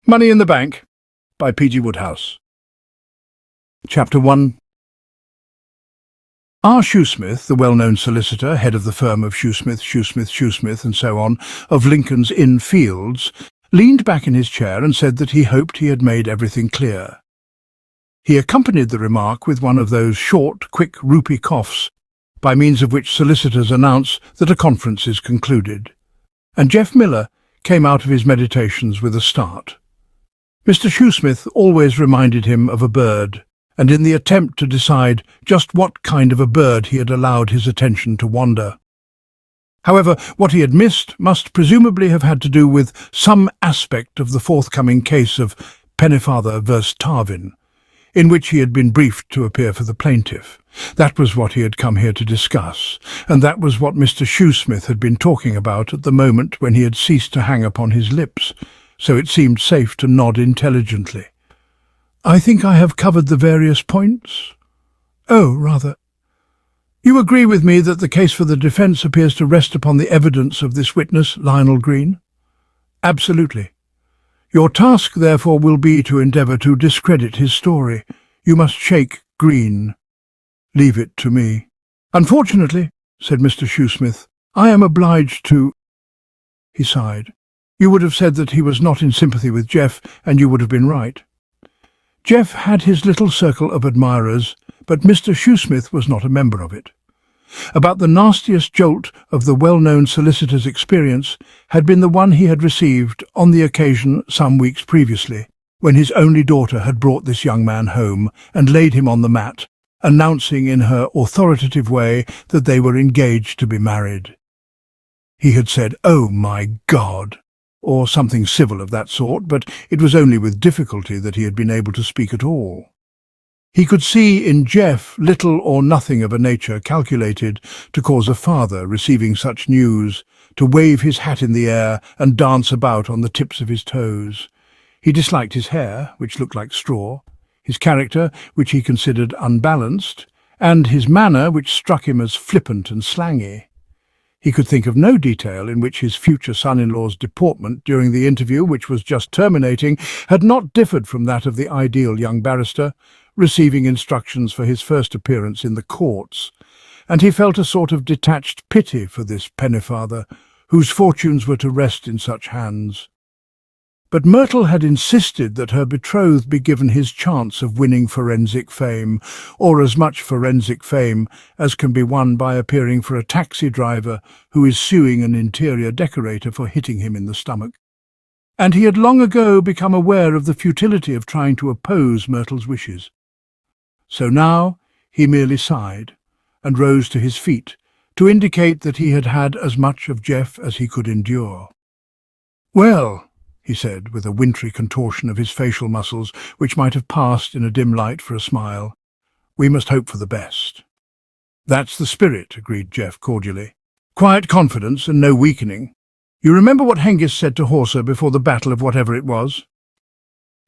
Money in the Bank by P.G. Wodehouse. Chapter 1. R. Shoesmith, the well-known solicitor, head of the firm of Shoesmith, and so on, of Lincoln's Inn Fields, leaned back in his chair and said that he hoped he had made everything clear. He accompanied the remark with one of those short, quick, rupee coughs, by means of which solicitors announce that a conference is concluded. And Jeff Miller came out of his meditations with a start. Mr. Shoesmith always reminded him of a bird, and in the attempt to decide just what kind of a bird he had allowed his attention to wander. However, what he had missed must presumably have had to do with some aspect of the forthcoming case of Pennefather vs. Tarvin, in which he had been briefed to appear for the plaintiff. That was what he had come here to discuss, and that was what Mr. Shoesmith had been talking about at the moment when he had ceased to hang upon his lips, so it seemed safe to nod intelligently. "I think I have covered the various points." "Oh, rather. You agree with me that the case for the defence appears to rest upon the evidence of this witness, Lionel Green?" "Absolutely. Your task, therefore, will be to endeavour to discredit his story. You must shake Green. Leave it to me." "Unfortunately," said Mr. Shoesmith, "I am obliged to—" He sighed. "You would have said that he was not in sympathy with Jeff, and you would have been right. Jeff had his little circle of admirers, but Mr. Shoesmith was not a member of it. About the nastiest jolt of the well-known solicitor's experience had been the one he had received on the occasion some weeks previously, when his only daughter had brought this young man home and laid him on the mat, announcing in her authoritative way that they were engaged to be married. He had said, "Oh my God," or something civil of that sort, but it was only with difficulty that he had been able to speak at all. He could see in Jeff little or nothing of a nature calculated to cause a father receiving such news to wave his hat in the air and dance about on the tips of his toes. He disliked his hair, which looked like straw, his character, which he considered unbalanced, and his manner, which struck him as flippant and slangy. He could think of no detail in which his future son-in-law's deportment during the interview, which was just terminating, had not differed from that of the ideal young barrister, receiving instructions for his first appearance in the courts, and he felt a sort of detached pity for this Pennefather, whose fortunes were to rest in such hands. But Myrtle had insisted that her betrothed be given his chance of winning forensic fame, or as much forensic fame as can be won by appearing for a taxi driver who is suing an interior decorator for hitting him in the stomach. And he had long ago become aware of the futility of trying to oppose Myrtle's wishes. So now he merely sighed and rose to his feet to indicate that he had had as much of Jeff as he could endure. "Well," he said, with a wintry contortion of his facial muscles, which might have passed in a dim light for a smile, "we must hope for the best." "That's the spirit," agreed Jeff cordially. "Quiet confidence and no weakening. You remember what Hengist said to Horsa before the battle of whatever it was?"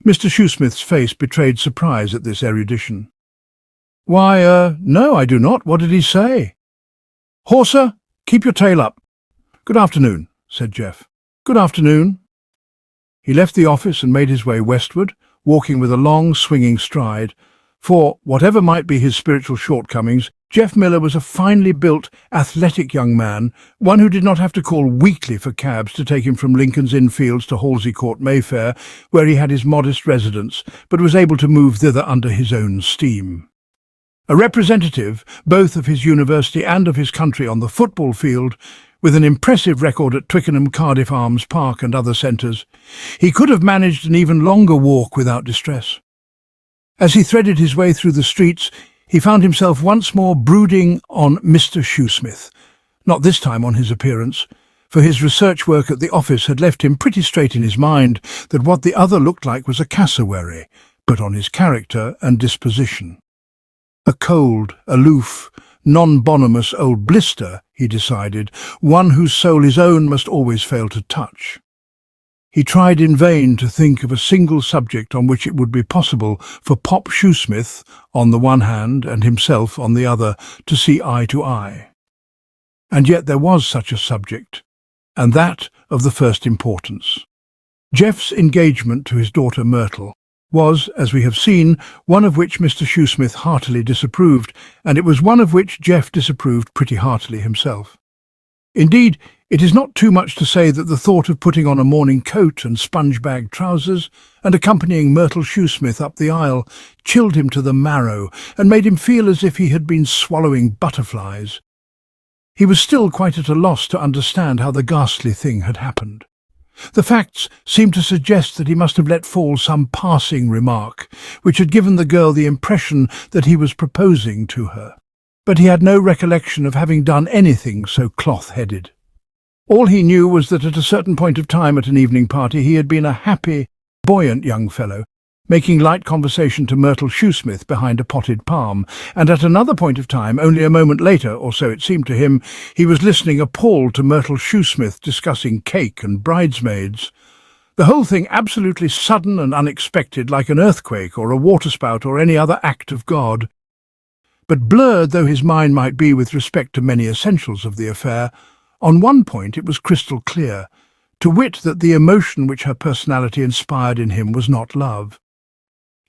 Mr. Shoesmith's face betrayed surprise at this erudition. "Why, no, I do not. What did he say?" "Horsa, keep your tail up." "Good afternoon," said Jeff. "Good afternoon." He left the office and made his way westward, walking with a long, swinging stride, for, whatever might be his spiritual shortcomings, Jeff Miller was a finely built, athletic young man, one who did not have to call weekly for cabs to take him from Lincoln's Inn Fields to Halsey Court, Mayfair, where he had his modest residence, but was able to move thither under his own steam. A representative, both of his university and of his country on the football field, with an impressive record at Twickenham, Cardiff Arms Park and other centres, he could have managed an even longer walk without distress. As he threaded his way through the streets, he found himself once more brooding on Mr. Shoesmith, not this time on his appearance, for his research work at the office had left him pretty straight in his mind that what the other looked like was a cassowary, but on his character and disposition. A cold, aloof, non-bonhomous old blister, he decided, one whose soul his own must always fail to touch. He tried in vain to think of a single subject on which it would be possible for Pop Shoesmith, on the one hand, and himself, on the other, to see eye to eye. And yet there was such a subject, and that of the first importance. Jeff's engagement to his daughter Myrtle was, as we have seen, one of which Mr. Shoesmith heartily disapproved, and it was one of which Jeff disapproved pretty heartily himself. Indeed, it is not too much to say that the thought of putting on a morning coat and sponge-bag trousers and accompanying Myrtle Shoesmith up the aisle chilled him to the marrow and made him feel as if he had been swallowing butterflies. He was still quite at a loss to understand how the ghastly thing had happened. The facts seemed to suggest that he must have let fall some passing remark, which had given the girl the impression that he was proposing to her. But he had no recollection of having done anything so cloth-headed. All he knew was that at a certain point of time at an evening party he had been a happy, buoyant young fellow, making light conversation to Myrtle Shoesmith behind a potted palm, and at another point of time, only a moment later, or so it seemed to him, he was listening appalled to Myrtle Shoesmith discussing cake and bridesmaids. The whole thing absolutely sudden and unexpected, like an earthquake or a waterspout or any other act of God. But blurred though his mind might be with respect to many essentials of the affair, on one point it was crystal clear, to wit that the emotion which her personality inspired in him was not love.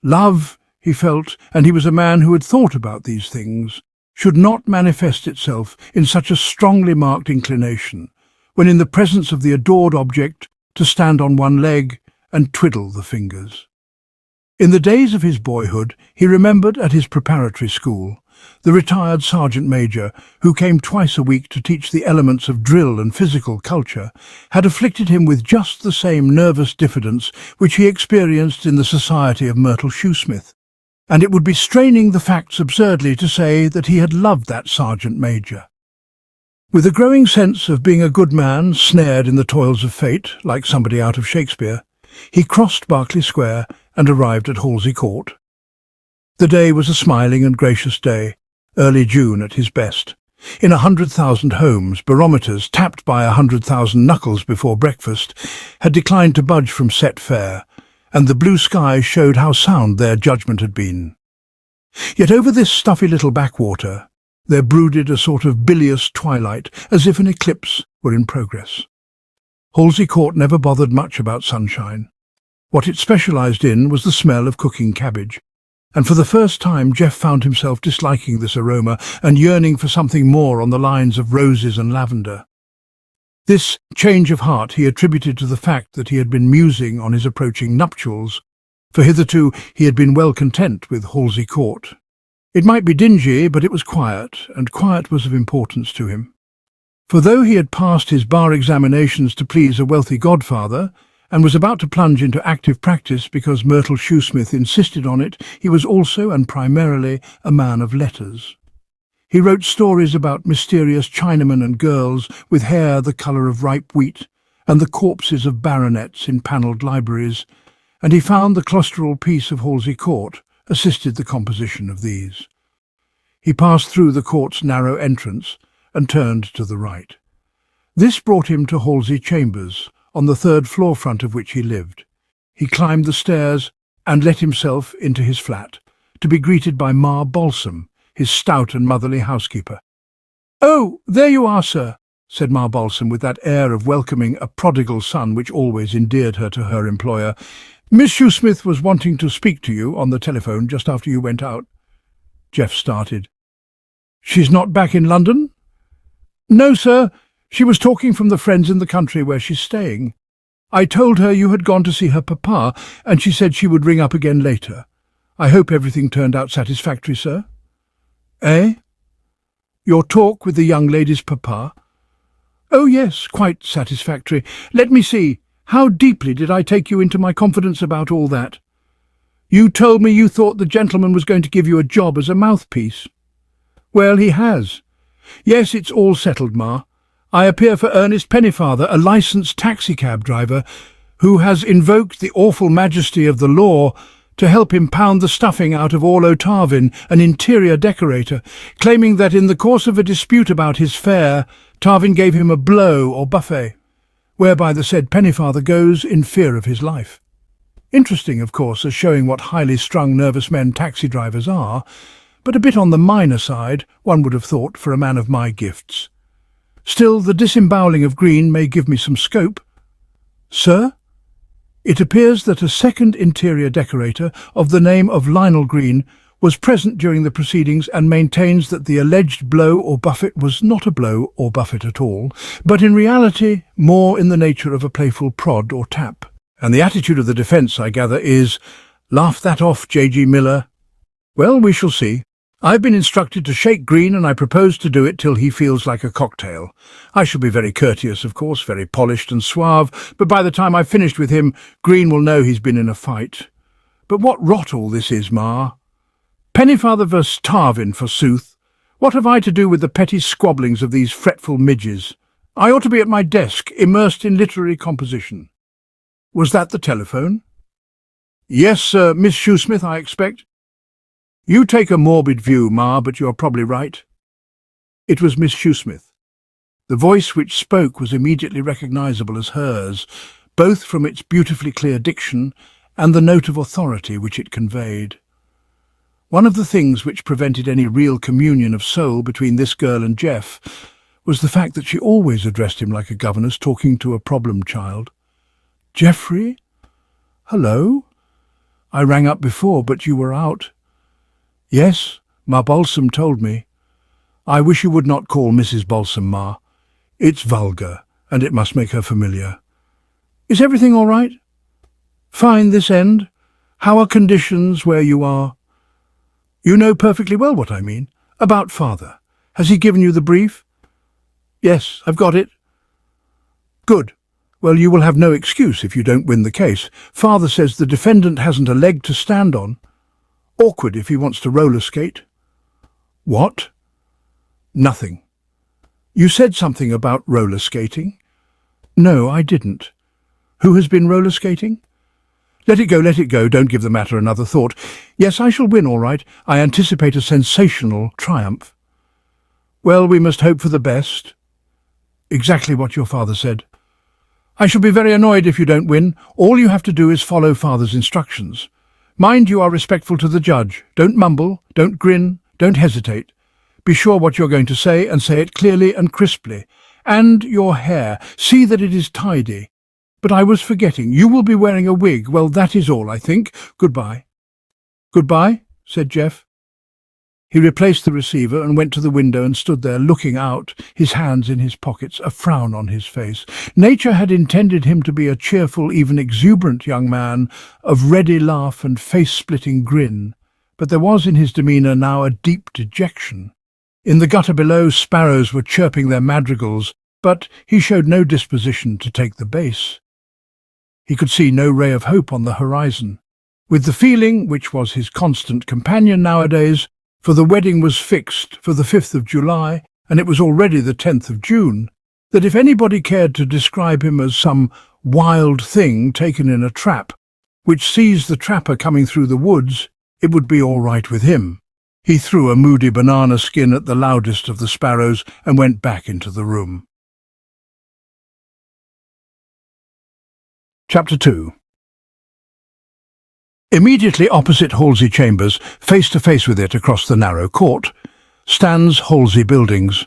Love, he felt, and he was a man who had thought about these things, should not manifest itself in such a strongly marked inclination, when in the presence of the adored object, to stand on one leg and twiddle the fingers. In the days of his boyhood, he remembered at his preparatory school, the retired sergeant major, who came twice a week to teach the elements of drill and physical culture, had afflicted him with just the same nervous diffidence which he experienced in the society of Myrtle Shoesmith, and it would be straining the facts absurdly to say that he had loved that sergeant major. With a growing sense of being a good man snared in the toils of fate, like somebody out of Shakespeare, he crossed Berkeley Square and arrived at Halsey Court. The day was a smiling and gracious day, early June at his best. In 100,000 homes, barometers, tapped by 100,000 knuckles before breakfast, had declined to budge from set fare, and the blue sky showed how sound their judgment had been. Yet over this stuffy little backwater there brooded a sort of bilious twilight, as if an eclipse were in progress. Halsey Court never bothered much about sunshine. What it specialized in was the smell of cooking cabbage, and for the first time Jeff found himself disliking this aroma and yearning for something more on the lines of roses and lavender. This change of heart he attributed to the fact that he had been musing on his approaching nuptials, for hitherto he had been well content with Halsey Court. It might be dingy, but it was quiet, and quiet was of importance to him. For though he had passed his bar examinations to please a wealthy godfather, and was about to plunge into active practice because Myrtle Shoesmith insisted on it, he was also and primarily a man of letters. He wrote stories about mysterious Chinamen and girls with hair the colour of ripe wheat, and the corpses of baronets in panelled libraries, and he found the claustral peace of Halsey Court assisted the composition of these. He passed through the court's narrow entrance and turned to the right. This brought him to Halsey Chambers, on the third floor front of which he lived. He climbed the stairs and let himself into his flat, to be greeted by Ma Balsam, his stout and motherly housekeeper. "Oh, there you are, sir," said Ma Balsam with that air of welcoming a prodigal son which always endeared her to her employer. "Miss Shoesmith was wanting to speak to you on the telephone just after you went out." Jeff started. "She's not back in London?" "No, sir. She was talking from the friends in the country where she's staying. I told her you had gone to see her papa, and she said she would ring up again later. I hope everything turned out satisfactory, sir." "Eh? Your talk with the young lady's papa?" "Oh, yes, quite satisfactory. Let me see. How deeply did I take you into my confidence about all that? You told me you thought the gentleman was going to give you a job as a mouthpiece." "Well, he has. Yes, it's all settled, Ma. I appear for Ernest Pennyfather, a licensed taxicab driver, who has invoked the awful majesty of the law to help him pound the stuffing out of Orlo Tarvin, an interior decorator, claiming that in the course of a dispute about his fare, Tarvin gave him a blow or buffet, whereby the said Pennyfather goes in fear of his life. Interesting, of course, as showing what highly strung nervous men taxi drivers are, but a bit on the minor side, one would have thought, for a man of my gifts. Still, the disemboweling of Green may give me some scope." "Sir?" It appears that a second interior decorator of the name of Lionel Green was present during the proceedings and maintains that the alleged blow or buffet was not a blow or buffet at all, but in reality more in the nature of a playful prod or tap. And the attitude of the defence, I gather, is, "Laugh that off, J.G. Miller." Well, we shall see. I've been instructed to shake Green, and I propose to do it till he feels like a cocktail. I shall be very courteous, of course, very polished and suave, but by the time I've finished with him, Green will know he's been in a fight. But what rot all this is, Ma. Pennyfather versus Tarvin, forsooth. What have I to do with the petty squabblings of these fretful midges? I ought to be at my desk, immersed in literary composition. Was that the telephone? Yes, sir, Miss Shoesmith, I expect. You take a morbid view, Ma, but you're probably right. It was Miss Shoesmith. The voice which spoke was immediately recognizable as hers, both from its beautifully clear diction and the note of authority which it conveyed. One of the things which prevented any real communion of soul between this girl and Jeff was the fact that she always addressed him like a governess talking to a problem child. "Geoffrey? Hello? I rang up before, but you were out." "Yes, Ma Balsam told me." "I wish you would not call Mrs. Balsam, Ma. It's vulgar, and it must make her familiar." "Is everything all right?" "Fine this end. How are conditions where you are?" "You know perfectly well what I mean. About father. Has he given you the brief?" "Yes, I've got it." "Good. Well, you will have no excuse if you don't win the case. Father says the defendant hasn't a leg to stand on. Awkward if he wants to roller skate." "What?" "Nothing." "You said something about roller skating." "No, I didn't. Who has been roller skating?" Let it go, don't give the matter another thought. Yes, I shall win all right. I anticipate a sensational triumph." "Well, we must hope for the best." "Exactly what your father said." "I shall be very annoyed if you don't win. All you have to do is follow father's instructions. Mind you are respectful to the judge. Don't mumble, don't grin, don't hesitate. Be sure what you're going to say and say it clearly and crisply. And your hair, see that it is tidy. But I was forgetting, you will be wearing a wig. Well, that is all, I think. Goodbye." "Goodbye," said Jeff. He replaced the receiver and went to the window and stood there looking out, his hands in his pockets, a frown on his face. Nature had intended him to be a cheerful, even exuberant young man, of ready laugh and face-splitting grin, but there was in his demeanour now a deep dejection. In the gutter below, sparrows were chirping their madrigals, but he showed no disposition to take the base. He could see no ray of hope on the horizon. With the feeling, which was his constant companion nowadays, for the wedding was fixed for the 5th of July, and it was already the 10th of June, that if anybody cared to describe him as some wild thing taken in a trap, which sees the trapper coming through the woods, it would be all right with him. He threw a moody banana skin at the loudest of the sparrows and went back into the room. Chapter 2. Immediately opposite Halsey Chambers, face to face with it across the narrow court, stands Halsey Buildings.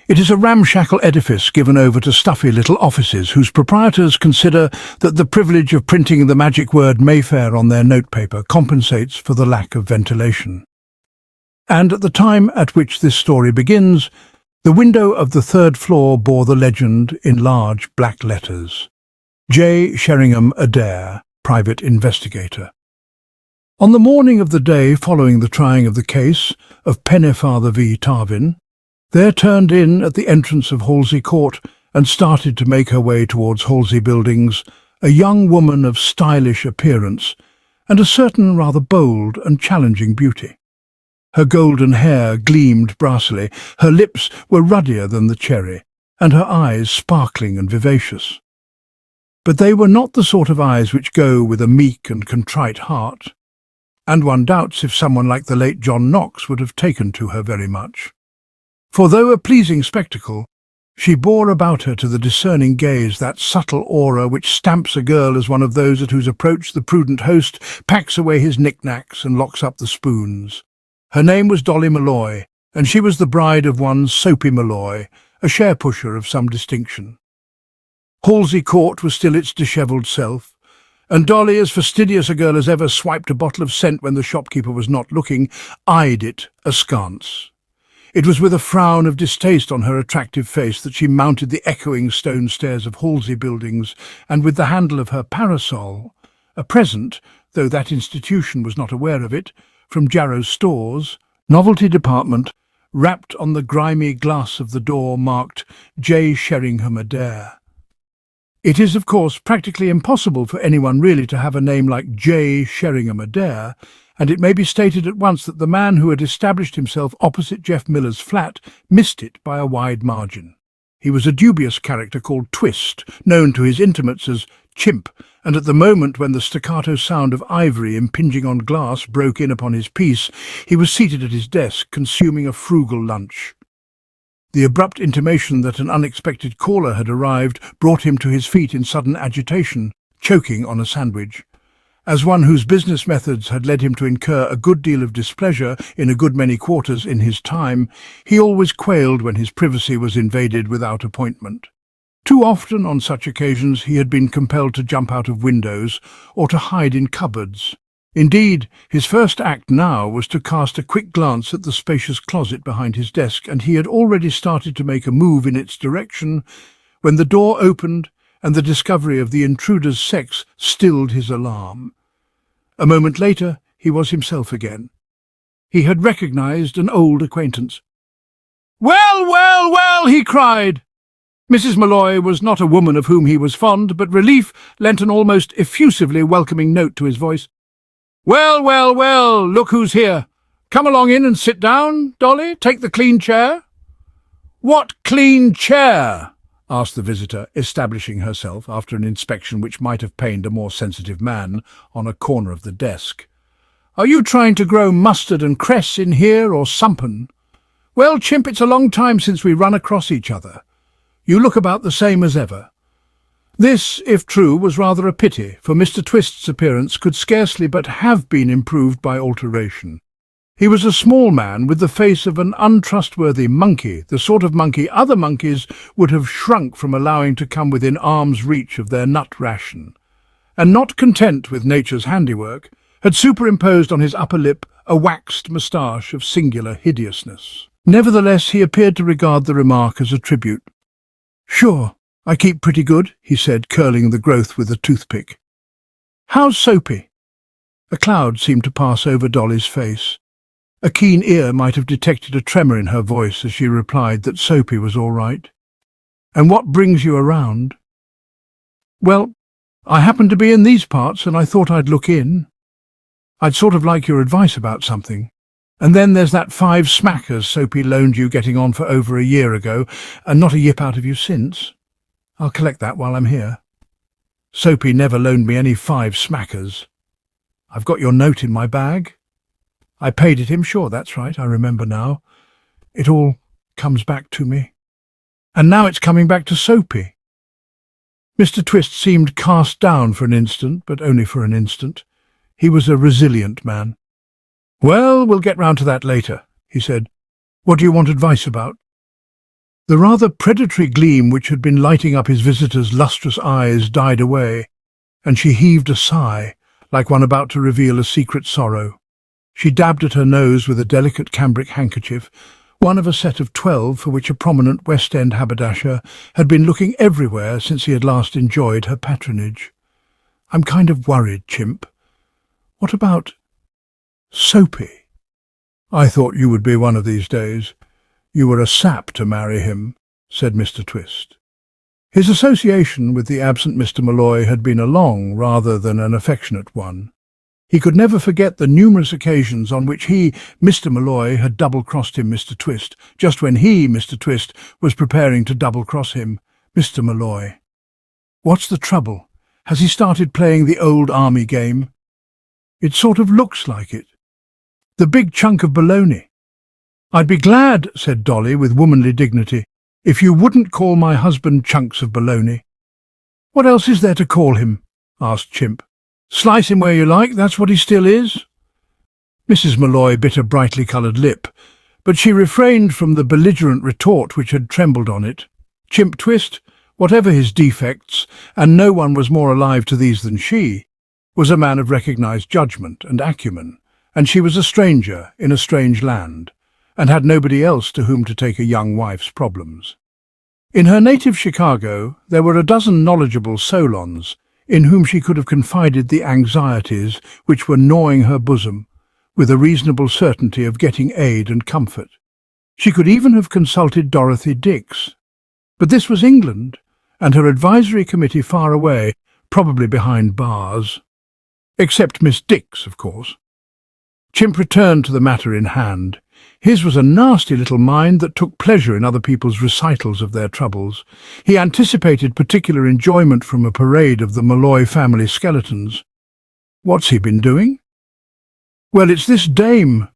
It is a ramshackle edifice given over to stuffy little offices whose proprietors consider that the privilege of printing the magic word Mayfair on their notepaper compensates for the lack of ventilation. And at the time at which this story begins, the window of the 3rd floor bore the legend in large black letters: J. Sheringham Adair, Private Investigator. On the morning of the day following the trying of the case of Pennyfather v. Tarvin, there turned in at the entrance of Halsey Court and started to make her way towards Halsey Buildings a young woman of stylish appearance and a certain rather bold and challenging beauty. Her golden hair gleamed brassily, her lips were ruddier than the cherry, and her eyes sparkling and vivacious. But they were not the sort of eyes which go with a meek and contrite heart, and one doubts if someone like the late John Knox would have taken to her very much. For though a pleasing spectacle, she bore about her to the discerning gaze that subtle aura which stamps a girl as one of those at whose approach the prudent host packs away his knick-knacks and locks up the spoons. Her name was Dolly Malloy, and she was the bride of one Soapy Malloy, a share-pusher of some distinction. Halsey Court was still its dishevelled self, And Dolly, as fastidious a girl as ever swiped a bottle of scent when the shopkeeper was not looking, eyed it askance. It was with a frown of distaste on her attractive face that she mounted the echoing stone stairs of Halsey Buildings, and with the handle of her parasol, a present, though that institution was not aware of it, from Jarrow's Stores, novelty department, rapped on the grimy glass of the door marked J. Sheringham Adair. It is, of course, practically impossible for anyone really to have a name like J. Sheringham Adair, and it may be stated at once that the man who had established himself opposite Jeff Miller's flat missed it by a wide margin. He was a dubious character called Twist, known to his intimates as Chimp, and at the moment when the staccato sound of ivory impinging on glass broke in upon his peace, he was seated at his desk, consuming a frugal lunch. The abrupt intimation that an unexpected caller had arrived brought him to his feet in sudden agitation, choking on a sandwich. As one whose business methods had led him to incur a good deal of displeasure in a good many quarters in his time, he always quailed when his privacy was invaded without appointment. Too often on such occasions he had been compelled to jump out of windows or to hide in cupboards. Indeed, his first act now was to cast a quick glance at the spacious closet behind his desk, and he had already started to make a move in its direction when the door opened and the discovery of the intruder's sex stilled his alarm. A moment later he was himself again. He had recognized an old acquaintance. "Well, well, well!" he cried. Mrs. Malloy was not a woman of whom he was fond, but relief lent an almost effusively welcoming note to his voice. "Well, well, well, look who's here. Come along in and sit down, Dolly. Take the clean chair." "What clean chair?" asked the visitor, establishing herself, after an inspection which might have pained a more sensitive man, on a corner of the desk. "Are you trying to grow mustard and cress in here, or somepin'? Well, Chimp, it's a long time since we run across each other. You look about the same as ever." This, if true, was rather a pity, for Mr. Twist's appearance could scarcely but have been improved by alteration. He was a small man with the face of an untrustworthy monkey, the sort of monkey other monkeys would have shrunk from allowing to come within arm's reach of their nut ration, and not content with nature's handiwork, had superimposed on his upper lip a waxed moustache of singular hideousness. Nevertheless, he appeared to regard the remark as a tribute. "Sure, I keep pretty good," he said, curling the growth with a toothpick. "How's Soapy?" A cloud seemed to pass over Dolly's face. A keen ear might have detected a tremor in her voice as she replied that Soapy was all right. "And what brings you around?" "Well, I happen to be in these parts, and I thought I'd look in. I'd sort of like your advice about something. And then there's that 5 smackers Soapy loaned you getting on for over a year ago, and not a yip out of you since. I'll collect that while I'm here. Soapy never loaned me any 5 smackers. I've got your note in my bag. I paid it him, sure, that's right, I remember now. It all comes back to me. And now it's coming back to Soapy." Mr. Twist seemed cast down for an instant, but only for an instant. He was a resilient man. "Well, we'll get round to that later," he said. "What do you want advice about?" The rather predatory gleam which had been lighting up his visitor's lustrous eyes died away, and she heaved a sigh, like one about to reveal a secret sorrow. She dabbed at her nose with a delicate cambric handkerchief, one of a set of 12 for which a prominent West End haberdasher had been looking everywhere since he had last enjoyed her patronage. "I'm kind of worried, Chimp. What about Soapy?" "I thought you would be one of these days. You were a sap to marry him," said Mr. Twist. His association with the absent Mr. Malloy had been a long rather than an affectionate one. He could never forget the numerous occasions on which he, Mr. Malloy, had double-crossed him, Mr. Twist, just when he, Mr. Twist, was preparing to double-cross him, Mr. Malloy. "What's the trouble? Has he started playing the old army game?" "It sort of looks like it. The big chunk of baloney." "I'd be glad," said Dolly with womanly dignity, "if you wouldn't call my husband chunks of baloney." "What else is there to call him?" asked Chimp. "Slice him where you like, that's what he still is." Mrs. Malloy bit a brightly coloured lip, but she refrained from the belligerent retort which had trembled on it. Chimp Twist, whatever his defects, and no one was more alive to these than she, was a man of recognised judgment and acumen, and she was a stranger in a strange land, and had nobody else to whom to take a young wife's problems. In her native Chicago, there were a dozen knowledgeable Solons in whom she could have confided the anxieties which were gnawing her bosom, with a reasonable certainty of getting aid and comfort. She could even have consulted Dorothy Dix. But this was England, and her advisory committee far away, probably behind bars. Except Miss Dix, of course. Chimp returned to the matter in hand. His was a nasty little mind that took pleasure in other people's recitals of their troubles. He anticipated particular enjoyment from a parade of the Malloy family skeletons. What's he been doing? Well, it's this dame.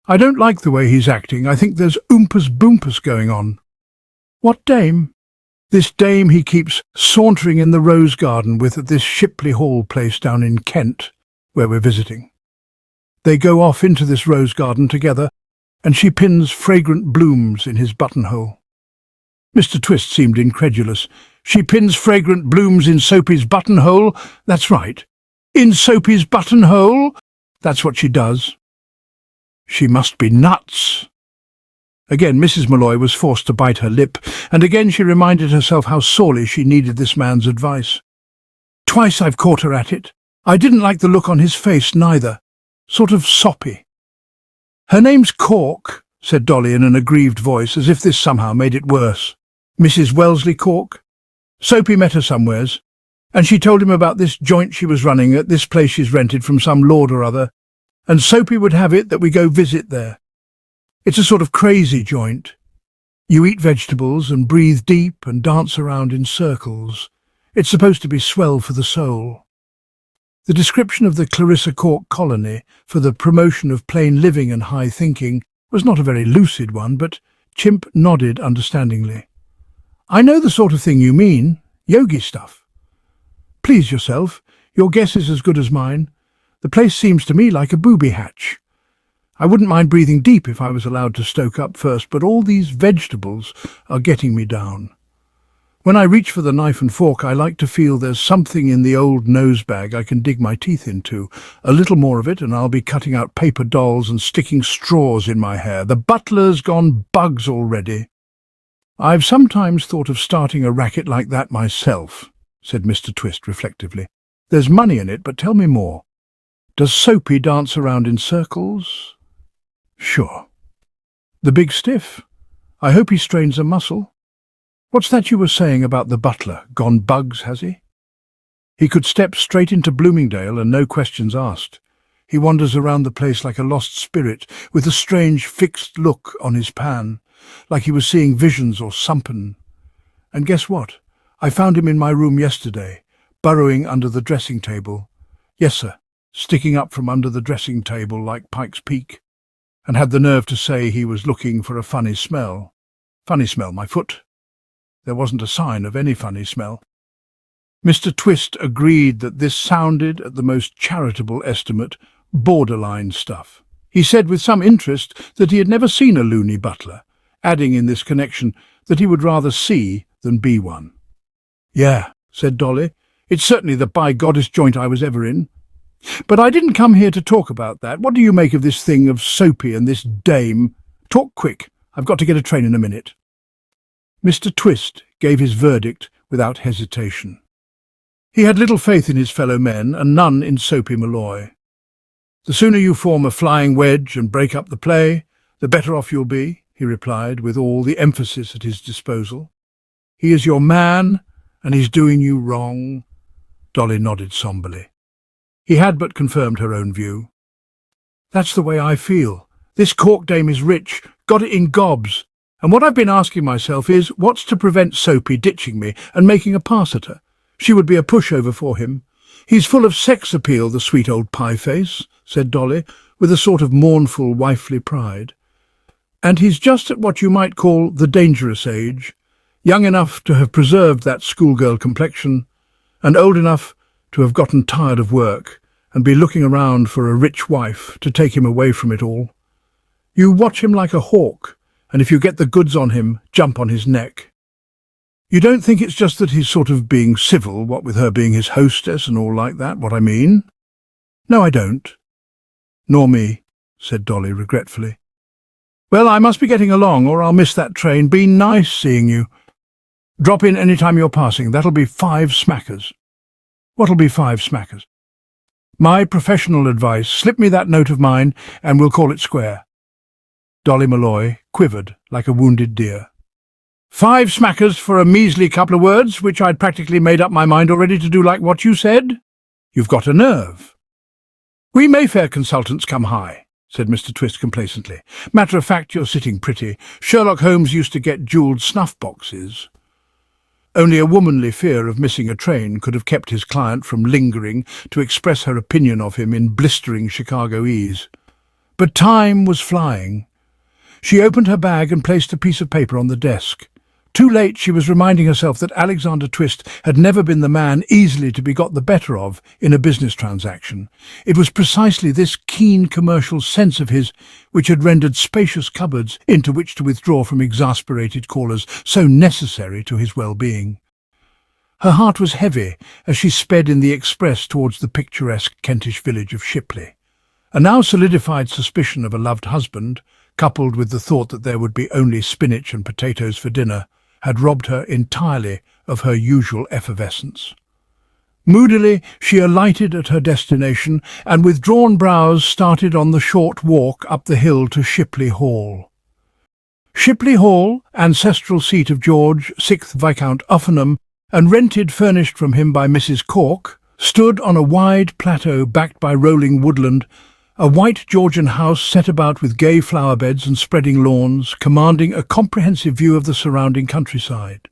I don't like the way he's acting. I think there's oompus-boompus going on. What dame? This dame he keeps sauntering in the rose garden with at this Shipley Hall place down in Kent, where we're visiting. They go off into this rose garden together, and she pins fragrant blooms in his buttonhole. Mr. Twist seemed incredulous. She pins fragrant blooms in Soapy's buttonhole? That's right. In Soapy's buttonhole? That's what she does. She must be nuts. Again Mrs. Malloy was forced to bite her lip, and again she reminded herself how sorely she needed this man's advice. Twice I've caught her at it. I didn't like the look on his face, neither. Sort of soppy. Her name's Cork, said Dolly in an aggrieved voice, as if this somehow made it worse. Mrs. Wellesley Cork? Soapy met her somewheres, and she told him about this joint she was running at this place she's rented from some lord or other, and Soapy would have it that we go visit there. It's a sort of crazy joint. You eat vegetables and breathe deep and dance around in circles. It's supposed to be swell for the soul. The description of the Clarissa Cork colony for the promotion of plain living and high thinking was not a very lucid one, but Chimp nodded understandingly. I know the sort of thing you mean, yogi stuff. Please yourself, your guess is as good as mine. The place seems to me like a booby hatch. I wouldn't mind breathing deep if I was allowed to stoke up first, but all these vegetables are getting me down. When I reach for the knife and fork, I like to feel there's something in the old nosebag I can dig my teeth into. A little more of it, and I'll be cutting out paper dolls and sticking straws in my hair. The butler's gone bugs already. I've sometimes thought of starting a racket like that myself, said Mr. Twist reflectively. There's money in it, but tell me more. Does Soapy dance around in circles? Sure. The big stiff? I hope he strains a muscle. What's that you were saying about the butler? Gone bugs, has he? He could step straight into Bloomingdale and no questions asked. He wanders around the place like a lost spirit, with a strange fixed look on his pan, like he was seeing visions or something. And guess what? I found him in my room yesterday, burrowing under the dressing table. Yes, sir, sticking up from under the dressing table like Pike's Peak, and had the nerve to say he was looking for a funny smell. Funny smell, my foot. There wasn't a sign of any funny smell. Mr. Twist agreed that this sounded, at the most charitable estimate, borderline stuff. He said with some interest that he had never seen a loony butler, adding in this connection that he would rather see than be one. Yeah, said Dolly, it's certainly the by-goddess joint I was ever in. But I didn't come here to talk about that. What do you make of this thing of Soapy and this dame? Talk quick. I've got to get a train in a minute. Mr. Twist gave his verdict without hesitation. He had little faith in his fellow men and none in Soapy Malloy. The sooner you form a flying wedge and break up the play, the better off you'll be, he replied, with all the emphasis at his disposal. He is your man, and he's doing you wrong. Dolly nodded somberly. He had but confirmed her own view. That's the way I feel. This Cork dame is rich, got it in gobs. And what I've been asking myself is, what's to prevent Soapy ditching me and making a pass at her? She would be a pushover for him. He's full of sex appeal, the sweet old pie-face, said Dolly, with a sort of mournful wifely pride. And he's just at what you might call the dangerous age, young enough to have preserved that schoolgirl complexion, and old enough to have gotten tired of work and be looking around for a rich wife to take him away from it all. You watch him like a hawk, and if you get the goods on him, jump on his neck. You don't think it's just that he's sort of being civil, what with her being his hostess and all like that, what I mean? "No, I don't." "Nor me," said Dolly regretfully. "Well, I must be getting along, or I'll miss that train. Been nice seeing you. Drop in any time you're passing. That'll be 5 smackers." "What'll be 5 smackers?" "My professional advice. Slip me that note of mine, and we'll call it square." Dolly Malloy quivered like a wounded deer. 5 smackers for a measly couple of words, which I'd practically made up my mind already to do like what you said? You've got a nerve." "We Mayfair consultants come high," said Mr. Twist complacently. "Matter of fact, you're sitting pretty. Sherlock Holmes used to get jewelled snuff boxes." Only a womanly fear of missing a train could have kept his client from lingering to express her opinion of him in blistering Chicagoese. But time was flying. She opened her bag and placed a piece of paper on the desk. Too late, she was reminding herself that Alexander Twist had never been the man easily to be got the better of in a business transaction. It was precisely this keen commercial sense of his which had rendered spacious cupboards into which to withdraw from exasperated callers so necessary to his well-being. Her heart was heavy as she sped in the express towards the picturesque Kentish village of Shipley. A now solidified suspicion of a loved husband, coupled with the thought that there would be only spinach and potatoes for dinner, had robbed her entirely of her usual effervescence. Moodily, she alighted at her destination and with drawn brows started on the short walk up the hill to Shipley Hall. Shipley Hall, ancestral seat of George, 6th Viscount Uffenham, and rented furnished from him by Mrs. Cork, stood on a wide plateau backed by rolling woodland, a white Georgian house set about with gay flower beds and spreading lawns, commanding a comprehensive view of the surrounding countryside.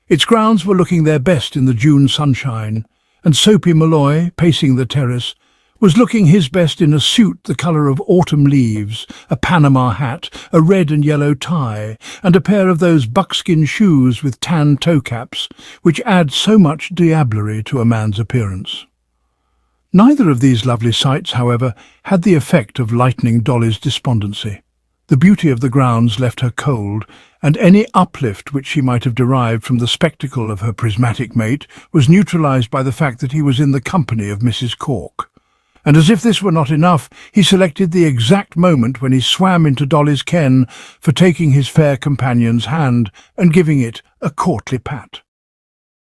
Its grounds were looking their best in the June sunshine, and Soapy Malloy, pacing the terrace, was looking his best in a suit the colour of autumn leaves, a Panama hat, a red and yellow tie, and a pair of those buckskin shoes with tan toe-caps, which add so much diablerie to a man's appearance. Neither of these lovely sights, however, had the effect of lightening Dolly's despondency. The beauty of the grounds left her cold, and any uplift which she might have derived from the spectacle of her prismatic mate was neutralized by the fact that he was in the company of Mrs. Cork. And as if this were not enough, he selected the exact moment when he swam into Dolly's ken for taking his fair companion's hand and giving it a courtly pat.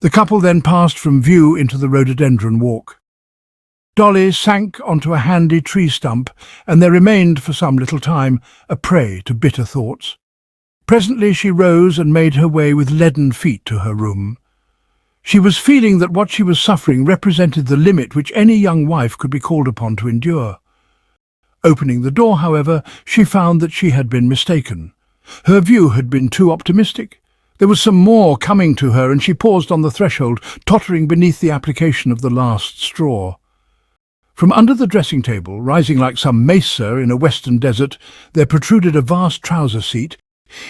The couple then passed from view into the rhododendron walk. Dolly sank onto a handy tree stump, and there remained for some little time a prey to bitter thoughts. Presently she rose and made her way with leaden feet to her room. She was feeling that what she was suffering represented the limit which any young wife could be called upon to endure. Opening the door, however, she found that she had been mistaken. Her view had been too optimistic. There was some more coming to her, and she paused on the threshold, tottering beneath the application of the last straw. From under the dressing-table, rising like some mesa in a western desert, there protruded a vast trouser seat.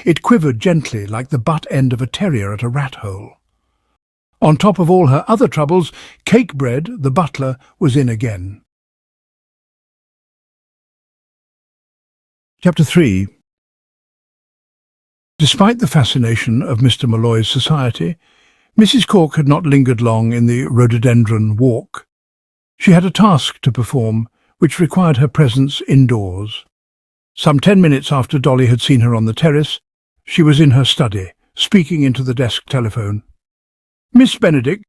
It quivered gently like the butt end of a terrier at a rat-hole. On top of all her other troubles, Cakebread, the butler, was in again. Chapter 3. Despite the fascination of Mr. Malloy's society, Mrs. Cork had not lingered long in the rhododendron walk. She had a task to perform, which required her presence indoors. Some 10 minutes after Dolly had seen her on the terrace, she was in her study, speaking into the desk telephone. "Miss Benedict?"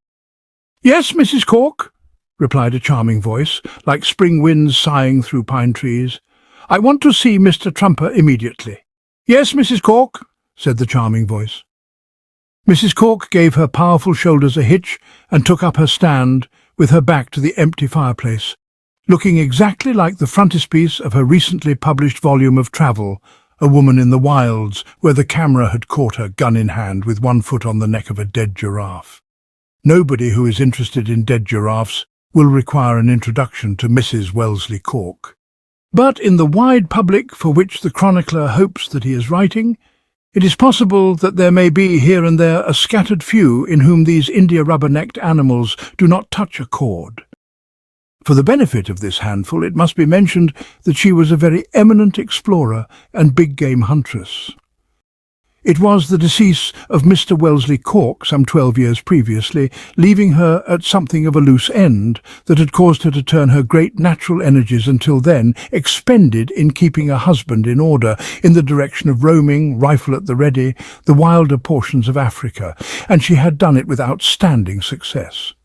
"Yes, Mrs. Cork," replied a charming voice, like spring winds sighing through pine trees. "I want to see Mr. Trumper immediately." "Yes, Mrs. Cork," said the charming voice. Mrs. Cork gave her powerful shoulders a hitch and took up her stand, with her back to the empty fireplace, looking exactly like the frontispiece of her recently published volume of travel, A Woman in the Wilds, where the camera had caught her gun in hand with one foot on the neck of a dead giraffe. Nobody who is interested in dead giraffes will require an introduction to Mrs. Wellesley Cork. But in the wide public for which the chronicler hopes that he is writing, it is possible that there may be here and there a scattered few in whom these india-rubber-necked animals do not touch a chord. For the benefit of this handful, it must be mentioned that she was a very eminent explorer and big-game huntress. It was the decease of Mr. Wellesley Cork some 12 years previously, leaving her at something of a loose end, that had caused her to turn her great natural energies until then expended in keeping a husband in order in the direction of roaming, rifle at the ready, the wilder portions of Africa, and she had done it with outstanding success.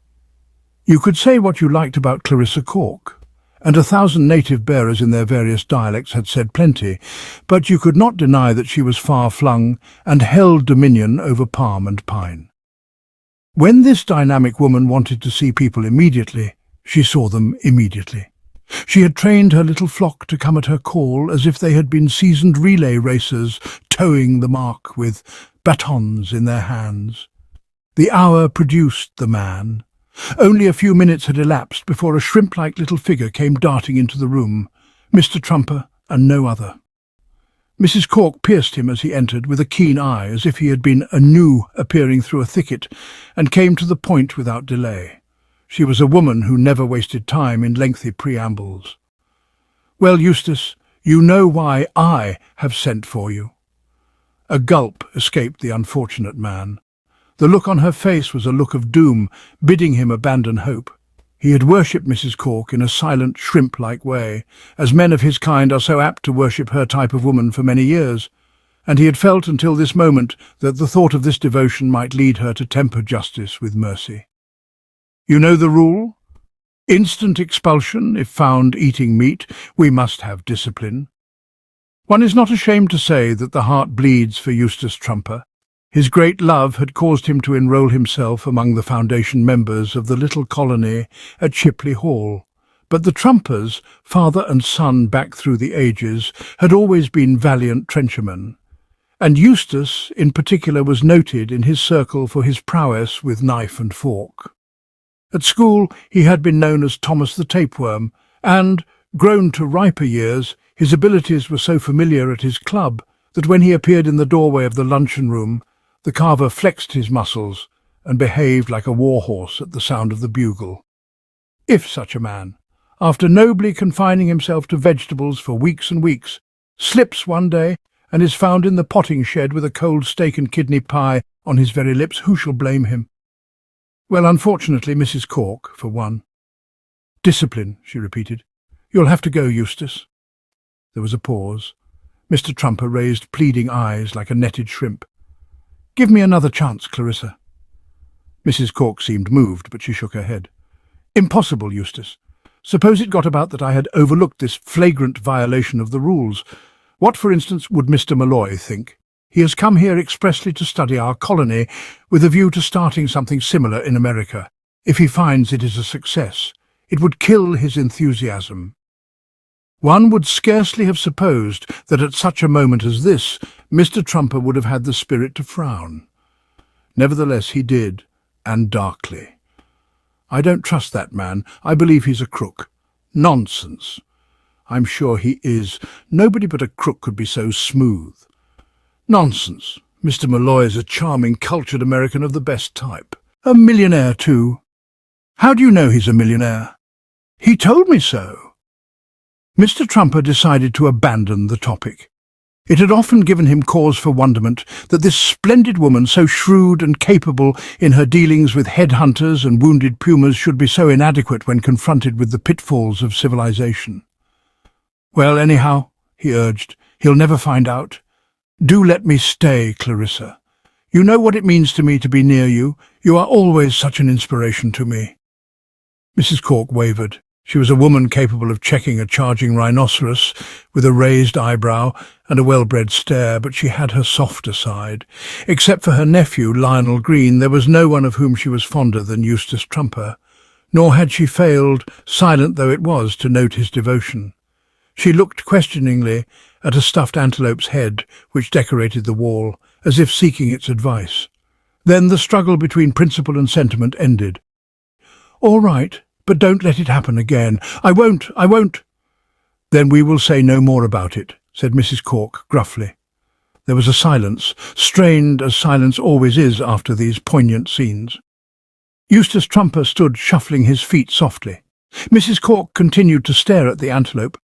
You could say what you liked about Clarissa Cork, and 1,000 native bearers in their various dialects had said plenty, but you could not deny that she was far-flung and held dominion over palm and pine. When this dynamic woman wanted to see people immediately, she saw them immediately. She had trained her little flock to come at her call as if they had been seasoned relay racers towing the mark with batons in their hands. The hour produced the man. Only a few minutes had elapsed before a shrimp-like little figure came darting into the room, Mr. Trumper and no other. Mrs. Cork pierced him as he entered with a keen eye, as if he had been a gnu appearing through a thicket, and came to the point without delay. She was a woman who never wasted time in lengthy preambles. "Well, Eustace, you know why I have sent for you." A gulp escaped the unfortunate man. The look on her face was a look of doom, bidding him abandon hope. He had worshipped Mrs. Cork in a silent, shrimp-like way, as men of his kind are so apt to worship her type of woman for many years, and he had felt until this moment that the thought of this devotion might lead her to temper justice with mercy. "You know the rule? Instant expulsion if found eating meat. We must have discipline." One is not ashamed to say that the heart bleeds for Eustace Trumper. His great love had caused him to enroll himself among the foundation members of the little colony at Shipley Hall. But the Trumpers, father and son back through the ages, had always been valiant trenchermen, and Eustace in particular was noted in his circle for his prowess with knife and fork. At school he had been known as Thomas the Tapeworm, and, grown to riper years, his abilities were so familiar at his club that when he appeared in the doorway of the luncheon-room, the carver flexed his muscles and behaved like a war-horse at the sound of the bugle. If such a man, after nobly confining himself to vegetables for weeks and weeks, slips one day and is found in the potting shed with a cold steak and kidney pie on his very lips, who shall blame him? Well, unfortunately, Mrs. Cork, for one. "Discipline," she repeated. "You'll have to go, Eustace." There was a pause. Mr. Trumper raised pleading eyes like a netted shrimp. "Give me another chance, Clarissa." Mrs. Cork seemed moved, but she shook her head. "Impossible, Eustace. Suppose it got about that I had overlooked this flagrant violation of the rules. What, for instance, would Mr. Malloy think? He has come here expressly to study our colony, with a view to starting something similar in America. If he finds it is a success, it would kill his enthusiasm." One would scarcely have supposed that at such a moment as this, Mr. Trumper would have had the spirit to frown. Nevertheless, he did, and darkly. "I don't trust that man. I believe he's a crook." "Nonsense." "I'm sure he is. Nobody but a crook could be so smooth." "Nonsense. Mr. Malloy is a charming, cultured American of the best type. A millionaire, too." "How do you know he's a millionaire?" "He told me so." Mr. Trumper decided to abandon the topic. It had often given him cause for wonderment that this splendid woman, so shrewd and capable in her dealings with headhunters and wounded pumas, should be so inadequate when confronted with the pitfalls of civilization. "Well, anyhow," he urged, "he'll never find out. Do let me stay, Clarissa. You know what it means to me to be near you. You are always such an inspiration to me." Mrs. Cork wavered. She was a woman capable of checking a charging rhinoceros with a raised eyebrow and a well-bred stare, but she had her softer side. Except for her nephew, Lionel Green, there was no one of whom she was fonder than Eustace Trumper, nor had she failed, silent though it was, to note his devotion. She looked questioningly at a stuffed antelope's head which decorated the wall, as if seeking its advice. Then the struggle between principle and sentiment ended. "All right, but don't let it happen again." I won't." "Then we will say no more about it," said Mrs. Cork gruffly. There was a silence, strained as silence always is after these poignant scenes. Eustace Trumper stood shuffling his feet softly. Mrs. Cork continued to stare at the antelope.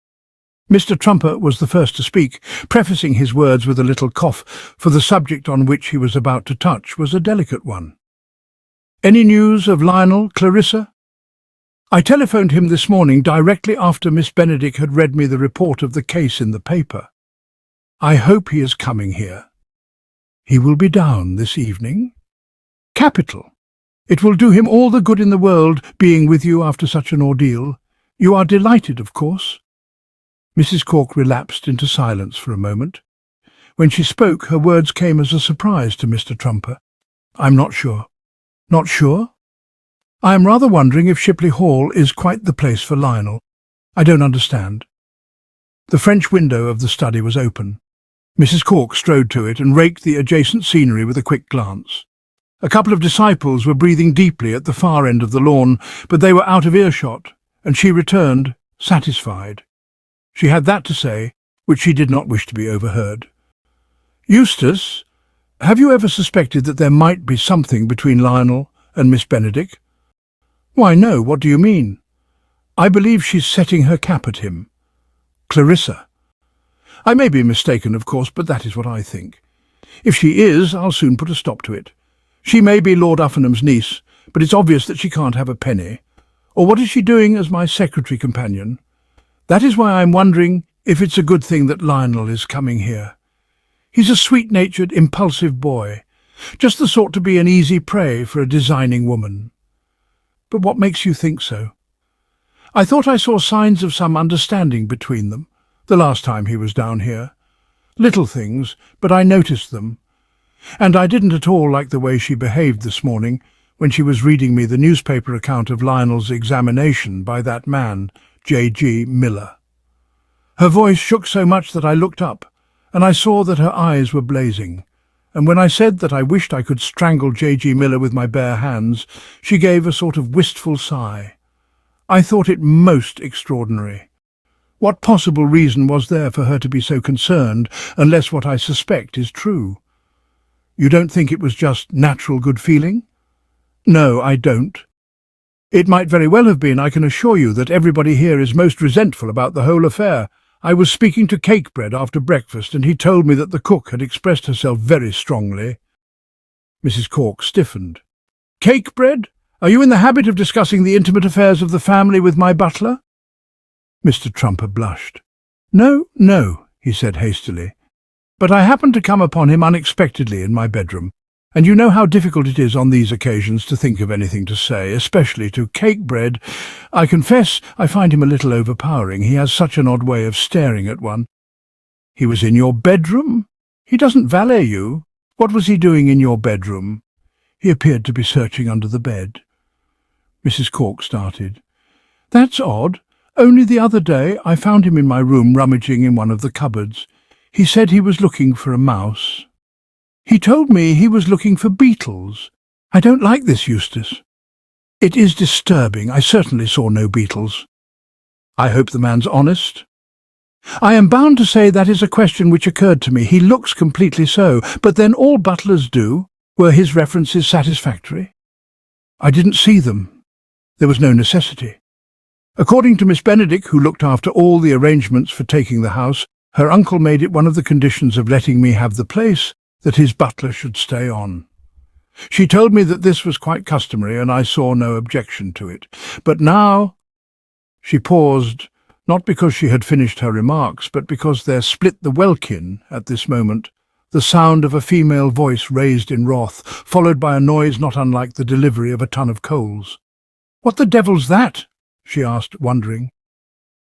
Mr. Trumper was the first to speak, prefacing his words with a little cough, for the subject on which he was about to touch was a delicate one. "Any news of Lionel, Clarissa?" "I telephoned him this morning directly after Miss Benedict had read me the report of the case in the paper. I hope he is coming here." "He will be down this evening?" "Capital. It will do him all the good in the world being with you after such an ordeal. You are delighted, of course?" Mrs. Cork relapsed into silence for a moment. When she spoke, her words came as a surprise to Mr. Trumper. "I'm not sure." "Not sure?" "I am rather wondering if Shipley Hall is quite the place for Lionel. I don't understand." The French window of the study was open. Mrs. Cork strode to it and raked the adjacent scenery with a quick glance. A couple of disciples were breathing deeply at the far end of the lawn, but they were out of earshot, and she returned, satisfied. She had that to say which she did not wish to be overheard. "Eustace, have you ever suspected that there might be something between Lionel and Miss Benedict?" "Why, no, what do you mean?" "I believe she's setting her cap at him." "Clarissa?" "I may be mistaken, of course, but that is what I think. If she is, I'll soon put a stop to it. She may be Lord Uffenham's niece, but it's obvious that she can't have a penny. Or what is she doing as my secretary companion? That is why I'm wondering if it's a good thing that Lionel is coming here. He's a sweet-natured, impulsive boy, just the sort to be an easy prey for a designing woman." "But what makes you think so?" "I thought I saw signs of some understanding between them, the last time he was down here. Little things, but I noticed them. And I didn't at all like the way she behaved this morning when she was reading me the newspaper account of Lionel's examination by that man, J.G. Miller. Her voice shook so much that I looked up, and I saw that her eyes were blazing, and when I said that I wished I could strangle J.G. Miller with my bare hands, she gave a sort of wistful sigh. I thought it most extraordinary. What possible reason was there for her to be so concerned, unless what I suspect is true? You don't think it was just natural good feeling?" "No, I don't. It might very well have been. I can assure you that everybody here is most resentful about the whole affair. I was speaking to Cakebread after breakfast, and he told me that the cook had expressed herself very strongly." Mrs. Cork stiffened. "Cakebread? Are you in the habit of discussing the intimate affairs of the family with my butler?" Mr. Trumper blushed. No, he said hastily. "But I happened to come upon him unexpectedly in my bedroom, and you know how difficult it is on these occasions to think of anything to say, especially to Cakebread. I confess I find him a little overpowering. He has such an odd way of staring at one." "He was in your bedroom? He doesn't valet you. What was he doing in your bedroom?" "He appeared to be searching under the bed." Mrs. Cork started. "That's odd. Only the other day I found him in my room rummaging in one of the cupboards. He said he was looking for a mouse. He told me he was looking for beetles. I don't like this, Eustace." "It is disturbing. I certainly saw no beetles." "I hope the man's honest." "I am bound to say that is a question which occurred to me. He looks completely so, but then all butlers do. Were his references satisfactory?" "I didn't see them. There was no necessity. According to Miss Benedict, who looked after all the arrangements for taking the house, her uncle made it one of the conditions of letting me have the place that his butler should stay on. She told me that this was quite customary, and I saw no objection to it. But now—" She paused, not because she had finished her remarks, but because there split the welkin at this moment, the sound of a female voice raised in wrath, followed by a noise not unlike the delivery of a ton of coals. "What the devil's that?" she asked, wondering.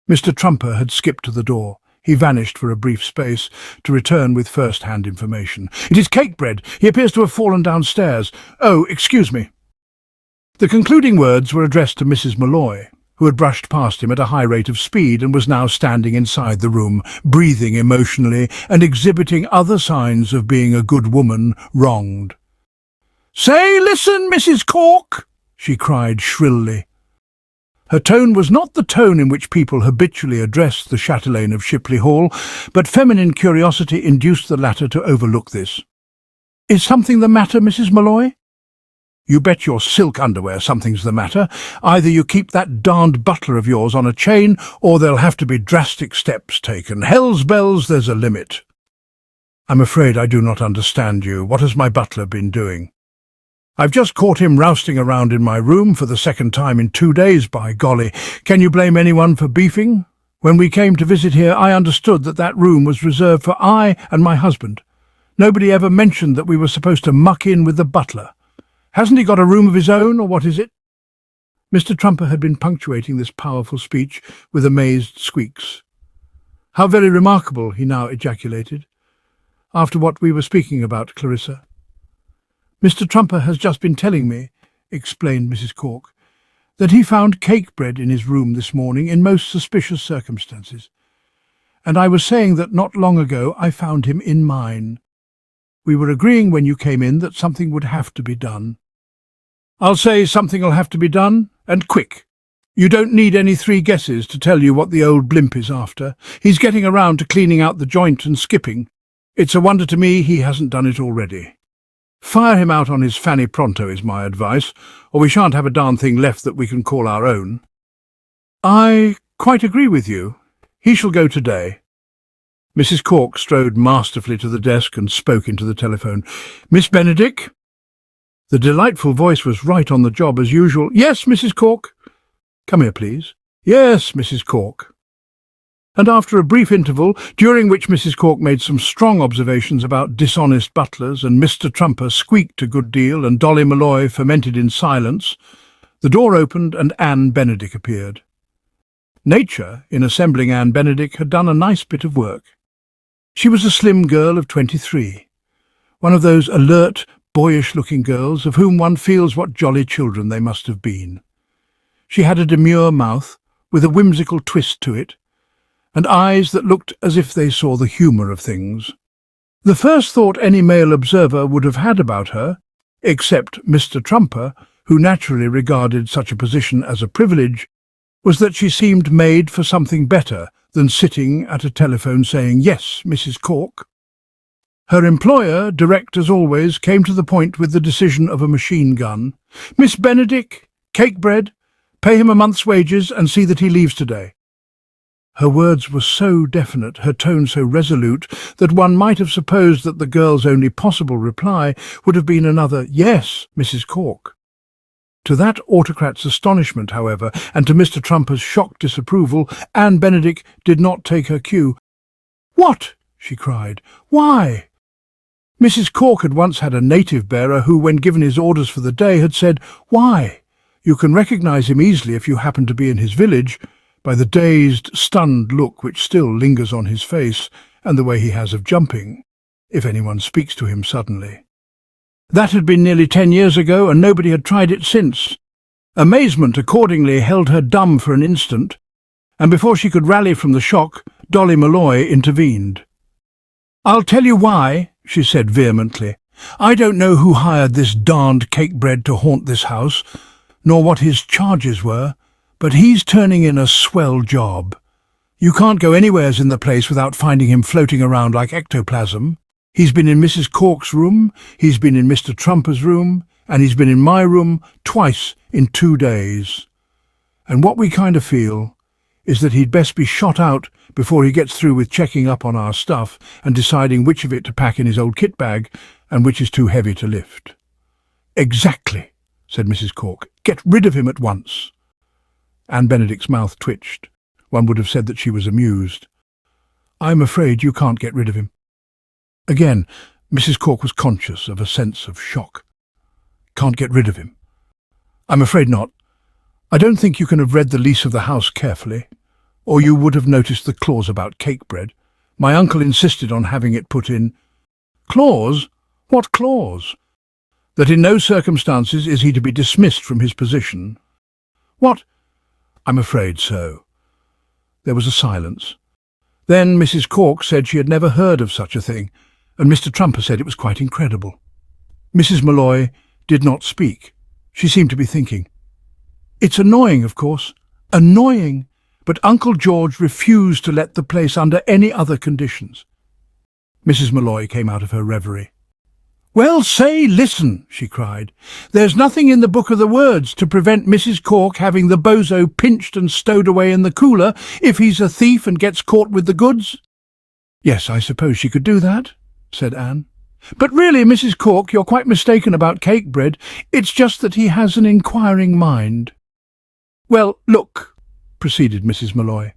Mr. Trumper had skipped to the door. He vanished for a brief space, to return with first-hand information. "It is Cakebread. He appears to have fallen downstairs. Oh, excuse me." The concluding words were addressed to Mrs. Malloy, who had brushed past him at a high rate of speed and was now standing inside the room, breathing emotionally and exhibiting other signs of being a good woman wronged. "Say, listen, Mrs. Cork!" she cried shrilly. Her tone was not the tone in which people habitually addressed the chatelaine of Shipley Hall, but feminine curiosity induced the latter to overlook this. "Is something the matter, Mrs. Malloy?" You bet your silk underwear something's the matter. Either you keep that darned butler of yours on a chain, or there'll have to be drastic steps taken. Hell's bells, there's a limit. I'm afraid I do not understand you. What has my butler been doing? I've just caught him rousting around in my room for the second time in 2 days, by golly. Can you blame anyone for beefing? When we came to visit here, I understood that that room was reserved for I and my husband. Nobody ever mentioned that we were supposed to muck in with the butler. Hasn't he got a room of his own, or what is it? Mr. Trumper had been punctuating this powerful speech with amazed squeaks. How very remarkable, he now ejaculated. After what we were speaking about, Clarissa. Mr. Trumper has just been telling me, explained Mrs. Cork, that he found cake bread in his room this morning in most suspicious circumstances. And I was saying that not long ago I found him in mine. We were agreeing when you came in that something would have to be done. I'll say something'll have to be done, and quick. You don't need any 3 guesses to tell you what the old blimp is after. He's getting around to cleaning out the joint and skipping. It's a wonder to me he hasn't done it already. Fire him out on his fanny pronto is my advice, or we shan't have a darn thing left that we can call our own. I quite agree with you. He shall go today. Mrs. Cork strode masterfully to the desk and spoke into the telephone. Miss Benedict? The delightful voice was right on the job as usual. Yes, Mrs. Cork. Come here, please. Yes, Mrs. Cork. And after a brief interval, during which Mrs. Cork made some strong observations about dishonest butlers, and Mr. Trumper squeaked a good deal, and Dolly Malloy fermented in silence, the door opened and Anne Benedict appeared. Nature, in assembling Anne Benedict, had done a nice bit of work. She was a slim girl of 23, one of those alert, boyish-looking girls of whom one feels what jolly children they must have been. She had a demure mouth, with a whimsical twist to it, and eyes that looked as if they saw the humour of things. The first thought any male observer would have had about her, except Mr. Trumper, who naturally regarded such a position as a privilege, was that she seemed made for something better than sitting at a telephone saying, "Yes, Mrs. Cork." Her employer, direct as always, came to the point with the decision of a machine gun. "Miss Benedict, cake bread, pay him a month's wages and see that he leaves today." Her words were so definite, her tone so resolute, that one might have supposed that the girl's only possible reply would have been another, "Yes, Mrs. Cork." To that autocrat's astonishment, however, and to Mr. Trumper's shocked disapproval, Anne Benedict did not take her cue. "What?" she cried. "Why?" Mrs. Cork had once had a native bearer who, when given his orders for the day, had said, "Why? You can recognize him easily if you happen to be in his village, by the dazed, stunned look which still lingers on his face, and the way he has of jumping, if anyone speaks to him suddenly." That had been nearly 10 years ago, and nobody had tried it since. Amazement accordingly held her dumb for an instant, and before she could rally from the shock, Dolly Malloy intervened. "I'll tell you why," she said vehemently. "I don't know who hired this darned cake bread to haunt this house, nor what his charges were, but he's turning in a swell job. You can't go anywheres in the place without finding him floating around like ectoplasm. He's been in Mrs. Cork's room, he's been in Mr. Trumper's room, and he's been in my room twice in 2 days. And what we kind of feel is that he'd best be shot out before he gets through with checking up on our stuff and deciding which of it to pack in his old kit bag and which is too heavy to lift." "Exactly," said Mrs. Cork. "Get rid of him at once." Anne Benedict's mouth twitched. One would have said that she was amused. "I'm afraid you can't get rid of him." Again, Mrs. Cork was conscious of a sense of shock. "Can't get rid of him?" "I'm afraid not. I don't think you can have read the lease of the house carefully, or you would have noticed the clause about cake bread. My uncle insisted on having it put in." "Clause? What clause?" "That in no circumstances is he to be dismissed from his position." "What?" "I'm afraid so." There was a silence. Then Mrs. Cork said she had never heard of such a thing, and Mr. Trumper said it was quite incredible. Mrs. Malloy did not speak. She seemed to be thinking. "It's annoying, of course. Annoying. But Uncle George refused to let the place under any other conditions." Mrs. Malloy came out of her reverie. "Well, say listen," she cried. "There's nothing in the book of the words to prevent Mrs. Cork having the bozo pinched and stowed away in the cooler if he's a thief and gets caught with the goods." "Yes, I suppose she could do that," said Anne. "But really, Mrs. Cork, you're quite mistaken about cake bread. It's just that he has an inquiring mind." "Well, look," proceeded Mrs. Malloy.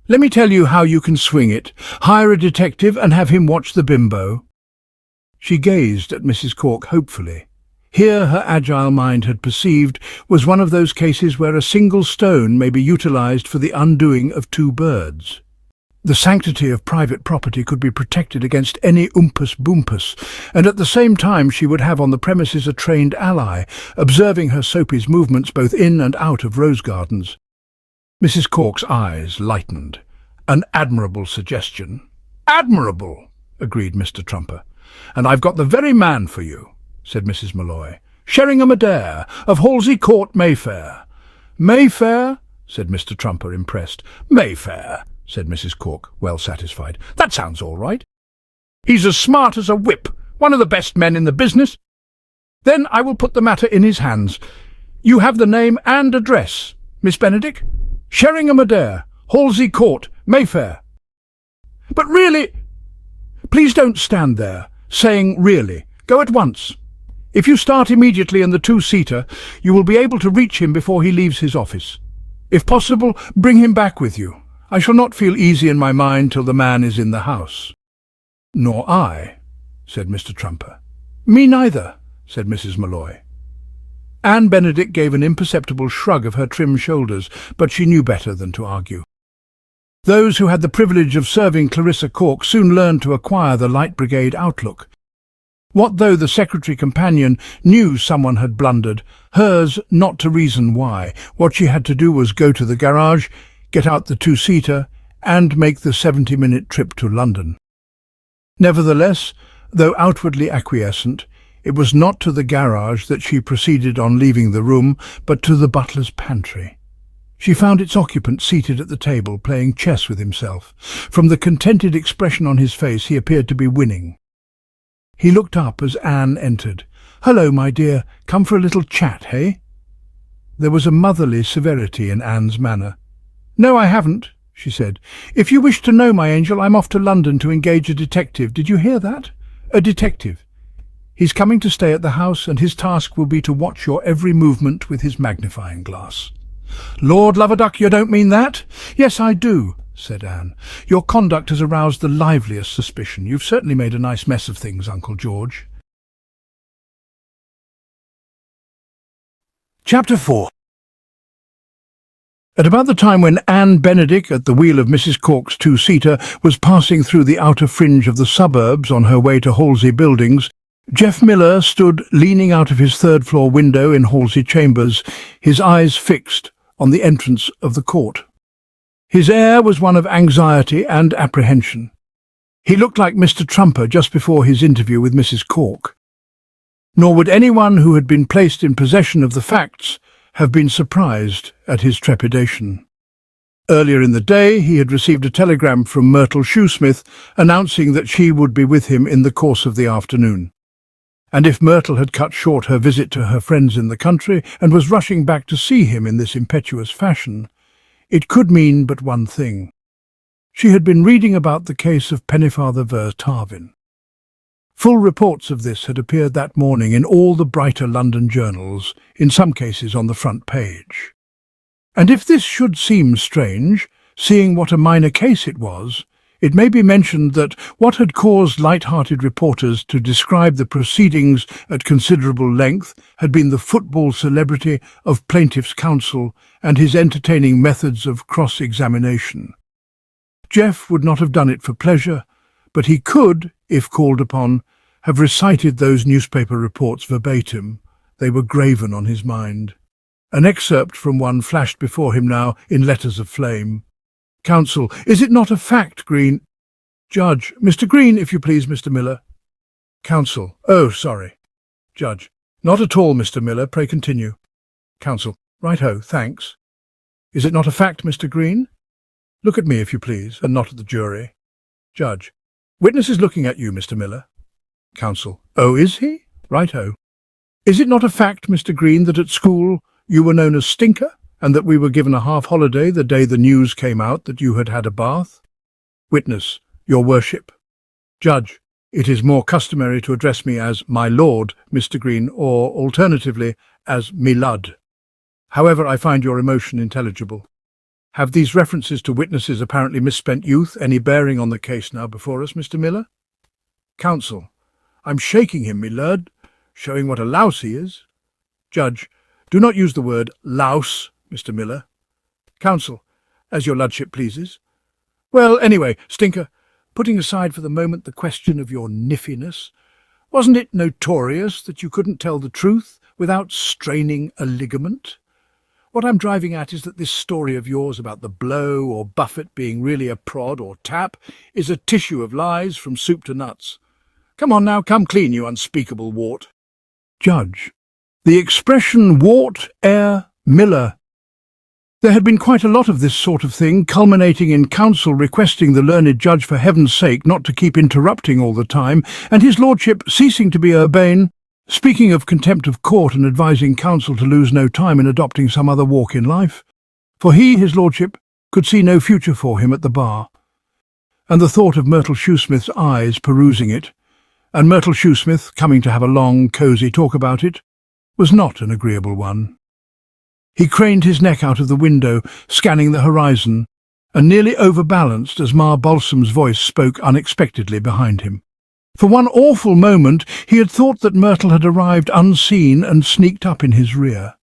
"Let me tell you how you can swing it. Hire a detective and have him watch the bimbo." She gazed at Mrs. Cork hopefully. Here her agile mind had perceived was one of those cases where a single stone may be utilised for the undoing of two birds. The sanctity of private property could be protected against any umpus-bumpus, and at the same time she would have on the premises a trained ally, observing her Soapy's movements both in and out of rose gardens. Mrs. Cork's eyes lightened. "An admirable suggestion." "Admirable," agreed Mr. Trumper. "And I've got the very man for you," said Mrs. Malloy. "Sheringham Adair, of Halsey Court, Mayfair." "Mayfair?" said Mr. Trumper, impressed. "Mayfair," said Mrs. Cork, well satisfied. "That sounds all right. He's as smart as a whip, one of the best men in the business. Then I will put the matter in his hands. You have the name and address, Miss Benedict? Sheringham Adair, Halsey Court, Mayfair. But really, please don't stand there, saying really. Go at once. If you start immediately in the two-seater, you will be able to reach him before he leaves his office. If possible, bring him back with you. I shall not feel easy in my mind till the man is in the house." "Nor I," said Mr. Trumper. "Me neither," said Mrs. Malloy. Anne Benedict gave an imperceptible shrug of her trim shoulders, but she knew better than to argue. Those who had the privilege of serving Clarissa Cork soon learned to acquire the Light Brigade outlook. What though the secretary companion knew someone had blundered, hers not to reason why. What she had to do was go to the garage, get out the two-seater, and make the 70-minute trip to London. Nevertheless, though outwardly acquiescent, it was not to the garage that she proceeded on leaving the room, but to the butler's pantry. She found its occupant seated at the table, playing chess with himself. From the contented expression on his face, he appeared to be winning. He looked up as Anne entered. "Hello, my dear. Come for a little chat, hey?" There was a motherly severity in Anne's manner. "No, I haven't," she said. "If you wish to know, my angel, I'm off to London to engage a detective. Did you hear that? A detective. He's coming to stay at the house, and his task will be to watch your every movement with his magnifying glass." "Lord love a duck, you don't mean that?" "Yes, I do," said Anne. "Your conduct has aroused the liveliest suspicion. You've certainly made a nice mess of things, Uncle George." Chapter 4. At about the time when Anne Benedict, at the wheel of Mrs. Cork's two-seater, was passing through the outer fringe of the suburbs on her way to Halsey Buildings, Jeff Miller stood leaning out of his third-floor window in Halsey Chambers, his eyes fixed on the entrance of the court. His air was one of anxiety and apprehension. He looked like Mr. Trumper just before his interview with Mrs. Cork. Nor would anyone who had been placed in possession of the facts have been surprised at his trepidation. Earlier in the day he had received a telegram from Myrtle Shoesmith announcing that she would be with him in the course of the afternoon. And if Myrtle had cut short her visit to her friends in the country and was rushing back to see him in this impetuous fashion, it could mean but one thing. She had been reading about the case of Pennefather ver Tarvin. Full reports of this had appeared that morning in all the brighter London journals, in some cases on the front page. And if this should seem strange, seeing what a minor case it was, it may be mentioned that what had caused light-hearted reporters to describe the proceedings at considerable length had been the football celebrity of plaintiff's counsel and his entertaining methods of cross-examination. Jeff would not have done it for pleasure, but he could, if called upon, have recited those newspaper reports verbatim. They were graven on his mind. An excerpt from one flashed before him now in letters of flame. Counsel, is it not a fact, Green? Judge, Mr. Green, if you please, Mr. Miller. Counsel, oh, sorry. Judge, not at all, Mr. Miller, pray continue. Counsel, right-ho, thanks. Is it not a fact, Mr. Green? Look at me, if you please, and not at the jury. Judge, witness is looking at you, Mr. Miller. Counsel, oh, is he? Righto. Is it not a fact, Mr. Green, that at school you were known as Stinker, and that we were given a half-holiday the day the news came out that you had had a bath? Witness, your worship. Judge, it is more customary to address me as my lord, Mr. Green, or alternatively as me lud. However, I find your emotion intelligible. Have these references to witnesses' apparently misspent youth any bearing on the case now before us, Mr. Miller? Counsel, I'm shaking him, me lord, showing what a louse he is. Judge, do not use the word louse, Mr. Miller. Counsel, as your lordship pleases. Well, anyway, Stinker, putting aside for the moment the question of your niffiness, wasn't it notorious that you couldn't tell the truth without straining a ligament? What I'm driving at is that this story of yours about the blow or buffet being really a prod or tap is a tissue of lies from soup to nuts. Come on now, come clean, you unspeakable wart. Judge, the expression wart, Miller. There had been quite a lot of this sort of thing, culminating in counsel requesting the learned judge for heaven's sake not to keep interrupting all the time, and his lordship ceasing to be urbane, speaking of contempt of court and advising counsel to lose no time in adopting some other walk in life, for he, his lordship, could see no future for him at the bar. And the thought of Myrtle Shoesmith's eyes perusing it, and Myrtle Shoesmith coming to have a long, cosy talk about it, was not an agreeable one. He craned his neck out of the window, scanning the horizon, and nearly overbalanced as Ma Balsam's voice spoke unexpectedly behind him. For one awful moment he had thought that Myrtle had arrived unseen and sneaked up in his rear.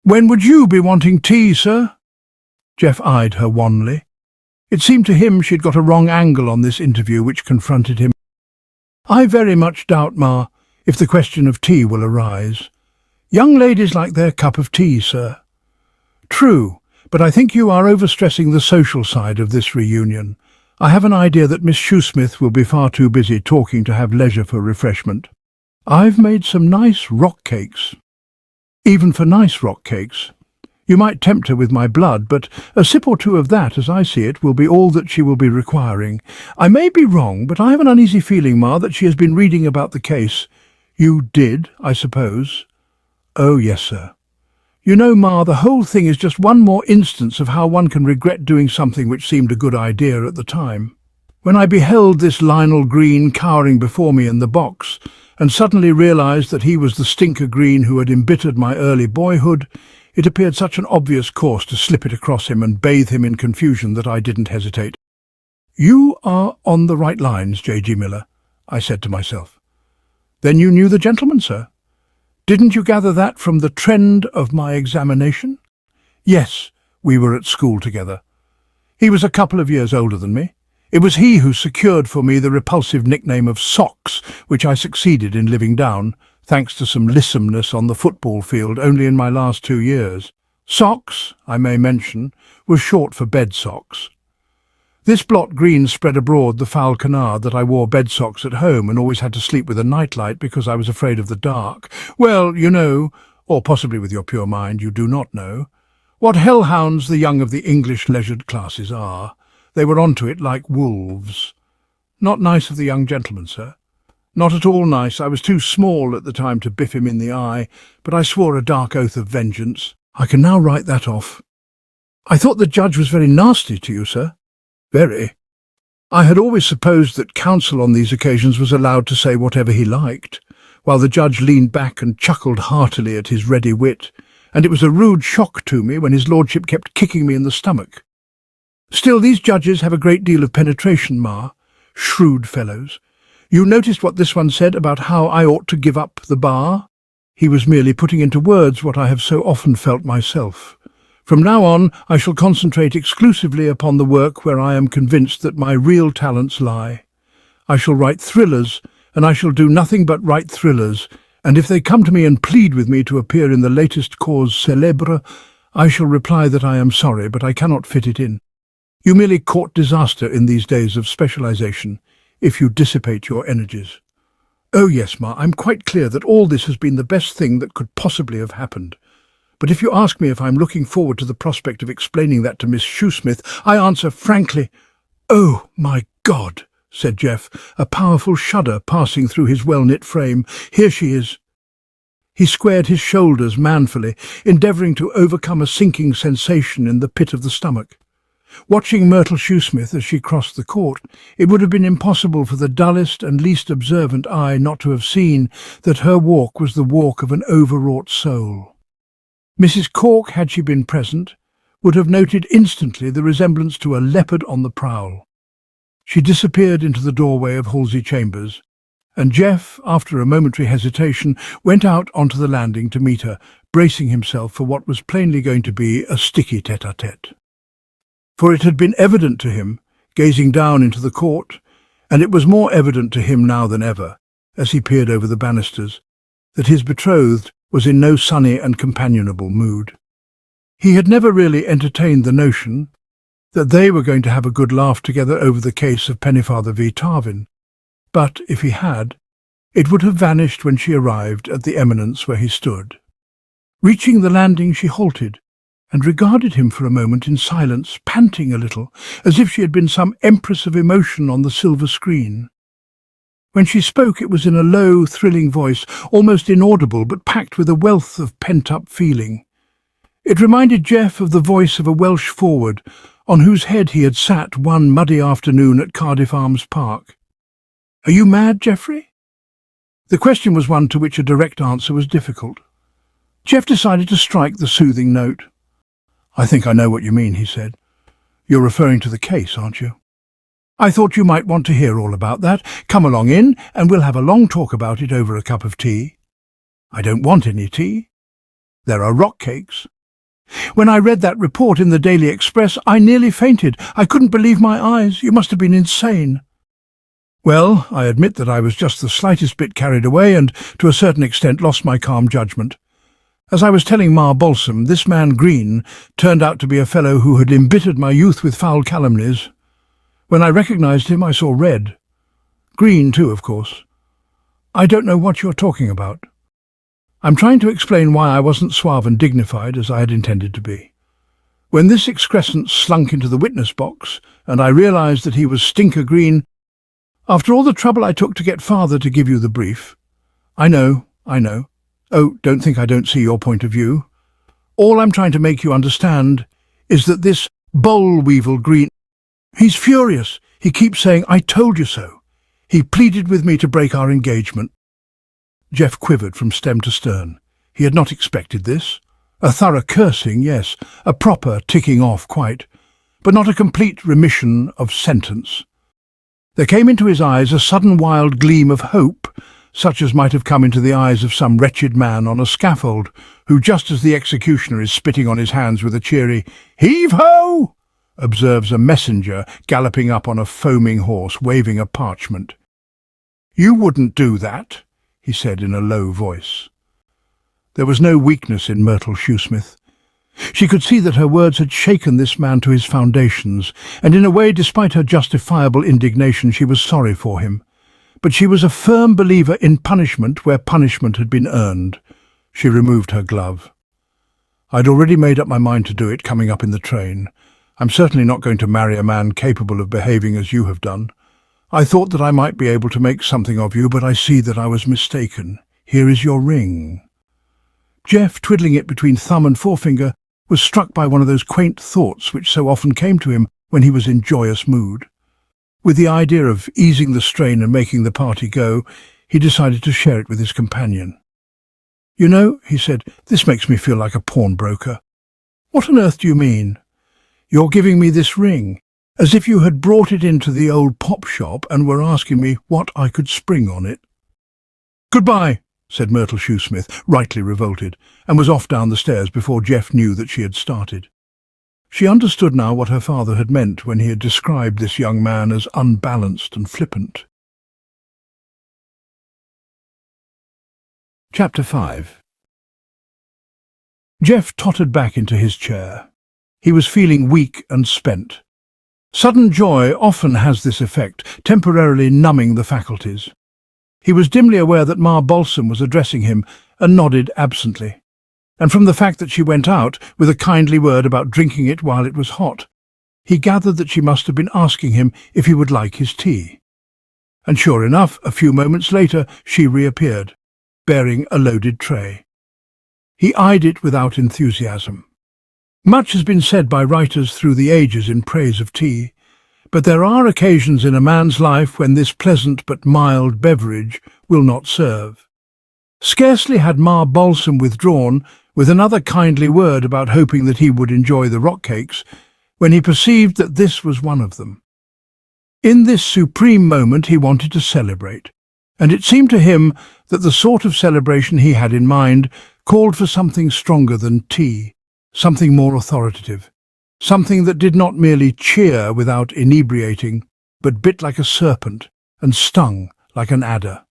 "When would you be wanting tea, sir?" Jeff eyed her wanly. It seemed to him she'd got a wrong angle on this interview which confronted him. "I very much doubt, Ma, if the question of tea will arise. Young ladies like their cup of tea, sir." "True, but I think you are overstressing the social side of this reunion. I have an idea that Miss Shoesmith will be far too busy talking to have leisure for refreshment. I've made some nice rock cakes." "Even for nice rock cakes. You might tempt her with my blood, but a sip or two of that, as I see it, will be all that she will be requiring. I may be wrong, but I have an uneasy feeling, Ma, that she has been reading about the case." "You did, I suppose?" "Oh, yes, sir. You know, Ma, the whole thing is just one more instance of how one can regret doing something which seemed a good idea at the time. When I beheld this Lionel Green cowering before me in the box, and suddenly realised that he was the Stinker Green who had embittered my early boyhood, it appeared such an obvious course to slip it across him and bathe him in confusion that I didn't hesitate. "You are on the right lines, J.G. Miller," I said to myself. "Then you knew the gentleman, sir? Didn't you gather that from the trend of my examination?" "Yes, we were at school together. He was a couple of years older than me. It was he who secured for me the repulsive nickname of Socks, which I succeeded in living down, thanks to some lissomeness on the football field only in my last 2 years. Socks, I may mention, was short for bed socks. This blot green spread abroad the foul canard that I wore bed socks at home and always had to sleep with a nightlight because I was afraid of the dark. Well, you know, or possibly with your pure mind you do not know, what hellhounds the young of the English leisured classes are. They were onto it like wolves. Not nice of the young gentleman, sir. Not at all nice. I was too small at the time to biff him in the eye, but I swore a dark oath of vengeance. I can now write that off. I thought the judge was very nasty to you, sir. Very. I had always supposed that counsel on these occasions was allowed to say whatever he liked, while the judge leaned back and chuckled heartily at his ready wit, and it was a rude shock to me when his lordship kept kicking me in the stomach. Still, these judges have a great deal of penetration, Ma. Shrewd fellows. You noticed what this one said about how I ought to give up the bar? He was merely putting into words what I have so often felt myself. From now on, I shall concentrate exclusively upon the work where I am convinced that my real talents lie. I shall write thrillers, and I shall do nothing but write thrillers, and if they come to me and plead with me to appear in the latest cause célèbre, I shall reply that I am sorry, but I cannot fit it in. You merely court disaster in these days of specialization, if you dissipate your energies. Oh yes, Ma, I'm quite clear that all this has been the best thing that could possibly have happened. But if you ask me if I'm looking forward to the prospect of explaining that to Miss Shoesmith, I answer frankly, "Oh, my God!" said Jeff, a powerful shudder passing through his well-knit frame. "Here she is." He squared his shoulders manfully, endeavouring to overcome a sinking sensation in the pit of the stomach. Watching Myrtle Shoesmith as she crossed the court, it would have been impossible for the dullest and least observant eye not to have seen that her walk was the walk of an overwrought soul. Mrs. Cork, had she been present, would have noted instantly the resemblance to a leopard on the prowl. She disappeared into the doorway of Halsey Chambers, and Jeff, after a momentary hesitation, went out onto the landing to meet her, bracing himself for what was plainly going to be a sticky tête-à-tête. For it had been evident to him, gazing down into the court, and it was more evident to him now than ever, as he peered over the banisters, that his betrothed was in no sunny and companionable mood. He had never really entertained the notion that they were going to have a good laugh together over the case of Pennyfather v. Tarvin, but if he had, it would have vanished when she arrived at the eminence where he stood. Reaching the landing, she halted, and regarded him for a moment in silence, panting a little, as if she had been some empress of emotion on the silver screen. When she spoke, it was in a low, thrilling voice, almost inaudible, but packed with a wealth of pent-up feeling. It reminded Jeff of the voice of a Welsh forward, on whose head he had sat one muddy afternoon at Cardiff Arms Park. "Are you mad, Geoffrey?" The question was one to which a direct answer was difficult. Jeff decided to strike the soothing note. "I think I know what you mean," he said. "You're referring to the case, aren't you? I thought you might want to hear all about that. Come along in, and we'll have a long talk about it over a cup of tea." "I don't want any tea. There are rock cakes." "When I read that report in the Daily Express, I nearly fainted. I couldn't believe my eyes. You must have been insane." "Well, I admit that I was just the slightest bit carried away and, to a certain extent, lost my calm judgment. As I was telling Ma Balsam, this man Green turned out to be a fellow who had embittered my youth with foul calumnies. When I recognised him, I saw red. Green, too, of course. I don't know what you're talking about. I'm trying to explain why I wasn't suave and dignified as I had intended to be. When this excrescence slunk into the witness box, and I realised that he was Stinker Green, after all the trouble I took to get Father to give you the brief—" I know. Oh, don't think I don't see your point of view. All I'm trying to make you understand is that this boll-weevil Green, he's furious. He keeps saying, 'I told you so.' He pleaded with me to break our engagement." Jeff quivered from stem to stern. He had not expected this. A thorough cursing, yes, a proper ticking off quite, but not a complete remission of sentence. There came into his eyes a sudden wild gleam of hope, such as might have come into the eyes of some wretched man on a scaffold, who, just as the executioner is spitting on his hands with a cheery "Heave-ho!" observes a messenger galloping up on a foaming horse, waving a parchment. "You wouldn't do that," he said in a low voice. There was no weakness in Myrtle Shoesmith. She could see that her words had shaken this man to his foundations, and in a way, despite her justifiable indignation, she was sorry for him. But she was a firm believer in punishment where punishment had been earned. She removed her glove. "I'd already made up my mind to do it coming up in the train. I'm certainly not going to marry a man capable of behaving as you have done. I thought that I might be able to make something of you, but I see that I was mistaken. Here is your ring." Jeff, twiddling it between thumb and forefinger, was struck by one of those quaint thoughts which so often came to him when he was in joyous mood. With the idea of easing the strain and making the party go, he decided to share it with his companion. "You know," he said, "this makes me feel like a pawnbroker." "What on earth do you mean?" "You're giving me this ring, as if you had brought it into the old pop shop and were asking me what I could spring on it." "Goodbye," said Myrtle Shoesmith, rightly revolted, and was off down the stairs before Jeff knew that she had started. She understood now what her father had meant when he had described this young man as unbalanced and flippant. Chapter 5. Jeff tottered back into his chair. He was feeling weak and spent. Sudden joy often has this effect, temporarily numbing the faculties. He was dimly aware that Ma Balsam was addressing him, and nodded absently. And from the fact that she went out, with a kindly word about drinking it while it was hot, he gathered that she must have been asking him if he would like his tea. And sure enough, a few moments later she reappeared, bearing a loaded tray. He eyed it without enthusiasm. Much has been said by writers through the ages in praise of tea, but there are occasions in a man's life when this pleasant but mild beverage will not serve. Scarcely had Ma Balsam withdrawn, with another kindly word about hoping that he would enjoy the rock cakes, when he perceived that this was one of them. In this supreme moment he wanted to celebrate, and it seemed to him that the sort of celebration he had in mind called for something stronger than tea, something more authoritative, something that did not merely cheer without inebriating, but bit like a serpent and stung like an adder.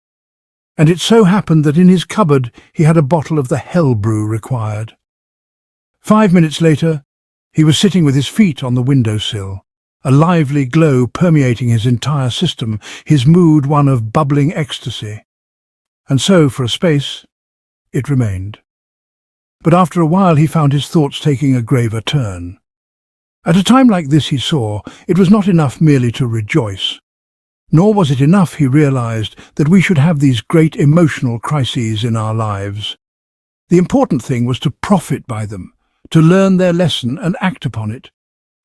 And it so happened that in his cupboard he had a bottle of the hell brew required. 5 minutes later, he was sitting with his feet on the windowsill, a lively glow permeating his entire system, his mood one of bubbling ecstasy. And so, for a space, it remained. But after a while he found his thoughts taking a graver turn. At a time like this, he saw, it was not enough merely to rejoice. Nor was it enough, he realized, that we should have these great emotional crises in our lives. The important thing was to profit by them, to learn their lesson and act upon it.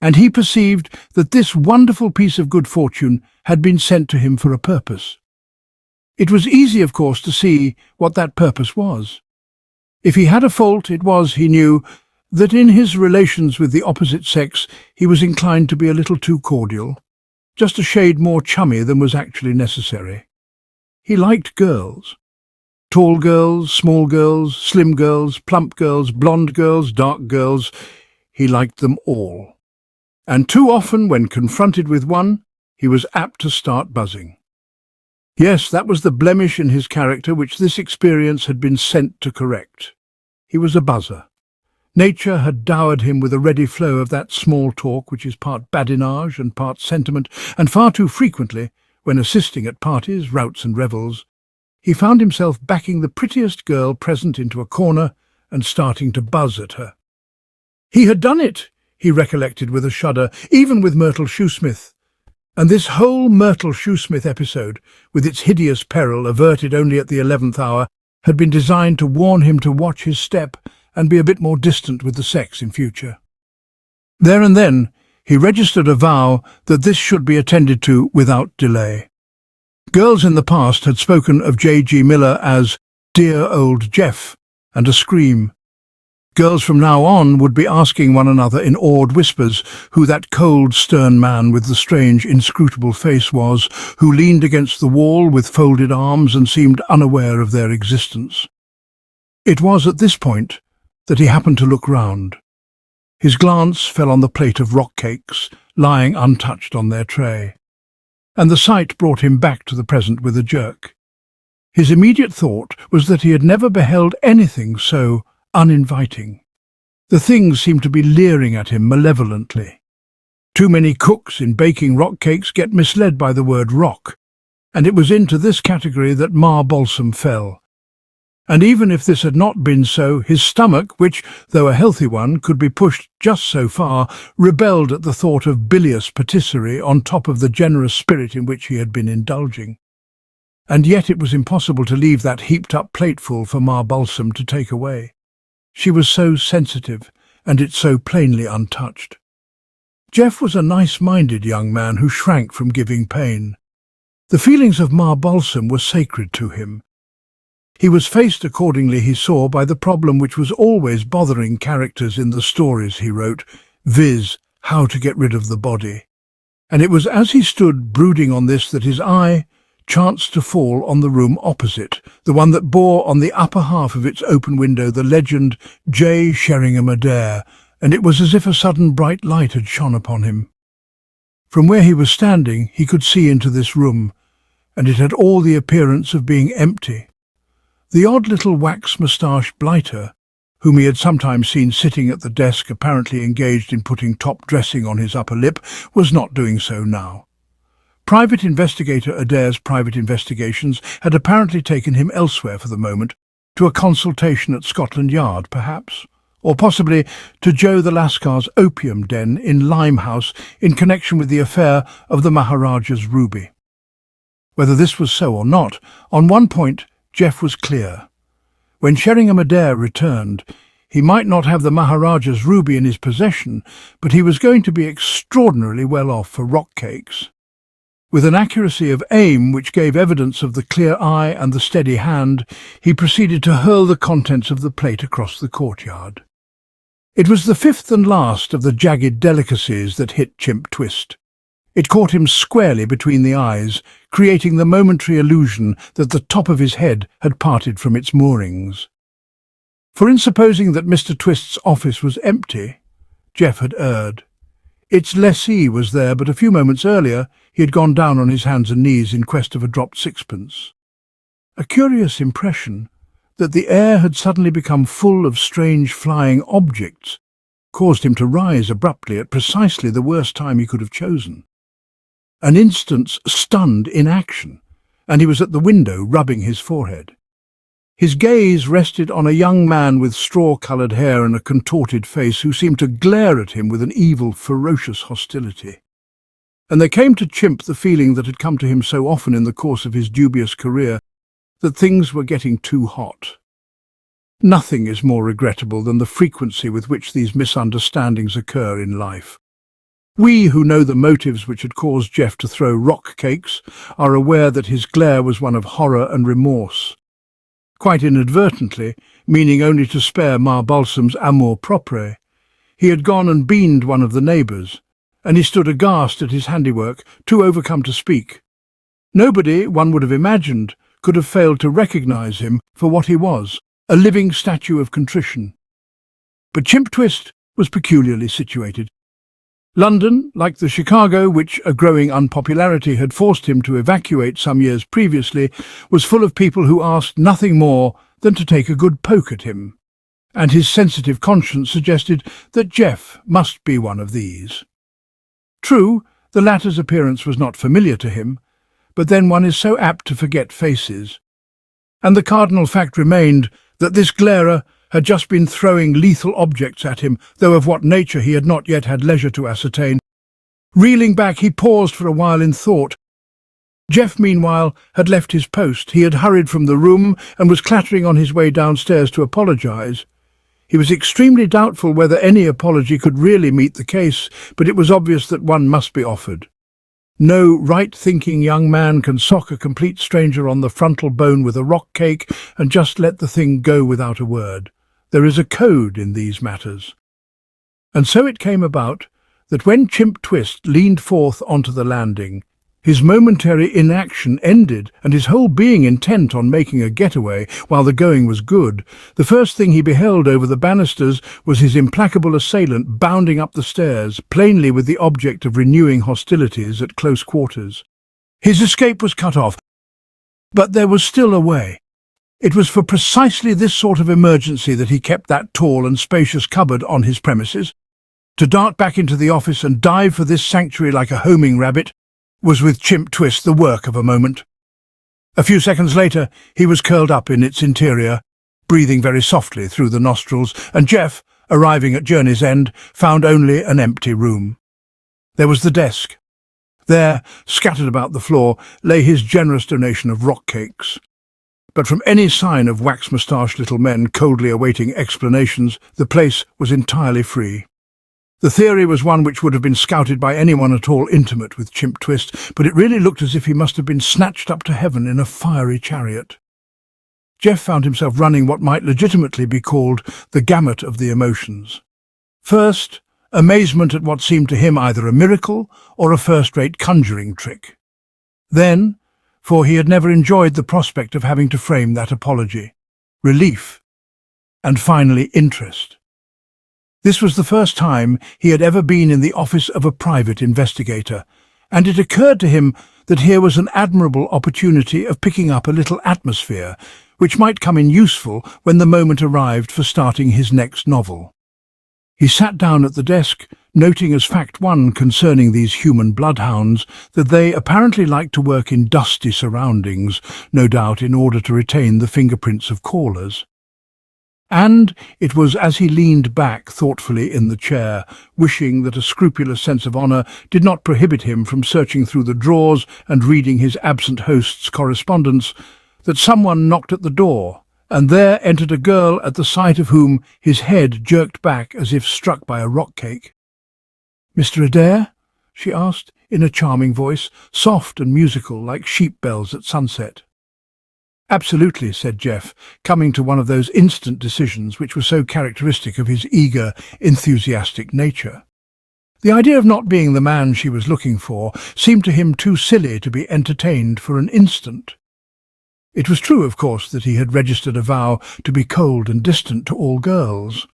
And he perceived that this wonderful piece of good fortune had been sent to him for a purpose. It was easy, of course, to see what that purpose was. If he had a fault, it was, he knew, that in his relations with the opposite sex he was inclined to be a little too cordial, just a shade more chummy than was actually necessary. He liked girls. Tall girls, small girls, slim girls, plump girls, blonde girls, dark girls. He liked them all. And too often, when confronted with one, he was apt to start buzzing. Yes, that was the blemish in his character which this experience had been sent to correct. He was a buzzer. Nature had dowered him with a ready flow of that small talk which is part badinage and part sentiment, and far too frequently, when assisting at parties, routs and revels, he found himself backing the prettiest girl present into a corner and starting to buzz at her. He had done it, he recollected with a shudder, even with Myrtle Shoesmith. And this whole Myrtle Shoesmith episode, with its hideous peril averted only at the 11th hour, had been designed to warn him to watch his step and be a bit more distant with the sex in future. There and then, he registered a vow that this should be attended to without delay. Girls in the past had spoken of J.G. Miller as "dear old Jeff," and a scream. Girls from now on would be asking one another in awed whispers who that cold, stern man with the strange, inscrutable face was, who leaned against the wall with folded arms and seemed unaware of their existence. It was at this point that he happened to look round. His glance fell on the plate of rock cakes, lying untouched on their tray, and the sight brought him back to the present with a jerk. His immediate thought was that he had never beheld anything so uninviting. The things seemed to be leering at him malevolently. Too many cooks in baking rock cakes get misled by the word rock, and it was into this category that Ma Balsam fell. And even if this had not been so, his stomach, which, though a healthy one, could be pushed just so far, rebelled at the thought of bilious patisserie on top of the generous spirit in which he had been indulging. And yet it was impossible to leave that heaped-up plateful for Ma Balsam to take away. She was so sensitive, and it so plainly untouched. Jeff was a nice-minded young man who shrank from giving pain. The feelings of Ma Balsam were sacred to him. He was faced accordingly, he saw, by the problem which was always bothering characters in the stories he wrote, viz., how to get rid of the body. And it was as he stood brooding on this that his eye chanced to fall on the room opposite, the one that bore on the upper half of its open window the legend J. Sheringham Adair, and it was as if a sudden bright light had shone upon him. From where he was standing he could see into this room, and it had all the appearance of being empty. The odd little wax-moustached blighter, whom he had sometimes seen sitting at the desk apparently engaged in putting top dressing on his upper lip, was not doing so now. Private Investigator Adair's private investigations had apparently taken him elsewhere for the moment, to a consultation at Scotland Yard, perhaps, or possibly to Joe the Lascar's opium den in Limehouse in connection with the affair of the Maharaja's ruby. Whether this was so or not, on one point Jeff was clear. When Sheringham Adair returned, he might not have the Maharaja's ruby in his possession, but he was going to be extraordinarily well off for rock cakes. With an accuracy of aim which gave evidence of the clear eye and the steady hand, he proceeded to hurl the contents of the plate across the courtyard. It was the fifth and last of the jagged delicacies that hit Chimp Twist. It caught him squarely between the eyes, creating the momentary illusion that the top of his head had parted from its moorings. For in supposing that Mr. Twist's office was empty, Jeff had erred. Its lessee was there, but a few moments earlier he had gone down on his hands and knees in quest of a dropped sixpence. A curious impression that the air had suddenly become full of strange flying objects caused him to rise abruptly at precisely the worst time he could have chosen. An instant's stunned inaction, and he was at the window rubbing his forehead. His gaze rested on a young man with straw-coloured hair and a contorted face who seemed to glare at him with an evil, ferocious hostility. And there came to Chimp the feeling that had come to him so often in the course of his dubious career, that things were getting too hot. Nothing is more regrettable than the frequency with which these misunderstandings occur in life. We who know the motives which had caused Jeff to throw rock cakes are aware that his glare was one of horror and remorse. Quite inadvertently, meaning only to spare Ma Balsam's amour propre, he had gone and beaned one of the neighbours, and he stood aghast at his handiwork, too overcome to speak. Nobody, one would have imagined, could have failed to recognise him for what he was, a living statue of contrition. But Chimp Twist was peculiarly situated. London, like the Chicago which a growing unpopularity had forced him to evacuate some years previously, was full of people who asked nothing more than to take a good poke at him, and his sensitive conscience suggested that Jeff must be one of these. True, the latter's appearance was not familiar to him, but then one is so apt to forget faces. And the cardinal fact remained that this glarer had just been throwing lethal objects at him, though of what nature he had not yet had leisure to ascertain. Reeling back, he paused for a while in thought. Jeff, meanwhile, had left his post. He had hurried from the room and was clattering on his way downstairs to apologise. He was extremely doubtful whether any apology could really meet the case, but it was obvious that one must be offered. No right-thinking young man can sock a complete stranger on the frontal bone with a rock cake and just let the thing go without a word. There is a code in these matters. And so it came about that when Chimp Twist leaned forth onto the landing, his momentary inaction ended and his whole being intent on making a getaway while the going was good, the first thing he beheld over the banisters was his implacable assailant bounding up the stairs, plainly with the object of renewing hostilities at close quarters. His escape was cut off, but there was still a way. It was for precisely this sort of emergency that he kept that tall and spacious cupboard on his premises. To dart back into the office and dive for this sanctuary like a homing rabbit was with Chimp Twist the work of a moment. A few seconds later, he was curled up in its interior, breathing very softly through the nostrils, and Jeff, arriving at journey's end, found only an empty room. There was the desk. There, scattered about the floor, lay his generous donation of rock cakes. But from any sign of wax-moustached little men coldly awaiting explanations, the place was entirely free. The theory was one which would have been scouted by anyone at all intimate with Chimp Twist, but it really looked as if he must have been snatched up to heaven in a fiery chariot. Jeff found himself running what might legitimately be called the gamut of the emotions. First, amazement at what seemed to him either a miracle or a first-rate conjuring trick. Then, for he had never enjoyed the prospect of having to frame that apology, relief, and finally interest. This was the first time he had ever been in the office of a private investigator, and it occurred to him that here was an admirable opportunity of picking up a little atmosphere, which might come in useful when the moment arrived for starting his next novel. He sat down at the desk, noting as fact one concerning these human bloodhounds that they apparently like to work in dusty surroundings, no doubt in order to retain the fingerprints of callers. And it was as he leaned back thoughtfully in the chair, wishing that a scrupulous sense of honour did not prohibit him from searching through the drawers and reading his absent host's correspondence, that someone knocked at the door, and there entered a girl at the sight of whom his head jerked back as if struck by a rock cake. "Mr. Adair?" she asked, in a charming voice, soft and musical like sheep bells at sunset. "Absolutely," said Jeff, coming to one of those instant decisions which were so characteristic of his eager, enthusiastic nature. The idea of not being the man she was looking for seemed to him too silly to be entertained for an instant. It was true, of course, that he had registered a vow to be cold and distant to all girls,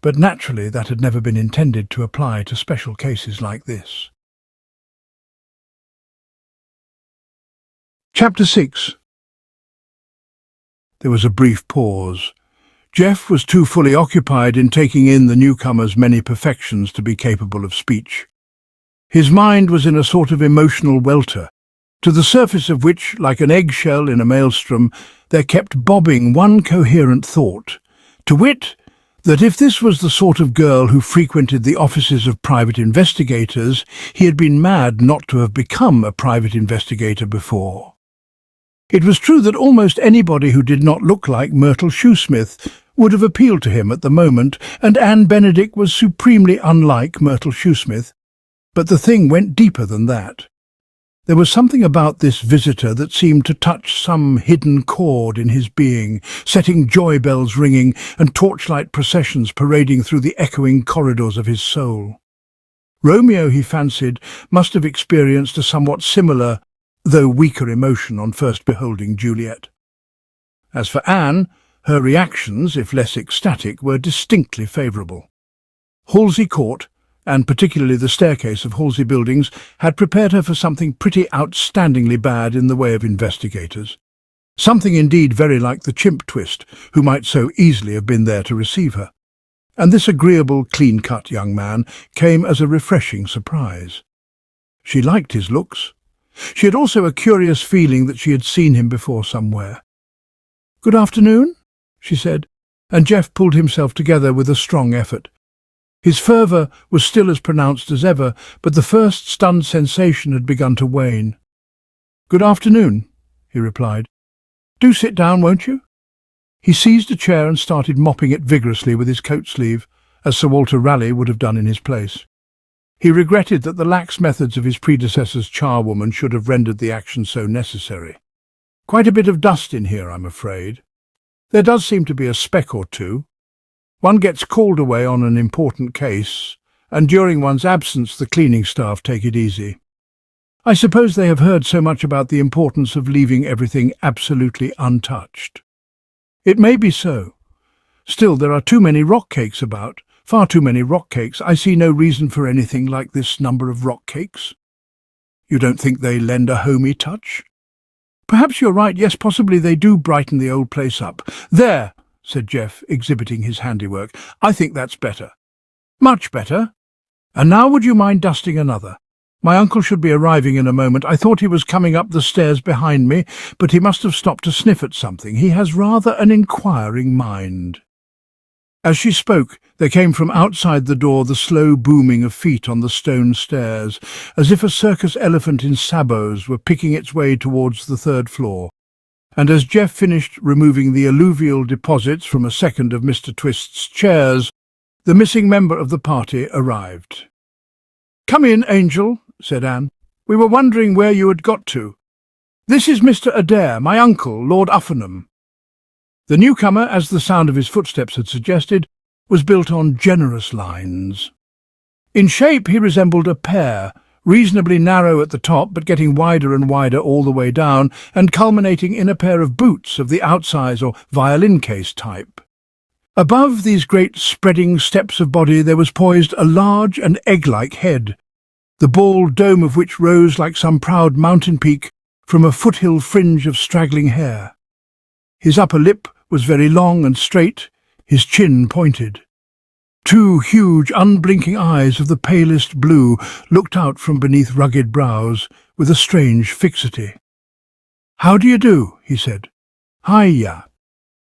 but naturally that had never been intended to apply to special cases like this. Chapter 6. There was a brief pause. Jeff was too fully occupied in taking in the newcomer's many perfections to be capable of speech. His mind was in a sort of emotional welter, to the surface of which, like an eggshell in a maelstrom, there kept bobbing one coherent thought, to wit, that if this was the sort of girl who frequented the offices of private investigators, he had been mad not to have become a private investigator before. It was true that almost anybody who did not look like Myrtle Shoesmith would have appealed to him at the moment, and Anne Benedict was supremely unlike Myrtle Shoesmith, but the thing went deeper than that. There was something about this visitor that seemed to touch some hidden chord in his being, setting joy bells ringing and torchlight processions parading through the echoing corridors of his soul. Romeo, he fancied, must have experienced a somewhat similar, though weaker emotion on first beholding Juliet. As for Anne, her reactions, if less ecstatic, were distinctly favourable. Halsey Court, and particularly the staircase of Halsey Buildings, had prepared her for something pretty outstandingly bad in the way of investigators. Something indeed very like the chimp twist, who might so easily have been there to receive her. And this agreeable, clean-cut young man came as a refreshing surprise. She liked his looks. She had also a curious feeling that she had seen him before somewhere. "Good afternoon," she said, and Jeff pulled himself together with a strong effort. His fervour was still as pronounced as ever, but the first stunned sensation had begun to wane. "Good afternoon," he replied. "Do sit down, won't you?" He seized a chair and started mopping it vigorously with his coat sleeve, as Sir Walter Raleigh would have done in his place. He regretted that the lax methods of his predecessor's charwoman should have rendered the action so necessary. "Quite a bit of dust in here, I'm afraid. There does seem to be a speck or two. One gets called away on an important case, and during one's absence the cleaning staff take it easy. I suppose they have heard so much about the importance of leaving everything absolutely untouched. It may be so. Still, there are too many rock cakes about. Far too many rock cakes. I see no reason for anything like this number of rock cakes." "You don't think they lend a homey touch?" "Perhaps you're right. Yes, possibly they do brighten the old place up." "There," said Jeff, exhibiting his handiwork. "I think that's better. Much better. And now would you mind dusting another? My uncle should be arriving in a moment. I thought he was coming up the stairs behind me, but he must have stopped to sniff at something. He has rather an inquiring mind." As she spoke, there came from outside the door the slow booming of feet on the stone stairs, as if a circus elephant in sabots were picking its way towards the third floor. And as Jeff finished removing the alluvial deposits from a second of Mr. Twist's chairs, the missing member of the party arrived. "Come in, Angel," said Anne. "We were wondering where you had got to. This is Mr. Adair, my uncle, Lord Uffernham." The newcomer, as the sound of his footsteps had suggested, was built on generous lines. In shape he resembled a pear, reasonably narrow at the top but getting wider and wider all the way down and culminating in a pair of boots of the outsize or violin case type. Above these great spreading steps of body there was poised a large and egg-like head, the bald dome of which rose like some proud mountain peak from a foothill fringe of straggling hair. His upper lip was very long and straight, his chin pointed. Two huge, unblinking eyes of the palest blue looked out from beneath rugged brows with a strange fixity. "How do you do?" he said. "Hiya.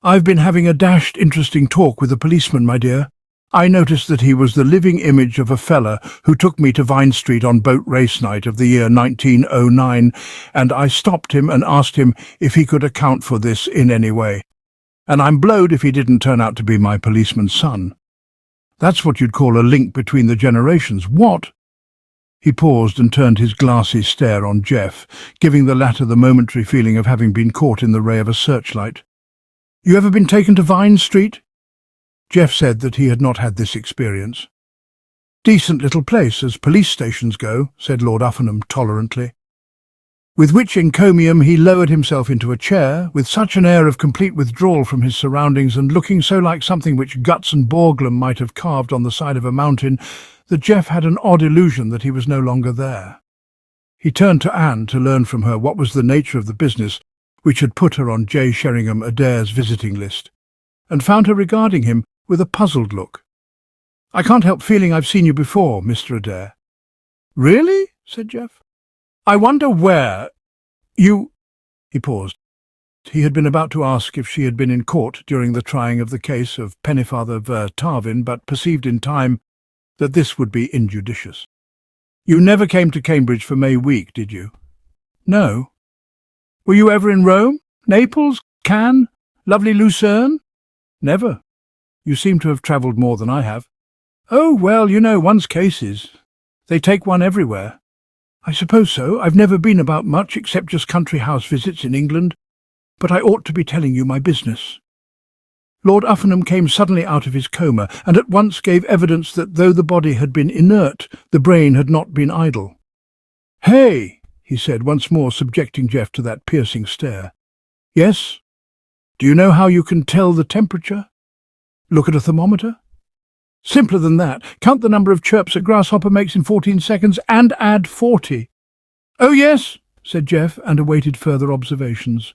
"I've been having a dashed interesting talk with a policeman, my dear. I noticed that he was the living image of a fella who took me to Vine Street on boat race night of the year 1909, and I stopped him and asked him if he could account for this in any way. And I'm blowed if he didn't turn out to be my policeman's son. That's what you'd call a link between the generations. What?" He paused and turned his glassy stare on Jeff, giving the latter the momentary feeling of having been caught in the ray of a searchlight. "You ever been taken to Vine Street?" Jeff said that he had not had this experience. "Decent little place, as police stations go," said Lord Uffenham tolerantly. With which encomium he lowered himself into a chair, with such an air of complete withdrawal from his surroundings and looking so like something which Guts and Borglum might have carved on the side of a mountain, that Jeff had an odd illusion that he was no longer there. He turned to Anne to learn from her what was the nature of the business which had put her on J. Sheringham Adair's visiting list, and found her regarding him with a puzzled look. "I can't help feeling I've seen you before, Mr. Adair." "Really?" said Jeff. "I wonder where you—" He paused. He had been about to ask if she had been in court during the trying of the case of Pennefather ver Tarvin, but perceived in time that this would be injudicious. "You never came to Cambridge for May week, did you?" "No." "Were you ever in Rome, Naples, Cannes, lovely Lucerne?" "Never." "You seem to have travelled more than I have." "Oh, well, you know, one's cases. They take one everywhere." "I suppose so. I've never been about much except just country house visits in England, but I ought to be telling you my business." Lord Uffenham came suddenly out of his coma and at once gave evidence that though the body had been inert, the brain had not been idle. "Hey!" he said, once more subjecting Jeff to that piercing stare. "Yes? Do you know how you can tell the temperature? Look at a thermometer?" "Simpler than that. Count the number of chirps a grasshopper makes in 14 seconds and add 40. "Oh, yes," said Jeff, and awaited further observations.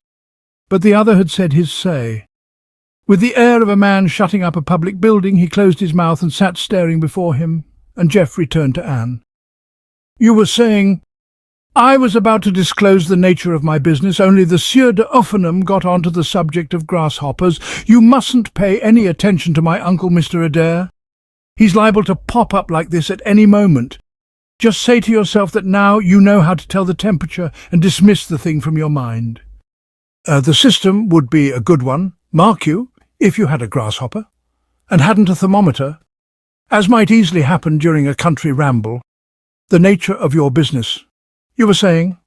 But the other had said his say. With the air of a man shutting up a public building, he closed his mouth and sat staring before him, and Jeff returned to Anne. "You were saying—" "I was about to disclose the nature of my business, only the Sieur de Uffenham got on to the subject of grasshoppers. You mustn't pay any attention to my uncle, Mr. Adair. He's liable to pop up like this at any moment. Just say to yourself that now you know how to tell the temperature and dismiss the thing from your mind. The system would be a good one, mark you, if you had a grasshopper, and hadn't a thermometer, as might easily happen during a country ramble. The nature of your business. You were saying?"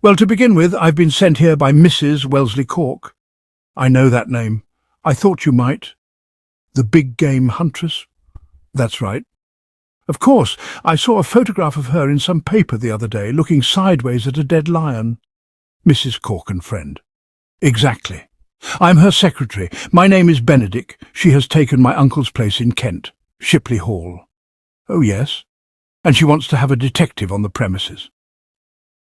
"Well, to begin with, I've been sent here by Mrs. Wellesley Cork." "I know that name. I thought you might." "The big game huntress?" "That's right." "Of course, I saw a photograph of her in some paper the other day, looking sideways at a dead lion." "Mrs. Cork and friend." "Exactly. I'm her secretary. My name is Benedict. She has taken my uncle's place in Kent, Shipley Hall." "Oh, yes. And she wants to have a detective on the premises."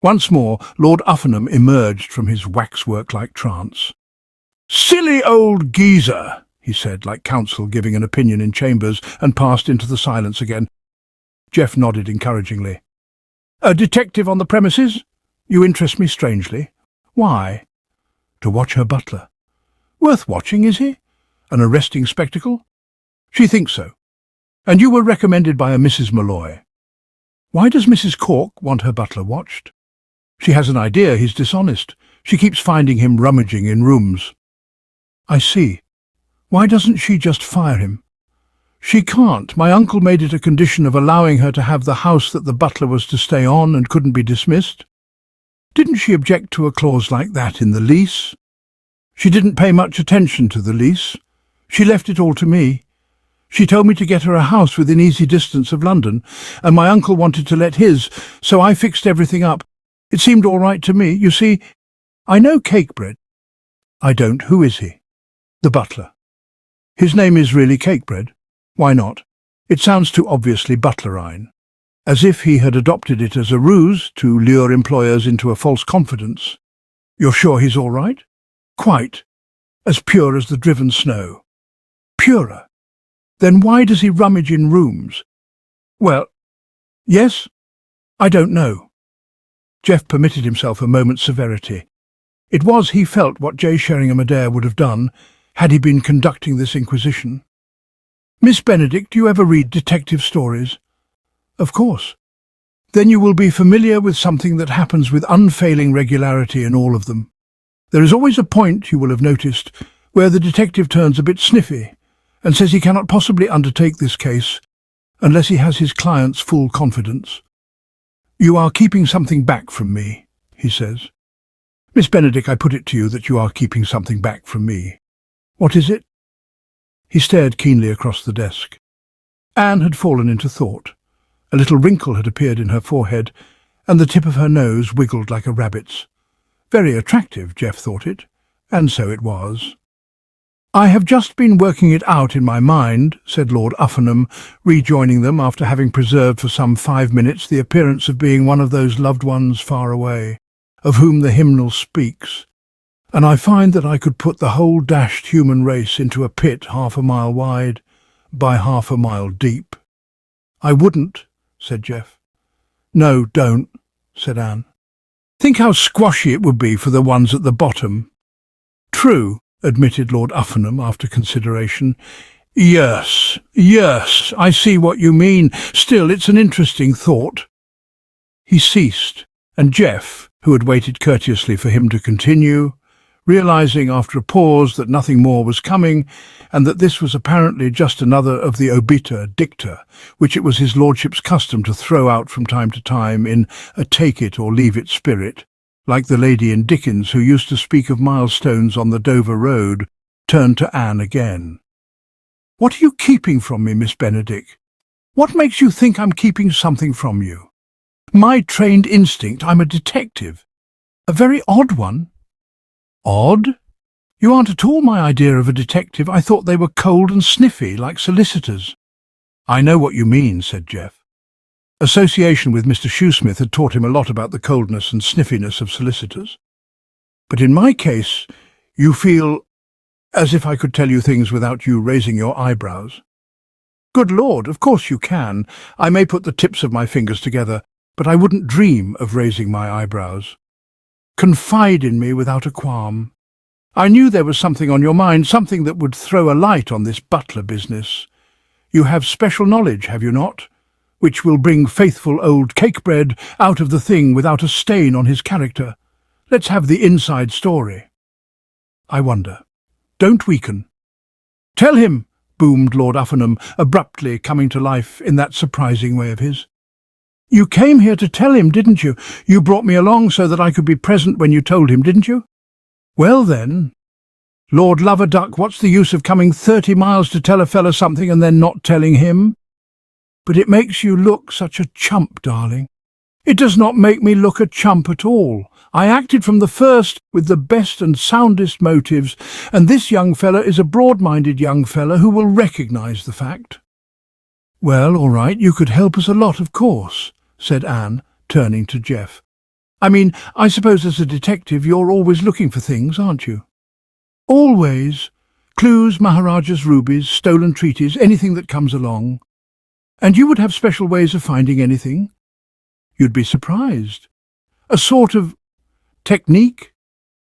Once more, Lord Uffenham emerged from his waxwork-like trance. "Silly old geezer," he said, like counsel giving an opinion in chambers, and passed into the silence again. Jeff nodded encouragingly. "A detective on the premises? You interest me strangely. Why?" "To watch her butler." "Worth watching, is he? An arresting spectacle?" "She thinks so. And you were recommended by a Mrs. Malloy." "Why does Mrs. Cork want her butler watched?" "She has an idea he's dishonest. She keeps finding him rummaging in rooms." "I see. Why doesn't she just fire him?" "She can't. My uncle made it a condition of allowing her to have the house that the butler was to stay on and couldn't be dismissed." "Didn't she object to a clause like that in the lease?" "She didn't pay much attention to the lease. She left it all to me. She told me to get her a house within easy distance of London, and my uncle wanted to let his, so I fixed everything up. It seemed all right to me. You see, I know Cakebread." "I don't. Who is he?" "The butler." "His name is really Cakebread? Why not? It sounds too obviously butlerine. As if he had adopted it as a ruse to lure employers into a false confidence." "You're sure he's all right?" "Quite. As pure as the driven snow." "Purer? Then why does he rummage in rooms?" "Well, yes, I don't know." Jeff permitted himself a moment's severity. It was, he felt, what J. Sheringham Adair would have done Had he been conducting this inquisition? "Miss Benedict, do you ever read detective stories?" "Of course." "Then you will be familiar with something that happens with unfailing regularity in all of them. There is always a point, you will have noticed, where the detective turns a bit sniffy and says he cannot possibly undertake this case unless he has his client's full confidence. 'You are keeping something back from me,' he says. Miss Benedict, I put it to you that you are keeping something back from me. What is it?" He stared keenly across the desk. Anne had fallen into thought. A little wrinkle had appeared in her forehead, and the tip of her nose wiggled like a rabbit's. Very attractive, Jeff thought it, and so it was. "I have just been working it out in my mind," said Lord Uffernham, rejoining them after having preserved for some 5 minutes the appearance of being one of those loved ones far away, of whom the hymnal speaks, "and I find that I could put the whole dashed human race into a pit 1/2 a mile wide by 1/2 a mile deep." "I wouldn't," said Jeff. "No, don't," said Anne. "Think how squashy it would be for the ones at the bottom." "True," admitted Lord Uffernham after consideration. Yes, I see what you mean. Still, it's an interesting thought." He ceased, and Jeff, who had waited courteously for him to continue, realizing after a pause that nothing more was coming, and that this was apparently just another of the obiter dicta, which it was his lordship's custom to throw out from time to time in a take-it-or-leave-it spirit, like the lady in Dickens who used to speak of milestones on the Dover Road, turned to Anne again. "What are you keeping from me, Miss Benedict? What makes you think I'm keeping something from you? My trained instinct, I'm a detective. A very odd one." "Odd? You aren't at all my idea of a detective. I thought they were cold and sniffy, like solicitors." "I know what you mean," said Jeff. Association with Mr. Shoesmith had taught him a lot about the coldness and sniffiness of solicitors. "But in my case, you feel as if I could tell you things without you raising your eyebrows." "Good Lord, of course you can. I may put the tips of my fingers together, but I wouldn't dream of raising my eyebrows. Confide in me without a qualm. I knew there was something on your mind, something that would throw a light on this butler business. You have special knowledge, have you not, which will bring faithful old Cakebread out of the thing without a stain on his character. Let's have the inside story." "I wonder. Don't weaken." "Tell him," boomed Lord Uffernham, abruptly coming to life in that surprising way of his. "You came here to tell him, didn't you? You brought me along so that I could be present when you told him, didn't you? Well then, Lord Loverduck, what's the use of coming 30 miles to tell a fella something and then not telling him? But it makes you look such a chump, darling." "It does not make me look a chump at all. I acted from the first with the best and soundest motives, and this young fella is a broad-minded young fella who will recognise the fact." "Well, all right, you could help us a lot, of course," said Anne, turning to Jeff. "I mean, I suppose as a detective you're always looking for things, aren't you?" "Always. Clues, Maharaja's rubies, stolen treaties, anything that comes along." "And you would have special ways of finding anything?" "You'd be surprised. A sort of technique?"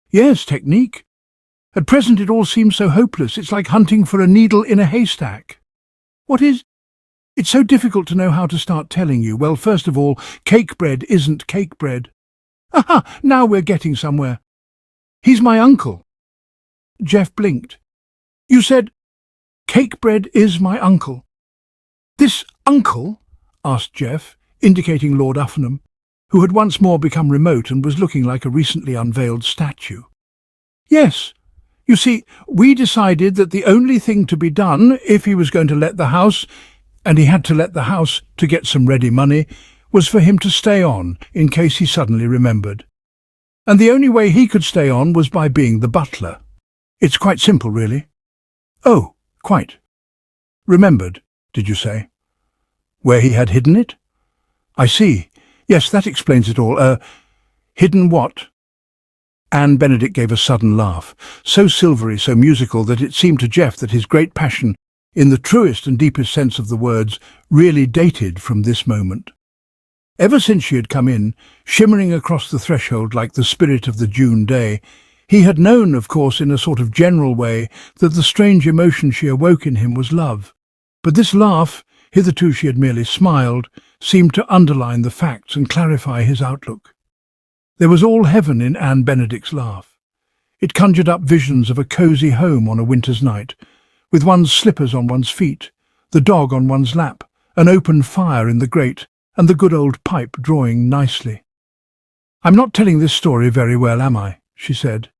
"Yes, technique. At present it all seems so hopeless. It's like hunting for a needle in a haystack." "What is—" "It's so difficult to know how to start telling you. Well, first of all, Cakebread isn't Cakebread." "Aha! Now we're getting somewhere. He's my uncle." Jeff blinked. "You said Cakebread is my uncle." "This uncle?" asked Jeff, indicating Lord Uffernham, who had once more become remote and was looking like a recently unveiled statue. "Yes. You see, we decided that the only thing to be done, if he was going to let the house, and he had to let the house to get some ready money, was for him to stay on, in case he suddenly remembered. And the only way he could stay on was by being the butler. It's quite simple, really." "Oh, quite. Remembered, did you say? Where he had hidden it? I see. Yes, that explains it all. Hidden what?" Anne Benedict gave a sudden laugh, so silvery, so musical, that it seemed to Jeff that his great passion, in the truest and deepest sense of the words, really dated from this moment. Ever since she had come in, shimmering across the threshold like the spirit of the June day, He had known, of course, in a sort of general way, that the strange emotion she awoke in him was love. But this laugh, hitherto she had merely smiled, seemed to underline the facts and clarify his outlook. There was all heaven in Anne Benedict's laugh. It conjured up visions of a cosy home on a winter's night, with one's slippers on one's feet, the dog on one's lap, an open fire in the grate, and the good old pipe drawing nicely. "I'm not telling this story very well, am I?" she said.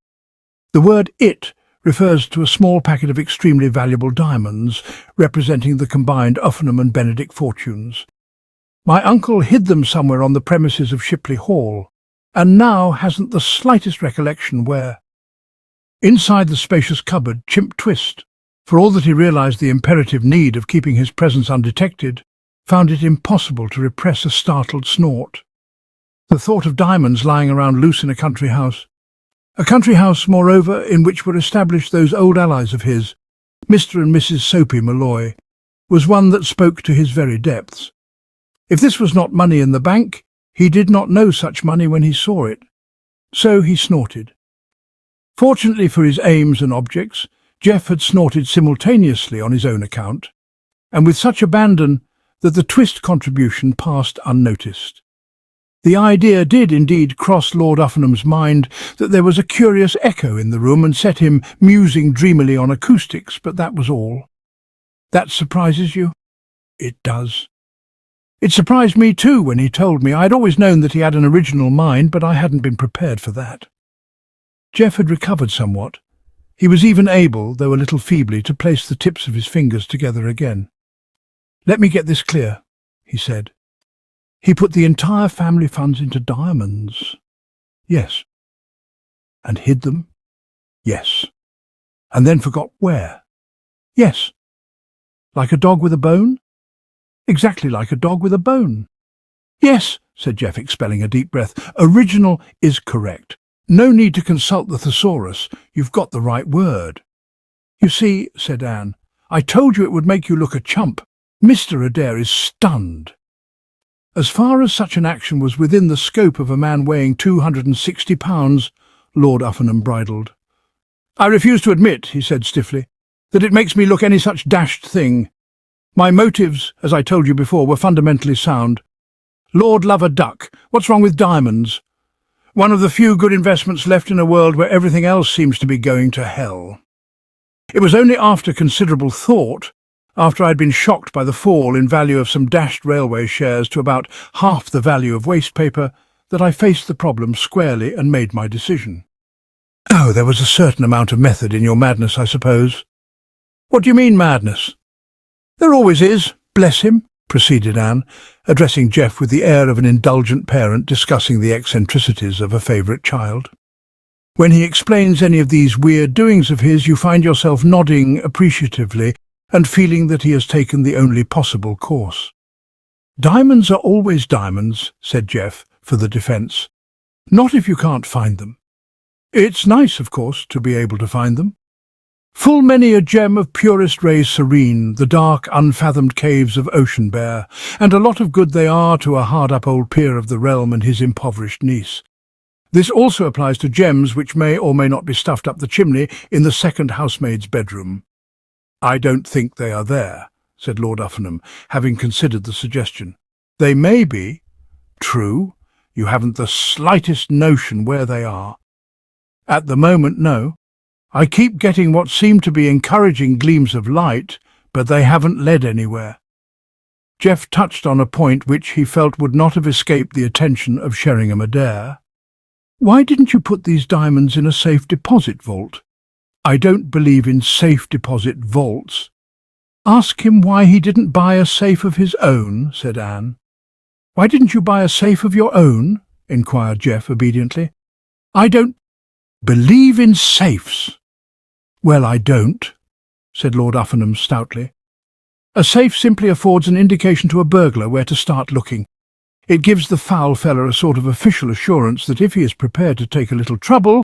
The word "it" refers to a small packet of extremely valuable diamonds, representing the combined Uffinham and Benedict fortunes. My uncle hid them somewhere on the premises of Shipley Hall, and now hasn't the slightest recollection where. Inside the spacious cupboard, Chimp Twist, for all that he realized the imperative need of keeping his presence undetected, found it impossible to repress a startled snort. The thought of diamonds lying around loose in a country house, moreover, in which were established those old allies of his, Mr. and Mrs. Soapy Malloy, was one that spoke to his very depths. If this was not money in the bank, he did not know such money when he saw it. So he snorted. Fortunately for his aims and objects, Jeff had snorted simultaneously on his own account, and with such abandon that the Twist contribution passed unnoticed. The idea did indeed cross Lord Uffinham's mind that there was a curious echo in the room and set him musing dreamily on acoustics, but that was all. "That surprises you?" "It does." "It surprised me too when he told me. I'd always known that he had an original mind, but I hadn't been prepared for that." Jeff had recovered somewhat. He was even able, though a little feebly, to place the tips of his fingers together again. "Let me get this clear," he said. "He put the entire family funds into diamonds?" "Yes." "And hid them?" "Yes." "And then forgot where?" "Yes." "Like a dog with a bone?" "Exactly like a dog with a bone." "Yes," said Jeff, expelling a deep breath. "Original is correct. No need to consult the thesaurus. You've got the right word." "You see," said Anne, "I told you it would make you look a chump. Mr. Adair is stunned." As far as such an action was within the scope of a man weighing 260 pounds, Lord Uffinham bridled. "I refuse to admit," he said stiffly, "that it makes me look any such dashed thing. My motives, as I told you before, were fundamentally sound. Lord love a duck, what's wrong with diamonds? One of the few good investments left in a world where everything else seems to be going to hell. It was only after considerable thought, after I'd been shocked by the fall in value of some dashed railway shares to about half the value of waste paper, that I faced the problem squarely and made my decision." "Oh, there was a certain amount of method in your madness, I suppose." "What do you mean, madness?" "There always is, bless him," proceeded Anne, addressing Jeff with the air of an indulgent parent discussing the eccentricities of a favourite child. "When he explains any of these weird doings of his, you find yourself nodding appreciatively and feeling that he has taken the only possible course." "Diamonds are always diamonds," said Jeff, for the defence. "Not if you can't find them. It's nice, of course, to be able to find them. Full many a gem of purest rays serene, the dark, unfathomed caves of ocean bear, and a lot of good they are to a hard-up old peer of the realm and his impoverished niece. This also applies to gems which may or may not be stuffed up the chimney in the second housemaid's bedroom." "I don't think they are there," said Lord Uffinham, having considered the suggestion. "They may be. True, you haven't the slightest notion where they are." "At the moment, no. I keep getting what seem to be encouraging gleams of light, but they haven't led anywhere." Jeff touched on a point which he felt would not have escaped the attention of Sheringham Adair. "Why didn't you put these diamonds in a safe deposit vault?" "I don't believe in safe deposit vaults." "Ask him why he didn't buy a safe of his own," said Anne. "Why didn't you buy a safe of your own?" inquired Jeff obediently. "I don't believe in safes." "Well, I don't," said Lord Uffinham stoutly. "A safe simply affords an indication to a burglar where to start looking. It gives the foul fella a sort of official assurance that if he is prepared to take a little trouble,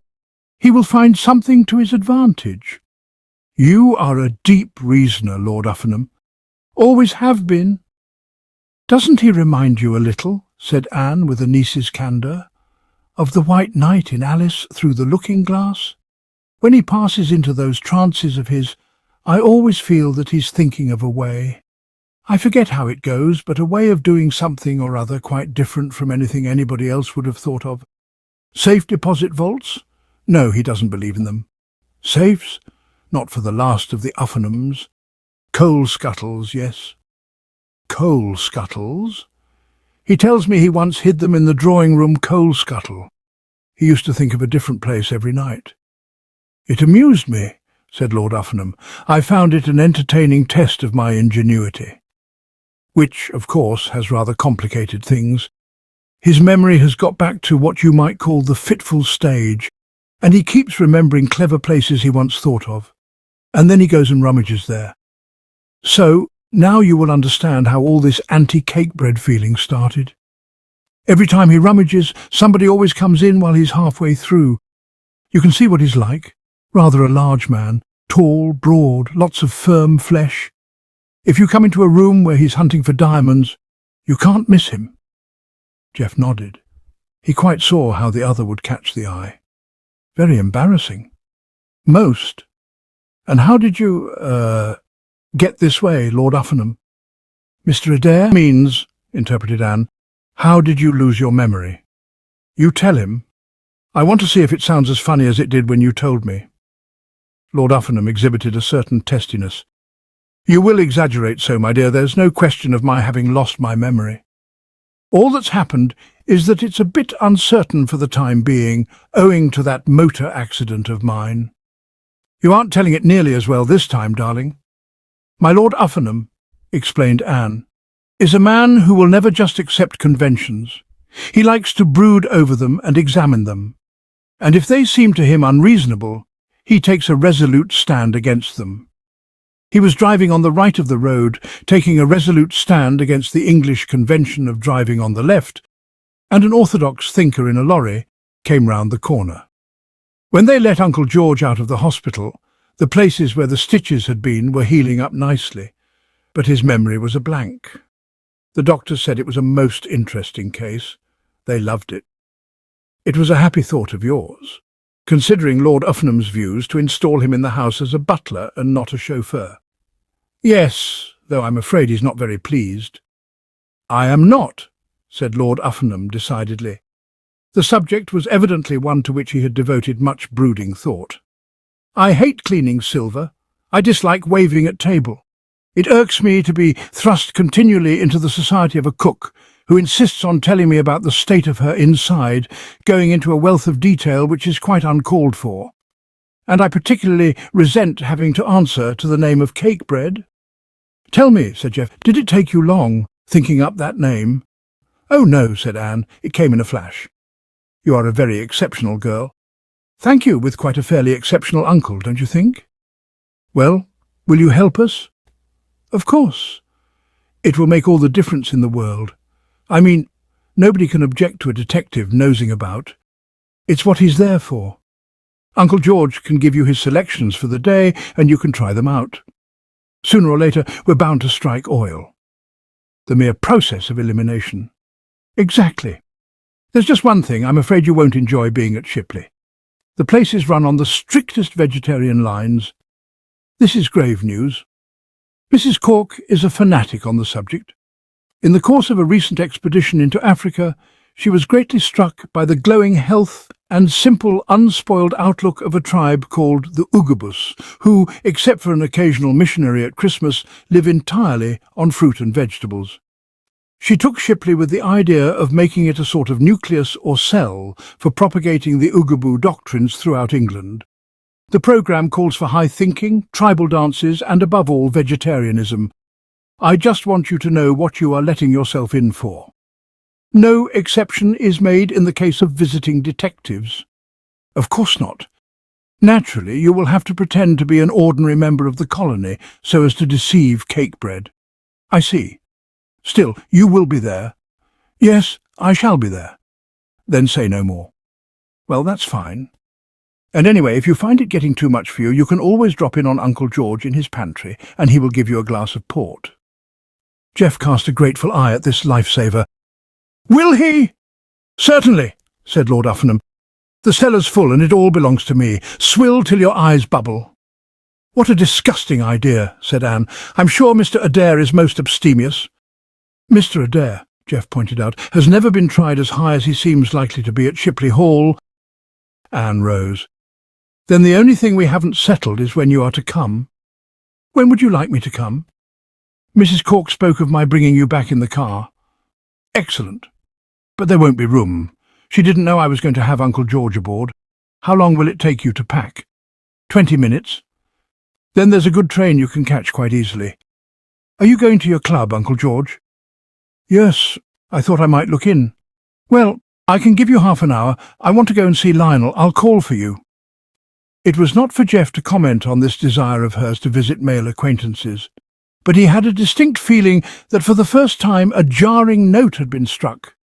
he will find something to his advantage." "You are a deep reasoner, Lord Uffinham. Always have been." "Doesn't he remind you a little?" said Anne with a niece's candour. Of the White Knight in Alice Through the Looking-Glass? When he passes into those trances of his, I always feel that he's thinking of a way. I forget how it goes, but a way of doing something or other quite different from anything anybody else would have thought of. Safe deposit vaults? No, he doesn't believe in them. Safes? Not for the last of the Uffinhams. Coal scuttles, yes. Coal scuttles? He tells me he once hid them in the drawing-room coal scuttle. He used to think of a different place every night. It amused me, said Lord Uffinham. I found it an entertaining test of my ingenuity. Which, of course, has rather complicated things. His memory has got back to what you might call the fitful stage, and he keeps remembering clever places he once thought of. And then he goes and rummages there. So, now you will understand how all this anti-cakebread feeling started. Every time he rummages, somebody always comes in while he's halfway through. You can see what he's like. Rather a large man, tall, broad, lots of firm flesh. If you come into a room where he's hunting for diamonds, you can't miss him. Jeff nodded. He quite saw how the other would catch the eye. Very embarrassing. Most. And how did you, get this way, Lord Uffinham? Mr. Adair means, interpreted Anne, how did you lose your memory? You tell him. I want to see if it sounds as funny as it did when you told me. Lord Uffinham exhibited a certain testiness. You will exaggerate so, my dear. There's no question of my having lost my memory. All that's happened is that it's a bit uncertain for the time being, owing to that motor accident of mine. You aren't telling it nearly as well this time, darling. My Lord Uffinham, explained Anne, is a man who will never just accept conventions. He likes to brood over them and examine them. And if they seem to him unreasonable, he takes a resolute stand against them. He was driving on the right of the road, taking a resolute stand against the English convention of driving on the left, and an orthodox thinker in a lorry came round the corner. When they let Uncle George out of the hospital, the places where the stitches had been were healing up nicely, but his memory was a blank. The doctor said it was a most interesting case. They loved it. It was a happy thought of yours, considering Lord Uffinham's views to install him in the house as a butler and not a chauffeur. Yes, though I'm afraid he's not very pleased. I am not, said Lord Uffinham decidedly. The subject was evidently one to which he had devoted much brooding thought. I hate cleaning silver. I dislike waving at table. It irks me to be thrust continually into the society of a cook who insists on telling me about the state of her inside, going into a wealth of detail which is quite uncalled for. And I particularly resent having to answer to the name of Cakebread. Tell me, said Jeff, did it take you long thinking up that name? Oh, no, said Anne. It came in a flash. You are a very exceptional girl. Thank you, with quite a fairly exceptional uncle, don't you think? Well, will you help us? Of course. It will make all the difference in the world. I mean, nobody can object to a detective nosing about. It's what he's there for. Uncle George can give you his selections for the day, and you can try them out. Sooner or later, we're bound to strike oil. The mere process of elimination. Exactly. There's just one thing I'm afraid you won't enjoy being at Shipley. The place is run on the strictest vegetarian lines. This is grave news. Mrs. Cork is a fanatic on the subject. In the course of a recent expedition into Africa, she was greatly struck by the glowing health and simple, unspoiled outlook of a tribe called the Ugabus, who, except for an occasional missionary at Christmas, live entirely on fruit and vegetables. She took Shipley with the idea of making it a sort of nucleus or cell for propagating the Ugaboo doctrines throughout England. The programme calls for high thinking, tribal dances, and above all, vegetarianism. I just want you to know what you are letting yourself in for. No exception is made in the case of visiting detectives. Of course not. Naturally, you will have to pretend to be an ordinary member of the colony so as to deceive Cakebread. I see. Still, you will be there. Yes, I shall be there. Then say no more. Well, that's fine. And anyway, if you find it getting too much for you, you can always drop in on Uncle George in his pantry, and he will give you a glass of port. Jeff cast a grateful eye at this lifesaver. Will he? Certainly. said Lord Uffenham. "The cellar's full and it all belongs to me. Swill till your eyes bubble." "What a disgusting idea," said Anne. "I'm sure Mr. Adair is most abstemious." "Mr. Adair," Geoff pointed out, "has never been tried as high as he seems likely to be at Shipley Hall." Anne rose. "Then the only thing we haven't settled is when you are to come." "When would you like me to come?" "Mrs. Cork spoke of my bringing you back in the car." "Excellent. But there won't be room. She didn't know I was going to have Uncle George aboard. How long will it take you to pack?" 20 minutes. "Then there's a good train you can catch quite easily. Are you going to your club, Uncle George?" "Yes, I thought I might look in." "Well, I can give you half an hour. I want to go and see Lionel. I'll call for you." It was not for Geoff to comment on this desire of hers to visit male acquaintances, but he had a distinct feeling that for the first time a jarring note had been struck.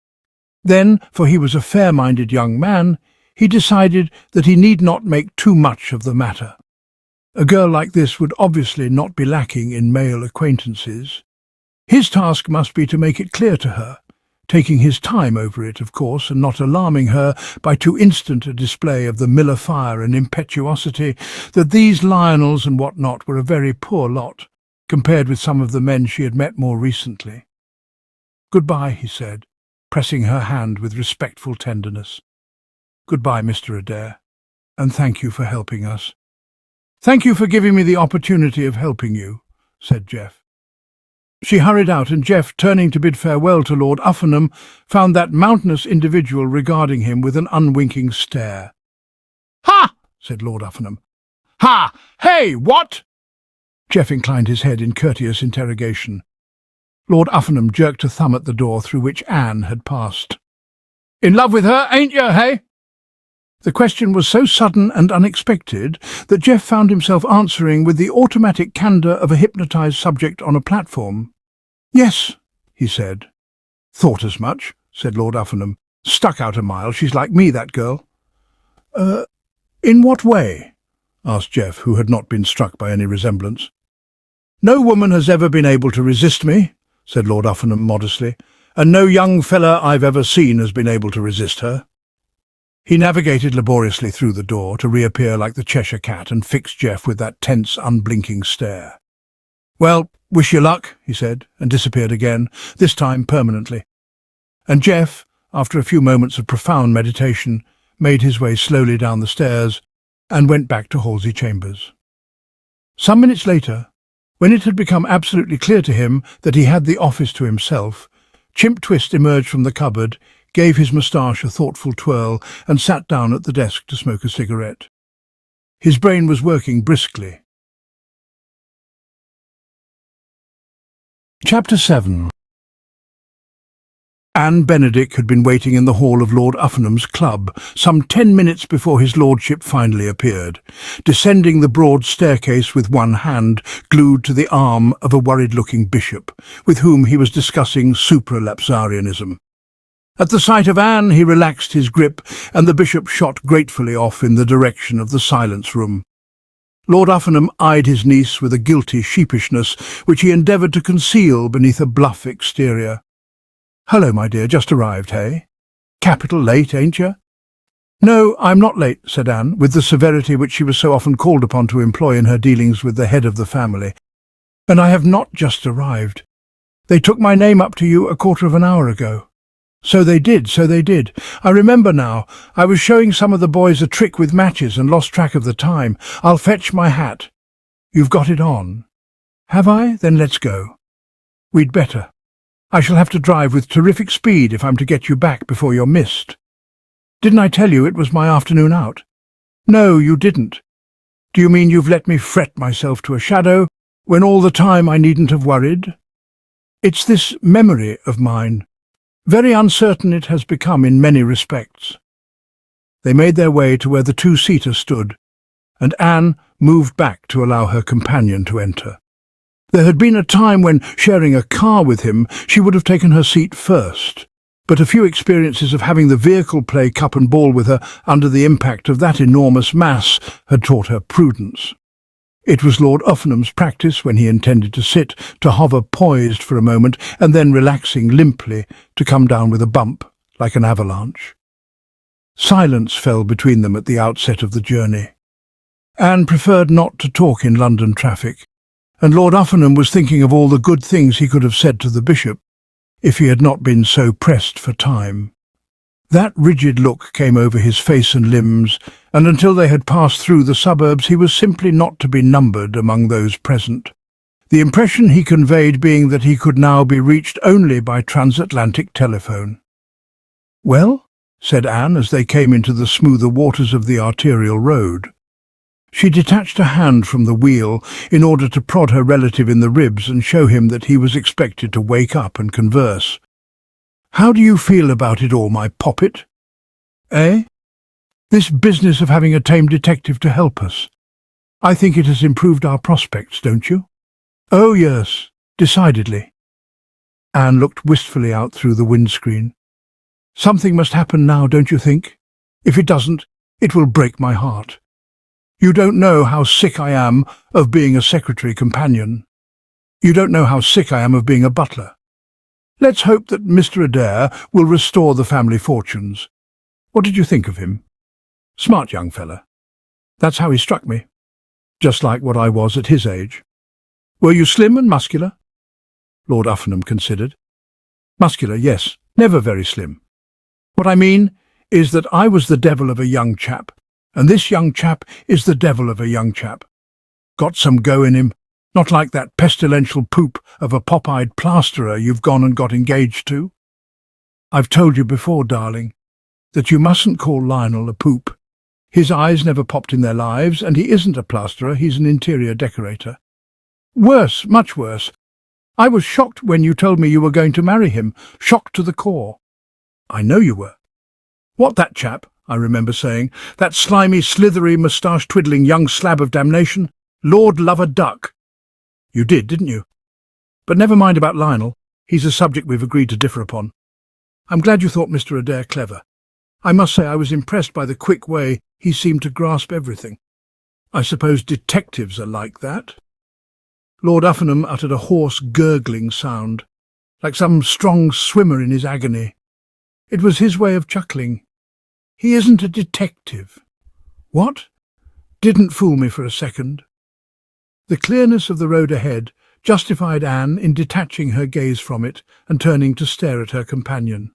Then, for he was a fair-minded young man, he decided that he need not make too much of the matter. A girl like this would obviously not be lacking in male acquaintances. His task must be to make it clear to her, taking his time over it, of course, and not alarming her by too instant a display of the Miller fire and impetuosity, that these Lionels and what not were a very poor lot, compared with some of the men she had met more recently. "Goodbye," he said, pressing her hand with respectful tenderness. "Goodbye, Mr. Adair, and thank you for helping us." "Thank you for giving me the opportunity of helping you," said Geoff. She hurried out, and Geoff, turning to bid farewell to Lord Uffenham, found that mountainous individual regarding him with an unwinking stare. "Ha!" said Lord Uffenham. "Ha! Hey, what?" Geoff inclined his head in courteous interrogation. Lord Uffenham jerked a thumb at the door through which Anne had passed. "In love with her, ain't you, hey?" The question was so sudden and unexpected that Geoff found himself answering with the automatic candour of a hypnotised subject on a platform. "Yes," he said. "Thought as much," said Lord Uffenham. "Stuck out a mile. She's like me, that girl." In what way?" asked Geoff, who had not been struck by any resemblance. "No woman has ever been able to resist me," said Lord Uffenham modestly, "and no young fella I've ever seen has been able to resist her." He navigated laboriously through the door to reappear like the Cheshire Cat and fixed Geoff with that tense, unblinking stare. "Well, wish you luck," he said, and disappeared again, this time permanently. And Geoff, after a few moments of profound meditation, made his way slowly down the stairs and went back to Halsey Chambers. Some minutes later, when it had become absolutely clear to him that he had the office to himself, Chimp Twist emerged from the cupboard, gave his moustache a thoughtful twirl, and sat down at the desk to smoke a cigarette. His brain was working briskly. Chapter 7. Anne Benedict had been waiting in the hall of Lord Uffenham's club some 10 minutes before his lordship finally appeared, descending the broad staircase with one hand glued to the arm of a worried-looking bishop, with whom he was discussing supralapsarianism. At the sight of Anne, he relaxed his grip, and the bishop shot gratefully off in the direction of the silence room. Lord Uffenham eyed his niece with a guilty sheepishness which he endeavoured to conceal beneath a bluff exterior. "Hello, my dear, just arrived, hey? Capital late, ain't you?" "No, I'm not late," said Anne, with the severity which she was so often called upon to employ in her dealings with the head of the family. "And I have not just arrived. They took my name up to you a quarter of an hour ago." So they did. I remember now. I was showing some of the boys a trick with matches and lost track of the time. I'll fetch my hat." "You've got it on." "Have I? Then let's go." "We'd better. I shall have to drive with terrific speed if I'm to get you back before you're missed." "Didn't I tell you it was my afternoon out?" "No, you didn't. Do you mean you've let me fret myself to a shadow, when all the time I needn't have worried?" "It's this memory of mine. Very uncertain it has become in many respects." They made their way to where the two-seater stood, and Anne moved back to allow her companion to enter. There had been a time when, sharing a car with him, she would have taken her seat first, but a few experiences of having the vehicle play cup and ball with her under the impact of that enormous mass had taught her prudence. It was Lord Uffenham's practice, when he intended to sit, to hover poised for a moment, and then, relaxing limply, to come down with a bump, like an avalanche. Silence fell between them at the outset of the journey. Anne preferred not to talk in London traffic, and Lord Uffernham was thinking of all the good things he could have said to the bishop if he had not been so pressed for time. That rigid look came over his face and limbs, and until they had passed through the suburbs he was simply not to be numbered among those present, the impression he conveyed being that he could now be reached only by transatlantic telephone. "Well?" said Anne as they came into the smoother waters of the arterial road. She detached a hand from the wheel in order to prod her relative in the ribs and show him that he was expected to wake up and converse. "How do you feel about it all, my poppet?" "Eh? This business of having a tame detective to help us. I think it has improved our prospects, don't you?" "Oh, yes, decidedly." Anne looked wistfully out through the windscreen. "Something must happen now, don't you think? If it doesn't, it will break my heart. You don't know how sick I am of being a secretary companion. You don't know how sick I am of being a butler. Let's hope that Mr. Adair will restore the family fortunes. What did you think of him? Smart young fella. That's how he struck me. Just like what I was at his age. Were you slim and muscular?" Lord Uffernham considered. "Muscular, yes. Never very slim. What I mean is that I was the devil of a young chap, and this young chap is the devil of a young chap. Got some go in him, not like that pestilential poop of a pop-eyed plasterer you've gone and got engaged to. I've told you before, darling, that you mustn't call Lionel a poop. His eyes never popped in their lives, and he isn't a plasterer, he's an interior decorator. Worse, much worse. I was shocked when you told me you were going to marry him, shocked to the core. I know you were. What, that chap, I remember saying, that slimy, slithery, moustache-twiddling young slab of damnation, Lord Lover Duck. You did, didn't you? But never mind about Lionel. He's a subject we've agreed to differ upon. I'm glad you thought Mr. Adair clever. I must say I was impressed by the quick way he seemed to grasp everything. I suppose detectives are like that." Lord Uffernham uttered a hoarse, gurgling sound, like some strong swimmer in his agony. It was his way of chuckling. "He isn't a detective." "What?" Didn't fool me for a second. The clearness of the road ahead justified Anne in detaching her gaze from it and turning to stare at her companion.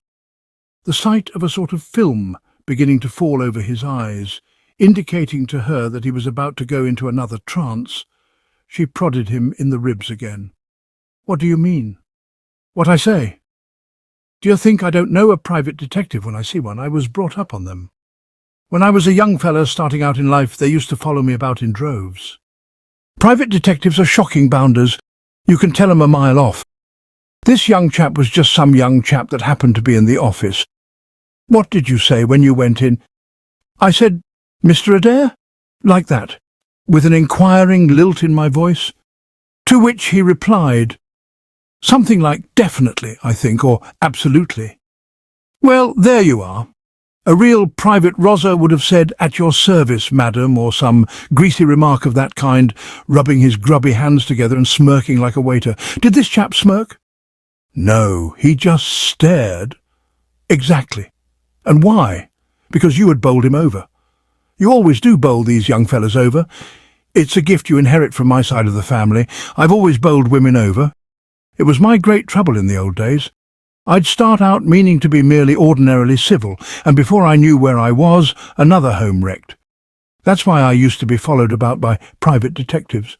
The sight of a sort of film beginning to fall over his eyes, indicating to her that he was about to go into another trance, she prodded him in the ribs again. "What do you mean?" "What I say. Do you think I don't know a private detective when I see one? I was brought up on them. When I was a young fellow starting out in life, they used to follow me about in droves. Private detectives are shocking bounders. You can tell 'em a mile off. This young chap was just some young chap that happened to be in the office. What did you say when you went in?" "I said, 'Mr. Adair?' like that, with an inquiring lilt in my voice. To which he replied, something like 'definitely,' I think, or 'absolutely.' Well, there you are. A real Private Rosa would have said, 'At your service, madam,' or some greasy remark of that kind, rubbing his grubby hands together and smirking like a waiter. Did this chap smirk?" "No, he just stared." "Exactly. And why? Because you had bowled him over. You always do bowl these young fellas over. It's a gift you inherit from my side of the family. I've always bowled women over. It was my great trouble in the old days. I'd start out meaning to be merely ordinarily civil, and before I knew where I was, another home wrecked. That's why I used to be followed about by private detectives."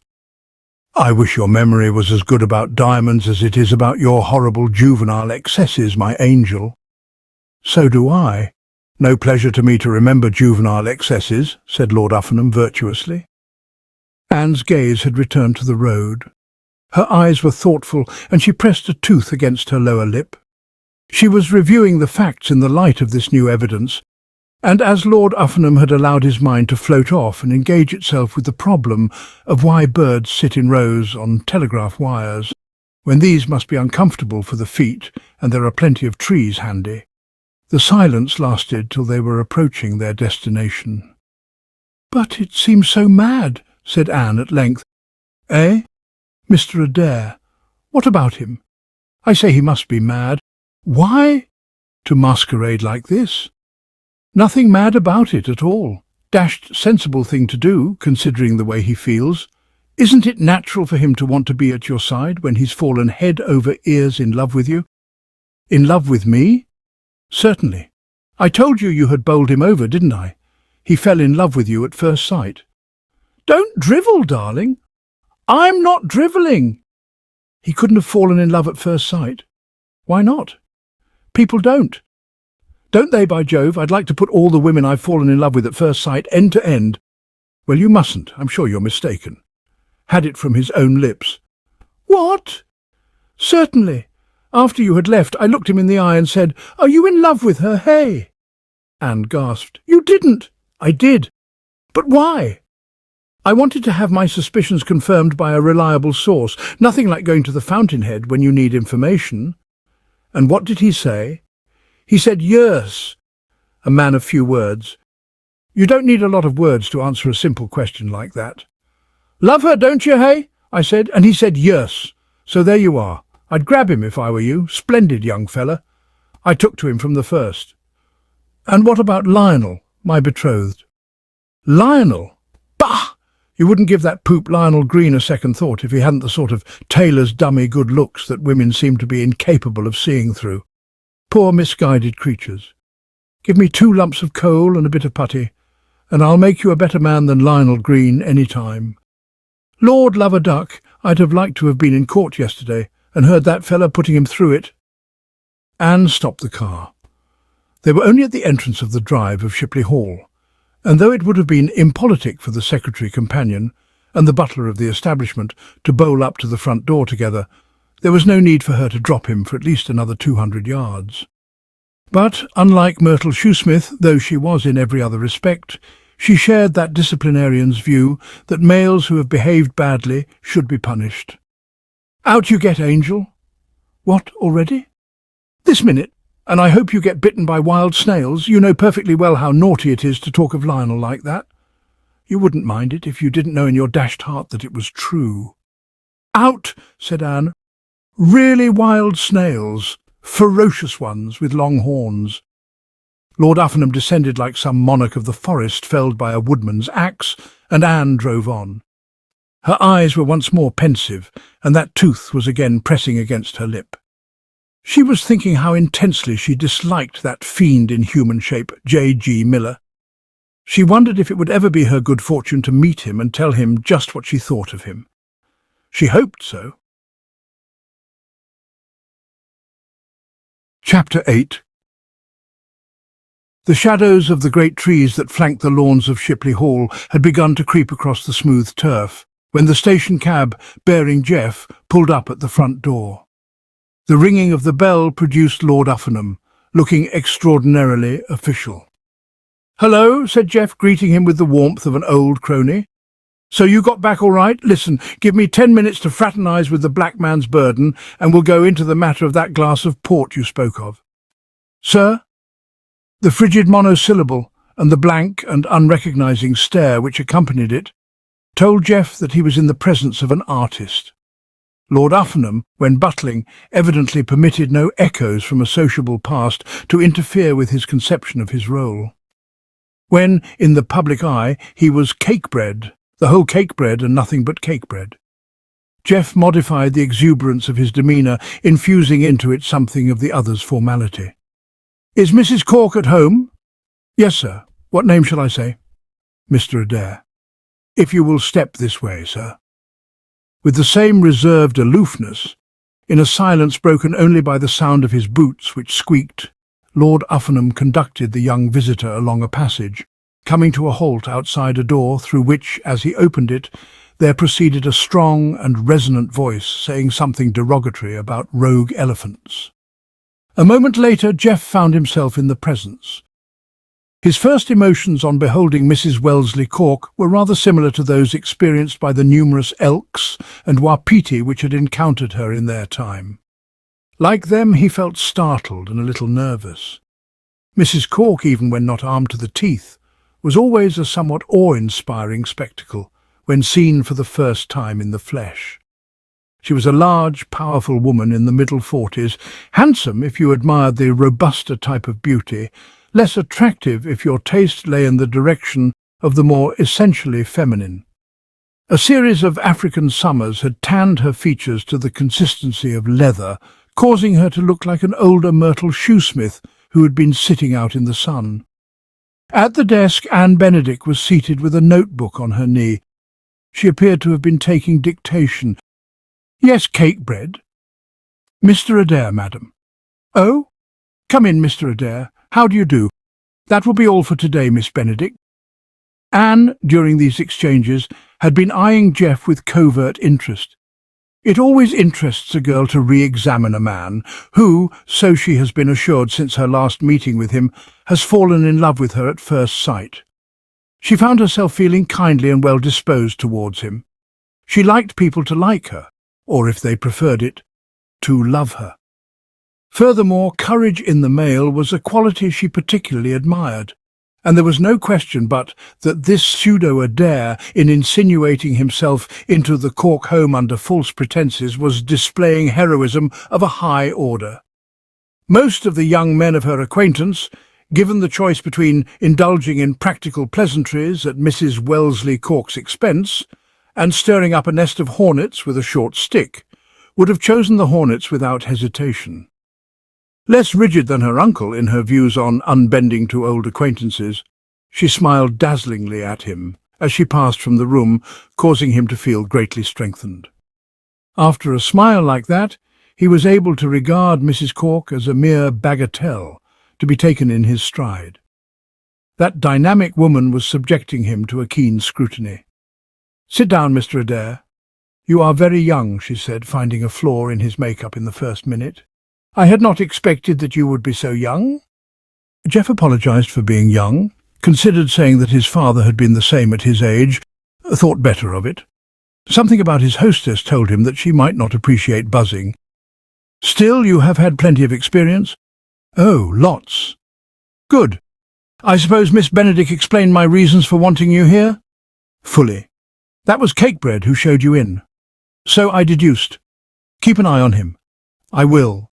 "I wish your memory was as good about diamonds as it is about your horrible juvenile excesses, my angel." "So do I. No pleasure to me to remember juvenile excesses," said Lord Uffernham virtuously. Anne's gaze had returned to the road. Her eyes were thoughtful, and she pressed a tooth against her lower lip. She was reviewing the facts in the light of this new evidence, and as Lord Uffernham had allowed his mind to float off and engage itself with the problem of why birds sit in rows on telegraph wires, when these must be uncomfortable for the feet and there are plenty of trees handy, the silence lasted till they were approaching their destination. "But it seems so mad," said Anne at length. "Eh? Mr. Adair. What about him? I say he must be mad. Why? To masquerade like this? Nothing mad about it at all. Dashed sensible thing to do, considering the way he feels. Isn't it natural for him to want to be at your side when he's fallen head over ears in love with you? In love with me? Certainly. I told you you had bowled him over, didn't I? He fell in love with you at first sight. Don't drivel, darling. I'm not drivelling. He couldn't have fallen in love at first sight. Why not? People don't. Don't they, by Jove? I'd like to put all the women I've fallen in love with at first sight, end to end. Well, you mustn't. I'm sure you're mistaken. Had it from his own lips. What? Certainly. After you had left, I looked him in the eye and said, "Are you in love with her, hey?" Anne gasped. You didn't. I did. But why? I wanted to have my suspicions confirmed by a reliable source. Nothing like going to the fountainhead when you need information. And what did he say? He said, yes. A man of few words. You don't need a lot of words to answer a simple question like that. Love her, don't you, hey? I said, and he said, yes. So there you are. I'd grab him if I were you. Splendid young fella. I took to him from the first. And what about Lionel, my betrothed? Lionel? Bah! You wouldn't give that poop Lionel Green a second thought if he hadn't the sort of tailor's dummy good looks that women seem to be incapable of seeing through. Poor misguided creatures. Give me 2 lumps of coal and a bit of putty, and I'll make you a better man than Lionel Green any time. Lord love a duck, I'd have liked to have been in court yesterday and heard that fella putting him through it. Anne stopped the car. They were only at the entrance of the drive of Shipley Hall, and though it would have been impolitic for the secretary companion and the butler of the establishment to bowl up to the front door together, there was no need for her to drop him for at least another 200 yards. But, unlike Myrtle Shoesmith, though she was in every other respect, she shared that disciplinarian's view that males who have behaved badly should be punished. Out you get, Angel. What, already? This minute, and I hope you get bitten by wild snails. You know perfectly well how naughty it is to talk of Lionel like that. You wouldn't mind it if you didn't know in your dashed heart that it was true. Out, said Anne. Really wild snails, ferocious ones with long horns. Lord Uffenham descended like some monarch of the forest felled by a woodman's axe, and Anne drove on. Her eyes were once more pensive, and that tooth was again pressing against her lip. She was thinking how intensely she disliked that fiend in human shape, J.G. Miller. She wondered if it would ever be her good fortune to meet him and tell him just what she thought of him. She hoped so. Chapter 8. The shadows of the great trees that flanked the lawns of Shipley Hall had begun to creep across the smooth turf when the station cab bearing Jeff pulled up at the front door. The ringing of the bell produced Lord Uffenham, looking extraordinarily official. "Hello," said Jeff, greeting him with the warmth of an old crony. "So you got back all right? Listen, give me 10 minutes to fraternise with the black man's burden, and we'll go into the matter of that glass of port you spoke of." "Sir?" The frigid monosyllable and the blank and unrecognising stare which accompanied it told Jeff that he was in the presence of an artist. Lord Uffenham, when buttling, evidently permitted no echoes from a sociable past to interfere with his conception of his role. When, in the public eye, he was cake-bread, the whole cake-bread and nothing but cake-bread. Jeff modified the exuberance of his demeanour, infusing into it something of the other's formality. "Is Mrs. Cork at home?" "Yes, sir. What name shall I say?" "Mr. Adair." "If you will step this way, sir." With the same reserved aloofness, in a silence broken only by the sound of his boots which squeaked, Lord Uffenham conducted the young visitor along a passage, coming to a halt outside a door through which, as he opened it, there proceeded a strong and resonant voice saying something derogatory about rogue elephants. A moment later, Jeff found himself in the presence. His first emotions on beholding Mrs. Wellesley Cork were rather similar to those experienced by the numerous elks and wapiti which had encountered her in their time. Like them, he felt startled and a little nervous. Mrs. Cork, even when not armed to the teeth, was always a somewhat awe-inspiring spectacle when seen for the first time in the flesh. She was a large, powerful woman in the middle 40s, handsome if you admired the robuster type of beauty, less attractive if your taste lay in the direction of the more essentially feminine. A series of African summers had tanned her features to the consistency of leather, causing her to look like an older Myrtle shoesmith who had been sitting out in the sun. At the desk, Anne Benedict was seated with a notebook on her knee. She appeared to have been taking dictation. "Yes, cake bread." "Mr. Adair, madam." "Oh? Come in, Mr. Adair. How do you do? That will be all for today, Miss Benedict." Anne, during these exchanges, had been eyeing Jeff with covert interest. It always interests a girl to re-examine a man who, so she has been assured since her last meeting with him, has fallen in love with her at first sight. She found herself feeling kindly and well-disposed towards him. She liked people to like her, or if they preferred it, to love her. Furthermore, courage in the male was a quality she particularly admired, and there was no question but that this pseudo-Adair, in insinuating himself into the Cork home under false pretences, was displaying heroism of a high order. Most of the young men of her acquaintance, given the choice between indulging in practical pleasantries at Mrs. Wellesley Cork's expense and stirring up a nest of hornets with a short stick, would have chosen the hornets without hesitation. Less rigid than her uncle in her views on unbending to old acquaintances, she smiled dazzlingly at him as she passed from the room, causing him to feel greatly strengthened. After a smile like that, he was able to regard Mrs. Cork as a mere bagatelle, to be taken in his stride. That dynamic woman was subjecting him to a keen scrutiny. "Sit down, Mr. Adair. You are very young," she said, finding a flaw in his make-up in the first minute. "I had not expected that you would be so young." Jeff apologized for being young, considered saying that his father had been the same at his age, thought better of it. Something about his hostess told him that she might not appreciate buzzing. "Still, you have had plenty of experience?" "Oh, lots." "Good. I suppose Miss Benedict explained my reasons for wanting you here?" "Fully. That was Cakebread who showed you in." "So I deduced. Keep an eye on him." "I will.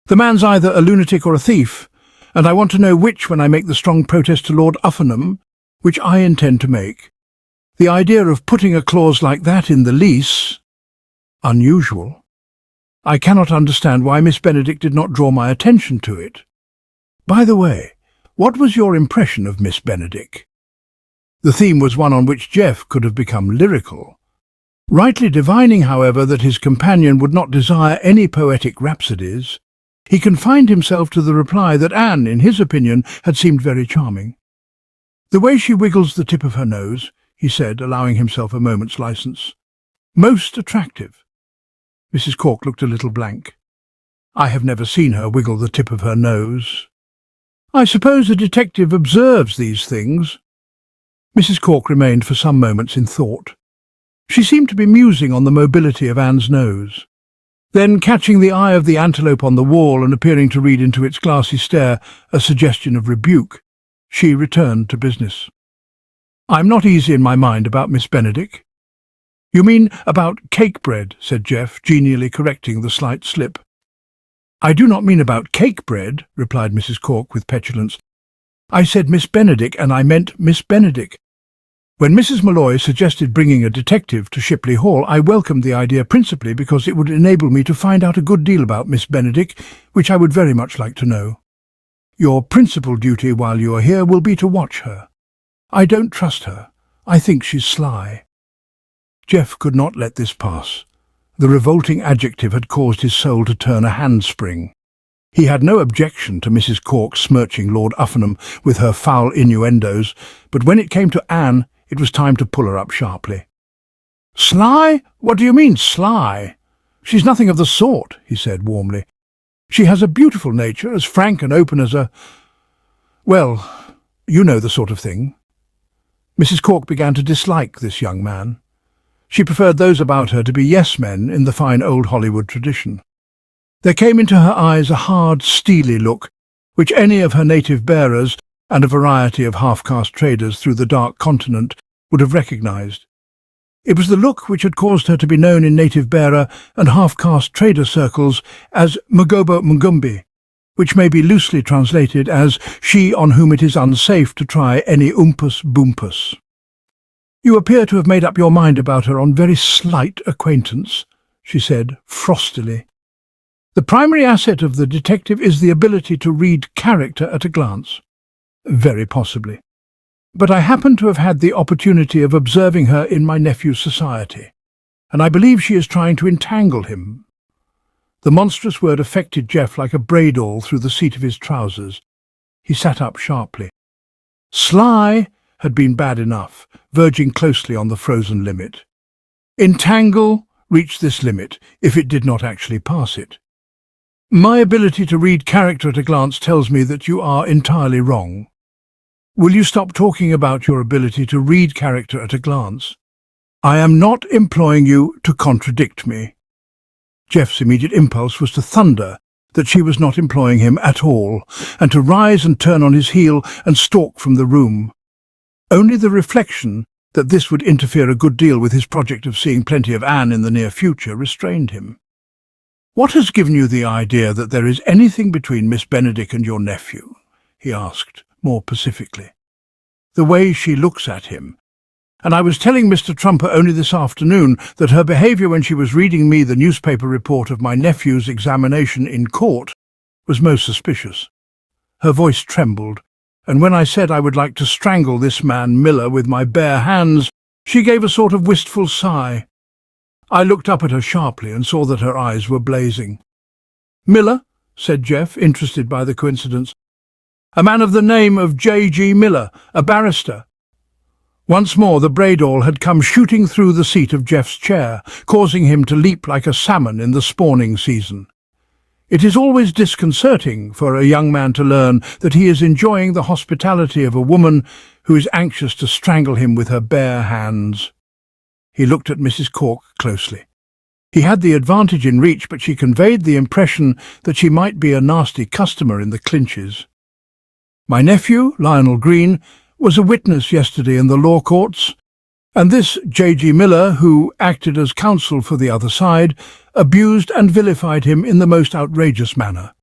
The man's either a lunatic or a thief, and I want to know which when I make the strong protest to Lord Uffernham, which I intend to make. The idea of putting a clause like that in the lease... unusual. I cannot understand why Miss Benedict did not draw my attention to it. By the way, what was your impression of Miss Benedict?" The theme was one on which Jeff could have become lyrical. Rightly divining, however, that his companion would not desire any poetic rhapsodies, he confined himself to the reply that Anne, in his opinion, had seemed very charming. "The way she wiggles the tip of her nose," he said, allowing himself a moment's license. "Most attractive." Mrs. Cork looked a little blank. "I have never seen her wiggle the tip of her nose." "I suppose a detective observes these things." Mrs. Cork remained for some moments in thought. She seemed to be musing on the mobility of Anne's nose. Then, catching the eye of the antelope on the wall and appearing to read into its glassy stare a suggestion of rebuke, she returned to business. "I'm not easy in my mind about Miss Benedict." "You mean about Cakebread," said Jeff, genially correcting the slight slip. "I do not mean about Cakebread," replied Mrs. Cork with petulance. "I said Miss Benedict, and I meant Miss Benedict. When Mrs. Malloy suggested bringing a detective to Shipley Hall, I welcomed the idea principally because it would enable me to find out a good deal about Miss Benedict, which I would very much like to know. Your principal duty while you are here will be to watch her. I don't trust her. I think she's sly." Jeff could not let this pass. The revolting adjective had caused his soul to turn a handspring. He had no objection to Mrs. Cork smirching Lord Uffernham with her foul innuendos, but when it came to Anne, it was time to pull her up sharply. "Sly? What do you mean, sly?" "She's nothing of the sort," he said warmly. "She has a beautiful nature, as frank and open as a... well, you know the sort of thing." Mrs. Cork began to dislike this young man. She preferred those about her to be yes-men in the fine old Hollywood tradition. There came into her eyes a hard, steely look, which any of her native bearers and a variety of half-caste traders through the dark continent would have recognized. It was the look which had caused her to be known in native bearer and half-caste trader circles as Mgobo Mngumbi. which may be loosely translated as she on whom it is unsafe to try any umpus bumpus. "You appear to have made up your mind about her on very slight acquaintance," she said frostily. "The primary asset of the detective is the ability to read character at a glance." "Very possibly. But I happen to have had the opportunity of observing her in my nephew's society, and I believe she is trying to entangle him." The monstrous word affected Jeff like a braid-awl through the seat of his trousers. He sat up sharply. Sly had been bad enough, verging closely on the frozen limit. Entangle reached this limit, if it did not actually pass it. "My ability to read character at a glance tells me that you are entirely wrong. Will you stop talking about your ability to read character at a glance? I am not employing you to contradict me." Jeff's immediate impulse was to thunder that she was not employing him at all, and to rise and turn on his heel and stalk from the room. Only the reflection that this would interfere a good deal with his project of seeing plenty of Anne in the near future restrained him. "What has given you the idea that there is anything between Miss Benedict and your nephew?" he asked, more pacifically. "The way she looks at him. And I was telling Mr. Trumper only this afternoon that her behaviour when she was reading me the newspaper report of my nephew's examination in court was most suspicious." Her voice trembled, and when I said I would like to strangle this man Miller with my bare hands, she gave a sort of wistful sigh. I looked up at her sharply and saw that her eyes were blazing. "Miller?" said Jeff, interested by the coincidence. "A man of the name of J.G. Miller, a barrister." Once more the braid-awl had come shooting through the seat of Jeff's chair, causing him to leap like a salmon in the spawning season. It is always disconcerting for a young man to learn that he is enjoying the hospitality of a woman who is anxious to strangle him with her bare hands. He looked at Mrs. Cork closely. He had the advantage in reach, but she conveyed the impression that she might be a nasty customer in the clinches. "My nephew, Lionel Green, was a witness yesterday in the law courts, and this J.G. Miller, who acted as counsel for the other side, abused and vilified him in the most outrageous manner.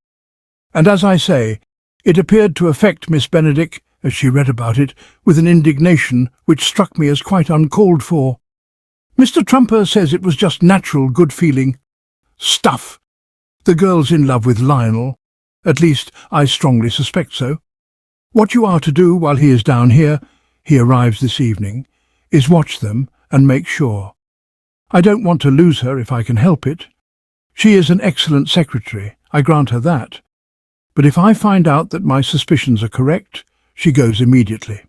And as I say, it appeared to affect Miss Benedict, as she read about it, with an indignation which struck me as quite uncalled for. Mr. Trumper says it was just natural good feeling." "Stuff! The girl's in love with Lionel. At least, I strongly suspect so. What you are to do while he is down here, he arrives this evening, is watch them and make sure. I don't want to lose her if I can help it. She is an excellent secretary, I grant her that. But if I find out that my suspicions are correct, she goes immediately."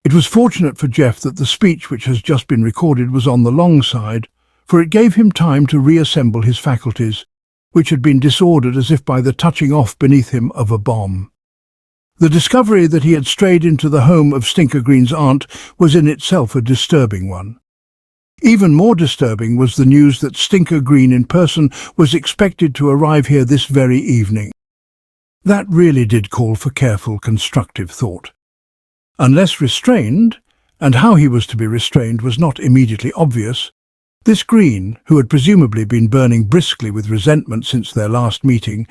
It was fortunate for Jeff that the speech which has just been recorded was on the long side, for it gave him time to reassemble his faculties, which had been disordered as if by the touching off beneath him of a bomb. The discovery that he had strayed into the home of Stinker Green's aunt was in itself a disturbing one. Even more disturbing was the news that Stinker Green in person was expected to arrive here this very evening. That really did call for careful, constructive thought. Unless restrained, and how he was to be restrained was not immediately obvious, this Green, who had presumably been burning briskly with resentment since their last meeting,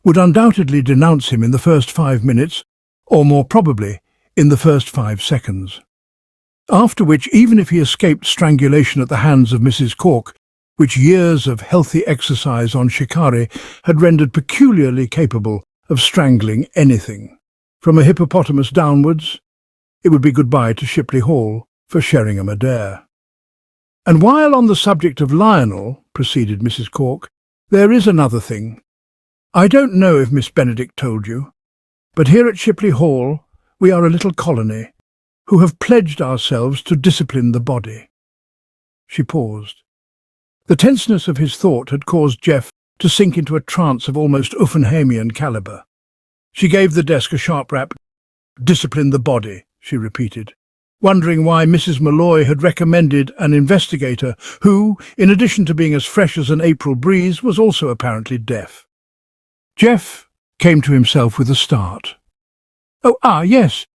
would undoubtedly denounce him in the first 5 minutes, or more probably, in the first 5 seconds. After which, even if he escaped strangulation at the hands of Mrs. Cork, which years of healthy exercise on shikari had rendered peculiarly capable of strangling anything, from a hippopotamus downwards, it would be goodbye to Shipley Hall for Sheringham Adair. "And while on the subject of Lionel," proceeded Mrs. Cork, "there is another thing. I don't know if Miss Benedict told you, but here at Shipley Hall we are a little colony who have pledged ourselves to discipline the body." She paused. The tenseness of his thought had caused Jeff to sink into a trance of almost Uffenhamian calibre. She gave the desk a sharp rap. "Discipline the body," she repeated, wondering why Mrs. Malloy had recommended an investigator who, in addition to being as fresh as an April breeze, was also apparently deaf. Jeff came to himself with a start. "Oh, yes.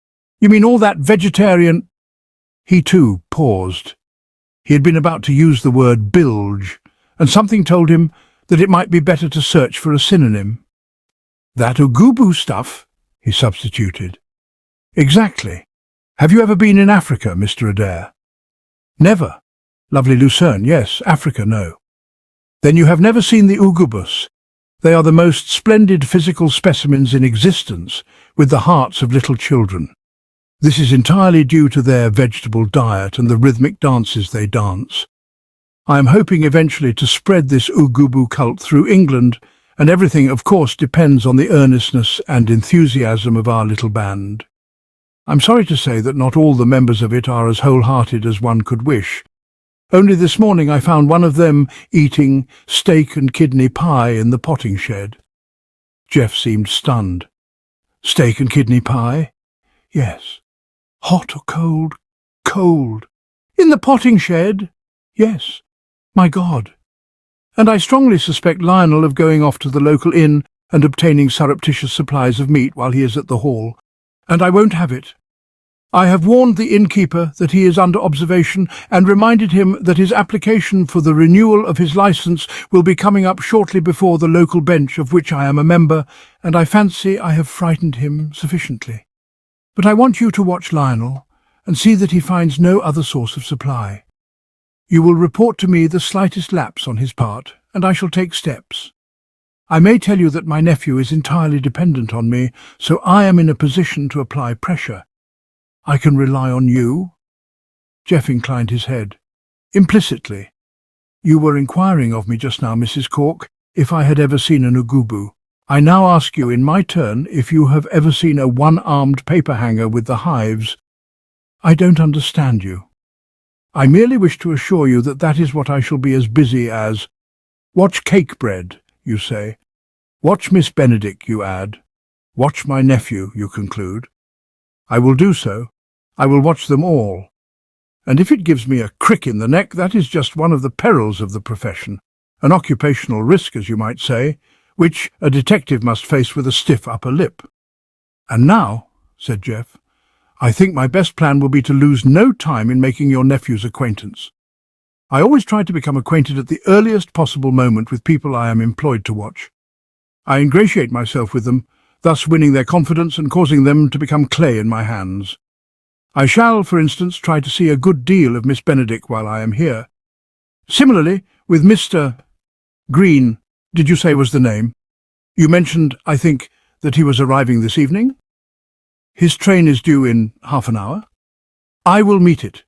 You mean all that vegetarian—" He too paused. He had been about to use the word bilge, and something told him that it might be better to search for a synonym. That Ugubu stuff, he substituted. Exactly. Have you ever been in Africa, Mr. Adair? Never. Lovely Lucerne, yes. Africa, no. Then you have never seen the Ugubus. They are the most splendid physical specimens in existence, with the hearts of little children. This is entirely due to their vegetable diet and the rhythmic dances they dance. I am hoping eventually to spread this Ugubu cult through England, and everything, of course, depends on the earnestness and enthusiasm of our little band. I'm sorry to say that not all the members of it are as wholehearted as one could wish. Only this morning I found one of them eating steak and kidney pie in the potting shed. Jeff seemed stunned. Steak and kidney pie? Yes. Hot or cold? Cold. In the potting shed? Yes. My God. And I strongly suspect Lionel of going off to the local inn and obtaining surreptitious supplies of meat while he is at the hall. And I won't have it. I have warned the innkeeper that he is under observation and reminded him that his application for the renewal of his licence will be coming up shortly before the local bench of which I am a member, and I fancy I have frightened him sufficiently. But I want you to watch Lionel and see that he finds no other source of supply. You will report to me the slightest lapse on his part, and I shall take steps. I may tell you that my nephew is entirely dependent on me, so I am in a position to apply pressure. I can rely on you?" Jeff inclined his head. "Implicitly. You were inquiring of me just now, Mrs. Cork, if I had ever seen an Ugubu. I now ask you in my turn if you have ever seen a one-armed paper-hanger with the hives. I don't understand you. I merely wish to assure you that that is what I shall be as busy as. Watch cake bread, you say. Watch Miss Benedict, you add. Watch my nephew, you conclude. I will do so. I will watch them all. And if it gives me a crick in the neck, that is just one of the perils of the profession, an occupational risk, as you might say, which a detective must face with a stiff upper lip. And now, said Jeff, I think my best plan will be to lose no time in making your nephew's acquaintance. I always try to become acquainted at the earliest possible moment with people I am employed to watch. I ingratiate myself with them, thus winning their confidence and causing them to become clay in my hands. I shall, for instance, try to see a good deal of Miss Benedict while I am here. Similarly, with Mr. Green, did you say was the name? You mentioned, I think, that he was arriving this evening? His train is due in half an hour. I will meet it,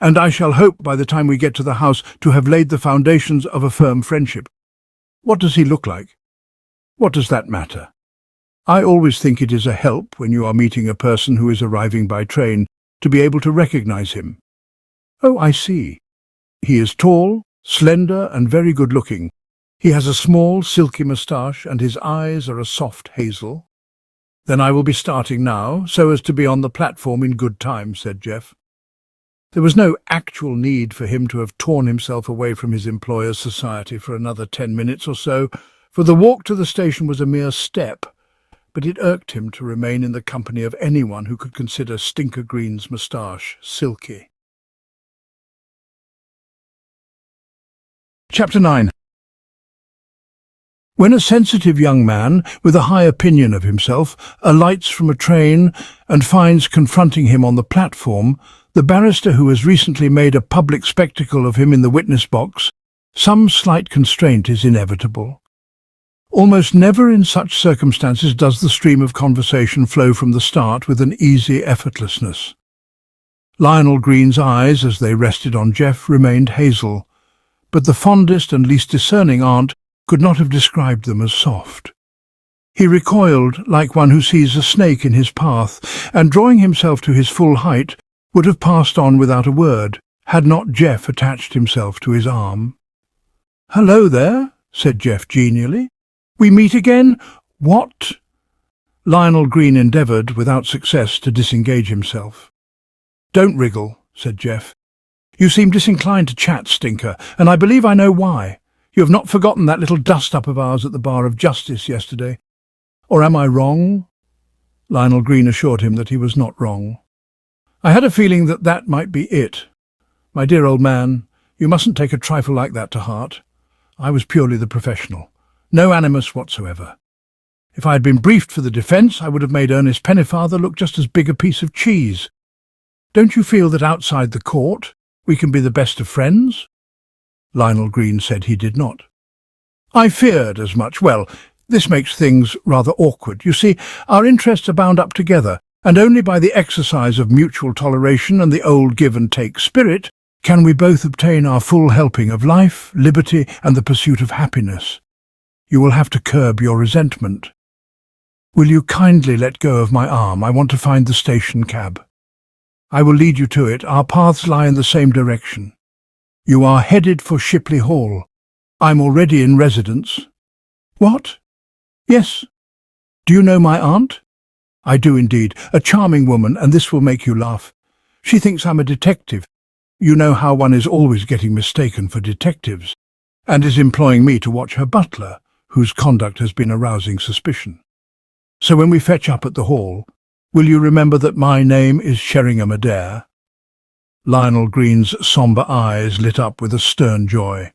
and I shall hope by the time we get to the house to have laid the foundations of a firm friendship. What does he look like? What does that matter? I always think it is a help when you are meeting a person who is arriving by train to be able to recognize him. Oh, I see. He is tall, slender, and very good-looking. He has a small, silky moustache, and his eyes are a soft hazel. Then I will be starting now, so as to be on the platform in good time, said Jeff. There was no actual need for him to have torn himself away from his employer's society for another 10 minutes or so, for the walk to the station was a mere step, but it irked him to remain in the company of anyone who could consider Stinker Green's moustache silky. Chapter 9. When a sensitive young man, with a high opinion of himself, alights from a train and finds confronting him on the platform the barrister who has recently made a public spectacle of him in the witness box, some slight constraint is inevitable. Almost never in such circumstances does the stream of conversation flow from the start with an easy effortlessness. Lionel Green's eyes, as they rested on Jeff, remained hazel, but the fondest and least discerning aunt could not have described them as soft. He recoiled like one who sees a snake in his path, and drawing himself to his full height, would have passed on without a word, had not Jeff attached himself to his arm. "Hello there," said Jeff genially. "We meet again? What?" Lionel Green endeavoured, without success, to disengage himself. "Don't wriggle," said Jeff. "You seem disinclined to chat, Stinker, and I believe I know why. You have not forgotten that little dust-up of ours at the Bar of Justice yesterday. Or am I wrong?" Lionel Green assured him that he was not wrong. "I had a feeling that that might be it. My dear old man, you mustn't take a trifle like that to heart. I was purely the professional. No animus whatsoever. If I had been briefed for the defence, I would have made Ernest Pennefather look just as big a piece of cheese. Don't you feel that outside the court we can be the best of friends?" Lionel Green said he did not. "I feared as much. Well, this makes things rather awkward. You see, our interests are bound up together, and only by the exercise of mutual toleration and the old give-and-take spirit can we both obtain our full helping of life, liberty, and the pursuit of happiness. You will have to curb your resentment. Will you kindly let go of my arm? I want to find the station cab. I will lead you to it. Our paths lie in the same direction. You are headed for Shipley Hall. I'm already in residence." "What?" "Yes. Do you know my aunt?" "I do indeed. A charming woman, and this will make you laugh. She thinks I'm a detective. You know how one is always getting mistaken for detectives, and is employing me to watch her butler, whose conduct has been arousing suspicion. So when we fetch up at the hall, will you remember that my name is Sheringham Adair?" Lionel Green's sombre eyes lit up with a stern joy.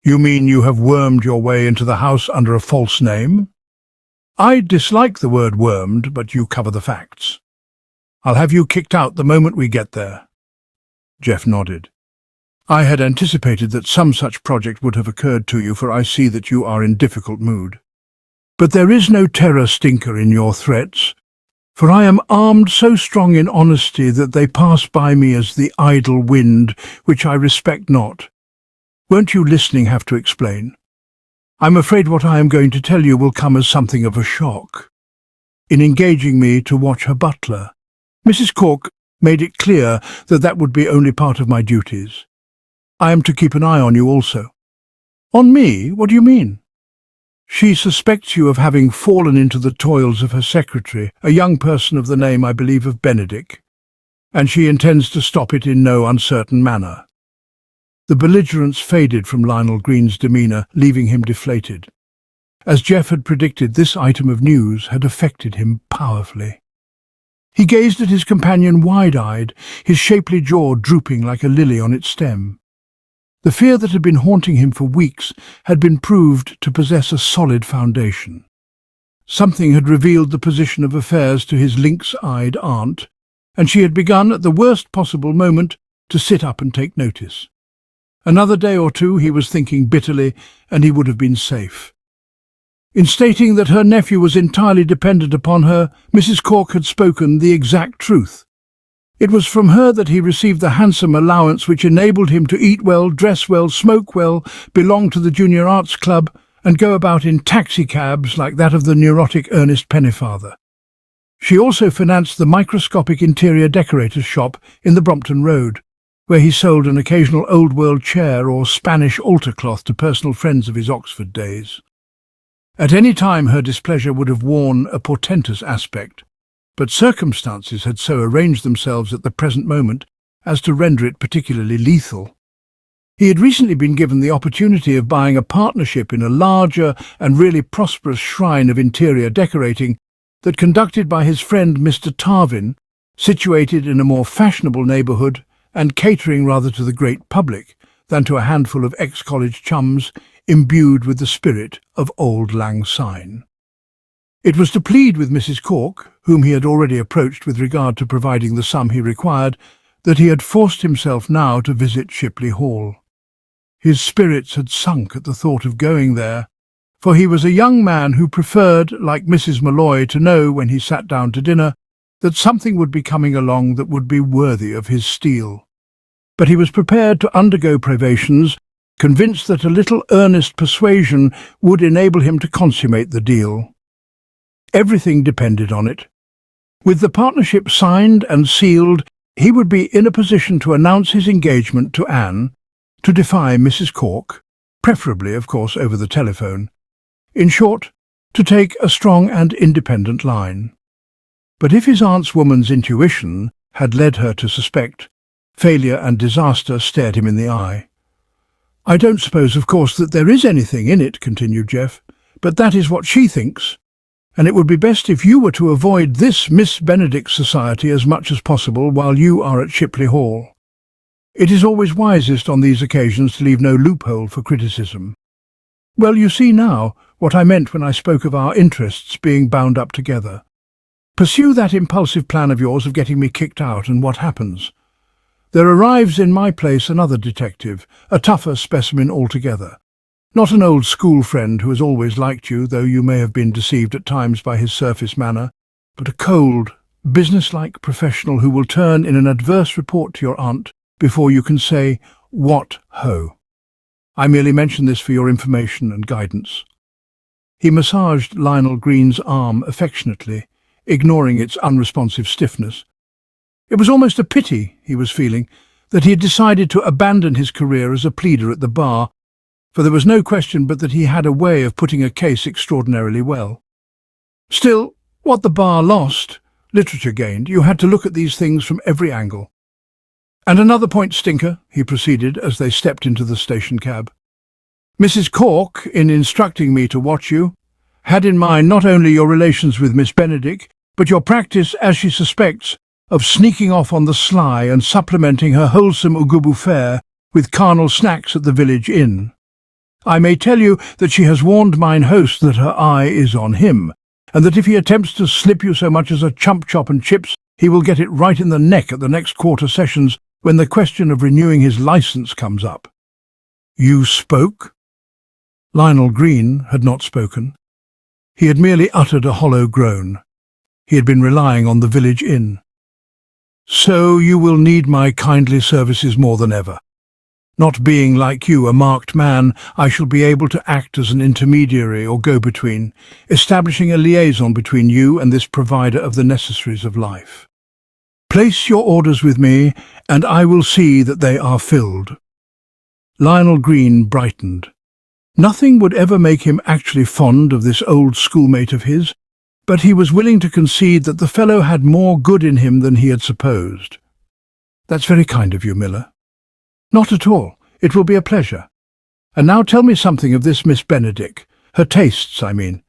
"You mean you have wormed your way into the house under a false name?" "I dislike the word wormed, but you cover the facts. I'll have you kicked out the moment we get there." Jeff nodded. "I had anticipated that some such project would have occurred to you, for I see that you are in difficult mood. But there is no terror stinker in your threats, for I am armed so strong in honesty that they pass by me as the idle wind, which I respect not. Won't you listening have to explain? I'm afraid what I am going to tell you will come as something of a shock. In engaging me to watch her butler, Mrs. Cork made it clear that that would be only part of my duties. I am to keep an eye on you also." "On me? What do you mean?" "She suspects you of having fallen into the toils of her secretary, a young person of the name, I believe, of Benedict, and she intends to stop it in no uncertain manner." The belligerence faded from Lionel Green's demeanour, leaving him deflated. As Jeff had predicted, this item of news had affected him powerfully. He gazed at his companion wide-eyed, his shapely jaw drooping like a lily on its stem. The fear that had been haunting him for weeks had been proved to possess a solid foundation. Something had revealed the position of affairs to his lynx-eyed aunt, and she had begun at the worst possible moment to sit up and take notice. Another day or two, he was thinking bitterly, and he would have been safe. In stating that her nephew was entirely dependent upon her, Mrs. Cork had spoken the exact truth. It was from her that he received the handsome allowance which enabled him to eat well, dress well, smoke well, belong to the Junior Arts Club, and go about in taxicabs like that of the neurotic Ernest Pennefather. She also financed the microscopic interior decorator's shop in the Brompton Road, where he sold an occasional old-world chair or Spanish altar cloth to personal friends of his Oxford days. At any time her displeasure would have worn a portentous aspect, but circumstances had so arranged themselves at the present moment as to render it particularly lethal. He had recently been given the opportunity of buying a partnership in a larger and really prosperous shrine of interior decorating that, conducted by his friend Mr. Tarvin, situated in a more fashionable neighbourhood and catering rather to the great public than to a handful of ex-college chums imbued with the spirit of Auld Lang Syne. It was to plead with Mrs. Cork, whom he had already approached with regard to providing the sum he required, that he had forced himself now to visit Shipley Hall. His spirits had sunk at the thought of going there, for he was a young man who preferred, like Mrs. Malloy, to know when he sat down to dinner that something would be coming along that would be worthy of his steel. But he was prepared to undergo privations, convinced that a little earnest persuasion would enable him to consummate the deal. Everything depended on it. With the partnership signed and sealed, he would be in a position to announce his engagement to Anne, to defy Mrs. Cork, preferably, of course, over the telephone. In short, to take a strong and independent line. But if his aunt's woman's intuition had led her to suspect, failure and disaster stared him in the eye. "I don't suppose, of course, that there is anything in it," continued Jeff, "but that is what she thinks, and it would be best if you were to avoid this Miss Benedict society as much as possible while you are at Shipley Hall. It is always wisest on these occasions to leave no loophole for criticism. Well, you see now, what I meant when I spoke of our interests being bound up together. Pursue that impulsive plan of yours of getting me kicked out, and what happens? There arrives in my place another detective, a tougher specimen altogether. Not an old school friend who has always liked you, though you may have been deceived at times by his surface manner, but a cold, businesslike professional who will turn in an adverse report to your aunt before you can say, "What ho?" I merely mention this for your information and guidance. He massaged Lionel Green's arm affectionately, ignoring its unresponsive stiffness. It was almost a pity, he was feeling, that he had decided to abandon his career as a pleader at the bar, for there was no question but that he had a way of putting a case extraordinarily well. Still, what the bar lost, literature gained. You had to look at these things from every angle. "And another point, Stinker," he proceeded as they stepped into the station cab. "Mrs. Cork, in instructing me to watch you, had in mind not only your relations with Miss Benedict, but your practice, as she suspects, of sneaking off on the sly and supplementing her wholesome ugubu fare with carnal snacks at the village inn. I may tell you that she has warned mine host that her eye is on him, and that if he attempts to slip you so much as a chump chop and chips, he will get it right in the neck at the next quarter sessions when the question of renewing his licence comes up." "You spoke?" Lionel Green had not spoken. He had merely uttered a hollow groan. He had been relying on the village inn. "So you will need my kindly services more than ever. Not being, like you, a marked man, I shall be able to act as an intermediary or go-between, establishing a liaison between you and this provider of the necessaries of life. Place your orders with me, and I will see that they are filled." Lionel Green brightened. Nothing would ever make him actually fond of this old schoolmate of his, but he was willing to concede that the fellow had more good in him than he had supposed. "That's very kind of you, Miller." "Not at all. It will be a pleasure. And now tell me something of this Miss Benedict. Her tastes, I mean.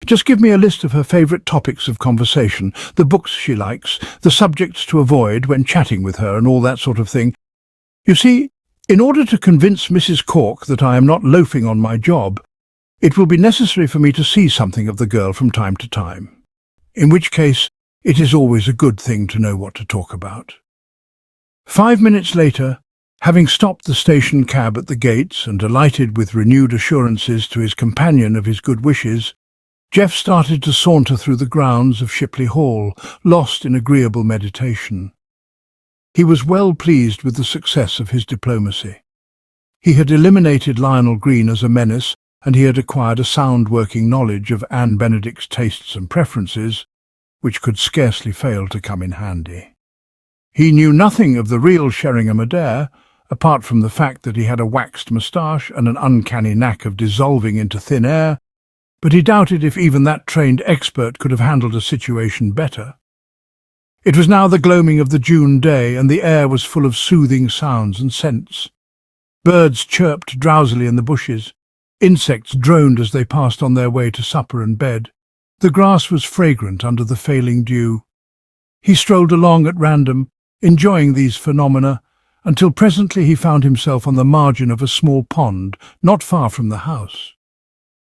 Just give me a list of her favourite topics of conversation, the books she likes, the subjects to avoid when chatting with her, and all that sort of thing. You see, in order to convince Mrs. Cork that I am not loafing on my job, it will be necessary for me to see something of the girl from time to time, in which case it is always a good thing to know what to talk about." 5 minutes later, having stopped the station cab at the gates and alighted with renewed assurances to his companion of his good wishes, Jeff started to saunter through the grounds of Shipley Hall, lost in agreeable meditation. He was well pleased with the success of his diplomacy. He had eliminated Lionel Green as a menace, and he had acquired a sound working knowledge of Anne Benedict's tastes and preferences, which could scarcely fail to come in handy. He knew nothing of the real Sheringham Adair, apart from the fact that he had a waxed moustache and an uncanny knack of dissolving into thin air, but he doubted if even that trained expert could have handled a situation better. It was now the gloaming of the June day, and the air was full of soothing sounds and scents. Birds chirped drowsily in the bushes. Insects droned as they passed on their way to supper and bed. The grass was fragrant under the failing dew. He strolled along at random, enjoying these phenomena, until presently he found himself on the margin of a small pond not far from the house.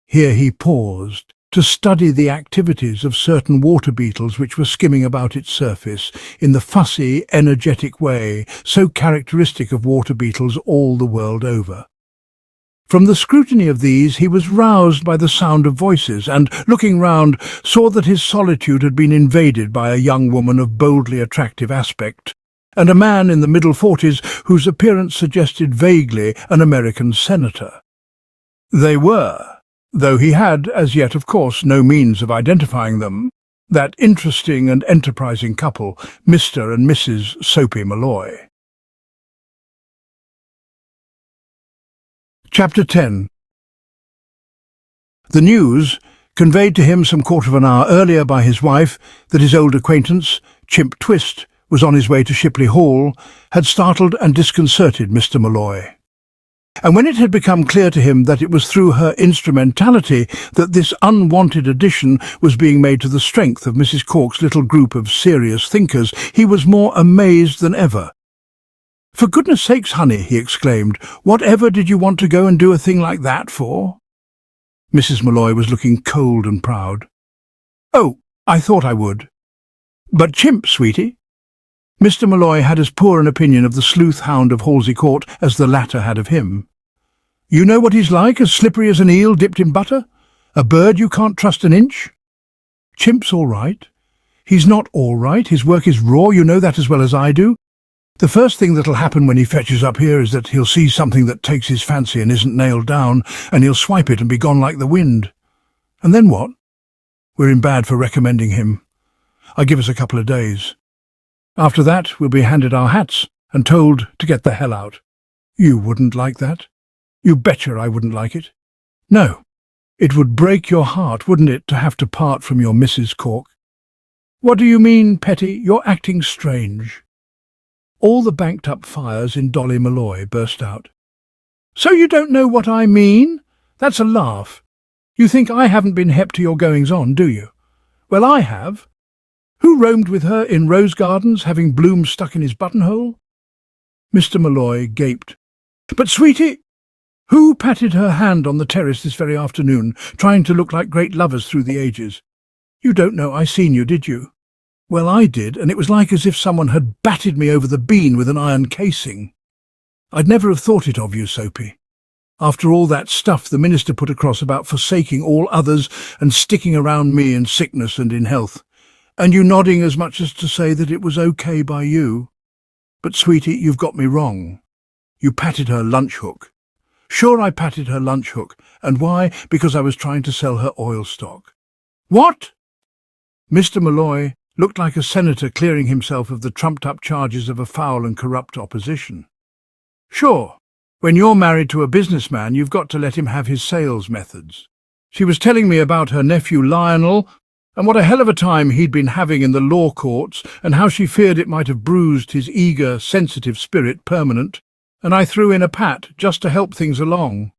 Here he paused to study the activities of certain water beetles which were skimming about its surface in the fussy, energetic way so characteristic of water beetles all the world over. From the scrutiny of these he was roused by the sound of voices, and, looking round, saw that his solitude had been invaded by a young woman of boldly attractive aspect, and a man in the middle 40s whose appearance suggested vaguely an American senator. They were, though he had, as yet, of course, no means of identifying them, that interesting and enterprising couple, Mr. and Mrs. Soapy Malloy. Chapter 10. The news, conveyed to him some quarter of an hour earlier by his wife, that his old acquaintance, Chimp Twist, was on his way to Shipley Hall, had startled and disconcerted Mr. Malloy. And when it had become clear to him that it was through her instrumentality that this unwanted addition was being made to the strength of Mrs. Cork's little group of serious thinkers, he was more amazed than ever. "For goodness sakes, honey," he exclaimed, "whatever did you want to go and do a thing like that for?" Mrs. Malloy was looking cold and proud. "Oh, I thought I would. But Chimp, sweetie." Mr. Malloy had as poor an opinion of the sleuth hound of Halsey Court as the latter had of him. "You know what he's like, as slippery as an eel dipped in butter? A bird you can't trust an inch." "Chimp's all right." "He's not all right. His work is raw, you know that as well as I do. The first thing that'll happen when he fetches up here is that he'll see something that takes his fancy and isn't nailed down, and he'll swipe it and be gone like the wind. And then what? We're in bad for recommending him. I give us a couple of days. After that, we'll be handed our hats and told to get the hell out." "You wouldn't like that?" "You betcha I wouldn't like it. No, it would break your heart, wouldn't it, to have to part from your Mrs. Cork?" "What do you mean, Petty? You're acting strange." All the banked-up fires in Dolly Malloy burst out. "So you don't know what I mean? That's a laugh. You think I haven't been hep to your goings-on, do you? Well, I have. Who roamed with her in rose gardens, having blooms stuck in his buttonhole?" Mr. Malloy gaped. "But, sweetie, who patted her hand on the terrace this very afternoon, trying to look like great lovers through the ages? You don't know I seen you, did you? Well, I did, and it was like as if someone had batted me over the bean with an iron casing. I'd never have thought it of you, Soapy. After all that stuff the minister put across about forsaking all others and sticking around me in sickness and in health, and you nodding as much as to say that it was okay by you. But, sweetie, you've got me wrong. You patted her lunch hook." "Sure, I patted her lunch hook. And why? Because I was trying to sell her oil stock." "What?" Mr. Malloy looked like a senator clearing himself of the trumped-up charges of a foul and corrupt opposition. "Sure, when you're married to a businessman, you've got to let him have his sales methods. She was telling me about her nephew Lionel, and what a hell of a time he'd been having in the law courts, and how she feared it might have bruised his eager, sensitive spirit permanent, and I threw in a pat just to help things along.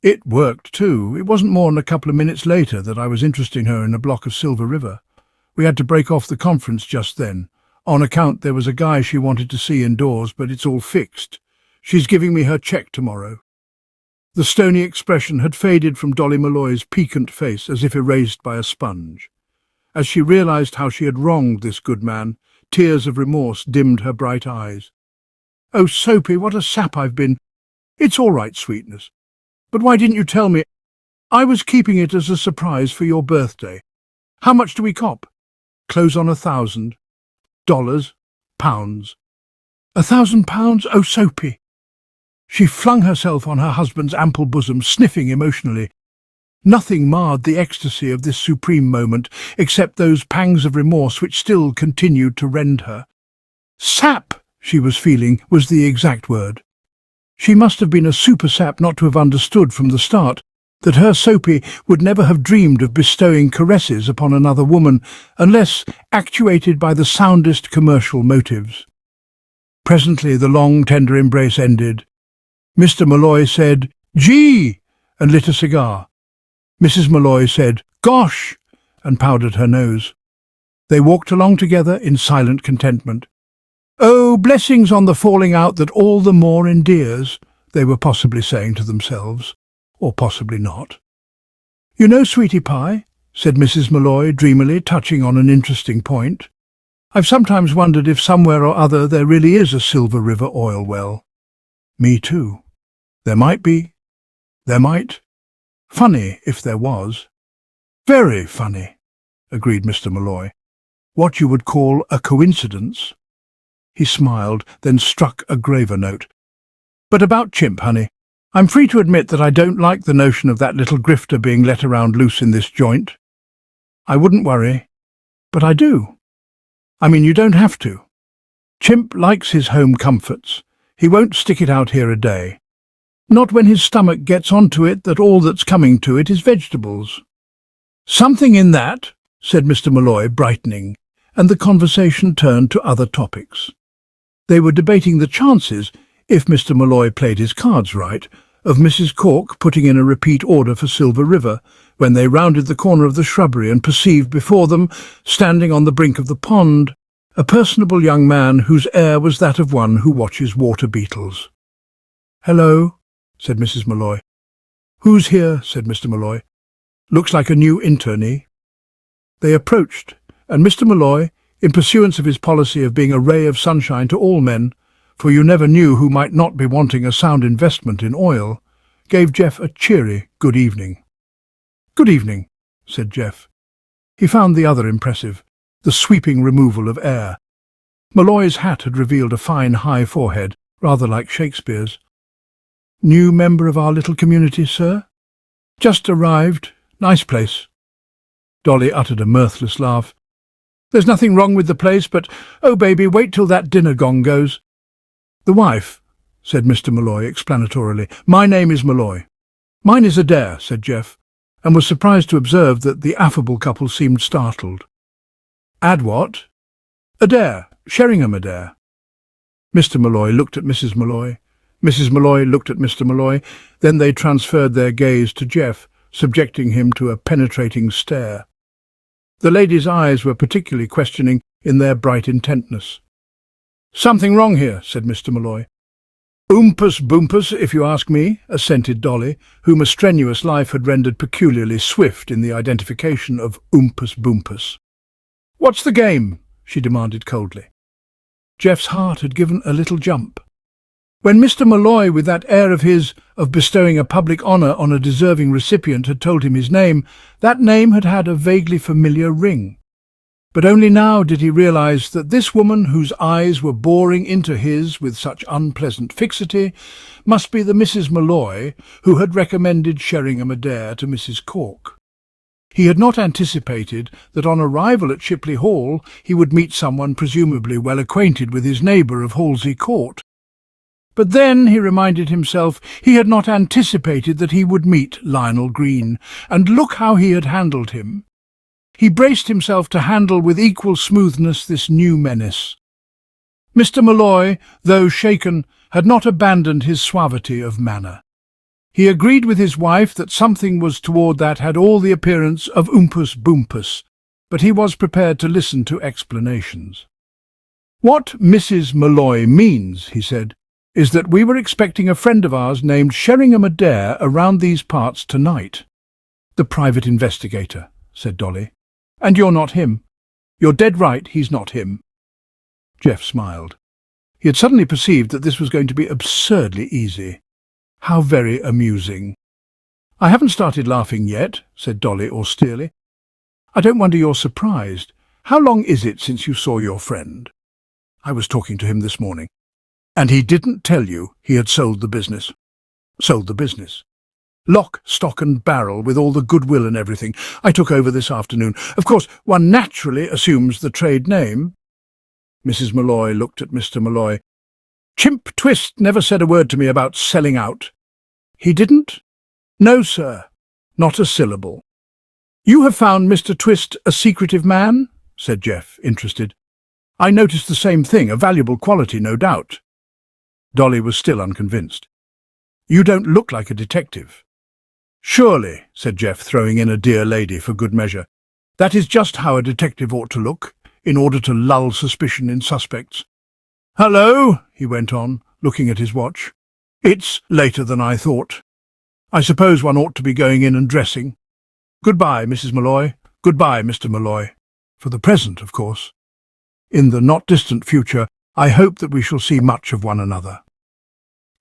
It worked, too. It wasn't more than a couple of minutes later that I was interesting her in a block of Silver River. We had to break off the conference just then, on account there was a guy she wanted to see indoors, but it's all fixed. She's giving me her cheque tomorrow." The stony expression had faded from Dolly Malloy's piquant face as if erased by a sponge. As she realized how she had wronged this good man, tears of remorse dimmed her bright eyes. "Oh, Soapy, what a sap I've been. It's all right, sweetness. But why didn't you tell me? I was keeping it as a surprise for your birthday. How much do we cop?" "Close on $1,000. Pounds." £1,000? Oh, Soapy!" She flung herself on her husband's ample bosom, sniffing emotionally. Nothing marred the ecstasy of this supreme moment, except those pangs of remorse which still continued to rend her. Sap, she was feeling, was the exact word. She must have been a super sap not to have understood from the start that her Soapy would never have dreamed of bestowing caresses upon another woman unless actuated by the soundest commercial motives. Presently the long, tender embrace ended. Mr. Malloy said, "Gee!" and lit a cigar. Mrs. Malloy said, "Gosh!" and powdered her nose. They walked along together in silent contentment. "Oh, blessings on the falling out that all the more endears," they were possibly saying to themselves. Or possibly not. "You know, sweetie pie," said Mrs. Malloy dreamily, touching on an interesting point, "I've sometimes wondered if somewhere or other there really is a Silver River oil well." "Me too. There might be. There might. Funny if there was." "Very funny," agreed Mr. Malloy. "What you would call a coincidence." He smiled, then struck a graver note. "But about Chimp, honey, I'm free to admit that I don't like the notion of that little grifter being let around loose in this joint. I wouldn't worry, but I do. I mean, you don't have to. Chimp likes his home comforts. He won't stick it out here a day. Not when his stomach gets onto it that all that's coming to it is vegetables." "Something in that," said Mr. Malloy, brightening, and the conversation turned to other topics. They were debating the chances, if Mr. Malloy played his cards right, of Mrs. Cork putting in a repeat order for Silver River, when they rounded the corner of the shrubbery and perceived before them, standing on the brink of the pond, a personable young man whose air was that of one who watches water beetles. "Hello," said Mrs. Malloy. "Who's here?" said Mr. Malloy. Looks like a new internee." They approached, and Mr. Malloy, in pursuance of his policy of being a ray of sunshine to all men, for you never knew who might not be wanting a sound investment in oil, gave Jeff a cheery good evening. "Good evening," said Jeff. He found the other impressive, the sweeping removal of air. Malloy's hat had revealed a fine high forehead, rather like Shakespeare's. "New member of our little community, sir?" "Just arrived. Nice place." Dolly uttered a mirthless laugh. "There's nothing wrong with the place, but, oh baby, wait till that dinner gong goes." "The wife," said Mr. Malloy explanatorily. "My name is Malloy." "Mine is Adair," said Jeff, and was surprised to observe that the affable couple seemed startled. "Ad what?" "Adair, Sheringham Adair." Mr. Malloy looked at Mrs. Malloy. Mrs. Malloy looked at Mr. Malloy. Then they transferred their gaze to Jeff, subjecting him to a penetrating stare. The lady's eyes were particularly questioning in their bright intentness. "Something wrong here," said Mr. Malloy. "Oompus boompus, if you ask me," assented Dolly, whom a strenuous life had rendered peculiarly swift in the identification of oompus boompus. "What's the game?" she demanded coldly. Jeff's heart had given a little jump. When Mr. Malloy, with that air of his, of bestowing a public honour on a deserving recipient, had told him his name, that name had had a vaguely familiar ring. But only now did he realise that this woman, whose eyes were boring into his with such unpleasant fixity, must be the Mrs. Malloy who had recommended Sheringham Adair to Mrs. Cork. He had not anticipated that on arrival at Shipley Hall he would meet someone presumably well acquainted with his neighbour of Halsey Court. But then, he reminded himself, he had not anticipated that he would meet Lionel Green, and look how he had handled him. He braced himself to handle with equal smoothness this new menace. Mr. Malloy, though shaken, had not abandoned his suavity of manner. He agreed with his wife that something was toward that had all the appearance of oompus boompus, but he was prepared to listen to explanations. "What Mrs. Malloy means," he said, "is that we were expecting a friend of ours named Sheringham Adair around these parts tonight." "The private investigator," said Dolly. "And you're not him. You're dead right, he's not him." Jeff smiled. He had suddenly perceived that this was going to be absurdly easy. How very amusing. "I haven't started laughing yet," said Dolly austerely. "I don't wonder you're surprised. How long is it since you saw your friend?" "I was talking to him this morning." "And he didn't tell you he had sold the business?" "Sold the business?" "Lock, stock and barrel, with all the goodwill and everything. I took over this afternoon. Of course, one naturally assumes the trade name." Mrs. Malloy looked at Mr. Malloy. "Chimp Twist never said a word to me about selling out." "He didn't?" "No, sir. Not a syllable." "You have found Mr. Twist a secretive man?" said Jeff, interested. "I noticed the same thing, a valuable quality, no doubt." Dolly was still unconvinced. "You don't look like a detective." "Surely," said Jeff, throwing in a dear lady for good measure. "That is just how a detective ought to look, in order to lull suspicion in suspects. Hello," he went on, looking at his watch. "It's later than I thought. I suppose one ought to be going in and dressing. Goodbye, Mrs. Malloy. Goodbye, Mr. Malloy. For the present, of course. In the not-distant future, I hope that we shall see much of one another."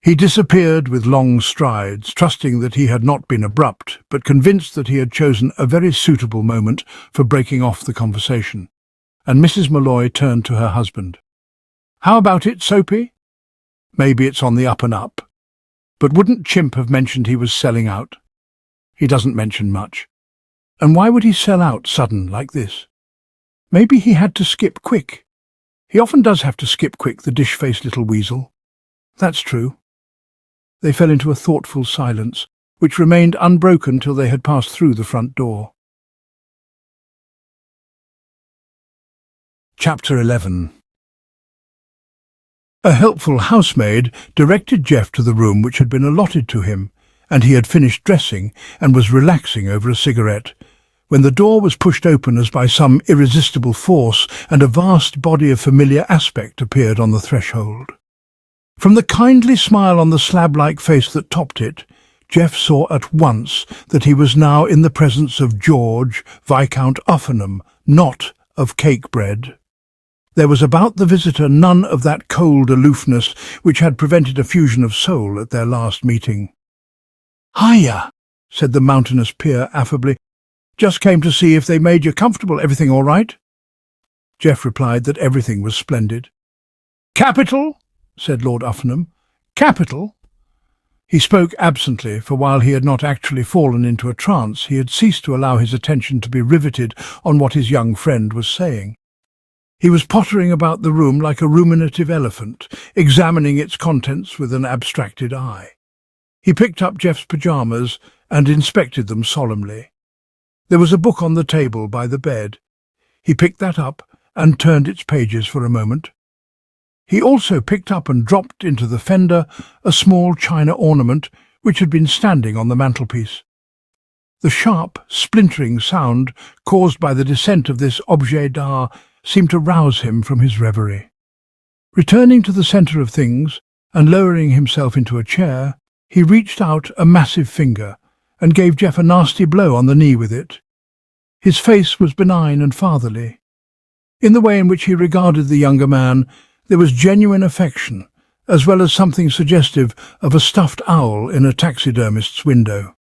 He disappeared with long strides, trusting that he had not been abrupt, but convinced that he had chosen a very suitable moment for breaking off the conversation, and Mrs. Malloy turned to her husband. "How about it, Soapy? Maybe it's on the up and up. But wouldn't Chimp have mentioned he was selling out? He doesn't mention much. And why would he sell out sudden like this? Maybe he had to skip quick. He often does have to skip quick, the dish-faced little weasel. That's true." They fell into a thoughtful silence, which remained unbroken till they had passed through the front door. Chapter 11. A helpful housemaid directed Jeff to the room which had been allotted to him, and he had finished dressing and was relaxing over a cigarette, when the door was pushed open as by some irresistible force, and a vast body of familiar aspect appeared on the threshold. From the kindly smile on the slab-like face that topped it, Geoff saw at once that he was now in the presence of George, Viscount Uffingham, not of cake-bread. There was about the visitor none of that cold aloofness which had prevented a fusion of soul at their last meeting. "Hiya," said the mountainous peer affably. "Just came to see if they made you comfortable. Everything all right?" Geoff replied that everything was splendid. "Capital," said Lord Uffingham. "Capital." He spoke absently, for while he had not actually fallen into a trance, he had ceased to allow his attention to be riveted on what his young friend was saying. He was pottering about the room like a ruminative elephant, examining its contents with an abstracted eye. He picked up Geoff's pyjamas and inspected them solemnly. There was a book on the table by the bed. He picked that up and turned its pages for a moment. He also picked up and dropped into the fender a small china ornament which had been standing on the mantelpiece. The sharp, splintering sound caused by the descent of this objet d'art seemed to rouse him from his reverie. Returning to the centre of things and lowering himself into a chair, he reached out a massive finger and gave Geoff a nasty blow on the knee with it. His face was benign and fatherly. In the way in which he regarded the younger man, there was genuine affection, as well as something suggestive of a stuffed owl in a taxidermist's window.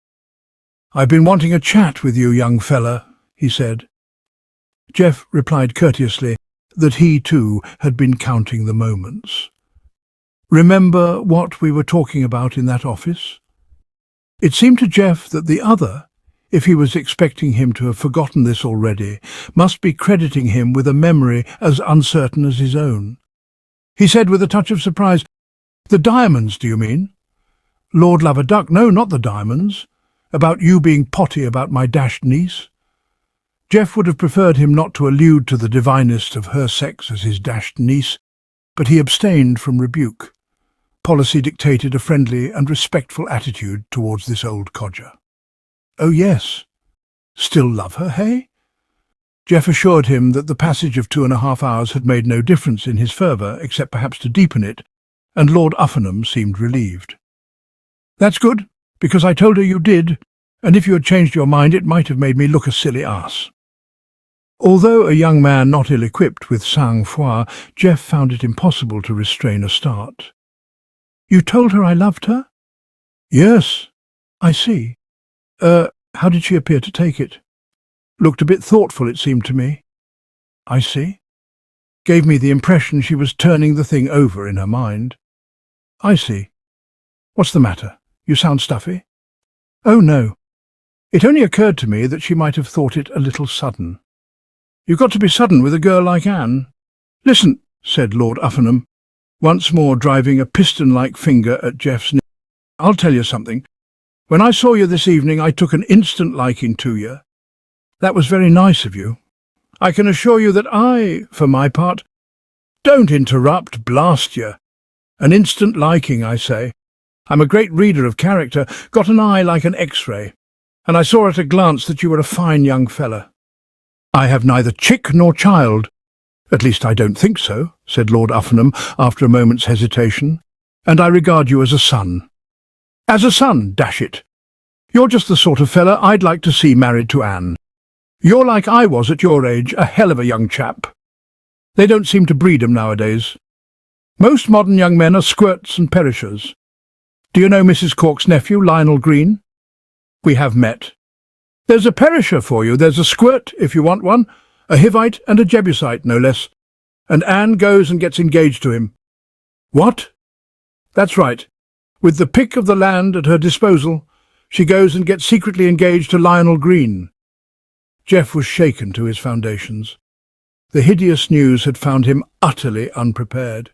"I've been wanting a chat with you, young fella," he said. Geoff replied courteously that he, too, had been counting the moments. "Remember what we were talking about in that office?" It seemed to Geoff that the other, if he was expecting him to have forgotten this already, must be crediting him with a memory as uncertain as his own. He said with a touch of surprise, "The diamonds, do you mean?" "Lord love a duck, no, not the diamonds. About you being potty about my dashed niece." Geoff would have preferred him not to allude to the divinest of her sex as his dashed niece, but he abstained from rebuke. Policy dictated a friendly and respectful attitude towards this old codger. "Oh, yes. Still love her, hey?" Geoff assured him that the passage of 2.5 hours had made no difference in his fervour, except perhaps to deepen it, and Lord Uffingham seemed relieved. "That's good, because I told her you did, and if you had changed your mind it might have made me look a silly ass." Although a young man not ill-equipped with sang-froid, Geoff found it impossible to restrain a start. "You told her I loved her?" "Yes." "I see. How did she appear to take it?" "Looked a bit thoughtful, it seemed to me." "I see. Gave me the impression she was turning the thing over in her mind." "I see. What's the matter? You sound stuffy." "Oh, no. It only occurred to me that she might have thought it a little sudden." "You've got to be sudden with a girl like Anne." "Listen," said Lord Uffingham, once more driving a piston-like finger at Geoff's knee. "I'll tell you something. When I saw you this evening I took an instant liking to you. That was very nice of you. I can assure you that I, for my part—" "Don't interrupt, blast you. An instant liking, I say. I'm a great reader of character, got an eye like an X-ray, and I saw at a glance that you were a fine young fella." "I have neither chick nor child. At least I don't think so," said Lord Uffingham after a moment's hesitation, "and I regard you as a son." "As a son, dash it. You're just the sort of fella I'd like to see married to Anne. You're like I was at your age, a hell of a young chap. They don't seem to breed 'em nowadays. Most modern young men are squirts and perishers. Do you know Mrs. Cork's nephew, Lionel Green? We have met. There's a perisher for you, there's a squirt, if you want one, a Hivite and a Jebusite, no less. And Anne goes and gets engaged to him." "What?" "That's right. With the pick of the land at her disposal, she goes and gets secretly engaged to Lionel Green." Geoff was shaken to his foundations. The hideous news had found him utterly unprepared.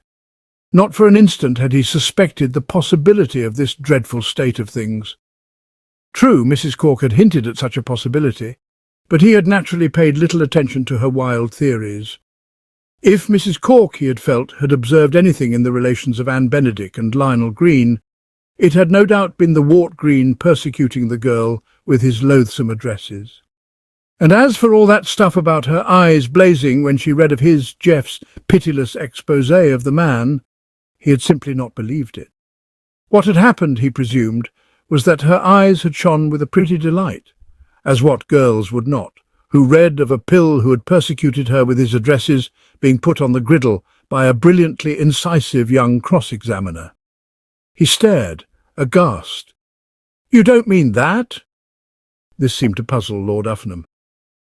Not for an instant had he suspected the possibility of this dreadful state of things. True, Mrs. Cork had hinted at such a possibility, but he had naturally paid little attention to her wild theories. If Mrs. Cork, he had felt, had observed anything in the relations of Anne Benedict and Lionel Green, it had no doubt been the Wart Green persecuting the girl with his loathsome addresses. And as for all that stuff about her eyes blazing when she read of his, Geoff's, pitiless exposé of the man, he had simply not believed it. What had happened, he presumed, was that her eyes had shone with a pretty delight, as what girls would not, who read of a pill who had persecuted her with his addresses being put on the griddle by a brilliantly incisive young cross-examiner. He stared, aghast. "You don't mean that?" This seemed to puzzle Lord Uffenham.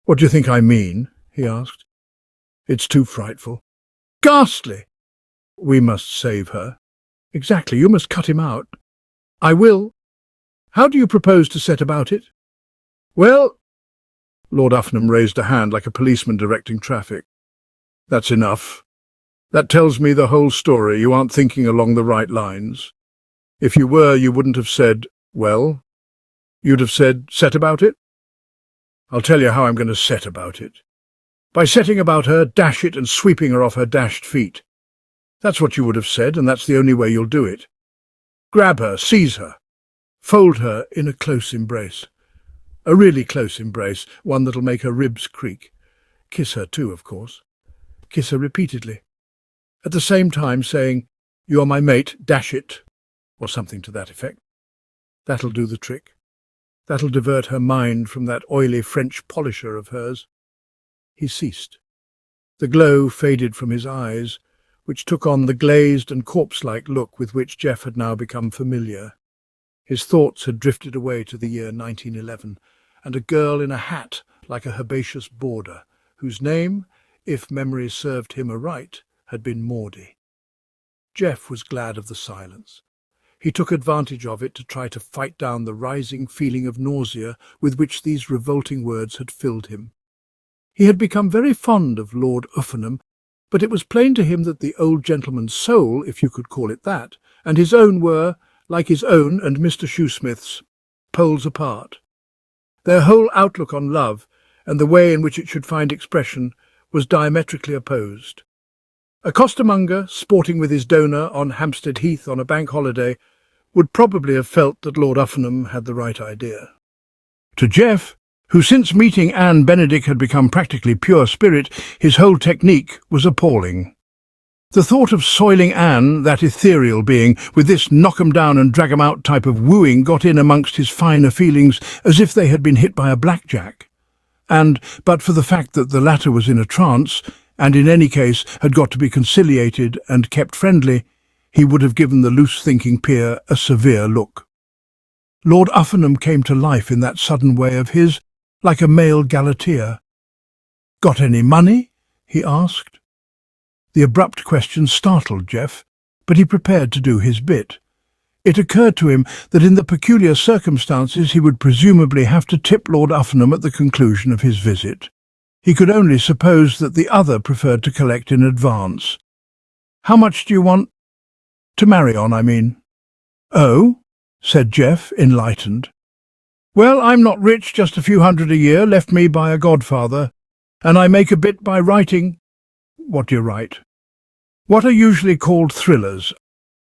"What do you think I mean?" he asked. "It's too frightful." "Ghastly!" "We must save her." "Exactly, you must cut him out." "I will. How do you propose to set about it?" "Well—" Lord Uffenham raised a hand like a policeman directing traffic. "That's enough. That tells me the whole story. You aren't thinking along the right lines. If you were, you wouldn't have said, 'Well?' You'd have said, 'Set about it?' I'll tell you how I'm going to set about it. By setting about her, dash it, and sweeping her off her dashed feet. That's what you would have said, and that's the only way you'll do it. Grab her, seize her, fold her in a close embrace. A really close embrace, one that'll make her ribs creak. Kiss her too, of course. Kiss her repeatedly. At the same time saying, 'You're my mate, dash it,' or something to that effect. That'll do the trick. That'll divert her mind from that oily French polisher of hers." He ceased. The glow faded from his eyes, which took on the glazed and corpse-like look with which Geoff had now become familiar. His thoughts had drifted away to the year 1911, and a girl in a hat like a herbaceous border, whose name, if memory served him aright, had been Maudie. Geoff was glad of the silence. He took advantage of it to try to fight down the rising feeling of nausea with which these revolting words had filled him. He had become very fond of Lord Uffenham, but it was plain to him that the old gentleman's soul, if you could call it that, and his own were, like his own and Mr. Shoesmith's, poles apart. Their whole outlook on love, and the way in which it should find expression, was diametrically opposed. A costermonger, sporting with his donor on Hampstead Heath on a bank holiday, would probably have felt that Lord Uffenham had the right idea. To Geoff, who since meeting Anne Benedict had become practically pure spirit, his whole technique was appalling. The thought of soiling Anne, that ethereal being, with this knock-'em-down-and-drag-'em-out type of wooing got in amongst his finer feelings as if they had been hit by a blackjack. And, but for the fact that the latter was in a trance, and in any case had got to be conciliated and kept friendly, he would have given the loose-thinking peer a severe look. Lord Uffenham came to life in that sudden way of his, like a male Galatea. "Got any money?" he asked. The abrupt question startled Geoff, but he prepared to do his bit. It occurred to him that in the peculiar circumstances he would presumably have to tip Lord Uffenham at the conclusion of his visit. He could only suppose that the other preferred to collect in advance. "How much do you want? To marry on, I mean." "Oh?" said Geoff, enlightened. "Well, I'm not rich, just a few hundred a year, left me by a godfather, and I make a bit by writing—" "What do you write?" "What are usually called thrillers.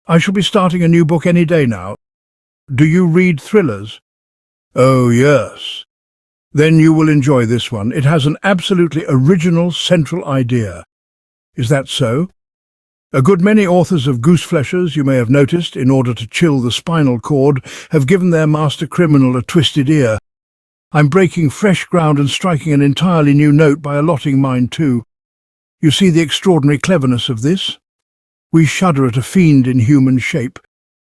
I shall be starting a new book any day now." "Do you read thrillers?" "Oh, yes. Then you will enjoy this one. It has an absolutely original central idea." "Is that so?" "A good many authors of goosefleshers, you may have noticed, in order to chill the spinal cord, have given their master criminal a twisted ear. I'm breaking fresh ground and striking an entirely new note by allotting mine too. You see the extraordinary cleverness of this? We shudder at a fiend in human shape,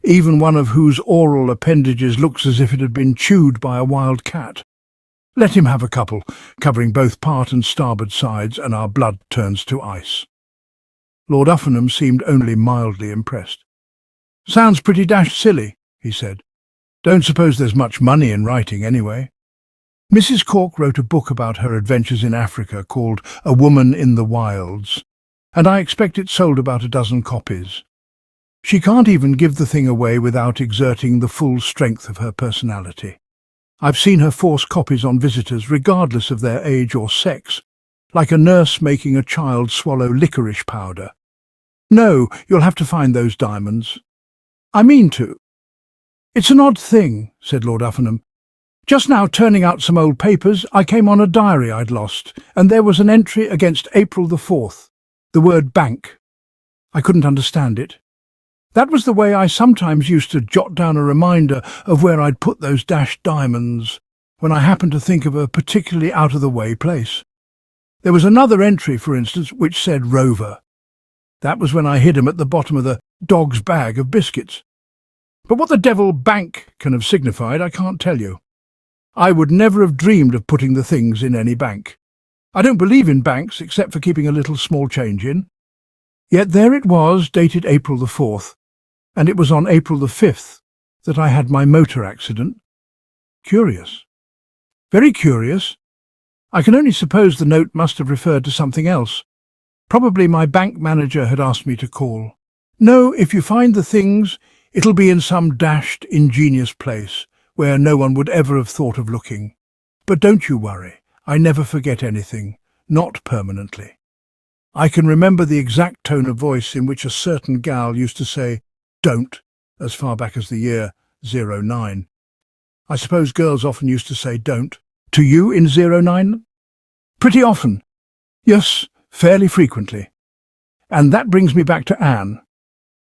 even one of whose oral appendages looks as if it had been chewed by a wild cat. Let him have a couple, covering both port and starboard sides, and our blood turns to ice." Lord Uffenham seemed only mildly impressed. "Sounds pretty dashed silly," he said. "Don't suppose there's much money in writing, anyway." Mrs. Cork wrote a book about her adventures in Africa called A Woman in the Wilds, and I expect it sold about a dozen copies. She can't even give the thing away without exerting the full strength of her personality. I've seen her force copies on visitors regardless of their age or sex, like a nurse making a child swallow licorice powder. "No, you'll have to find those diamonds." "I mean to." "It's an odd thing," said Lord Uffenham. "Just now, turning out some old papers, I came on a diary I'd lost, and there was an entry against April the 4th, the word bank. I couldn't understand it. That was the way I sometimes used to jot down a reminder of where I'd put those dashed diamonds when I happened to think of a particularly out-of-the-way place. There was another entry, for instance, which said Rover. That was when I hid 'em at the bottom of the dog's bag of biscuits. But what the devil bank can have signified, I can't tell you. I would never have dreamed of putting the things in any bank. I don't believe in banks except for keeping a little small change in. Yet there it was, dated April the 4th, and it was on April the 5th that I had my motor accident. Curious. Very curious. I can only suppose the note must have referred to something else. Probably my bank manager had asked me to call. No, if you find the things, it'll be in some dashed, ingenious place where no one would ever have thought of looking. But don't you worry, I never forget anything, not permanently. I can remember the exact tone of voice in which a certain gal used to say, "Don't," as far back as the year 09. I suppose girls often used to say "don't" to you in 09? Pretty often. Yes, fairly frequently. And that brings me back to Anne.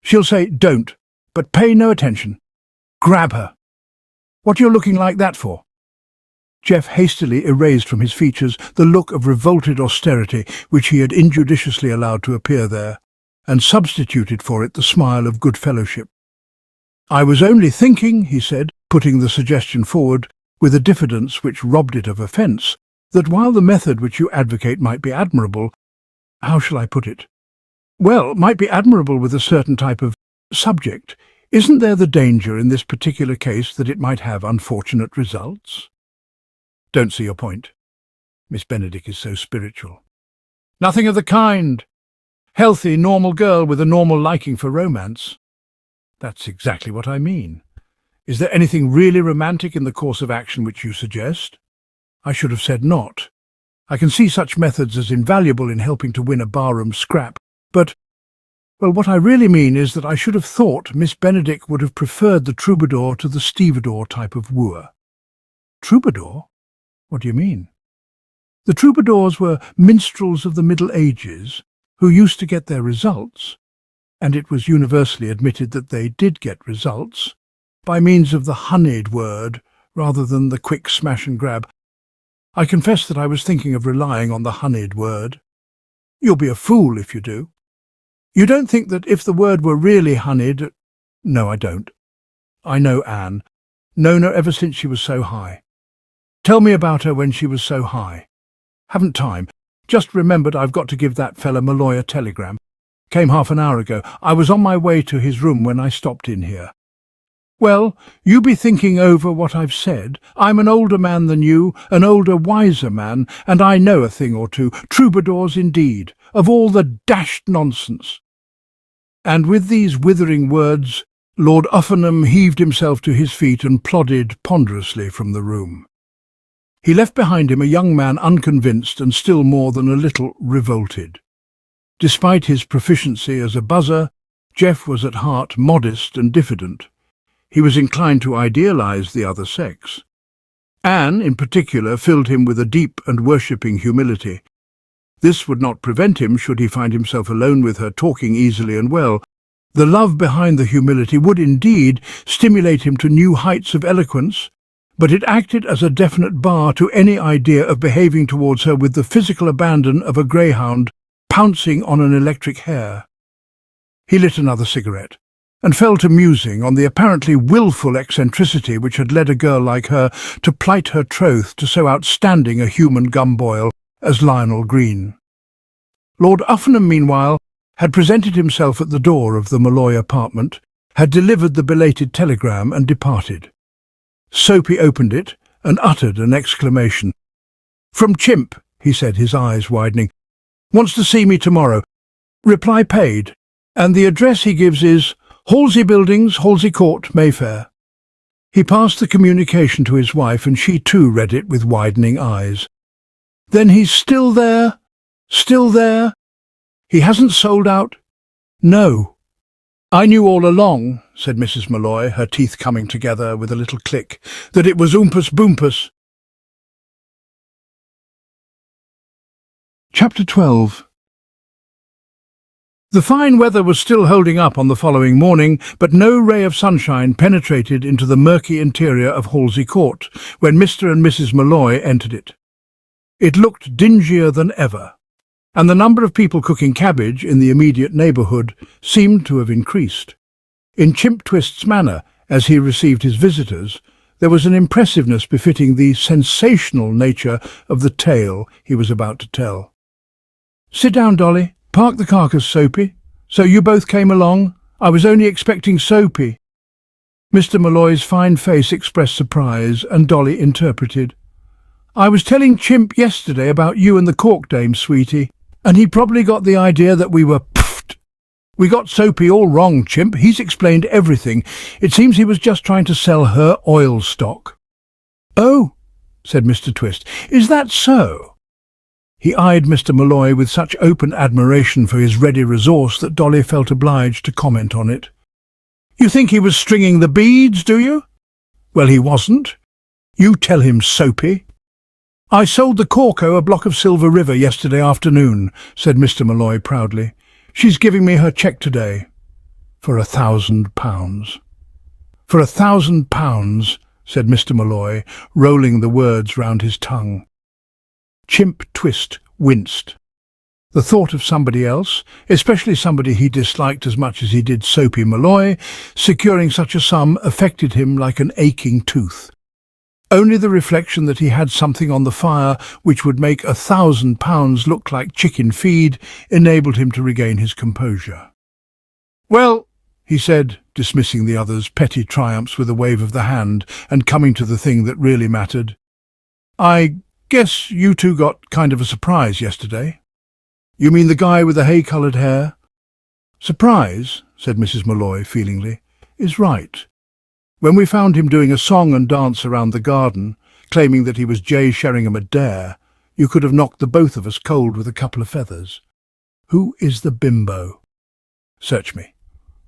She'll say "don't," but pay no attention. Grab her. What you're looking like that for? Jeff hastily erased from his features the look of revolted austerity which he had injudiciously allowed to appear there, and substituted for it the smile of good fellowship. "I was only thinking," he said, putting the suggestion forward with a diffidence which robbed it of offence, "that while the method which you advocate might be admirable, how shall I put it? Well, might be admirable with a certain type of subject, isn't there the danger in this particular case that it might have unfortunate results?" "Don't see your point. Miss Benedict is so spiritual." "Nothing of the kind. Healthy, normal girl with a normal liking for romance." "That's exactly what I mean. Is there anything really romantic in the course of action which you suggest?" I should have said not. I can see such methods as invaluable in helping to win a barroom scrap, but, well, what I really mean is that I should have thought Miss Benedict would have preferred the troubadour to the stevedore type of wooer. Troubadour? What do you mean? The troubadours were minstrels of the Middle Ages who used to get their results, and it was universally admitted that they did get results, by means of the honeyed word rather than the quick smash and grab. I confess that I was thinking of relying on the honeyed word. You'll be a fool if you do. You don't think that if the word were really honeyed— No, I don't. I know Anne. Known her ever since she was so high. Tell me about her when she was so high. Haven't time. Just remembered I've got to give that fella Malloy a telegram. Came half an hour ago. I was on my way to his room when I stopped in here. Well, you be thinking over what I've said. I'm an older man than you, an older, wiser man, and I know a thing or two. Troubadours indeed, of all the dashed nonsense. And with these withering words, Lord Uffernham heaved himself to his feet and plodded ponderously from the room. He left behind him a young man unconvinced and still more than a little revolted. Despite his proficiency as a buzzer, Jeff was at heart modest and diffident. He was inclined to idealize the other sex. Anne, in particular, filled him with a deep and worshipping humility. This would not prevent him, should he find himself alone with her, talking easily and well. The love behind the humility would indeed stimulate him to new heights of eloquence, but it acted as a definite bar to any idea of behaving towards her with the physical abandon of a greyhound pouncing on an electric hare. He lit another cigarette, and fell to musing on the apparently willful eccentricity which had led a girl like her to plight her troth to so outstanding a human gumboil as Lionel Green. Lord Uffernham, meanwhile, had presented himself at the door of the Malloy apartment, had delivered the belated telegram and departed. Soapy opened it and uttered an exclamation. "From Chimp," he said, his eyes widening. "Wants to see me tomorrow. Reply paid. And the address he gives is Halsey Buildings, Halsey Court, Mayfair." He passed the communication to his wife, and she too read it with widening eyes. "Then he's still there? Still there? He hasn't sold out?" "No." "I knew all along," said Mrs. Malloy, her teeth coming together with a little click, "that it was Oompus Boompus." Chapter 12. The fine weather was still holding up on the following morning, but no ray of sunshine penetrated into the murky interior of Halsey Court when Mr. and Mrs. Malloy entered it. It looked dingier than ever, and the number of people cooking cabbage in the immediate neighbourhood seemed to have increased. In Chimp Twist's manner, as he received his visitors, there was an impressiveness befitting the sensational nature of the tale he was about to tell. "Sit down, Dolly. Park the carcass, Soapy. So you both came along? I was only expecting Soapy." Mr. Malloy's fine face expressed surprise, and Dolly interpreted. "I was telling Chimp yesterday about you and the cork dame, sweetie, and he probably got the idea that we were pfft. We got Soapy all wrong, Chimp. He's explained everything. It seems he was just trying to sell her oil stock." "Oh," said Mr. Twist, "is that so?" He eyed Mr. Malloy with such open admiration for his ready resource that Dolly felt obliged to comment on it. "You think he was stringing the beads, do you?" "Well, he wasn't. You tell him, Soapy." "I sold the Corco a block of Silver River yesterday afternoon," said Mr. Malloy proudly. "She's giving me her cheque today." "For £1,000. "For £1,000, said Mr. Malloy, rolling the words round his tongue. Chimp Twist winced. The thought of somebody else, especially somebody he disliked as much as he did Soapy Malloy, securing such a sum affected him like an aching tooth. Only the reflection that he had something on the fire which would make £1,000 look like chicken feed enabled him to regain his composure. "Well," he said, dismissing the other's petty triumphs with a wave of the hand and coming to the thing that really mattered, "I guess you two got kind of a surprise yesterday." "You mean the guy with the hay-coloured hair?" "Surprise," said Mrs. Malloy feelingly, "is right. When we found him doing a song and dance around the garden, claiming that he was J. Sheringham Adair, you could have knocked the both of us cold with a couple of feathers. Who is the bimbo?" "Search me."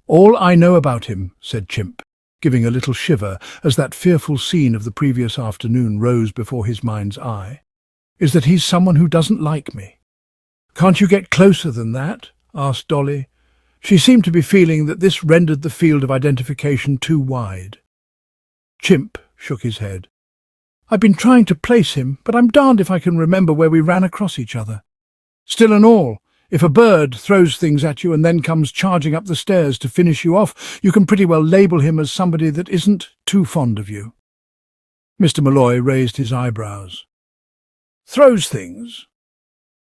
"All I know about him," said Chimp, giving a little shiver as that fearful scene of the previous afternoon rose before his mind's eye, "is that he's someone who doesn't like me." "Can't you get closer than that?" asked Dolly. She seemed to be feeling that this rendered the field of identification too wide. Chimp shook his head. "I've been trying to place him, but I'm darned if I can remember where we ran across each other. Still and all, if a bird throws things at you and then comes charging up the stairs to finish you off, you can pretty well label him as somebody that isn't too fond of you." Mr. Malloy raised his eyebrows. "Throws things?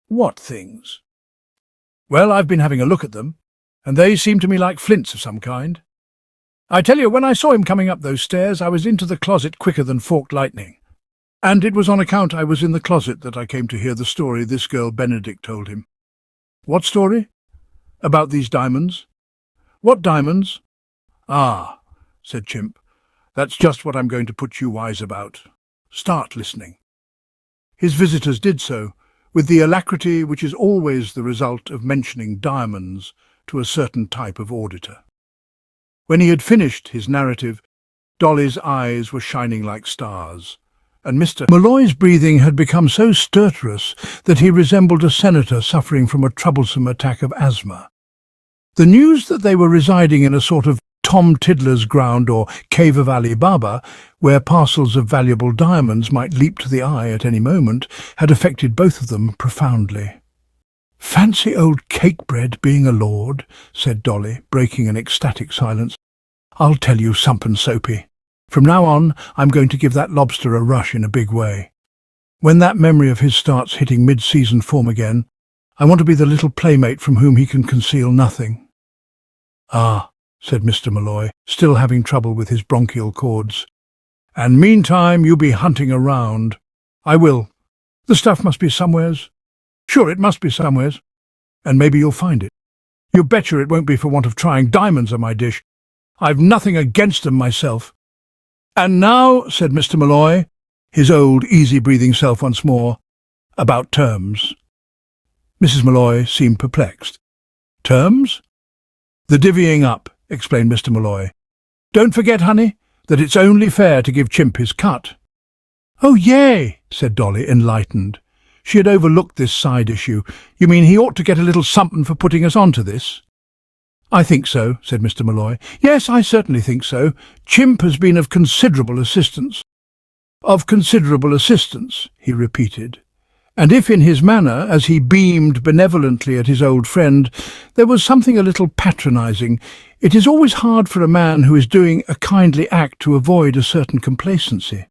What things?" "Well, I've been having a look at them, and they seem to me like flints of some kind. I tell you, when I saw him coming up those stairs, I was into the closet quicker than forked lightning. And it was on account I was in the closet that I came to hear the story this girl Benedict told him." "What story?" "About these diamonds." "What diamonds?" "Ah," said Chimp, "that's just what I'm going to put you wise about. Start listening." His visitors did so, with the alacrity which is always the result of mentioning diamonds to a certain type of auditor. When he had finished his narrative, Dolly's eyes were shining like stars, and Mr. Malloy's breathing had become so stertorous that he resembled a senator suffering from a troublesome attack of asthma. The news that they were residing in a sort of Tom Tiddler's ground or Cave of Ali Baba, where parcels of valuable diamonds might leap to the eye at any moment, had affected both of them profoundly. "Fancy old Cakebread being a lord," said Dolly, breaking an ecstatic silence. "I'll tell you something, Soapy. From now on, I'm going to give that lobster a rush in a big way. When that memory of his starts hitting mid-season form again, I want to be the little playmate from whom he can conceal nothing." "Ah," said Mr. Malloy, still having trouble with his bronchial cords. "And meantime you be hunting around." "I will. The stuff must be somewheres." "Sure, it must be somewheres. And maybe you'll find it. You betcha it won't be for want of trying. Diamonds are my dish. I've nothing against them myself." "And now," said Mr. Malloy, his old easy-breathing self once more, "about terms." Mrs. Malloy seemed perplexed. "Terms?" "The divvying up," explained Mr. Malloy. "Don't forget, honey, that it's only fair to give Chimp his cut." "Oh, yay," said Dolly, enlightened. She had overlooked this side issue. "You mean he ought to get a little something for putting us on to this?" "I think so," said Mr. Malloy. "Yes, I certainly think so. Chimp has been of considerable assistance." "Of considerable assistance," he repeated. And if in his manner, as he beamed benevolently at his old friend, there was something a little patronising, it is always hard for a man who is doing a kindly act to avoid a certain complacency.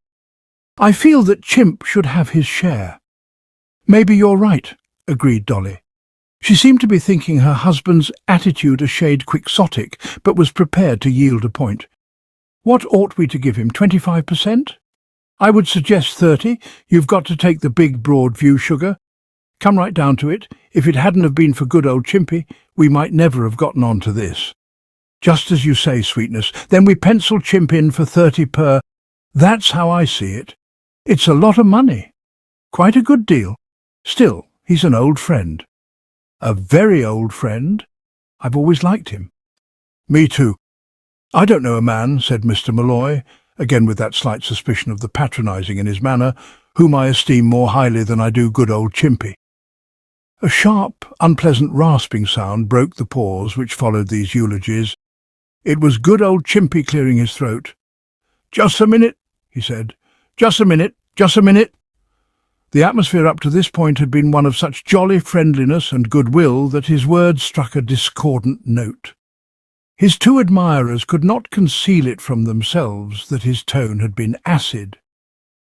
"I feel that Chimp should have his share." "Maybe you're right," agreed Dolly. She seemed to be thinking her husband's attitude a shade quixotic, but was prepared to yield a point. "What ought we to give him, 25%? I would suggest 30. You've got to take the big, broad view, sugar. Come right down to it. If it hadn't have been for good old Chimpy, we might never have gotten on to this." "Just as you say, sweetness. Then we pencil Chimp in for 30 per. That's how I see it. It's a lot of money. Quite a good deal. Still, he's an old friend." "A very old friend. I've always liked him." "Me too. I don't know a man," said Mr. Malloy, again with that slight suspicion of the patronising in his manner, "whom I esteem more highly than I do good old Chimpy." A sharp, unpleasant rasping sound broke the pause which followed these eulogies. It was good old Chimpy clearing his throat. "Just a minute," he said. "Just a minute, just a minute." The atmosphere up to this point had been one of such jolly friendliness and goodwill that his words struck a discordant note. His two admirers could not conceal it from themselves that his tone had been acid.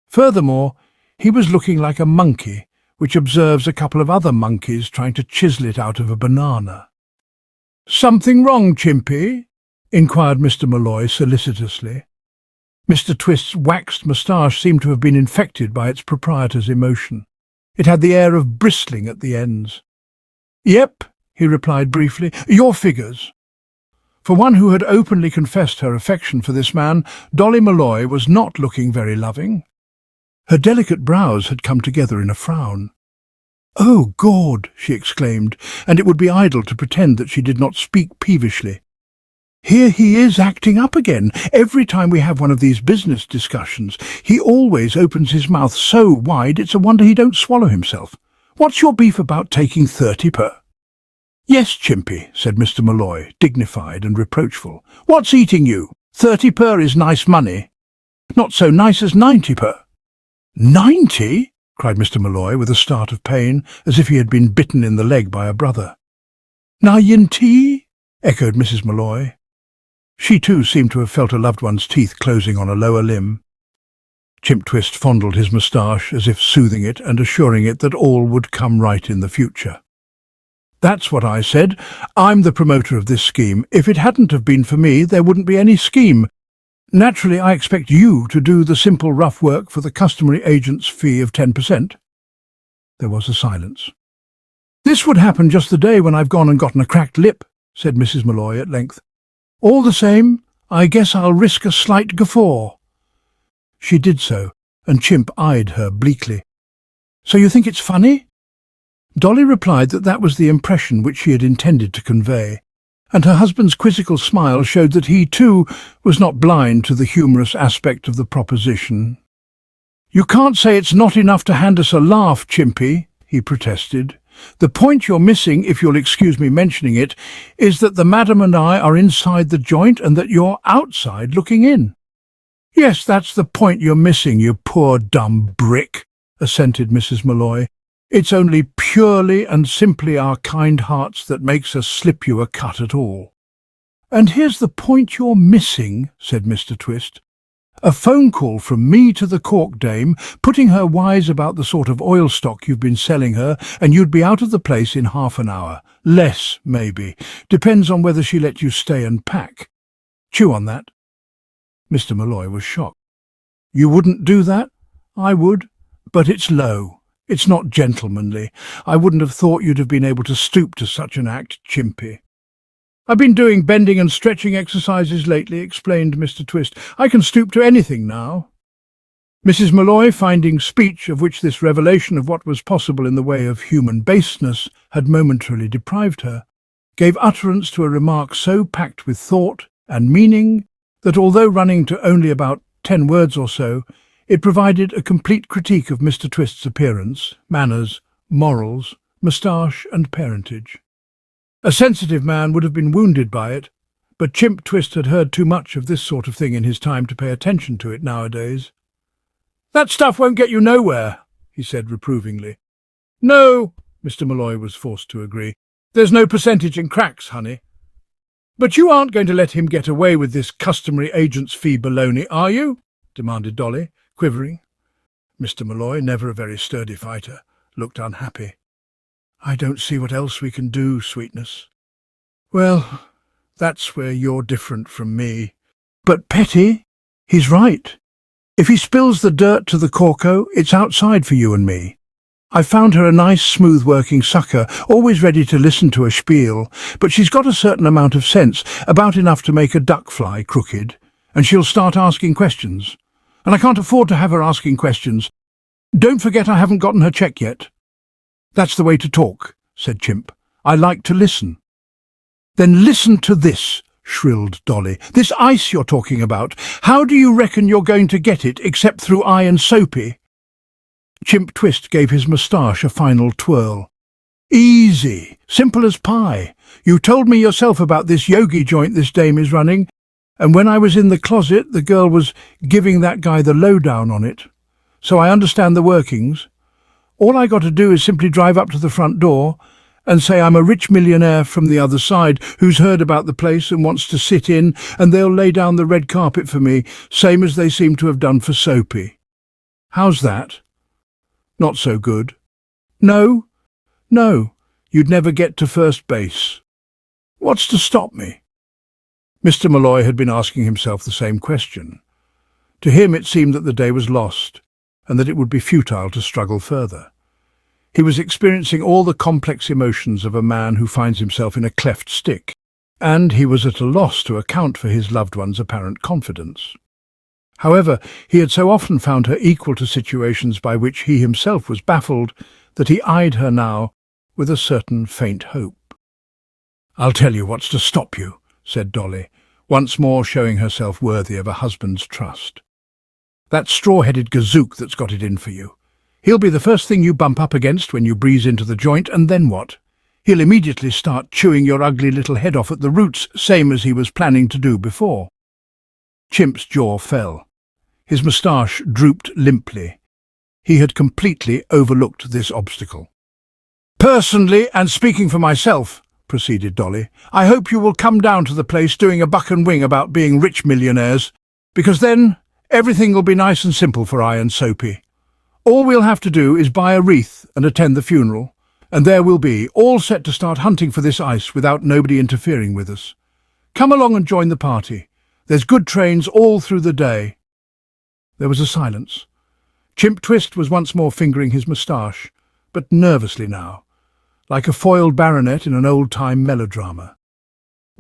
Furthermore, he was looking like a monkey which observes a couple of other monkeys trying to chisel it out of a banana. "Something wrong, Chimpy?" inquired Mr. Malloy solicitously. Mr. Twist's waxed moustache seemed to have been infected by its proprietor's emotion. It had the air of bristling at the ends. "Yep," he replied briefly, "your figures." For one who had openly confessed her affection for this man, Dolly Malloy was not looking very loving. Her delicate brows had come together in a frown. "Oh, God!" she exclaimed, and it would be idle to pretend that she did not speak peevishly. "Here he is acting up again. Every time we have one of these business discussions, he always opens his mouth so wide it's a wonder he don't swallow himself. What's your beef about taking 30 per?" "Yes, Chimpy," said Mr. Malloy, dignified and reproachful. "What's eating you? 30 per is nice money. Not so nice as 90 per. 90? cried Mr. Malloy with a start of pain, as if he had been bitten in the leg by a brother. "Na yin tea?" echoed Mrs. Malloy. She too seemed to have felt a loved one's teeth closing on a lower limb. Chimp Twist fondled his moustache as if soothing it and assuring it that all would come right in the future. "That's what I said. I'm the promoter of this scheme. If it hadn't have been for me, there wouldn't be any scheme. Naturally, I expect you to do the simple rough work for the customary agent's fee of 10%. There was a silence. "This would happen just the day when I've gone and gotten a cracked lip," said Mrs. Malloy at length. "All the same, I guess I'll risk a slight guffaw." She did so, and Chimp eyed her bleakly. "So you think it's funny?" Dolly replied that that was the impression which she had intended to convey, and her husband's quizzical smile showed that he, too, was not blind to the humorous aspect of the proposition. "You can't say it's not enough to hand us a laugh, Chimpy," he protested. "The point you're missing, if you'll excuse me mentioning it, is that the madam and I are inside the joint and that you're outside looking in." "Yes, that's the point you're missing, you poor dumb brick," assented Mrs. Malloy. "It's only purely and simply our kind hearts that makes us slip you a cut at all." "And here's the point you're missing," said Mr. Twist. "A phone call from me to the cork dame, putting her wise about the sort of oil stock you've been selling her, and you'd be out of the place in half an hour. Less, maybe. Depends on whether she let you stay and pack. Chew on that." Mr. Malloy was shocked. "You wouldn't do that?" "I would, but it's low. It's not gentlemanly. I wouldn't have thought you'd have been able to stoop to such an act, Chimpy." "I've been doing bending and stretching exercises lately," explained Mr. Twist. "I can stoop to anything now." Mrs. Malloy, finding speech of which this revelation of what was possible in the way of human baseness had momentarily deprived her, gave utterance to a remark so packed with thought and meaning that, although running to only about 10 words or so, It provided a complete critique of Mr. Twist's appearance, manners, morals, moustache and parentage. A sensitive man would have been wounded by it, but Chimp Twist had heard too much of this sort of thing in his time to pay attention to it nowadays. "That stuff won't get you nowhere," he said reprovingly. "No," Mr. Malloy was forced to agree. "There's no percentage in cracks, honey." "But you aren't going to let him get away with this customary agent's fee baloney, are you?" demanded Dolly, quivering. Mr. Malloy, never a very sturdy fighter, looked unhappy. "I don't see what else we can do, sweetness." "Well, that's where you're different from me." "But, Petty, he's right. If he spills the dirt to the Corco, it's outside for you and me. I found her a nice, smooth-working sucker, always ready to listen to a spiel, but she's got a certain amount of sense, about enough to make a duck fly crooked, and she'll start asking questions. And I can't afford to have her asking questions. Don't forget I haven't gotten her check yet." "That's the way to talk," said Chimp. "I like to listen." "Then listen to this," shrilled Dolly. "This ice you're talking about, how do you reckon you're going to get it except through Iron Soapy?" Chimp Twist gave his moustache a final twirl. "Easy, simple as pie. You told me yourself about this yogi joint this dame is running, and when I was in the closet the girl was giving that guy the lowdown on it. So I understand the workings. All I got to do is simply drive up to the front door and say I'm a rich millionaire from the other side who's heard about the place and wants to sit in, and they'll lay down the red carpet for me, same as they seem to have done for Soapy. How's that? Not so good. No, you'd never get to first base. What's to stop me?" Mr. Malloy had been asking himself the same question. To him it seemed that the day was lost, and that it would be futile to struggle further. He was experiencing all the complex emotions of a man who finds himself in a cleft stick, and he was at a loss to account for his loved one's apparent confidence. However, he had so often found her equal to situations by which he himself was baffled that he eyed her now with a certain faint hope. "I'll tell you what's to stop you," said Dolly, once more showing herself worthy of a husband's trust. "That straw-headed gazook that's got it in for you. He'll be the first thing you bump up against when you breeze into the joint, and then what? He'll immediately start chewing your ugly little head off at the roots, same as he was planning to do before." Chimp's jaw fell. His moustache drooped limply. He had completely overlooked this obstacle. "Personally, and speaking for myself," proceeded Dolly, "I hope you will come down to the place doing a buck and wing about being rich millionaires, because then everything will be nice and simple for Iron Soapy. All we'll have to do is buy a wreath and attend the funeral, and there we'll be, all set to start hunting for this ice without nobody interfering with us. Come along and join the party. There's good trains all through the day." There was a silence. Chimp Twist was once more fingering his moustache, but nervously now, like a foiled baronet in an old-time melodrama.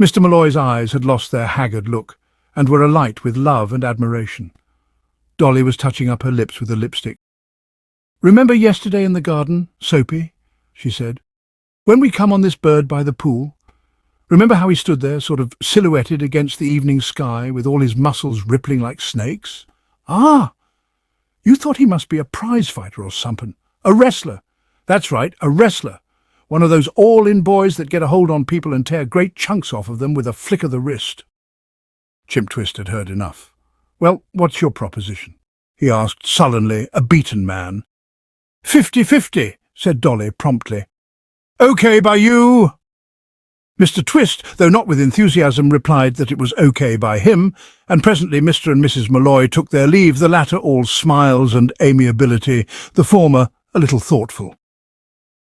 Mr. Malloy's eyes had lost their haggard look, and were alight with love and admiration. Dolly was touching up her lips with a lipstick. "Remember yesterday in the garden, Soapy?" she said. "When we come on this bird by the pool? Remember how he stood there, sort of silhouetted against the evening sky, with all his muscles rippling like snakes? Ah! You thought he must be a prize fighter or something. A wrestler. That's right, a wrestler. One of those all-in boys that get a hold on people and tear great chunks off of them with a flick of the wrist." Chimp Twist had heard enough. "Well, what's your proposition?" he asked sullenly, a beaten man. 50-50, said Dolly promptly. "Okay by you." Mr. Twist, though not with enthusiasm, replied that it was okay by him, and presently Mr. and Mrs. Malloy took their leave, the latter all smiles and amiability, the former a little thoughtful.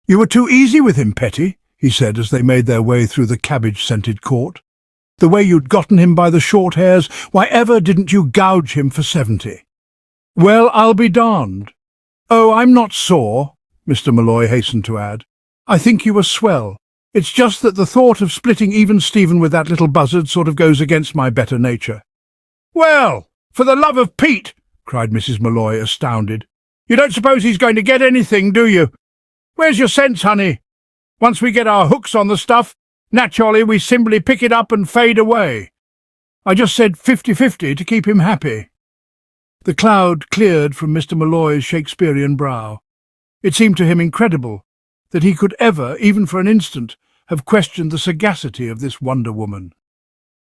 "You were too easy with him, Petty," he said as they made their way through the cabbage-scented court. "The way you'd gotten him by the short hairs, why ever didn't you gouge him for 70? "Well, I'll be darned." "Oh, I'm not sore," Mr. Malloy hastened to add. "I think you were swell. It's just that the thought of splitting even Stephen with that little buzzard sort of goes against my better nature." "Well, for the love of Pete!" cried Mrs. Malloy, astounded. "You don't suppose he's going to get anything, do you? Where's your sense, honey? Once we get our hooks on the stuff, naturally we simply pick it up and fade away. I just said 50-50 to keep him happy." The cloud cleared from Mr. Malloy's Shakespearean brow. It seemed to him incredible that he could ever, even for an instant, have questioned the sagacity of this Wonder Woman.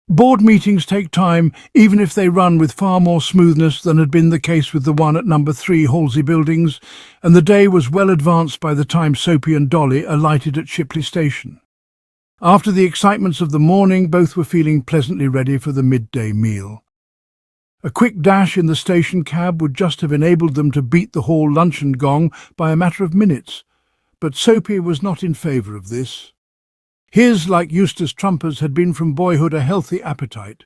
Board meetings take time, even if they run with far more smoothness than had been the case with the one at number 3 Halsey Buildings, and the day was well advanced by the time Soapy and Dolly alighted at Shipley Station. After the excitements of the morning, both were feeling pleasantly ready for the midday meal. A quick dash in the station cab would just have enabled them to beat the hall luncheon gong by a matter of minutes, but Soapy was not in favour of this. His, like Eustace Trumper's, had been from boyhood a healthy appetite,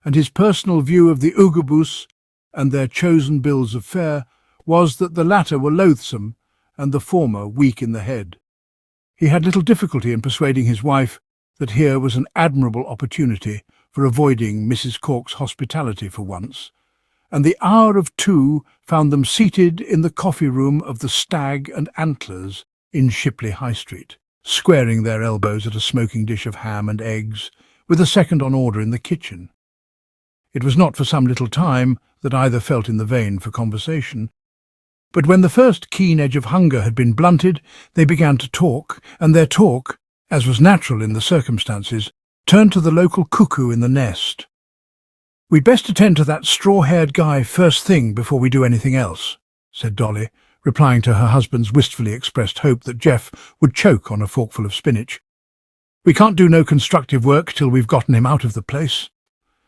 and his personal view of the Oogaboo's and their chosen bills of fare was that the latter were loathsome and the former weak in the head. He had little difficulty in persuading his wife that here was an admirable opportunity for avoiding Mrs. Cork's hospitality for once, and the hour of 2 found them seated in the coffee-room of the Stag and Antlers in Shipley High Street, squaring their elbows at a smoking dish of ham and eggs, with a second on order in the kitchen. It was not for some little time that either felt in the vein for conversation, but when the first keen edge of hunger had been blunted, they began to talk, and their talk, as was natural in the circumstances, turned to the local cuckoo in the nest. "We'd best attend to that straw-haired guy first thing before we do anything else," said Dolly, replying to her husband's wistfully expressed hope that Jeff would choke on a forkful of spinach. "We can't do no constructive work till we've gotten him out of the place.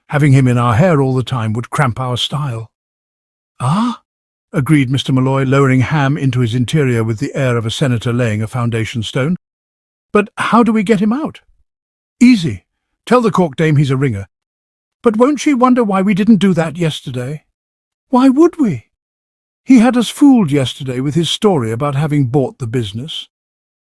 Having him in our hair all the time would cramp our style." "Ah?" agreed Mr. Malloy, lowering Ham into his interior with the air of a senator laying a foundation stone. "But how do we get him out?" "Easy. Tell the Cork dame he's a ringer." "But won't she wonder why we didn't do that yesterday?" "Why would we? He had us fooled yesterday with his story about having bought the business.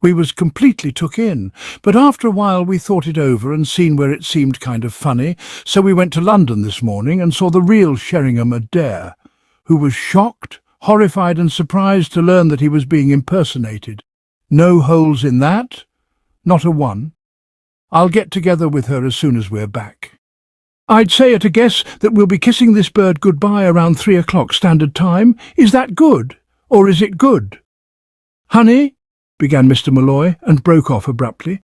We was completely took in, but after a while we thought it over and seen where it seemed kind of funny, so we went to London this morning and saw the real Sheringham Adair, who was shocked, horrified and surprised to learn that he was being impersonated. No holes in that, not a one. I'll get together with her as soon as we're back. I'd say at a guess that we'll be kissing this bird goodbye around 3 o'clock standard time. Is that good, or is it good?" "Honey," began Mr. Malloy, and broke off abruptly.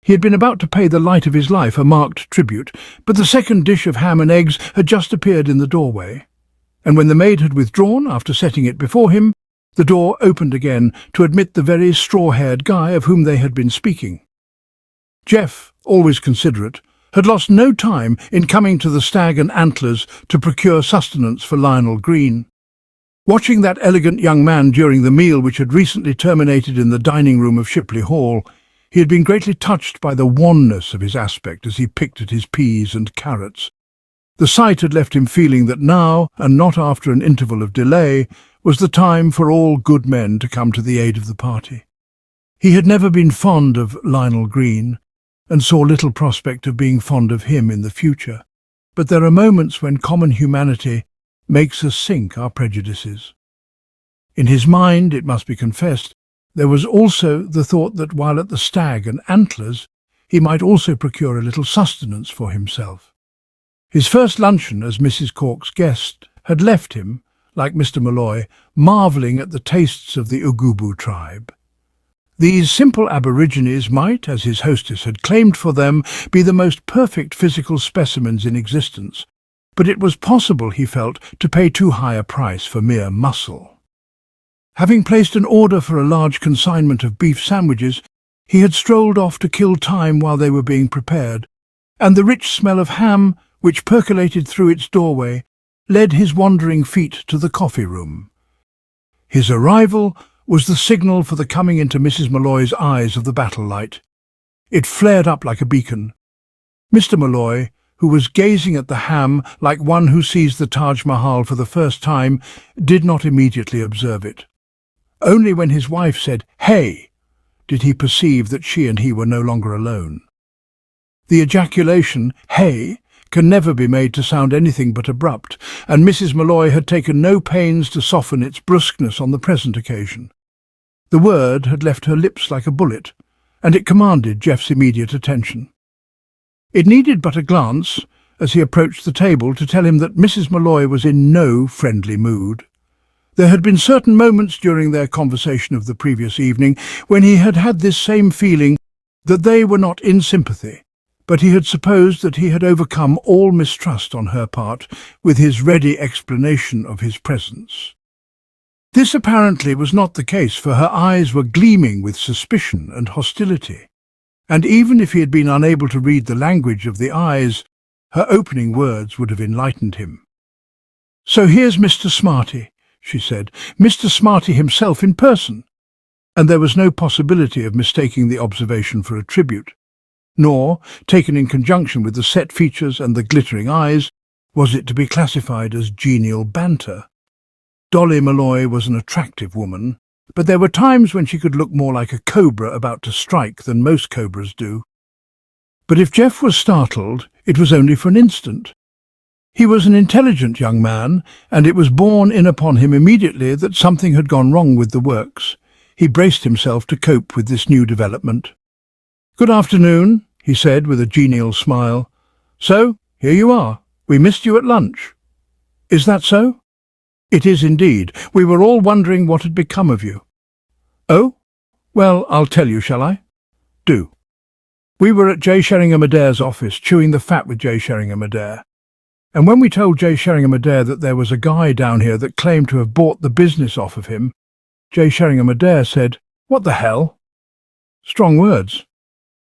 He had been about to pay the light of his life a marked tribute, but the second dish of ham and eggs had just appeared in the doorway, and when the maid had withdrawn after setting it before him, the door opened again to admit the very straw-haired guy of whom they had been speaking. Jeff, always considerate, had lost no time in coming to the Stag and Antlers to procure sustenance for Lionel Green. Watching that elegant young man during the meal which had recently terminated in the dining-room of Shipley Hall, he had been greatly touched by the wanness of his aspect as he picked at his peas and carrots. The sight had left him feeling that now, and not after an interval of delay, was the time for all good men to come to the aid of the party. He had never been fond of Lionel Green, and saw little prospect of being fond of him in the future. But there are moments when common humanity makes us sink our prejudices. In his mind, it must be confessed, there was also the thought that while at the Stag and Antlers, he might also procure a little sustenance for himself. His first luncheon as Mrs. Cork's guest had left him, like Mr. Malloy, marvelling at the tastes of the Oogaboo tribe. These simple aborigines might, as his hostess had claimed for them, be the most perfect physical specimens in existence, but it was possible, he felt, to pay too high a price for mere muscle. Having placed an order for a large consignment of beef sandwiches, he had strolled off to kill time while they were being prepared, and the rich smell of ham, which percolated through its doorway, led his wandering feet to the coffee-room. His arrival was the signal for the coming into Mrs. Malloy's eyes of the battle light. It flared up like a beacon. Mr. Malloy, who was gazing at the ham like one who sees the Taj Mahal for the first time, did not immediately observe it. Only when his wife said, "Hey!" did he perceive that she and he were no longer alone. The ejaculation, "Hey!" can never be made to sound anything but abrupt, and Mrs. Malloy had taken no pains to soften its brusqueness on the present occasion. The word had left her lips like a bullet, and it commanded Jeff's immediate attention. It needed but a glance, as he approached the table to tell him that Mrs. Malloy was in no friendly mood. There had been certain moments during their conversation of the previous evening when he had had this same feeling that they were not in sympathy, but he had supposed that he had overcome all mistrust on her part with his ready explanation of his presence. This apparently was not the case, for her eyes were gleaming with suspicion and hostility, and even if he had been unable to read the language of the eyes, her opening words would have enlightened him. "So here's Mr. Smarty," she said, "Mr. Smarty himself in person," and there was no possibility of mistaking the observation for a tribute, nor, taken in conjunction with the set features and the glittering eyes, was it to be classified as genial banter. Dolly Malloy was an attractive woman, but there were times when she could look more like a cobra about to strike than most cobras do. But if Jeff was startled, it was only for an instant. He was an intelligent young man, and it was borne in upon him immediately that something had gone wrong with the works. He braced himself to cope with this new development. "Good afternoon," he said with a genial smile. "So, here you are. We missed you at lunch." "Is that so?" "It is indeed. We were all wondering what had become of you." "Oh? Well, I'll tell you, shall I?" "Do." "We were at J. Sheringham-Adair's office, chewing the fat with J. Sheringham-Adair. And when we told J. Sheringham-Adair that there was a guy down here that claimed to have bought the business off of him, J. Sheringham-Adair said, 'What the hell?' Strong words.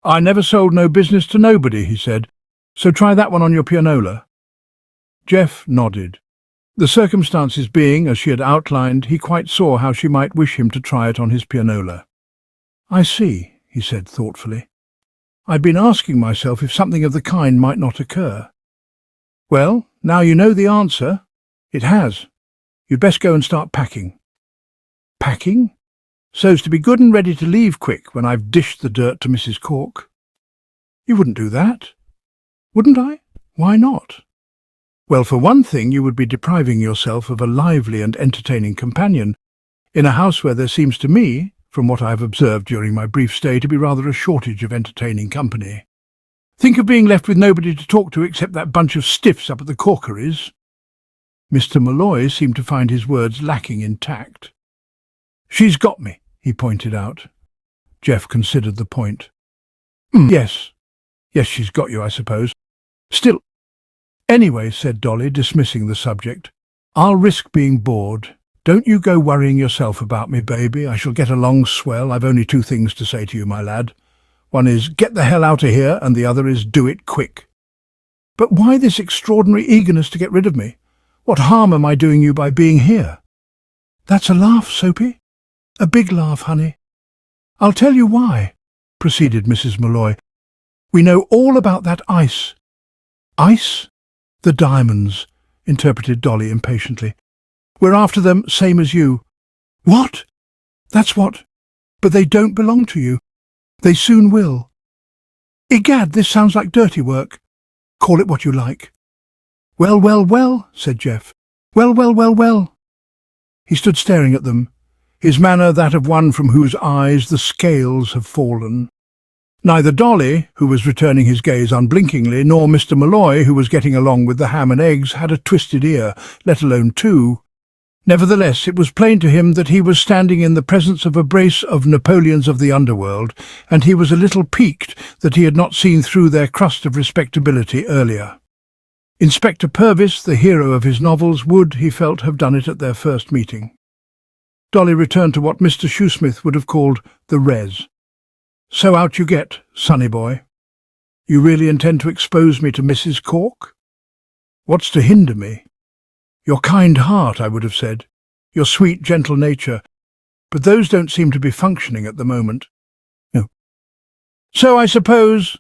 'I never sold no business to nobody,' he said, 'so try that one on your pianola.'" Jeff nodded. The circumstances being, as she had outlined, he quite saw how she might wish him to try it on his pianola. "I see," he said thoughtfully. "I'd been asking myself if something of the kind might not occur." "Well, now you know the answer. It has. You'd best go and start packing." "Packing? So's to be good and ready to leave quick when I've dished the dirt to Mrs. Cork." "You wouldn't do that?" "Wouldn't I? Why not?" "Well, for one thing, you would be depriving yourself of a lively and entertaining companion, in a house where there seems to me, from what I have observed during my brief stay, to be rather a shortage of entertaining company. Think of being left with nobody to talk to except that bunch of stiffs up at the Corkeries." Mr. Malloy seemed to find his words lacking in tact. "She's got me," he pointed out. Jeff considered the point. Yes, she's got you, I suppose. Still, anyway," said Dolly, dismissing the subject, "I'll risk being bored. Don't you go worrying yourself about me, baby. I shall get along swell. I've only two things to say to you, my lad. One is, get the hell out of here, and the other is, do it quick." "But why this extraordinary eagerness to get rid of me? What harm am I doing you by being here?" "That's a laugh, Soapy. A big laugh, honey. I'll tell you why," proceeded Mrs. Malloy. "We know all about that ice." "Ice?" "The diamonds," interpreted Dolly impatiently. "We're after them, same as you." "What?" "That's what. But they don't belong to you. They soon will." "Egad, this sounds like dirty work." "Call it what you like." "Well, well, well," said Jeff. "Well, well, well, well." He stood staring at them, his manner that of one from whose eyes the scales have fallen. Neither Dolly, who was returning his gaze unblinkingly, nor Mr. Malloy, who was getting along with the ham and eggs, had a twisted ear, let alone two. Nevertheless, it was plain to him that he was standing in the presence of a brace of Napoleons of the underworld, and he was a little piqued that he had not seen through their crust of respectability earlier. Inspector Purvis, the hero of his novels, would, he felt, have done it at their first meeting. Dolly returned to what Mr. Shoesmith would have called the res. "So out you get, sonny boy. You really intend to expose me to Mrs. Cork?" "What's to hinder me?" "Your kind heart," I would have said, "your sweet, gentle nature, but those don't seem to be functioning at the moment." "No." "So I suppose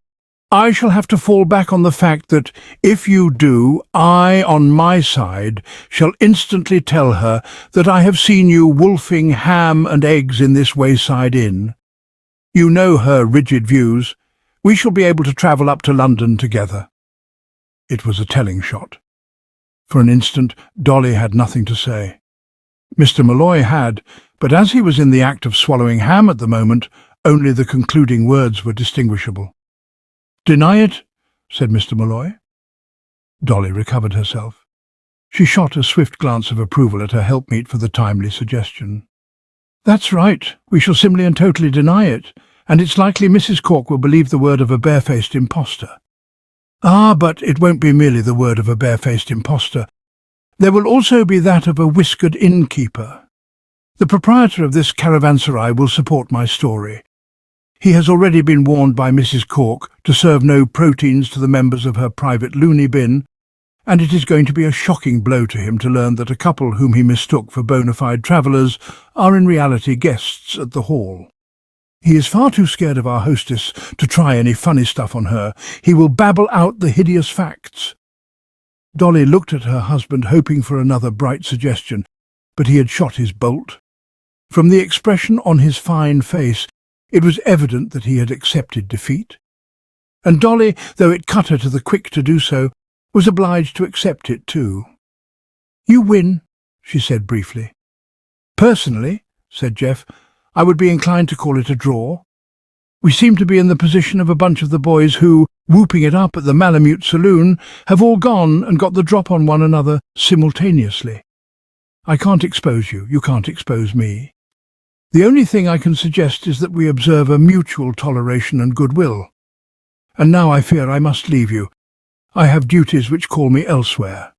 I shall have to fall back on the fact that, if you do, I, on my side, shall instantly tell her that I have seen you wolfing ham and eggs in this wayside inn. You know her rigid views. We shall be able to travel up to London together." It was a telling shot. For an instant, Dolly had nothing to say. Mr. Malloy had, but as he was in the act of swallowing ham at the moment, only the concluding words were distinguishable. "Deny it?" said Mr. Malloy. Dolly recovered herself. She shot a swift glance of approval at her helpmeet for the timely suggestion. "That's right. We shall simply and totally deny it, and it's likely Mrs. Cork will believe the word of a barefaced impostor." "Ah, but it won't be merely the word of a barefaced impostor. There will also be that of a whiskered innkeeper. The proprietor of this caravanserai will support my story. He has already been warned by Mrs. Cork to serve no proteins to the members of her private loony bin, and it is going to be a shocking blow to him to learn that a couple whom he mistook for bona fide travellers are in reality guests at the hall. He is far too scared of our hostess to try any funny stuff on her. He will babble out the hideous facts." Dolly looked at her husband, hoping for another bright suggestion, but he had shot his bolt. From the expression on his fine face, it was evident that he had accepted defeat. And Dolly, though it cut her to the quick to do so, was obliged to accept it too. "You win," she said briefly. "Personally," said Jeff, "I would be inclined to call it a draw. We seem to be in the position of a bunch of the boys who, whooping it up at the Malamute Saloon, have all gone and got the drop on one another simultaneously. I can't expose you, you can't expose me. The only thing I can suggest is that we observe a mutual toleration and goodwill. And now I fear I must leave you. I have duties which call me elsewhere."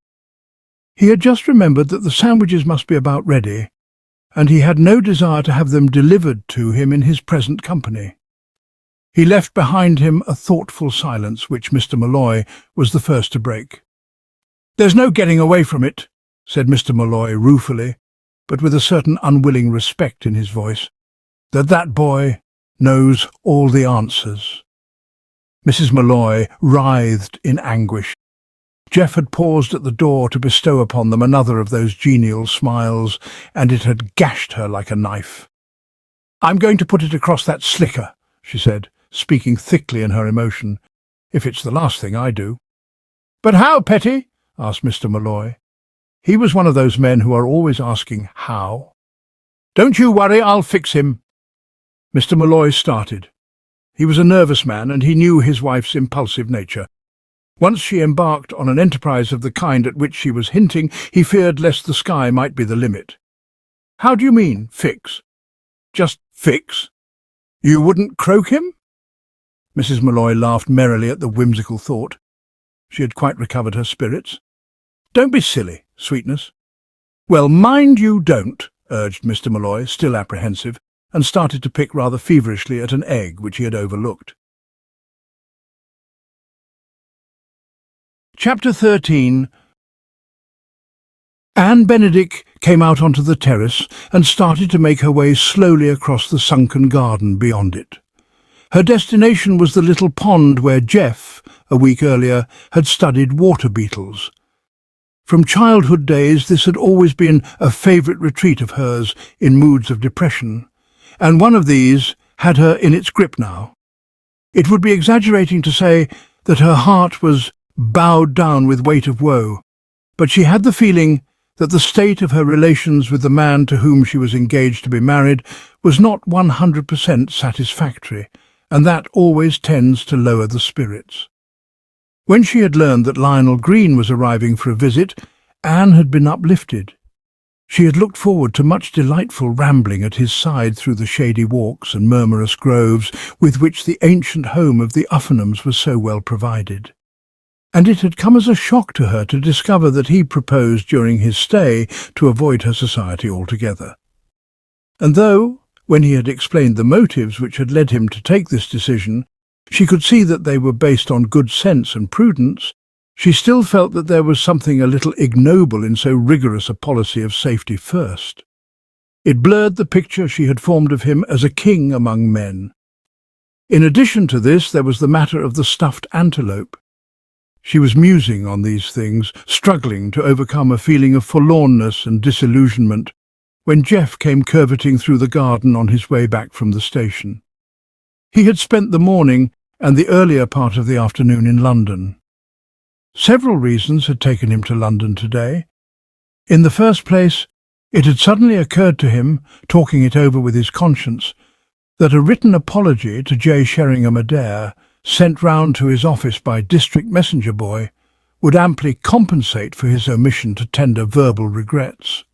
He had just remembered that the sandwiches must be about ready, and he had no desire to have them delivered to him in his present company. He left behind him a thoughtful silence which Mr. Malloy was the first to break. "There's no getting away from it," said Mr. Malloy ruefully, but with a certain unwilling respect in his voice, "that boy knows all the answers." Mrs. Malloy writhed in anguish. Jeff had paused at the door to bestow upon them another of those genial smiles, and it had gashed her like a knife. "I'm going to put it across that slicker," she said, speaking thickly in her emotion, "if it's the last thing I do." "But how, Petty?" asked Mr. Malloy. He was one of those men who are always asking how. "Don't you worry, I'll fix him." Mr. Malloy started. He was a nervous man, and he knew his wife's impulsive nature. Once she embarked on an enterprise of the kind at which she was hinting, he feared lest the sky might be the limit. "How do you mean, fix? Just fix? You wouldn't croak him?" Mrs. Malloy laughed merrily at the whimsical thought. She had quite recovered her spirits. "Don't be silly, sweetness." "Well, mind you don't," urged Mr. Malloy, still apprehensive, and started to pick rather feverishly at an egg which he had overlooked. Chapter 13. Anne Benedict came out onto the terrace and started to make her way slowly across the sunken garden beyond it. Her destination was the little pond where Jeff, a week earlier, had studied water beetles. From childhood days this had always been a favourite retreat of hers in moods of depression, and one of these had her in its grip now. It would be exaggerating to say that her heart was bowed down with weight of woe, but she had the feeling that the state of her relations with the man to whom she was engaged to be married was not 100% satisfactory, and that always tends to lower the spirits. When she had learned that Lionel Green was arriving for a visit, Anne had been uplifted. She had looked forward to much delightful rambling at his side through the shady walks and murmurous groves with which the ancient home of the Uffinhams was so well provided. And it had come as a shock to her to discover that he proposed during his stay to avoid her society altogether. And though, when he had explained the motives which had led him to take this decision, she could see that they were based on good sense and prudence, she still felt that there was something a little ignoble in so rigorous a policy of safety first. It blurred the picture she had formed of him as a king among men. In addition to this, there was the matter of the stuffed antelope. She was musing on these things, struggling to overcome a feeling of forlornness and disillusionment, when Jeff came curveting through the garden on his way back from the station. He had spent the morning and the earlier part of the afternoon in London. Several reasons had taken him to London today. In the first place, it had suddenly occurred to him, talking it over with his conscience, that a written apology to J. Sheringham Adair, sent round to his office by district messenger boy, would amply compensate for his omission to tender verbal regrets.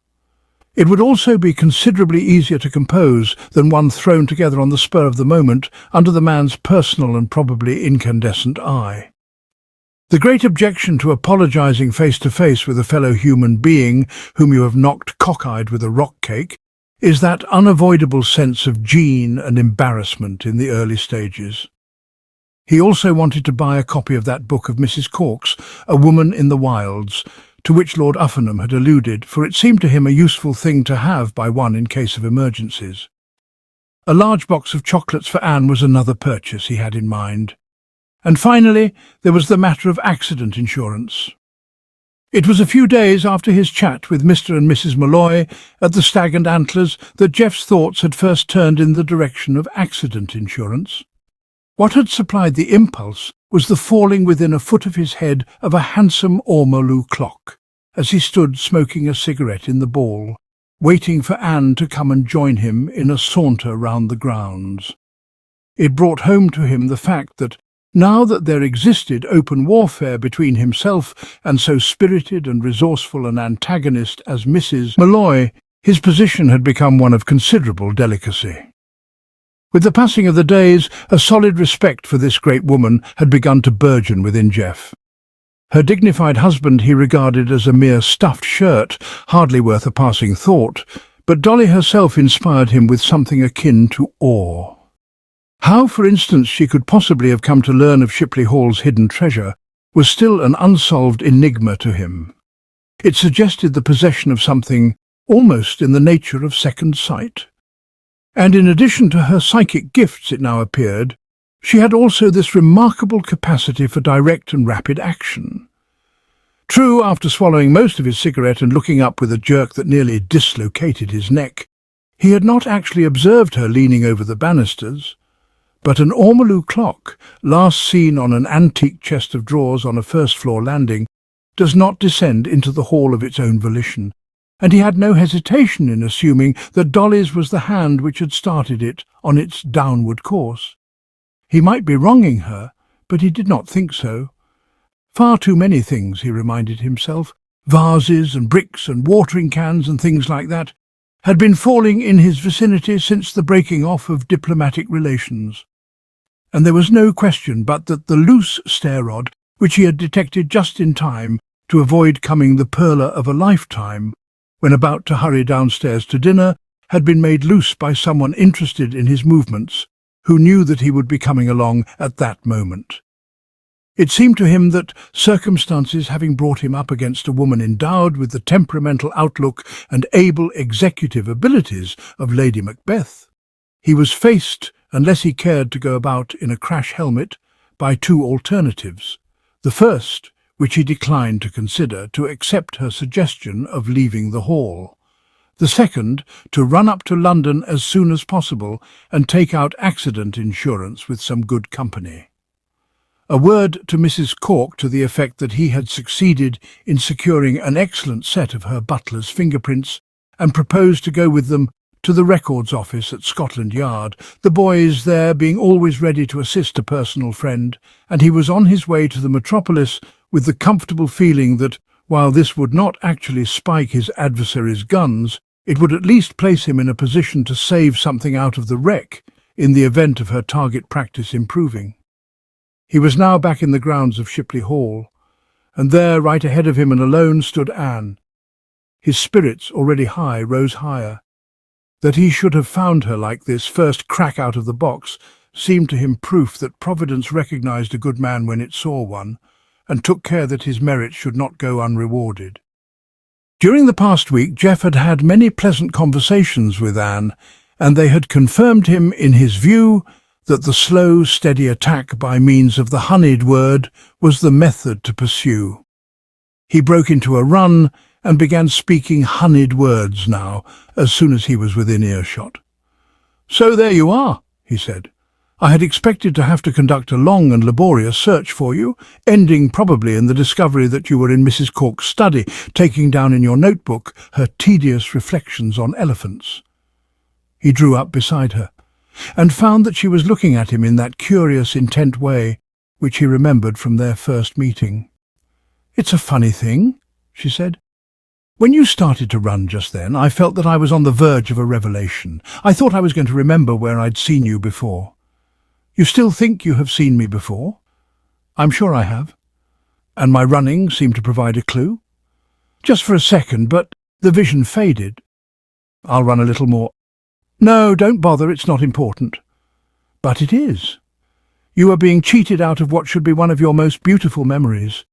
It would also be considerably easier to compose than one thrown together on the spur of the moment under the man's personal and probably incandescent eye. The great objection to apologizing face-to-face with a fellow human being whom you have knocked cockeyed with a rock cake is that unavoidable sense of gene and embarrassment in the early stages. He also wanted to buy a copy of that book of Mrs. Cork's, A Woman in the Wilds, to which Lord Uffernham had alluded, for it seemed to him a useful thing to have by one in case of emergencies. A large box of chocolates for Anne was another purchase he had in mind. And finally, there was the matter of accident insurance. It was a few days after his chat with Mr. and Mrs. Molloy at the Stag and Antlers that Jeff's thoughts had first turned in the direction of accident insurance. What had supplied the impulse was the falling within a foot of his head of a handsome ormolu clock, as he stood smoking a cigarette in the ball, waiting for Anne to come and join him in a saunter round the grounds. It brought home to him the fact that, now that there existed open warfare between himself and so spirited and resourceful an antagonist as Mrs. Molloy, his position had become one of considerable delicacy. With the passing of the days, a solid respect for this great woman had begun to burgeon within Jeff. Her dignified husband he regarded as a mere stuffed shirt, hardly worth a passing thought, but Dolly herself inspired him with something akin to awe. How, for instance, she could possibly have come to learn of Shipley Hall's hidden treasure was still an unsolved enigma to him. It suggested the possession of something almost in the nature of second sight. And in addition to her psychic gifts, it now appeared, she had also this remarkable capacity for direct and rapid action. True, after swallowing most of his cigarette and looking up with a jerk that nearly dislocated his neck, he had not actually observed her leaning over the banisters. But an ormolu clock, last seen on an antique chest of drawers on a first-floor landing, does not descend into the hall of its own volition, and he had no hesitation in assuming that Dolly's was the hand which had started it on its downward course. He might be wronging her, but he did not think so. Far too many things, he reminded himself, vases and bricks and watering cans and things like that, had been falling in his vicinity since the breaking off of diplomatic relations. And there was no question but that the loose stair rod, which he had detected just in time to avoid coming the perler of a lifetime, when about to hurry downstairs to dinner, had been made loose by someone interested in his movements, who knew that he would be coming along at that moment. It seemed to him that, circumstances having brought him up against a woman endowed with the temperamental outlook and able executive abilities of Lady Macbeth, he was faced, unless he cared to go about in a crash helmet, by two alternatives. The first, which he declined to consider, to accept her suggestion of leaving the hall. The second, to run up to London as soon as possible and take out accident insurance with some good company. A word to Mrs. Cork to the effect that he had succeeded in securing an excellent set of her butler's fingerprints and proposed to go with them to the records office at Scotland Yard, the boys there being always ready to assist a personal friend, and he was on his way to the metropolis with the comfortable feeling that, while this would not actually spike his adversary's guns, it would at least place him in a position to save something out of the wreck in the event of her target practice improving. He was now back in the grounds of Shipley Hall, and there, right ahead of him and alone, stood Anne. His spirits, already high, rose higher. That he should have found her like this, first crack out of the box, seemed to him proof that Providence recognized a good man when it saw one, and took care that his merit should not go unrewarded. During the past week, Jeff had had many pleasant conversations with Anne, and they had confirmed him in his view that the slow, steady attack by means of the honeyed word was the method to pursue. He broke into a run and began speaking honeyed words now, as soon as he was within earshot. "So there you are," he said. "I had expected to have to conduct a long and laborious search for you, ending probably in the discovery that you were in Mrs. Cork's study, taking down in your notebook her tedious reflections on elephants." He drew up beside her, and found that she was looking at him in that curious, intent way which he remembered from their first meeting. "It's a funny thing," she said. "When you started to run just then, I felt that I was on the verge of a revelation. I thought I was going to remember where I'd seen you before." "You still think you have seen me before?" "I'm sure I have." "And my running seemed to provide a clue?" "Just for a second, but the vision faded." "I'll run a little more." "No, don't bother, it's not important." "But it is. You are being cheated out of what should be one of your most beautiful memories.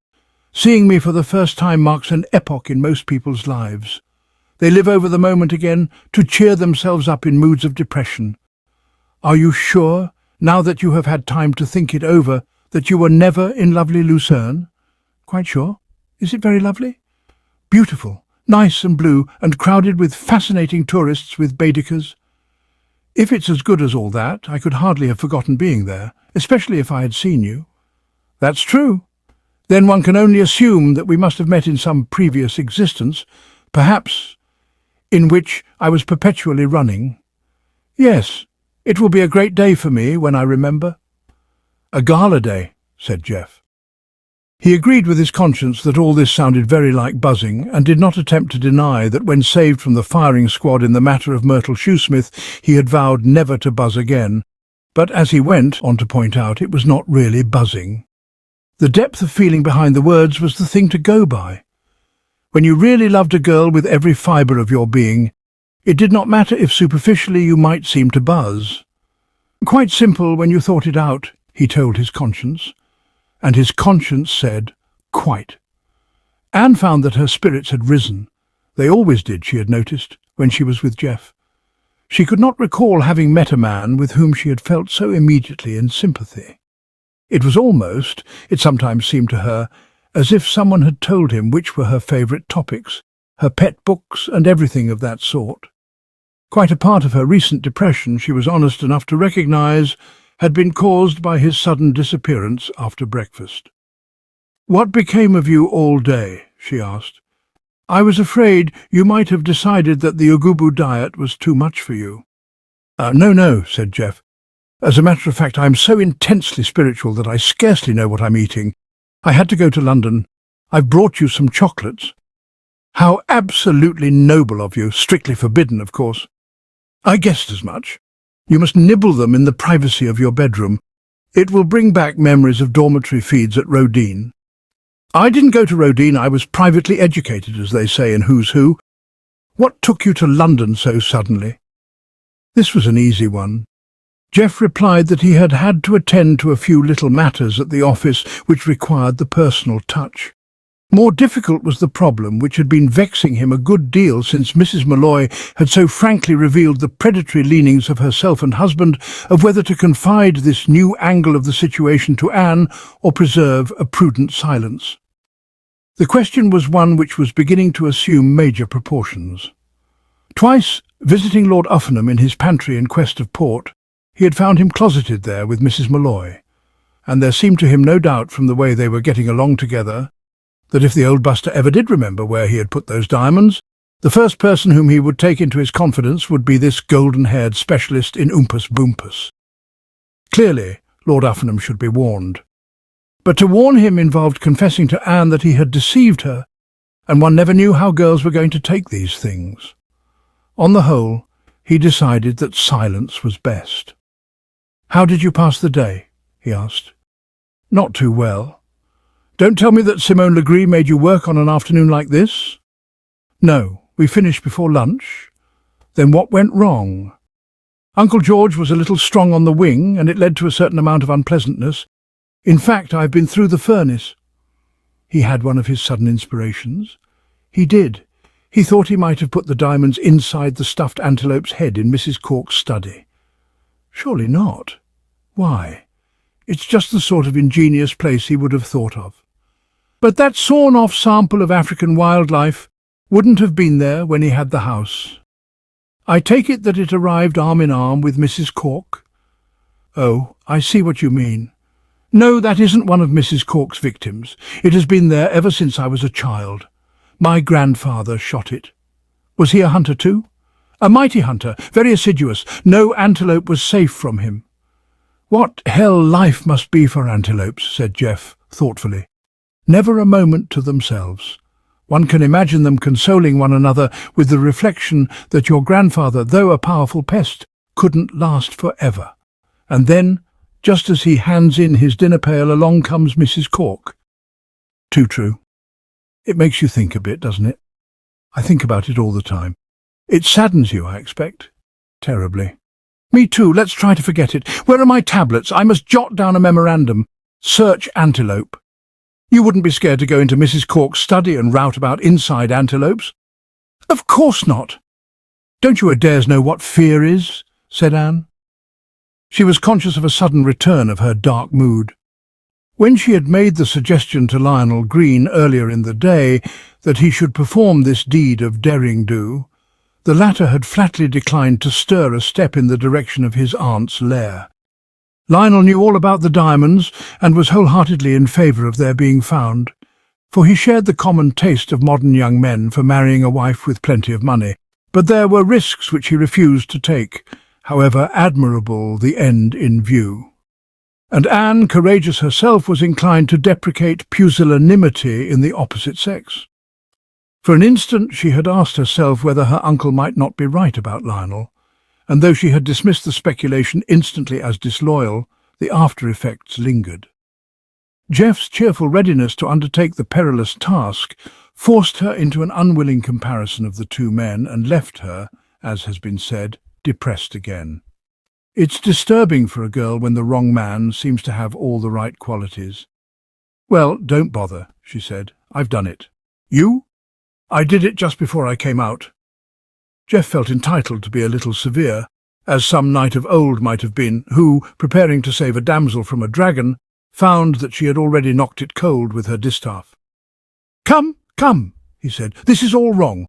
Seeing me for the first time marks an epoch in most people's lives. They live over the moment again to cheer themselves up in moods of depression. Are you sure, now that you have had time to think it over, that you were never in lovely Lucerne?" "Quite sure." "Is it very lovely?" "Beautiful, nice and blue, and crowded with fascinating tourists with Baedekers." "If it's as good as all that, I could hardly have forgotten being there, especially if I had seen you." "That's true. Then one can only assume that we must have met in some previous existence, perhaps in which I was perpetually running." "Yes, it will be a great day for me when I remember." "A gala day," said Jeff. He agreed with his conscience that all this sounded very like buzzing, and did not attempt to deny that when saved from the firing squad in the matter of Myrtle Shoesmith, he had vowed never to buzz again. But as he went on to point out, it was not really buzzing. The depth of feeling behind the words was the thing to go by. When you really loved a girl with every fibre of your being, it did not matter if superficially you might seem to buzz. "Quite simple when you thought it out," he told his conscience. And his conscience said, "Quite." Anne found that her spirits had risen. They always did, she had noticed, when she was with Jeff. She could not recall having met a man with whom she had felt so immediately in sympathy. It was almost, it sometimes seemed to her, as if someone had told him which were her favourite topics, her pet books and everything of that sort. Quite a part of her recent depression, she was honest enough to recognise, had been caused by his sudden disappearance after breakfast. "What became of you all day?" she asked. "I was afraid you might have decided that the ugubu diet was too much for you." No," said Jeff. "As a matter of fact, I am so intensely spiritual that I scarcely know what I'm eating. I had to go to London. I've brought you some chocolates." "How absolutely noble of you, strictly forbidden, of course." "I guessed as much. You must nibble them in the privacy of your bedroom. It will bring back memories of dormitory feeds at Rodin." "I didn't go to Rodin, I was privately educated, as they say in Who's Who. What took you to London so suddenly?" This was an easy one. Jeff replied that he had had to attend to a few little matters at the office which required the personal touch. More difficult was the problem which had been vexing him a good deal since Mrs. Malloy had so frankly revealed the predatory leanings of herself and husband, of whether to confide this new angle of the situation to Anne or preserve a prudent silence. The question was one which was beginning to assume major proportions. Twice, visiting Lord Uffenham in his pantry in quest of port, he had found him closeted there with Mrs. Malloy, and there seemed to him no doubt from the way they were getting along together that if the old buster ever did remember where he had put those diamonds, the first person whom he would take into his confidence would be this golden-haired specialist in Oompus Boompus. Clearly, Lord Uffenham should be warned. But to warn him involved confessing to Anne that he had deceived her, and one never knew how girls were going to take these things. On the whole, he decided that silence was best. "How did you pass the day?" he asked. "Not too well." "Don't tell me that Simone Legree made you work on an afternoon like this?" "No, we finished before lunch." "Then what went wrong?" "Uncle George was a little strong on the wing, and it led to a certain amount of unpleasantness. In fact, I've been through the furnace." He had one of his sudden inspirations. He did. He thought he might have put the diamonds inside the stuffed antelope's head in Mrs. Cork's study. Surely not. Why? It's just the sort of ingenious place he would have thought of. But that sawn-off sample of African wildlife wouldn't have been there when he had the house. I take it that it arrived arm in arm with Mrs. Cork? Oh, I see what you mean. No, that isn't one of Mrs. Cork's victims. It has been there ever since I was a child. My grandfather shot it. Was he a hunter too? A mighty hunter, very assiduous. No antelope was safe from him. What hell life must be for antelopes, said Jeff, thoughtfully. never a moment to themselves. One can imagine them consoling one another with the reflection that your grandfather, though a powerful pest, couldn't last forever. And then, just as he hands in his dinner pail, along comes Mrs. Cork. Too true. It makes you think a bit, doesn't it? I think about it all the time. It saddens you, I expect. Terribly. Me too. Let's try to forget it. Where are my tablets? I must jot down a memorandum. Search antelope. You wouldn't be scared to go into Mrs. Cork's study and rout about inside antelopes? Of course not. Don't you Adares know what fear is? Said Anne. She was conscious of a sudden return of her dark mood. When she had made the suggestion to Lionel Green earlier in the day that he should perform this deed of derring-do, the latter had flatly declined to stir a step in the direction of his aunt's lair. Lionel knew all about the diamonds and was wholeheartedly in favour of their being found, for he shared the common taste of modern young men for marrying a wife with plenty of money. But there were risks which he refused to take, however admirable the end in view. And Anne, courageous herself, was inclined to deprecate pusillanimity in the opposite sex. For an instant she had asked herself whether her uncle might not be right about Lionel, and though she had dismissed the speculation instantly as disloyal, the after-effects lingered. Jeff's cheerful readiness to undertake the perilous task forced her into an unwilling comparison of the two men and left her, as has been said, depressed again. It's disturbing for a girl when the wrong man seems to have all the right qualities. Well, don't bother, she said. I've done it. You? I did it just before I came out. Jeff felt entitled to be a little severe, as some knight of old might have been, who, preparing to save a damsel from a dragon, found that she had already knocked it cold with her distaff. Come, come, he said, this is all wrong.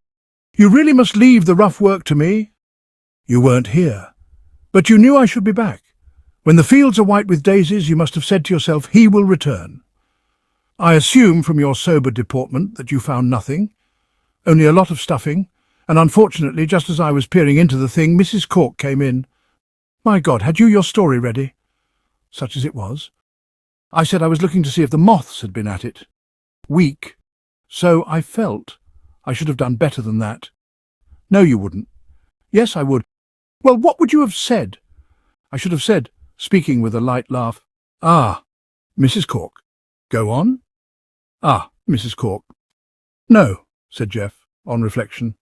You really must leave the rough work to me. You weren't here, but you knew I should be back. When the fields are white with daisies, you must have said to yourself, he will return. I assume from your sober deportment that you found nothing, only a lot of stuffing, and unfortunately, just as I was peering into the thing, Mrs. Cork came in. My God, had you your story ready? Such as it was. I said I was looking to see if the moths had been at it. Weak. So I felt. I should have done better than that. No, you wouldn't. Yes, I would. Well, what would you have said? I should have said, speaking with a light laugh, Ah, Mrs. Cork. Go on. Ah, Mrs. Cork. No, said Jeff, on reflection.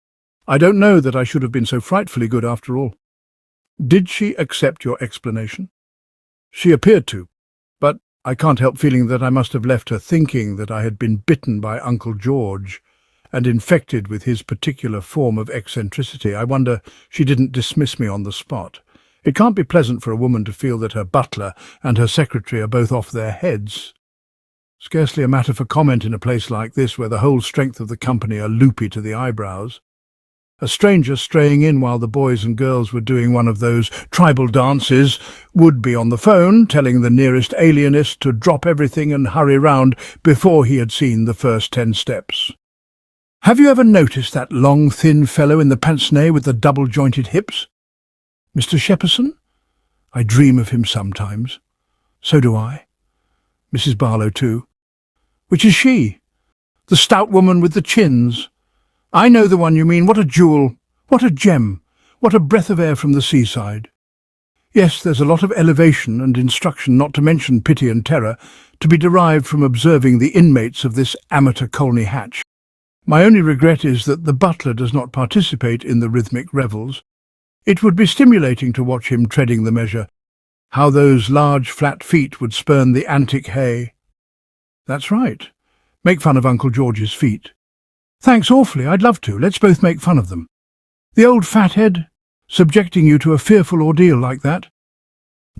I don't know that I should have been so frightfully good after all. Did she accept your explanation? She appeared to, but I can't help feeling that I must have left her thinking that I had been bitten by Uncle George and infected with his particular form of eccentricity. I wonder she didn't dismiss me on the spot. It can't be pleasant for a woman to feel that her butler and her secretary are both off their heads. Scarcely a matter for comment in a place like this where the whole strength of the company are loopy to the eyebrows. A stranger straying in while the boys and girls were doing one of those tribal dances would be on the phone telling the nearest alienist to drop everything and hurry round before he had seen the first 10 steps. Have you ever noticed that long, thin fellow in the pince-nez with the double-jointed hips? Mr. Shepperson? I dream of him sometimes. So do I. Mrs. Barlow too. Which is she? The stout woman with the chins. I know the one you mean. What a jewel, what a gem, what a breath of air from the seaside. Yes, there's a lot of elevation and instruction, not to mention pity and terror, to be derived from observing the inmates of this amateur Colney Hatch. My only regret is that the butler does not participate in the rhythmic revels. It would be stimulating to watch him treading the measure. How those large flat feet would spurn the antic hay. That's right. Make fun of Uncle George's feet. Thanks awfully, I'd love to. Let's both make fun of them. The old fathead, subjecting you to a fearful ordeal like that.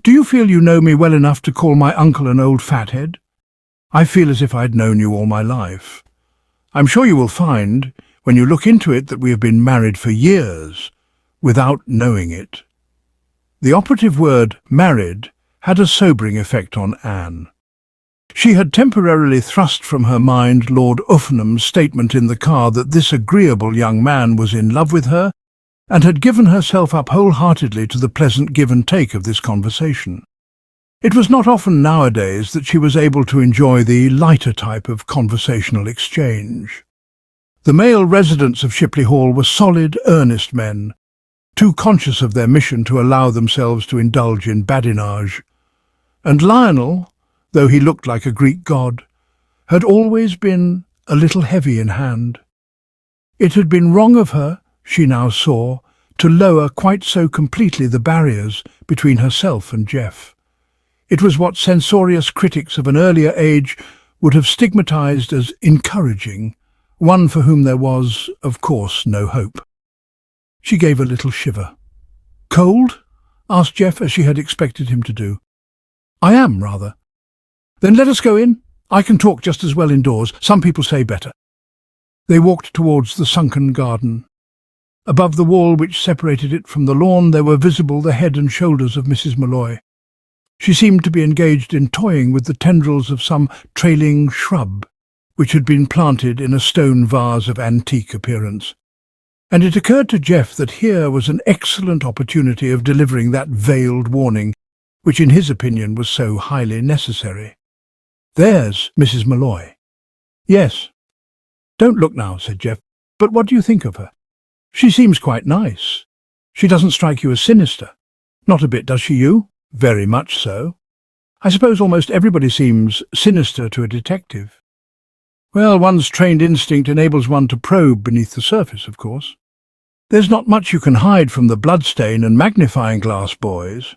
Do you feel you know me well enough to call my uncle an old fathead? I feel as if I'd known you all my life. I'm sure you will find, when you look into it, that we have been married for years, without knowing it. The operative word, married, had a sobering effect on Anne. She had temporarily thrust from her mind Lord Uffenham's statement in the car that this agreeable young man was in love with her, and had given herself up wholeheartedly to the pleasant give and take of this conversation. It was not often nowadays that she was able to enjoy the lighter type of conversational exchange. The male residents of Shipley Hall were solid, earnest men, too conscious of their mission to allow themselves to indulge in badinage. And Lionel, though he looked like a Greek god, had always been a little heavy in hand. It had been wrong of her, she now saw, to lower quite so completely the barriers between herself and Jeff. It was what censorious critics of an earlier age would have stigmatized as encouraging, one for whom there was, of course, no hope. She gave a little shiver. "Cold?" asked Jeff, as she had expected him to do. "I am, rather." "Then let us go in. I can talk just as well indoors. Some people say better." They walked towards the sunken garden. Above the wall which separated it from the lawn there were visible the head and shoulders of Mrs. Malloy. She seemed to be engaged in toying with the tendrils of some trailing shrub, which had been planted in a stone vase of antique appearance. And it occurred to Jeff that here was an excellent opportunity of delivering that veiled warning, which in his opinion was so highly necessary. "There's Mrs. Malloy." "Yes." "Don't look now," said Jeff. "But what do you think of her?" "She seems quite nice. She doesn't strike you as sinister." "Not a bit, does she you?" "Very much so." "I suppose almost everybody seems sinister to a detective." "Well, one's trained instinct enables one to probe beneath the surface, of course. There's not much you can hide from the bloodstain and magnifying glass boys.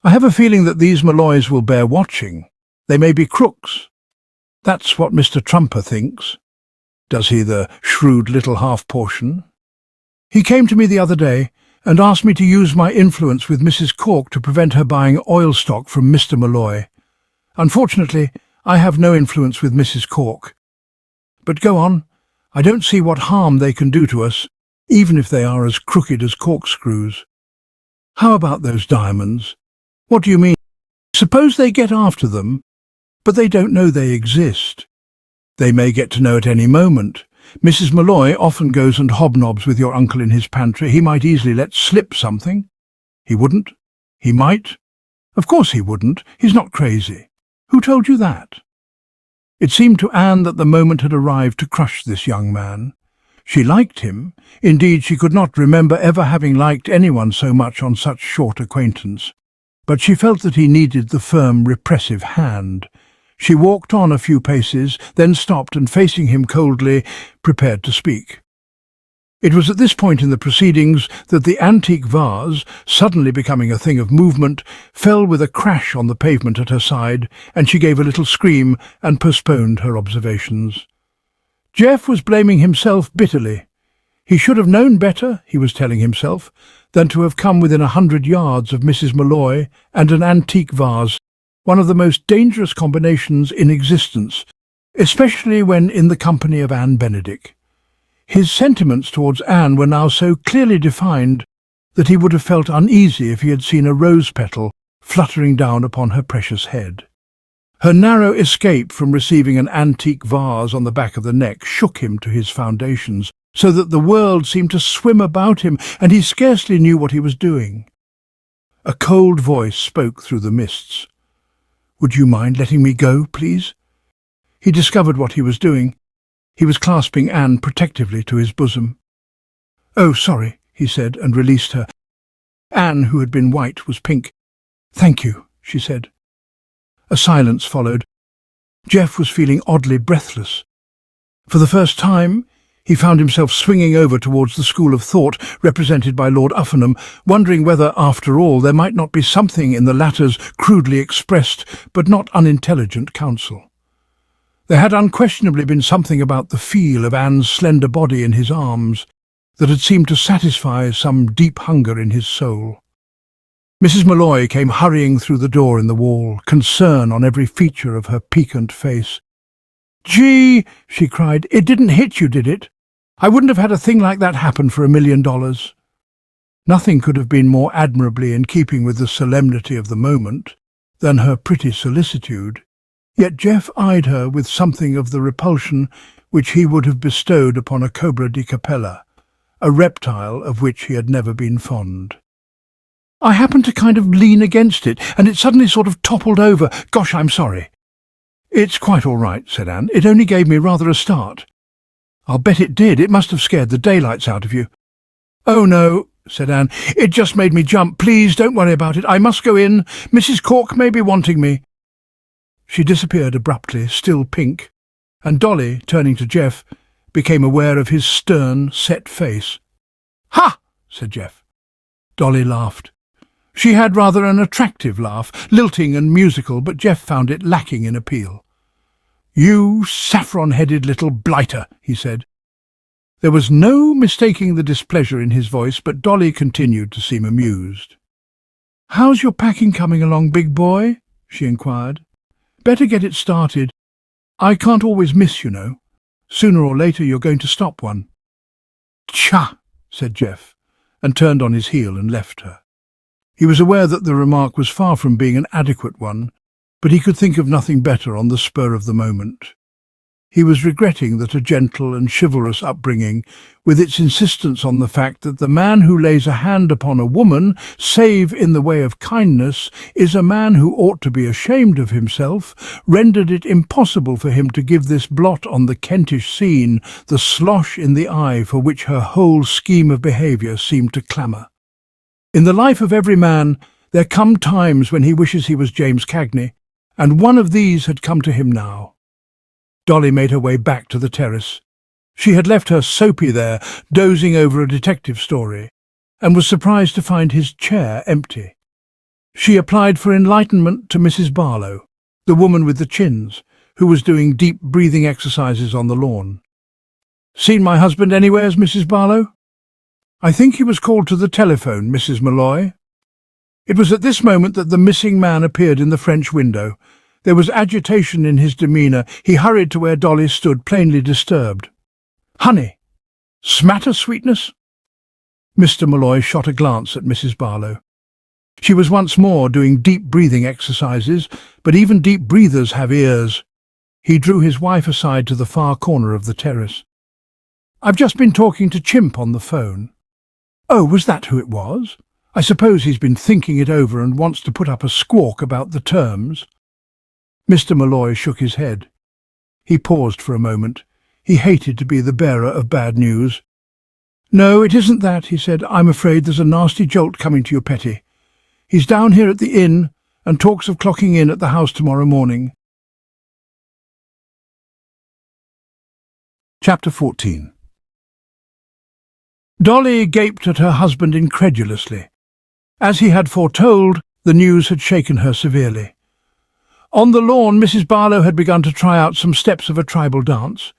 I have a feeling that these Malloys will bear watching. They may be crooks. That's what Mr. Trumper thinks. Does he, the shrewd little half-portion? He came to me the other day and asked me to use my influence with Mrs. Cork to prevent her buying oil stock from Mr. Malloy. Unfortunately, I have no influence with Mrs. Cork. But go on. I don't see what harm they can do to us, even if they are as crooked as corkscrews." "How about those diamonds?" "What do you mean?" "Suppose they get after them, but they don't know they exist. They may get to know at any moment. Mrs. Malloy often goes and hobnobs with your uncle in his pantry. He might easily let slip something." "He wouldn't." "He might." "Of course he wouldn't. He's not crazy." "Who told you that?" It seemed to Anne that the moment had arrived to crush this young man. She liked him. Indeed, she could not remember ever having liked anyone so much on such short acquaintance. But she felt that he needed the firm, repressive hand. She walked on a few paces, then stopped and, facing him coldly, prepared to speak. It was at this point in the proceedings that the antique vase, suddenly becoming a thing of movement, fell with a crash on the pavement at her side, and she gave a little scream and postponed her observations. Jeff was blaming himself bitterly. He should have known better, he was telling himself, than to have come within 100 yards of Mrs. Malloy and an antique vase, one of the most dangerous combinations in existence, especially when in the company of Anne Benedict. His sentiments towards Anne were now so clearly defined that he would have felt uneasy if he had seen a rose petal fluttering down upon her precious head. Her narrow escape from receiving an antique vase on the back of the neck shook him to his foundations, so that the world seemed to swim about him, and he scarcely knew what he was doing. A cold voice spoke through the mists. "Would you mind letting me go, please?" He discovered what he was doing. He was clasping Anne protectively to his bosom. "Oh, sorry," he said, and released her. Anne, who had been white, was pink. "Thank you," she said. A silence followed. Jeff was feeling oddly breathless. For the first time, he found himself swinging over towards the school of thought represented by Lord Uffenham, wondering whether, after all, there might not be something in the latter's crudely expressed but not unintelligent counsel. There had unquestionably been something about the feel of Anne's slender body in his arms that had seemed to satisfy some deep hunger in his soul. Mrs. Malloy came hurrying through the door in the wall, concern on every feature of her piquant face. "Gee," she cried, "it didn't hit you, did it? I wouldn't have had a thing like that happen for $1 million. Nothing could have been more admirably in keeping with the solemnity of the moment than her pretty solicitude. Yet Jeff eyed her with something of the repulsion which he would have bestowed upon a cobra di capella, a reptile of which he had never been fond. I happened to kind of lean against it, and it suddenly sort of toppled over. Gosh, I'm sorry." "It's quite all right," said Anne. "It only gave me rather a start." "I'll bet it did. It must have scared the daylights out of you." "Oh, no," said Anne. "It just made me jump. Please don't worry about it. I must go in. Mrs. Cork may be wanting me." She disappeared abruptly, still pink, and Dolly, turning to Jeff, became aware of his stern, set face. "Ha!" said Jeff. Dolly laughed. She had rather an attractive laugh, lilting and musical, but Jeff found it lacking in appeal. "You saffron-headed little blighter," he said. There was no mistaking the displeasure in his voice, but Dolly continued to seem amused. "How's your packing coming along, big boy?" she inquired. "Better get it started. I can't always miss, you know. Sooner or later you're going to stop one." "Tcha!" said Jeff, and turned on his heel and left her. He was aware that the remark was far from being an adequate one, but he could think of nothing better on the spur of the moment. He was regretting that a gentle and chivalrous upbringing, with its insistence on the fact that the man who lays a hand upon a woman, save in the way of kindness, is a man who ought to be ashamed of himself, rendered it impossible for him to give this blot on the Kentish scene the slosh in the eye for which her whole scheme of behaviour seemed to clamour. In the life of every man there come times when he wishes he was James Cagney, and one of these had come to him now. Dolly made her way back to the terrace. She had left her Soapy there, dozing over a detective story, and was surprised to find his chair empty. She applied for enlightenment to Mrs. Barlow, the woman with the chins, who was doing deep breathing exercises on the lawn. "Seen my husband anywheres, Mrs. Barlow?" "I think he was called to the telephone, Mrs. Malloy." It was at this moment that the missing man appeared in the French window. There was agitation in his demeanour. He hurried to where Dolly stood, plainly disturbed. "Honey, smatter sweetness?" Mr. Malloy shot a glance at Mrs. Barlow. She was once more doing deep breathing exercises, but even deep breathers have ears. He drew his wife aside to the far corner of the terrace. "I've just been talking to Chimp on the phone." "Oh, was that who it was? I suppose he's been thinking it over and wants to put up a squawk about the terms." Mr. Malloy shook his head. He paused for a moment. He hated to be the bearer of bad news. "No, it isn't that," he said. "I'm afraid there's a nasty jolt coming to your petty. He's down here at the inn and talks of clocking in at the house tomorrow morning." Chapter 14. Dolly gaped at her husband incredulously. As he had foretold, the news had shaken her severely. On the lawn, Mrs. Barlow had begun to try out some steps of a tribal dance.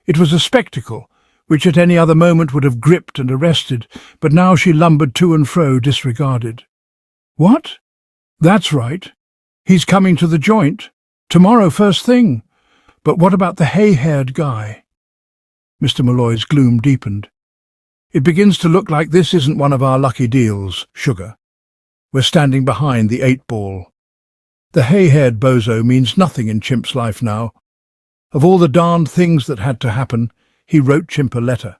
It was a spectacle which at any other moment would have gripped and arrested, but now she lumbered to and fro, disregarded. "What? That's right. He's coming to the joint. Tomorrow first thing. But what about the hay-haired guy?" Mr. Malloy's gloom deepened. "It begins to look like this isn't one of our lucky deals, sugar. We're standing behind the 8-ball. The hay-haired bozo means nothing in Chimp's life now. Of all the darned things that had to happen, he wrote Chimp a letter,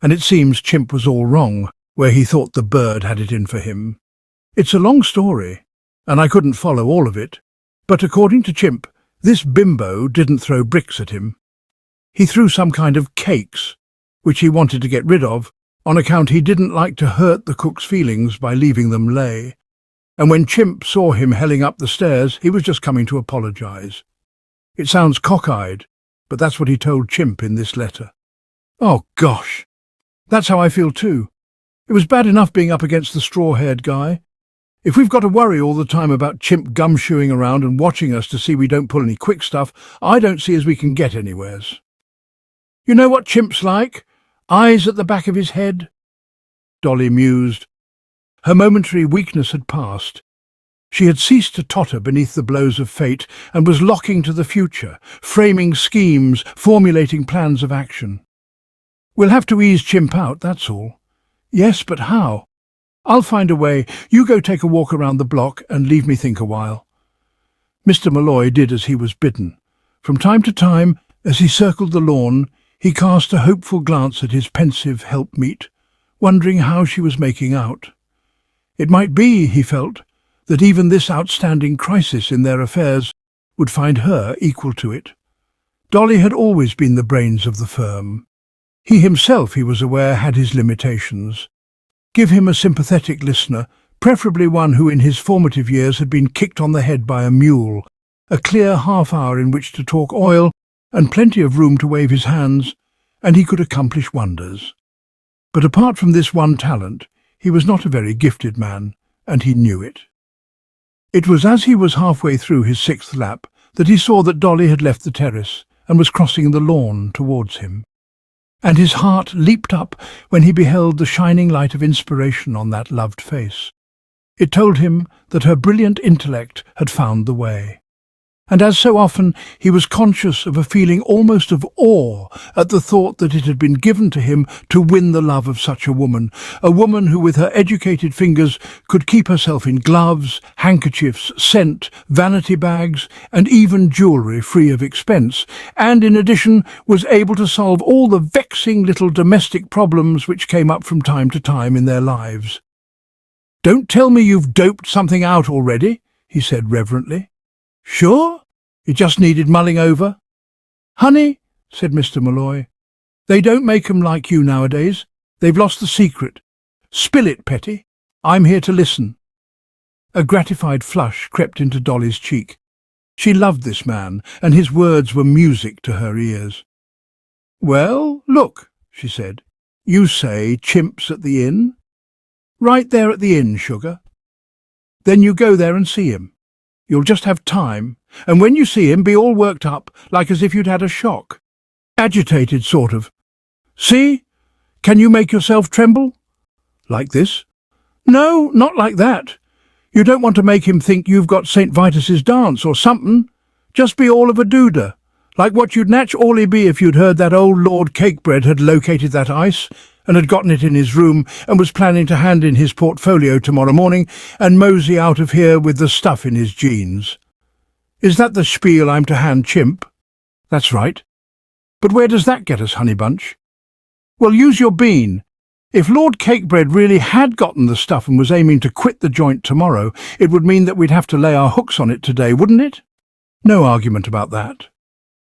and it seems Chimp was all wrong where he thought the bird had it in for him. It's a long story, and I couldn't follow all of it, but according to Chimp, this bimbo didn't throw bricks at him. He threw some kind of cakes, which he wanted to get rid of, on account he didn't like to hurt the cook's feelings by leaving them lay. And when Chimp saw him helling up the stairs, he was just coming to apologise. It sounds cockeyed, but that's what he told Chimp in this letter. Oh, gosh! That's how I feel too. It was bad enough being up against the straw-haired guy. If we've got to worry all the time about Chimp gumshoeing around and watching us to see we don't pull any quick stuff, I don't see as we can get anywheres. You know what Chimp's like? Eyes at the back of his head." Dolly mused. Her momentary weakness had passed. She had ceased to totter beneath the blows of fate and was locking to the future, framing schemes, formulating plans of action. "We'll have to ease Chimp out, that's all." "Yes, but how?" "I'll find a way. You go take a walk around the block and leave me think a while." Mr. Malloy did as he was bidden. From time to time, as he circled the lawn, he cast a hopeful glance at his pensive helpmeet, wondering how she was making out. It might be, he felt, that even this outstanding crisis in their affairs would find her equal to it. Dolly had always been the brains of the firm. He himself, he was aware, had his limitations. Give him a sympathetic listener, preferably one who in his formative years had been kicked on the head by a mule, a clear half-hour in which to talk oil, and plenty of room to wave his hands, and he could accomplish wonders. But apart from this one talent, he was not a very gifted man, and he knew it. It was as he was halfway through his 6th lap that he saw that Dolly had left the terrace and was crossing the lawn towards him. And his heart leaped up when he beheld the shining light of inspiration on that loved face. It told him that her brilliant intellect had found the way. And as so often, he was conscious of a feeling almost of awe at the thought that it had been given to him to win the love of such a woman who with her educated fingers could keep herself in gloves, handkerchiefs, scent, vanity bags, and even jewellery free of expense, and in addition was able to solve all the vexing little domestic problems which came up from time to time in their lives. "Don't tell me you've doped something out already," he said reverently. "Sure? It just needed mulling over." "Honey," said Mr. Malloy, "they don't make 'em like you nowadays. They've lost the secret. Spill it, Petty. I'm here to listen." A gratified flush crept into Dolly's cheek. She loved this man, and his words were music to her ears. "Well, look," she said. "You say chimps at the inn? Right there at the inn, sugar. Then you go there and see him. You'll just have time, and when you see him, be all worked up, like as if you'd had a shock. Agitated, sort of. See? Can you make yourself tremble? Like this? No, not like that. You don't want to make him think you've got St. Vitus's dance or something. Just be all of a dooder, like what you'd naturally be if you'd heard that old Lord Cakebread had located that ice, and had gotten it in his room and was planning to hand in his portfolio tomorrow morning and mosey out of here with the stuff in his jeans. Is that the spiel I'm to hand Chimp? That's right. But where does that get us, Honeybunch? Well, use your bean. If Lord Cakebread really had gotten the stuff and was aiming to quit the joint tomorrow, it would mean that we'd have to lay our hooks on it today, wouldn't it? No argument about that.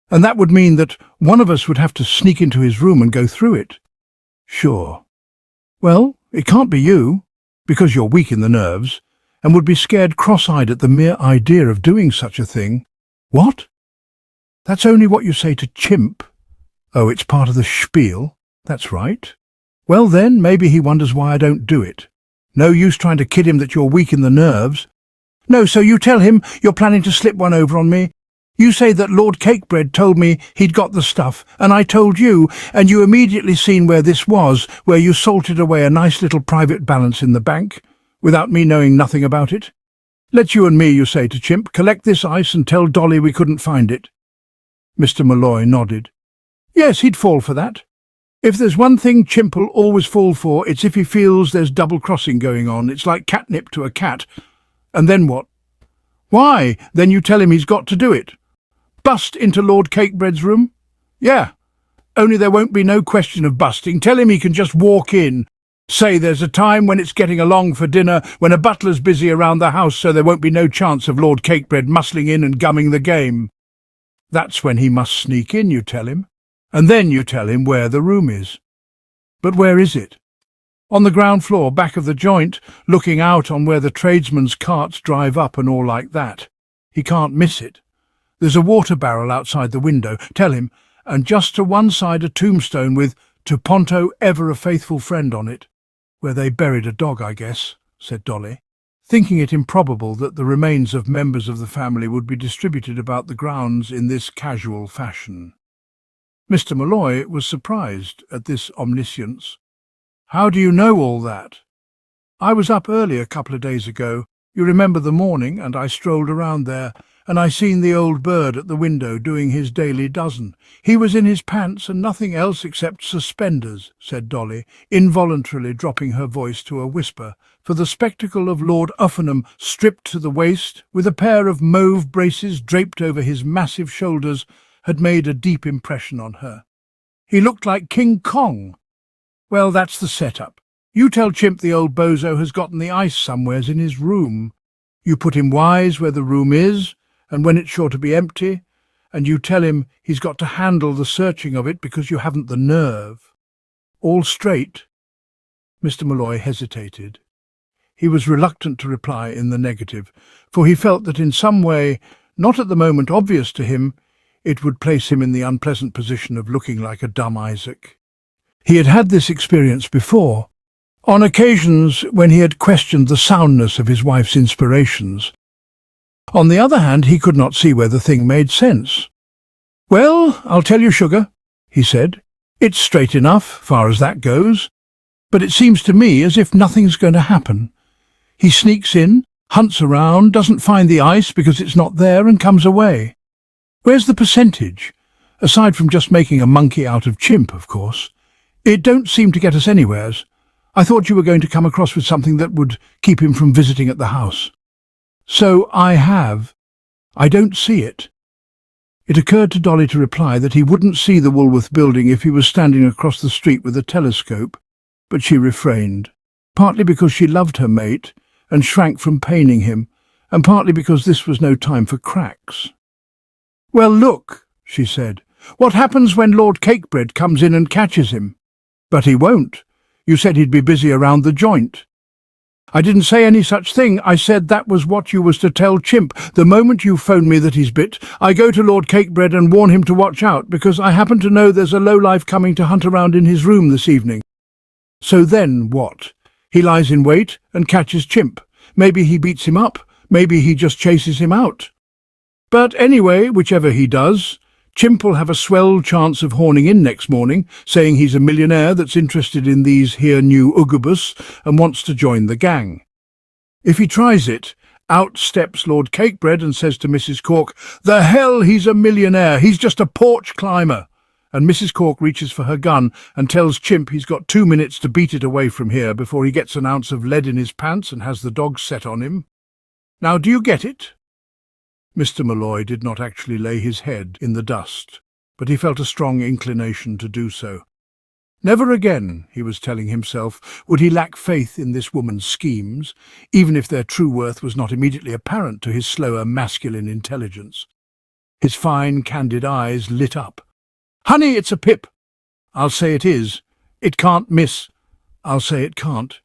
And that would mean that one of us would have to sneak into his room and go through it. Sure. Well, it can't be you, because you're weak in the nerves, and would be scared cross-eyed at the mere idea of doing such a thing. What? That's only what you say to Chimp. Oh, it's part of the spiel. That's right. Well then, maybe he wonders why I don't do it. No use trying to kid him that you're weak in the nerves. No, so you tell him you're planning to slip one over on me. You say that Lord Cakebread told me he'd got the stuff, and I told you, and you immediately seen where this was, where you salted away a nice little private balance in the bank, without me knowing nothing about it. Let you and me, you say to Chimp, collect this ice and tell Dolly we couldn't find it. Mr. Malloy nodded. Yes, he'd fall for that. If there's one thing Chimp'll always fall for, it's if he feels there's double-crossing going on. It's like catnip to a cat. And then what? Why, then you tell him he's got to do it. Bust into Lord Cakebread's room? Yeah, only there won't be no question of busting. Tell him he can just walk in. Say there's a time when it's getting along for dinner, when a butler's busy around the house, so there won't be no chance of Lord Cakebread muscling in and gumming the game. That's when he must sneak in, you tell him. And then you tell him where the room is. But where is it? On the ground floor, back of the joint, looking out on where the tradesmen's carts drive up and all like that. He can't miss it. There's a water barrel outside the window, tell him, and just to one side a tombstone with "To Ponto, ever a faithful friend" on it. Where they buried a dog, I guess, said Dolly, thinking it improbable that the remains of members of the family would be distributed about the grounds in this casual fashion. Mr. Malloy was surprised at this omniscience. How do you know all that? I was up early a couple of days ago. You remember the morning, and I strolled around there, and I seen the old bird at the window doing his daily dozen. He was in his pants and nothing else except suspenders, said Dolly, involuntarily dropping her voice to a whisper, for the spectacle of Lord Uffenham stripped to the waist, with a pair of mauve braces draped over his massive shoulders, had made a deep impression on her. He looked like King Kong. Well, that's the setup. You tell Chimp the old bozo has gotten the ice somewheres in his room. You put him wise where the room is, and when it's sure to be empty, and you tell him he's got to handle the searching of it because you haven't the nerve. All straight?" Mr. Malloy hesitated. He was reluctant to reply in the negative, for he felt that in some way, not at the moment obvious to him, it would place him in the unpleasant position of looking like a dumb Isaac. He had had this experience before, on occasions when he had questioned the soundness of his wife's inspirations. On the other hand, he could not see where the thing made sense. "Well, I'll tell you, sugar," he said. "It's straight enough, far as that goes. But it seems to me as if nothing's going to happen. He sneaks in, hunts around, doesn't find the ice because it's not there, and comes away. Where's the percentage? Aside from just making a monkey out of Chimp, of course. It don't seem to get us anywheres. I thought you were going to come across with something that would keep him from visiting at the house." "So I have. I don't see it." It occurred to Dolly to reply that he wouldn't see the Woolworth building if he was standing across the street with a telescope, but she refrained, partly because she loved her mate and shrank from paining him, and partly because this was no time for cracks. "Well, look," she said, "what happens when Lord Cakebread comes in and catches him?" "But he won't. You said he'd be busy around the joint." "I didn't say any such thing. I said that was what you was to tell Chimp. The moment you phone me that he's bit, I go to Lord Cakebread and warn him to watch out, because I happen to know there's a lowlife coming to hunt around in his room this evening." "So then what? He lies in wait and catches Chimp. Maybe he beats him up. Maybe he just chases him out. But anyway, whichever he does, Chimp will have a swell chance of horning in next morning, saying he's a millionaire that's interested in these here new Ugubus and wants to join the gang. If he tries it, out steps Lord Cakebread and says to Mrs. Cork, "The hell he's a millionaire, he's just a porch climber." And Mrs. Cork reaches for her gun and tells Chimp he's got 2 minutes to beat it away from here before he gets an ounce of lead in his pants and has the dogs set on him. Now, do you get it?" Mr. Malloy did not actually lay his head in the dust, but he felt a strong inclination to do so. Never again, he was telling himself, would he lack faith in this woman's schemes, even if their true worth was not immediately apparent to his slower masculine intelligence. His fine, candid eyes lit up. "Honey, it's a pip." "I'll say it is." "It can't miss." "I'll say it can't."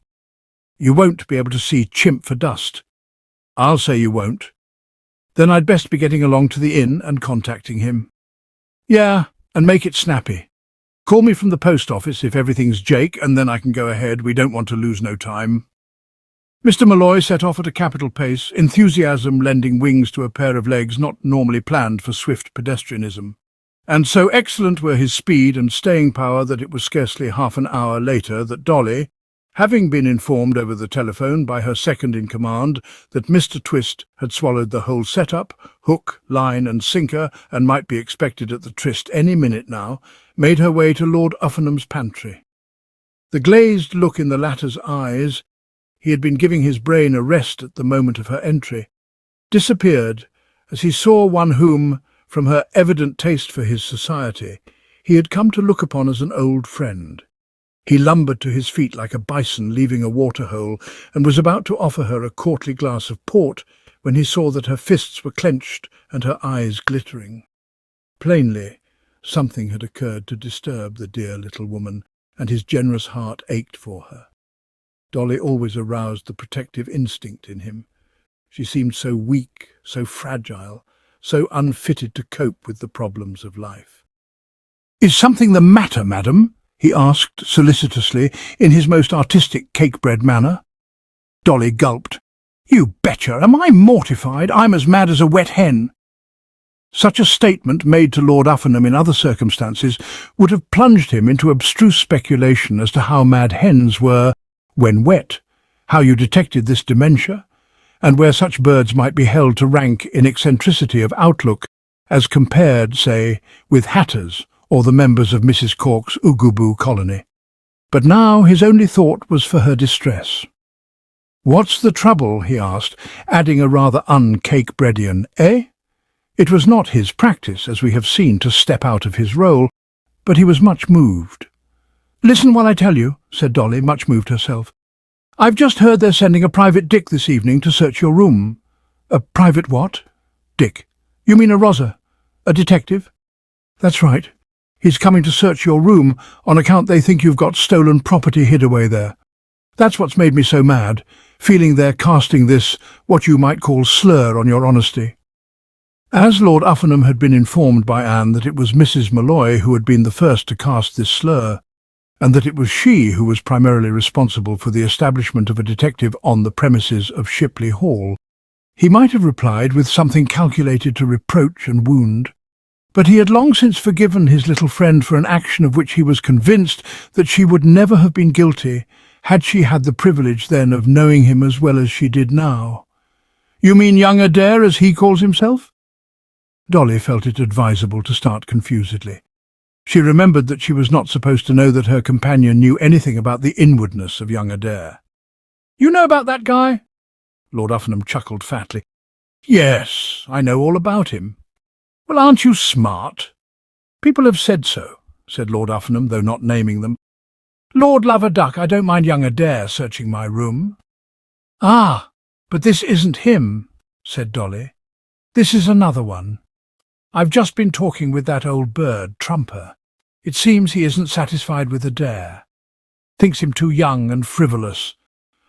"You won't be able to see Chimp for dust." "I'll say you won't." "Then I'd best be getting along to the inn and contacting him." "Yeah, and make it snappy. Call me from the post office if everything's jake, and then I can go ahead. We don't want to lose no time." Mr. Malloy set off at a capital pace, enthusiasm lending wings to a pair of legs not normally planned for swift pedestrianism. And so excellent were his speed and staying power that it was scarcely half an hour later that Dolly, having been informed over the telephone by her second-in-command that Mr. Twist had swallowed the whole setup, hook, line and sinker, and might be expected at the tryst any minute now, made her way to Lord Uffinham's pantry. The glazed look in the latter's eyes, he had been giving his brain a rest at the moment of her entry, disappeared as he saw one whom, from her evident taste for his society, he had come to look upon as an old friend. He lumbered to his feet like a bison leaving a waterhole and was about to offer her a courtly glass of port when he saw that her fists were clenched and her eyes glittering. Plainly, something had occurred to disturb the dear little woman, and his generous heart ached for her. Dolly always aroused the protective instinct in him. She seemed so weak, so fragile, so unfitted to cope with the problems of life. "Is something the matter, madam?" he asked solicitously in his most artistic cakebread manner. Dolly gulped. "You betcha! Am I mortified? I'm as mad as a wet hen." Such a statement, made to Lord Uffinham in other circumstances, would have plunged him into abstruse speculation as to how mad hens were when wet, how you detected this dementia, and where such birds might be held to rank in eccentricity of outlook as compared, say, with hatters or the members of Mrs. Cork's Ugubu colony. But now his only thought was for her distress. "What's the trouble?" he asked, adding a rather un-cakebreadian, "eh?" It was not his practice, as we have seen, to step out of his role, but he was much moved. "Listen while I tell you," said Dolly, much moved herself. "I've just heard they're sending a private Dick this evening to search your room." "A private what?" "Dick. You mean a Rosa? A detective?" "That's right. He's coming to search your room on account they think you've got stolen property hid away there. That's what's made me so mad, feeling they're casting this, what you might call, slur on your honesty." As Lord Uffenham had been informed by Anne that it was Mrs. Malloy who had been the first to cast this slur, and that it was she who was primarily responsible for the establishment of a detective on the premises of Shipley Hall, he might have replied with something calculated to reproach and wound. But he had long since forgiven his little friend for an action of which he was convinced that she would never have been guilty had she had the privilege then of knowing him as well as she did now. "You mean young Adair, as he calls himself?" Dolly felt it advisable to start confusedly. She remembered that she was not supposed to know that her companion knew anything about the inwardness of young Adair. "You know about that guy?" Lord Uffenham chuckled fatly. "Yes, I know all about him." "Well, aren't you smart?" "People have said so," said Lord Uffenham, though not naming them. "Lord love a duck, I don't mind young Adair searching my room." "Ah, but this isn't him," said Dolly. "This is another one. I've just been talking with that old bird, Trumper. It seems he isn't satisfied with Adair. Thinks him too young and frivolous.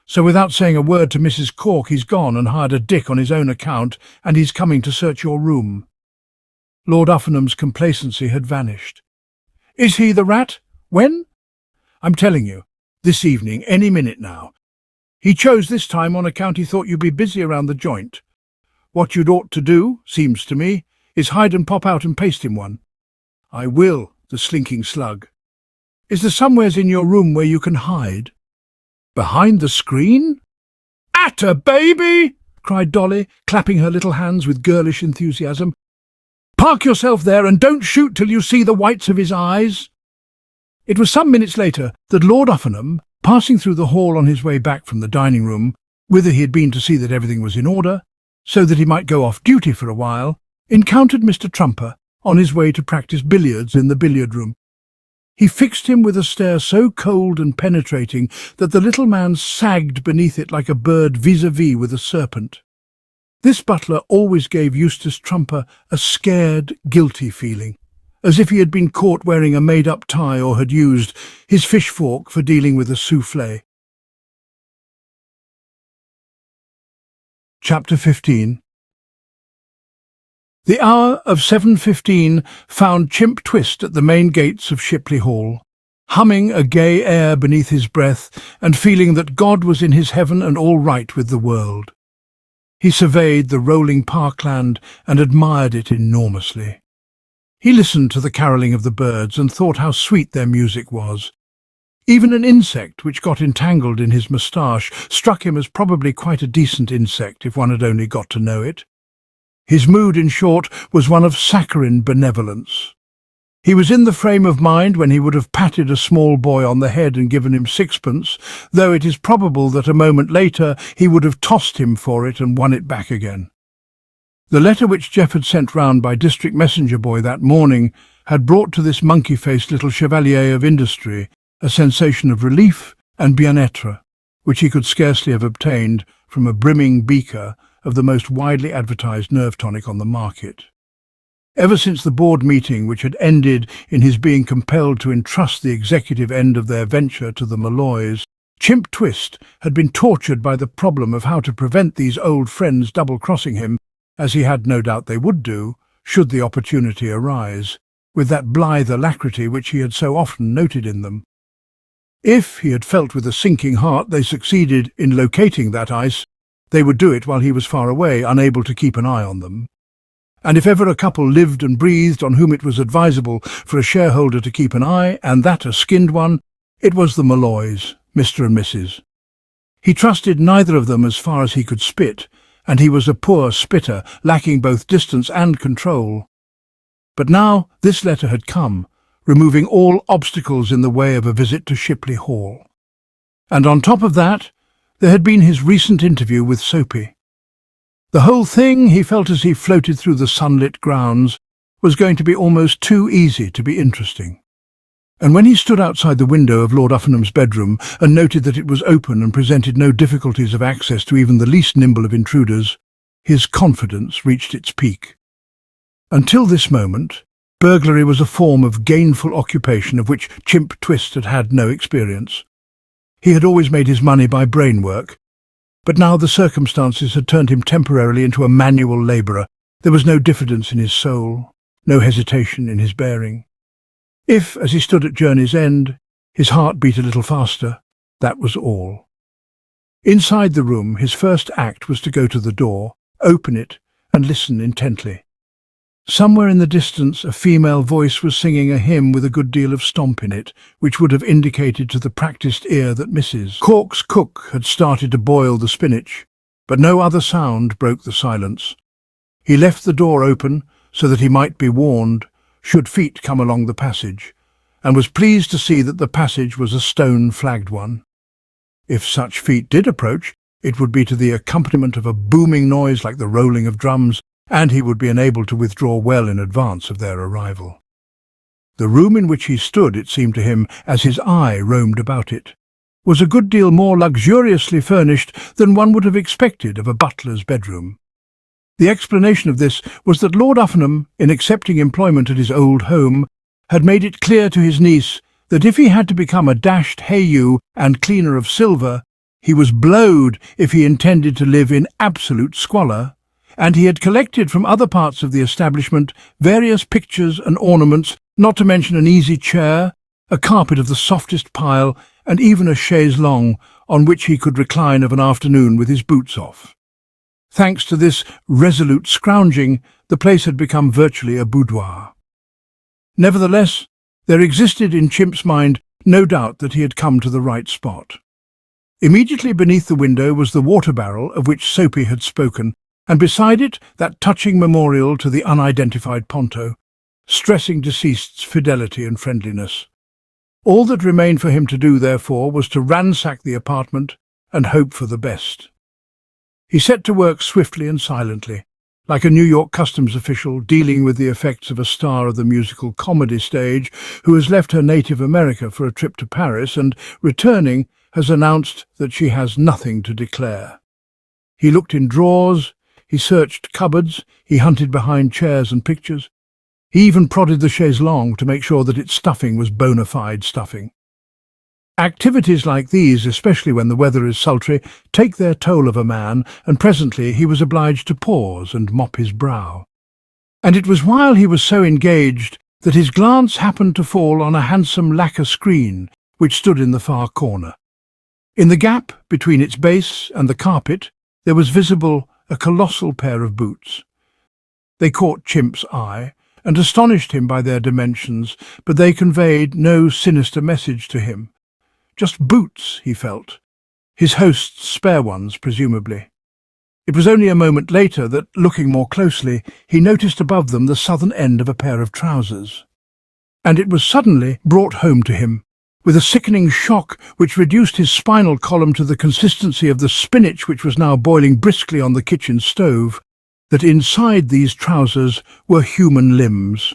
So without saying a word to Mrs. Cork, he's gone and hired a Dick on his own account, and he's coming to search your room." Lord Uffenham's complacency had vanished. "Is he the rat? When?" "I'm telling you, this evening, any minute now. He chose this time on account he thought you'd be busy around the joint. What you'd ought to do, seems to me, is hide and pop out and paste him one." "I will, the slinking slug." "Is there somewheres in your room where you can hide?" "Behind the screen?" "Atta baby!" cried Dolly, clapping her little hands with girlish enthusiasm. "Park yourself there and don't shoot till you see the whites of his eyes." It was some minutes later that Lord Uffenham, passing through the hall on his way back from the dining-room, whither he had been to see that everything was in order, so that he might go off duty for a while, encountered Mr. Trumper on his way to practice billiards in the billiard-room. He fixed him with a stare so cold and penetrating that the little man sagged beneath it like a bird vis-à-vis with a serpent. This butler always gave Eustace Trumper a scared, guilty feeling, as if he had been caught wearing a made-up tie or had used his fish-fork for dealing with a soufflé. Chapter 15. The hour of 7:15 found Chimp Twist at the main gates of Shipley Hall, humming a gay air beneath his breath and feeling that God was in his heaven and all right with the world. He surveyed the rolling parkland and admired it enormously. He listened to the carolling of the birds and thought how sweet their music was. Even an insect which got entangled in his moustache struck him as probably quite a decent insect if one had only got to know it. His mood, in short, was one of saccharine benevolence. He was in the frame of mind when he would have patted a small boy on the head and given him sixpence, though it is probable that a moment later he would have tossed him for it and won it back again. The letter which Jeff had sent round by district messenger boy that morning had brought to this monkey-faced little chevalier of industry a sensation of relief and bien-être, which he could scarcely have obtained from a brimming beaker of the most widely advertised nerve tonic on the market. Ever since the board meeting which had ended in his being compelled to entrust the executive end of their venture to the Malloys, Chimp Twist had been tortured by the problem of how to prevent these old friends double-crossing him, as he had no doubt they would do, should the opportunity arise, with that blithe alacrity which he had so often noted in them. If, he had felt with a sinking heart, they succeeded in locating that ice, they would do it while he was far away, unable to keep an eye on them. And if ever a couple lived and breathed on whom it was advisable for a shareholder to keep an eye, and that a skinned one, it was the Malloys, Mr. and Mrs. He trusted neither of them as far as he could spit, and he was a poor spitter, lacking both distance and control. But now this letter had come, removing all obstacles in the way of a visit to Shipley Hall. And on top of that, there had been his recent interview with Soapy. The whole thing, he felt as he floated through the sunlit grounds, was going to be almost too easy to be interesting. And when he stood outside the window of Lord Uffinham's bedroom and noted that it was open and presented no difficulties of access to even the least nimble of intruders, his confidence reached its peak. Until this moment, burglary was a form of gainful occupation of which Chimp Twist had had no experience. He had always made his money by brain work, but now the circumstances had turned him temporarily into a manual labourer. There was no diffidence in his soul, no hesitation in his bearing. If, as he stood at journey's end, his heart beat a little faster, that was all. Inside the room, his first act was to go to the door, open it, and listen intently. Somewhere in the distance a female voice was singing a hymn with a good deal of stomp in it, which would have indicated to the practised ear that Mrs. Cork's cook had started to boil the spinach, but no other sound broke the silence. He left the door open so that he might be warned should feet come along the passage, and was pleased to see that the passage was a stone-flagged one. If such feet did approach, it would be to the accompaniment of a booming noise like the rolling of drums, and he would be enabled to withdraw well in advance of their arrival. The room in which he stood, it seemed to him, as his eye roamed about it, was a good deal more luxuriously furnished than one would have expected of a butler's bedroom. The explanation of this was that Lord Uffinham, in accepting employment at his old home, had made it clear to his niece that if he had to become a dashed hay-ewe and cleaner of silver, he was blowed if he intended to live in absolute squalor, and he had collected from other parts of the establishment various pictures and ornaments, not to mention an easy chair, a carpet of the softest pile, and even a chaise longue on which he could recline of an afternoon with his boots off. Thanks to this resolute scrounging, the place had become virtually a boudoir. Nevertheless, there existed in Chimp's mind no doubt that he had come to the right spot. Immediately beneath the window was the water barrel of which Soapy had spoken, and beside it that touching memorial to the unidentified Ponto, stressing deceased's fidelity and friendliness. All that remained for him to do, therefore, was to ransack the apartment and hope for the best. He set to work swiftly and silently, like a New York customs official dealing with the effects of a star of the musical comedy stage who has left her native America for a trip to Paris and, returning, has announced that she has nothing to declare. He looked in drawers, he searched cupboards, he hunted behind chairs and pictures. He even prodded the chaise longue to make sure that its stuffing was bona fide stuffing. Activities like these, especially when the weather is sultry, take their toll of a man, and presently he was obliged to pause and mop his brow. And it was while he was so engaged that his glance happened to fall on a handsome lacquer screen which stood in the far corner. In the gap between its base and the carpet there was visible a colossal pair of boots. They caught Chimp's eye and astonished him by their dimensions, but they conveyed no sinister message to him. Just boots, he felt. His host's spare ones, presumably. It was only a moment later that, looking more closely, he noticed above them the southern end of a pair of trousers. And it was suddenly brought home to him, with a sickening shock which reduced his spinal column to the consistency of the spinach which was now boiling briskly on the kitchen stove, that inside these trousers were human limbs.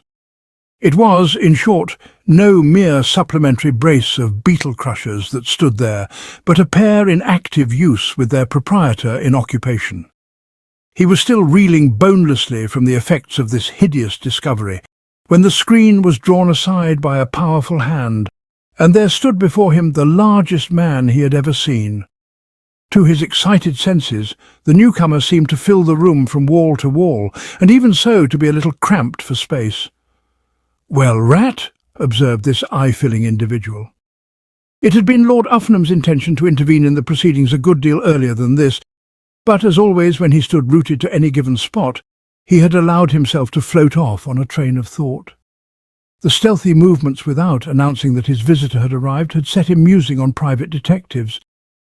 It was, in short, no mere supplementary brace of beetle-crushers that stood there, but a pair in active use with their proprietor in occupation. He was still reeling bonelessly from the effects of this hideous discovery, when the screen was drawn aside by a powerful hand, and there stood before him the largest man he had ever seen. To his excited senses, the newcomer seemed to fill the room from wall to wall, and even so to be a little cramped for space. "Well, Rat," observed this eye-filling individual. It had been Lord Uffinham's intention to intervene in the proceedings a good deal earlier than this, but as always when he stood rooted to any given spot, he had allowed himself to float off on a train of thought. The stealthy movements without, announcing that his visitor had arrived, had set him musing on private detectives.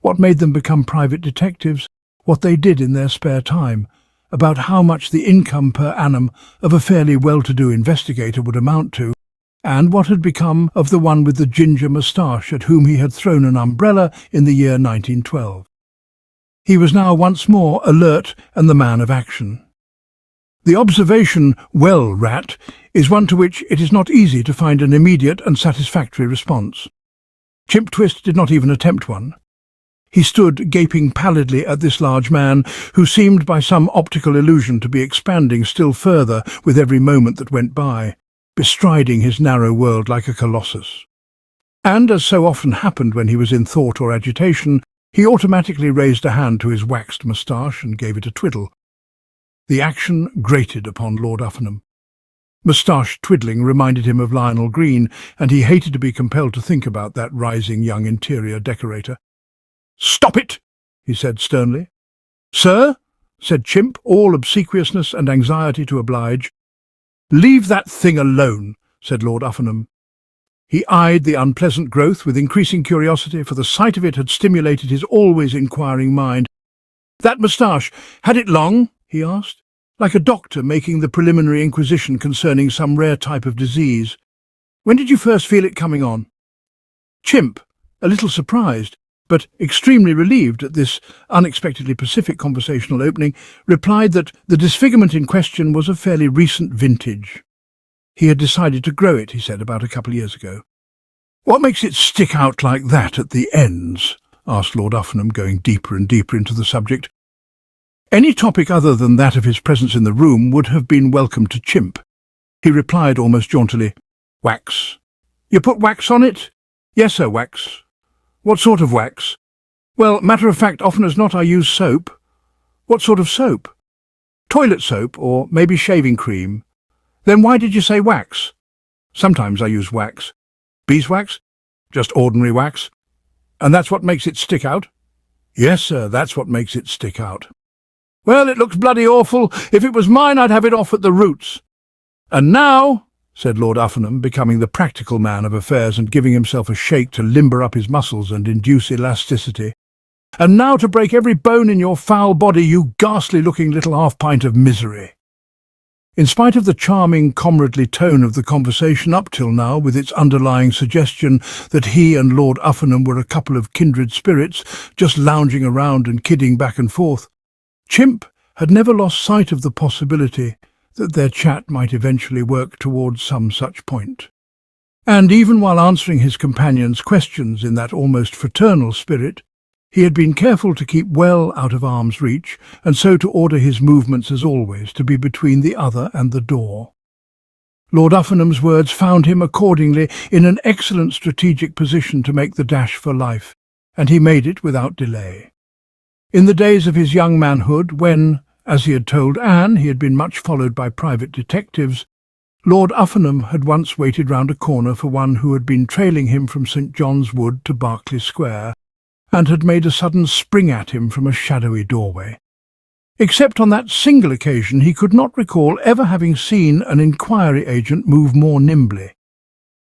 What made them become private detectives, what they did in their spare time, about how much the income per annum of a fairly well-to-do investigator would amount to, and what had become of the one with the ginger moustache at whom he had thrown an umbrella in the year 1912. He was now once more alert and the man of action. The observation, "Well, rat," is one to which it is not easy to find an immediate and satisfactory response. Chimp Twist did not even attempt one. He stood gaping pallidly at this large man, who seemed by some optical illusion to be expanding still further with every moment that went by, bestriding his narrow world like a colossus. And, as so often happened when he was in thought or agitation, he automatically raised a hand to his waxed moustache and gave it a twiddle. The action grated upon Lord Uffenham. Moustache twiddling reminded him of Lionel Green, and he hated to be compelled to think about that rising young interior decorator. "Stop it!" he said sternly. "Sir," said Chimp, all obsequiousness and anxiety to oblige. "Leave that thing alone," said Lord Uffenham. He eyed the unpleasant growth with increasing curiosity, for the sight of it had stimulated his always inquiring mind. "That moustache, had it long?" he asked, like a doctor making the preliminary inquisition concerning some rare type of disease. "When did you first feel it coming on?" Chimp, a little surprised, but extremely relieved at this unexpectedly pacific conversational opening, replied that the disfigurement in question was of fairly recent vintage. He had decided to grow it, he said, about a couple of years ago. "What makes it stick out like that at the ends?" asked Lord Uffenham, going deeper and deeper into the subject. Any topic other than that of his presence in the room would have been welcome to Chimp. He replied almost jauntily, "Wax." "You put wax on it?" "Yes, sir, wax." "What sort of wax?" "Well, matter of fact, often as not I use soap." "What sort of soap?" "Toilet soap, or maybe shaving cream." "Then why did you say wax?" "Sometimes I use wax." "Beeswax?" "Just ordinary wax." "And that's what makes it stick out?" "Yes, sir, that's what makes it stick out." "Well, it looks bloody awful. If it was mine, I'd have it off at the roots." "And now," said Lord Uffenham, becoming the practical man of affairs and giving himself a shake to limber up his muscles and induce elasticity, "and now to break every bone in your foul body, you ghastly-looking little half-pint of misery." In spite of the charming, comradely tone of the conversation up till now, with its underlying suggestion that he and Lord Uffenham were a couple of kindred spirits, just lounging around and kidding back and forth, Chimp had never lost sight of the possibility that their chat might eventually work towards some such point. And even while answering his companion's questions in that almost fraternal spirit, he had been careful to keep well out of arm's reach, and so to order his movements as always to be between the other and the door. Lord Uffenham's words found him accordingly in an excellent strategic position to make the dash for life, and he made it without delay. In the days of his young manhood, when, as he had told Anne, he had been much followed by private detectives, Lord Uffenham had once waited round a corner for one who had been trailing him from St. John's Wood to Berkeley Square, and had made a sudden spring at him from a shadowy doorway. Except on that single occasion, he could not recall ever having seen an inquiry agent move more nimbly.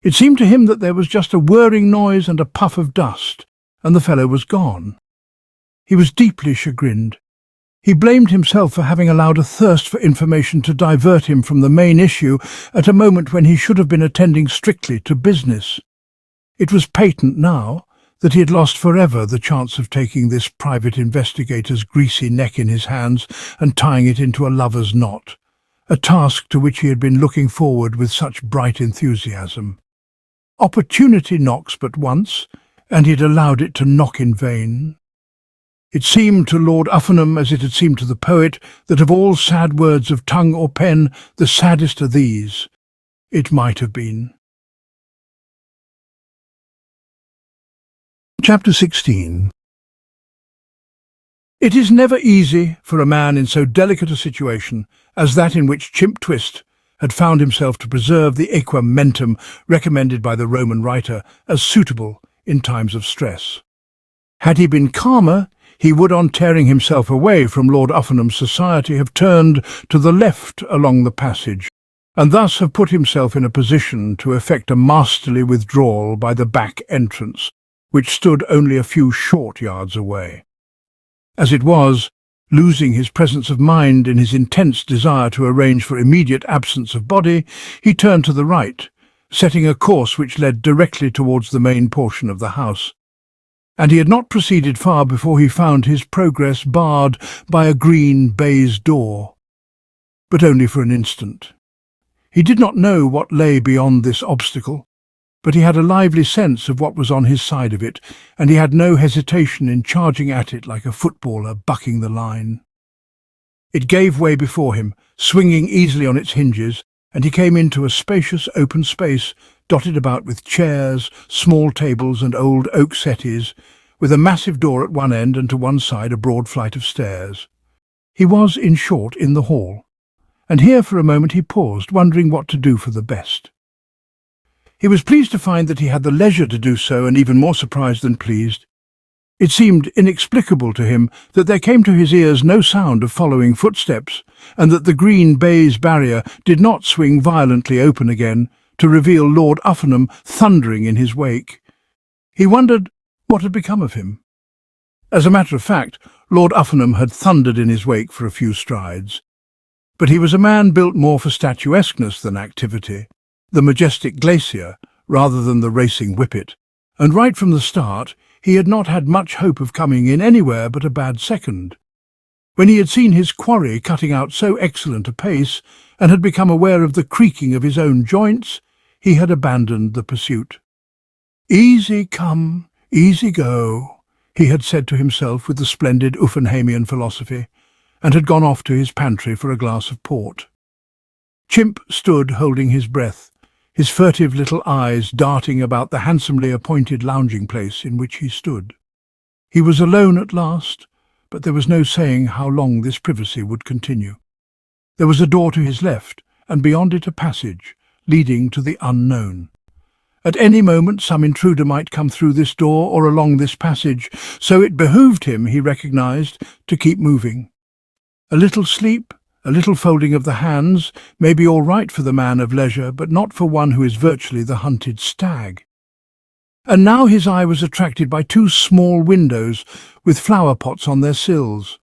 It seemed to him that there was just a whirring noise and a puff of dust, and the fellow was gone. He was deeply chagrined. He blamed himself for having allowed a thirst for information to divert him from the main issue at a moment when he should have been attending strictly to business. It was patent now that he had lost forever the chance of taking this private investigator's greasy neck in his hands and tying it into a lover's knot, a task to which he had been looking forward with such bright enthusiasm. Opportunity knocks but once, and he had allowed it to knock in vain. It seemed to Lord Uffenham, as it had seemed to the poet, that of all sad words of tongue or pen, the saddest are these: "It might have been." Chapter 16. It is never easy for a man in so delicate a situation as that in which Chimp Twist had found himself to preserve the equamentum recommended by the Roman writer as suitable in times of stress. Had he been calmer, he would, on tearing himself away from Lord Uffenham's society, have turned to the left along the passage, and thus have put himself in a position to effect a masterly withdrawal by the back entrance, which stood only a few short yards away. As it was, losing his presence of mind in his intense desire to arrange for immediate absence of body, he turned to the right, setting a course which led directly towards the main portion of the house. And he had not proceeded far before he found his progress barred by a green baize door. but only for an instant. He did not know what lay beyond this obstacle, but he had a lively sense of what was on his side of it, and he had no hesitation in charging at it like a footballer bucking the line. It gave way before him, swinging easily on its hinges, and he came into a spacious open space dotted about with chairs, small tables and old oak settees, with a massive door at one end and to one side a broad flight of stairs. He was, in short, in the hall, and here for a moment he paused, wondering what to do for the best. He was pleased to find that he had the leisure to do so, and even more surprised than pleased. It seemed inexplicable to him that there came to his ears no sound of following footsteps, and that the green baize barrier did not swing violently open again to reveal Lord Uffernham thundering in his wake. He wondered what had become of him. As a matter of fact, Lord Uffernham had thundered in his wake for a few strides. But he was a man built more for statuesqueness than activity, the majestic glacier rather than the racing whippet, and right from the start he had not had much hope of coming in anywhere but a bad second. When he had seen his quarry cutting out so excellent a pace, and had become aware of the creaking of his own joints, he had abandoned the pursuit. "Easy come, easy go," he had said to himself with the splendid Uffenhamian philosophy, and had gone off to his pantry for a glass of port. Chimp stood holding his breath, his furtive little eyes darting about the handsomely appointed lounging place in which he stood. He was alone at last, but there was no saying how long this privacy would continue. There was a door to his left, and beyond it a passage, leading to the unknown. At any moment some intruder might come through this door or along this passage, so it behooved him, he recognized, to keep moving. A little sleep, a little folding of the hands, may be all right for the man of leisure, but not for one who is virtually the hunted stag. And now his eye was attracted by two small windows with flower pots on their sills.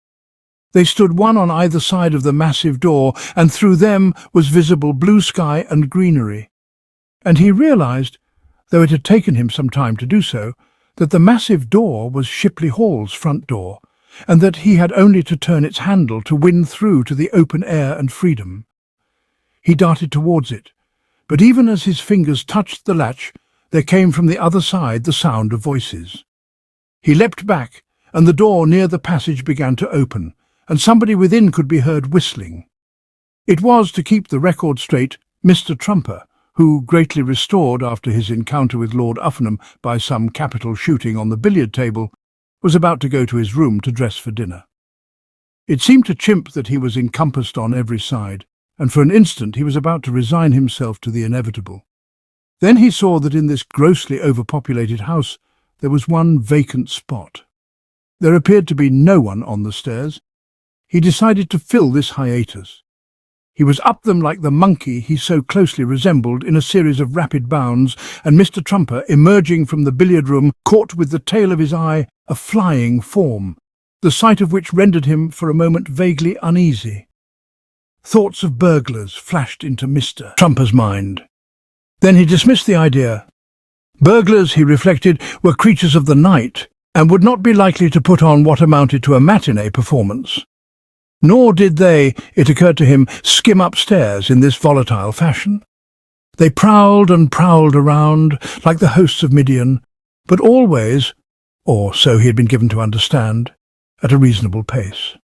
They stood one on either side of the massive door, and through them was visible blue sky and greenery. And he realized, though it had taken him some time to do so, that the massive door was Shipley Hall's front door, and that he had only to turn its handle to win through to the open air and freedom. He darted towards it, but even as his fingers touched the latch, there came from the other side the sound of voices. He leapt back, and the door near the passage began to open, and somebody within could be heard whistling. It was, to keep the record straight, Mr. Trumper, who, greatly restored after his encounter with Lord Uffernham by some capital shooting on the billiard table, was about to go to his room to dress for dinner. It seemed to Chimp that he was encompassed on every side, and for an instant he was about to resign himself to the inevitable. Then he saw that in this grossly overpopulated house there was one vacant spot. There appeared to be no one on the stairs. He decided to fill this hiatus. He was up them like the monkey he so closely resembled in a series of rapid bounds, and Mr. Trumper, emerging from the billiard-room, caught with the tail of his eye a flying form, the sight of which rendered him for a moment vaguely uneasy. Thoughts of burglars flashed into Mr. Trumper's mind. Then he dismissed the idea. Burglars, he reflected, were creatures of the night, and would not be likely to put on what amounted to a matinee performance. Nor did they, it occurred to him, skim upstairs in this volatile fashion. They prowled and prowled around, like the hosts of Midian, but always, or so he had been given to understand, at a reasonable pace.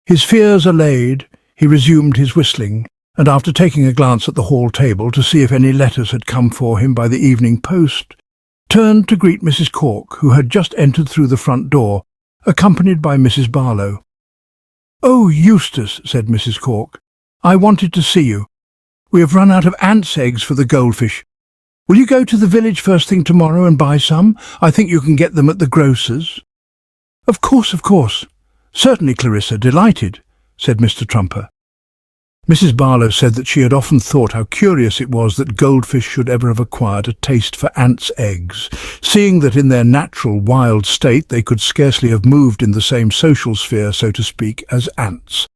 His fears allayed, he resumed his whistling, and after taking a glance at the hall table to see if any letters had come for him by the evening post, turned to greet Mrs. Cork, who had just entered through the front door, accompanied by Mrs. Barlow. "Oh, Eustace," said Mrs. Cork, "I wanted to see you. We have run out of ants' eggs for the goldfish. Will you go to the village first thing tomorrow and buy some? I think you can get them at the grocer's." Of course. Certainly, Clarissa, delighted," said Mr. Trumper. Mrs. Barlow said that she had often thought how curious it was that goldfish should ever have acquired a taste for ants' eggs, seeing that in their natural wild state they could scarcely have moved in the same social sphere, so to speak, as ants.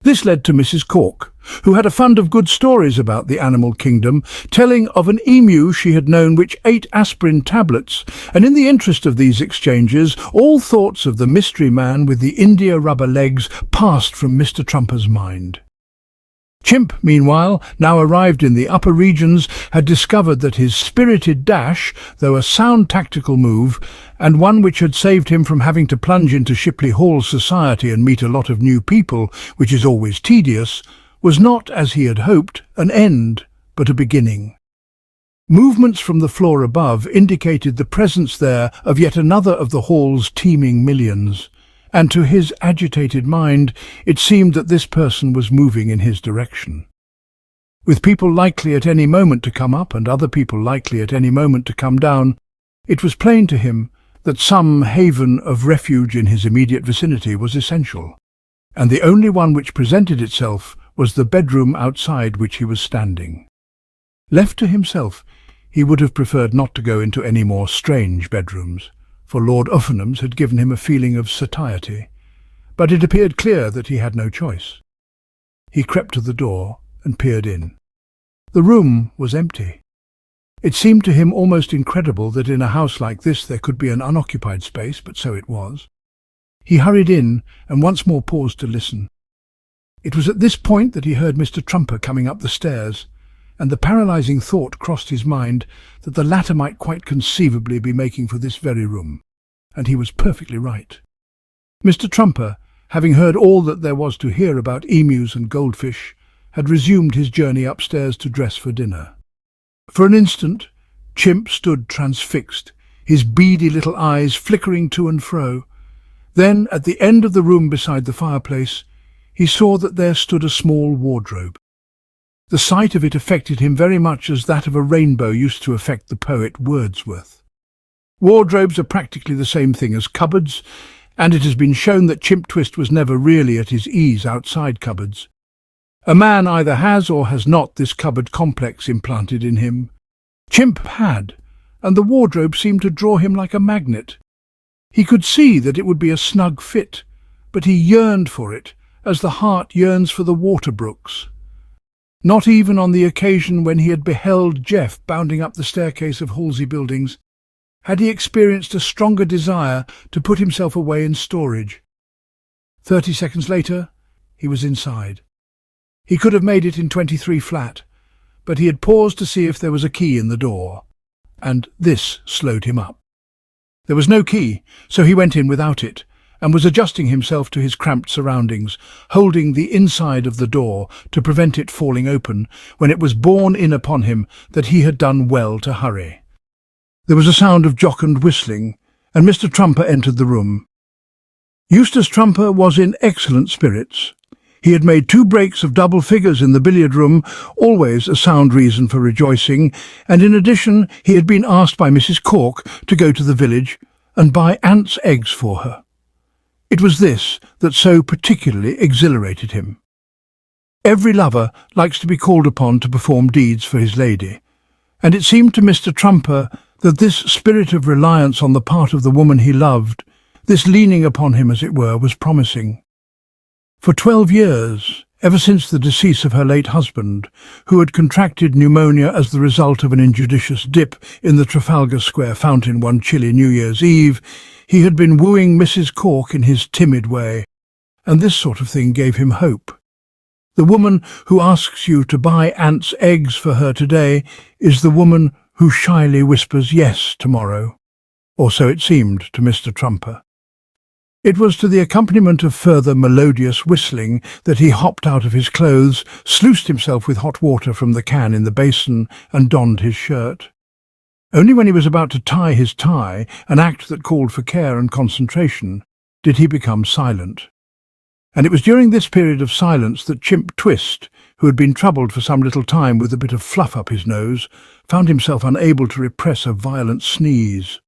This led to Mrs. Cork, who had a fund of good stories about the animal kingdom, telling of an emu she had known which ate aspirin tablets, and in the interest of these exchanges all thoughts of the mystery man with the india-rubber legs passed from Mr. Trumper's mind. Chimp, meanwhile, now arrived in the upper regions, had discovered that his spirited dash, though a sound tactical move, and one which had saved him from having to plunge into Shipley Hall society and meet a lot of new people, which is always tedious, was not, as he had hoped, an end, but a beginning. Movements from the floor above indicated the presence there of yet another of the hall's teeming millions, and to his agitated mind it seemed that this person was moving in his direction. With people likely at any moment to come up and other people likely at any moment to come down, it was plain to him that some haven of refuge in his immediate vicinity was essential, and the only one which presented itself was the bedroom outside which he was standing. Left to himself, he would have preferred not to go into any more strange bedrooms, for Lord Uffenham's had given him a feeling of satiety, but it appeared clear that he had no choice. He crept to the door and peered in. The room was empty. It seemed to him almost incredible that in a house like this there could be an unoccupied space, but so it was. He hurried in and once more paused to listen. It was at this point that he heard Mr. Trumper coming up the stairs, and the paralysing thought crossed his mind that the latter might quite conceivably be making for this very room, and he was perfectly right. Mr. Trumper, having heard all that there was to hear about emus and goldfish, had resumed his journey upstairs to dress for dinner. For an instant, Chimp stood transfixed, his beady little eyes flickering to and fro. Then, at the end of the room beside the fireplace, he saw that there stood a small wardrobe. The sight of it affected him very much as that of a rainbow used to affect the poet Wordsworth. Wardrobes are practically the same thing as cupboards, and it has been shown that Chimp Twist was never really at his ease outside cupboards. A man either has or has not this cupboard complex implanted in him. Chimp had, and the wardrobe seemed to draw him like a magnet. He could see that it would be a snug fit, but he yearned for it, as the heart yearns for the water brooks. Not even on the occasion when he had beheld Jeff bounding up the staircase of Halsey Buildings had he experienced a stronger desire to put himself away in storage. 30 seconds later, he was inside. He could have made it in 23 flat, but he had paused to see if there was a key in the door, and this slowed him up. There was no key, so he went in without it, and was adjusting himself to his cramped surroundings, holding the inside of the door to prevent it falling open, when it was borne in upon him that he had done well to hurry. There was a sound of jocund whistling, and Mr. Trumper entered the room. Eustace Trumper was in excellent spirits. He had made 2 breaks of double figures in the billiard room, always a sound reason for rejoicing, and in addition he had been asked by Mrs. Cork to go to the village and buy ants' eggs for her. It was this that so particularly exhilarated him. Every lover likes to be called upon to perform deeds for his lady, and it seemed to Mr. Trumper that this spirit of reliance on the part of the woman he loved, this leaning upon him as it were, was promising. For 12 years, ever since the decease of her late husband, who had contracted pneumonia as the result of an injudicious dip in the Trafalgar Square fountain one chilly New Year's Eve, he had been wooing Mrs. Cork in his timid way, and this sort of thing gave him hope. The woman who asks you to buy ants' eggs for her today is the woman who shyly whispers yes tomorrow, or so it seemed to Mr. Trumper. It was to the accompaniment of further melodious whistling that he hopped out of his clothes, sluiced himself with hot water from the can in the basin, and donned his shirt. Only when he was about to tie his tie, an act that called for care and concentration, did he become silent. And it was during this period of silence that Chimp Twist, who had been troubled for some little time with a bit of fluff up his nose, found himself unable to repress a violent sneeze.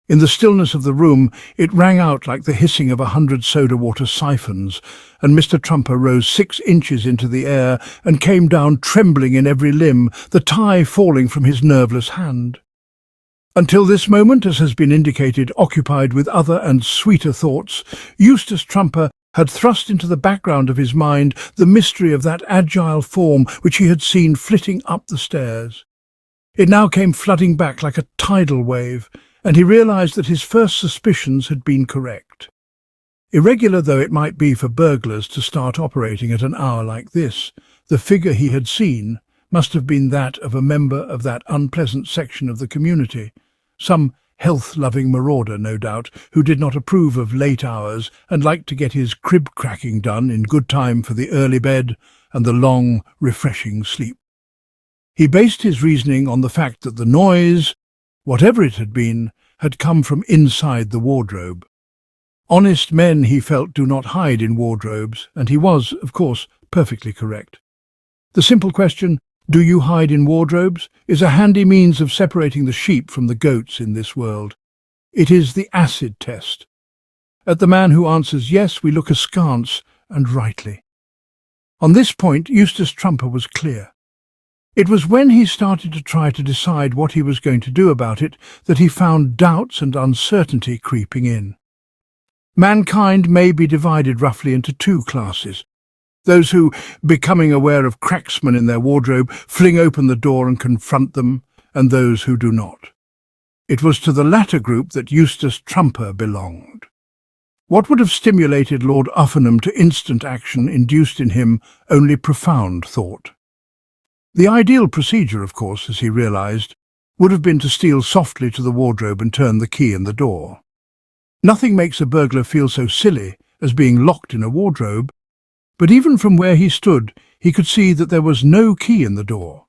In the stillness of the room it rang out like the hissing of 100 soda-water siphons, and Mr. Trumper rose 6 inches into the air and came down trembling in every limb, the tie falling from his nerveless hand. Until this moment, as has been indicated, occupied with other and sweeter thoughts, Eustace Trumper had thrust into the background of his mind the mystery of that agile form which he had seen flitting up the stairs. It now came flooding back like a tidal wave, and he realized that his first suspicions had been correct. Irregular though it might be for burglars to start operating at an hour like this, The figure he had seen must have been that of a member of that unpleasant section of the community, some health-loving marauder, no doubt, who did not approve of late hours and liked to get his crib-cracking done in good time for the early bed and the long, refreshing sleep. He based his reasoning on the fact that the noise, whatever it had been, had come from inside the wardrobe. Honest men, he felt, do not hide in wardrobes, and he was, of course, perfectly correct. The simple question, "Do you hide in wardrobes?" is a handy means of separating the sheep from the goats in this world. It is the acid test. At the man who answers yes, we look askance, and rightly. On this point, Eustace Trumper was clear. It was when he started to try to decide what he was going to do about it that he found doubts and uncertainty creeping in. Mankind may be divided roughly into two classes. Those who, becoming aware of cracksmen in their wardrobe, fling open the door and confront them, and those who do not. It was to the latter group that Eustace Trumper belonged. What would have stimulated Lord Uffingham to instant action induced in him only profound thought. The ideal procedure, of course, as he realized, would have been to steal softly to the wardrobe and turn the key in the door. Nothing makes a burglar feel so silly as being locked in a wardrobe, but even from where he stood, he could see that there was no key in the door.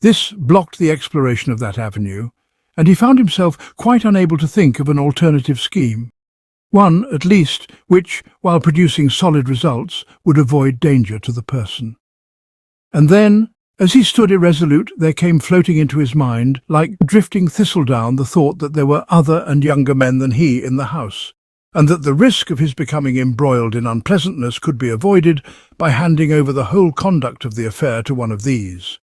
This blocked the exploration of that avenue, and he found himself quite unable to think of an alternative scheme. One, at least, which, while producing solid results, would avoid danger to the person. And then, as he stood irresolute, there came floating into his mind, like drifting thistledown, the thought that there were other and younger men than he in the house, and that the risk of his becoming embroiled in unpleasantness could be avoided by handing over the whole conduct of the affair to one of these.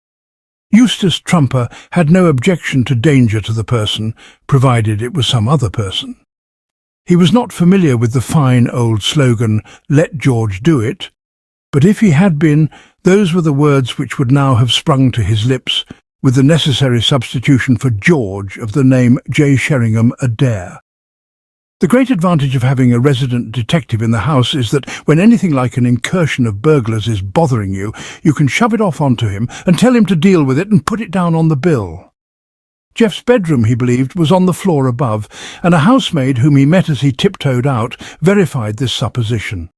Eustace Trumper had no objection to danger to the person, provided it was some other person. He was not familiar with the fine old slogan, "Let George do it," but if he had been, those were the words which would now have sprung to his lips, with the necessary substitution for George of the name J. Sheringham Adair. The great advantage of having a resident detective in the house is that when anything like an incursion of burglars is bothering you, you can shove it off onto him and tell him to deal with it and put it down on the bill. Jeff's bedroom, he believed, was on the floor above, and a housemaid whom he met as he tiptoed out verified this supposition.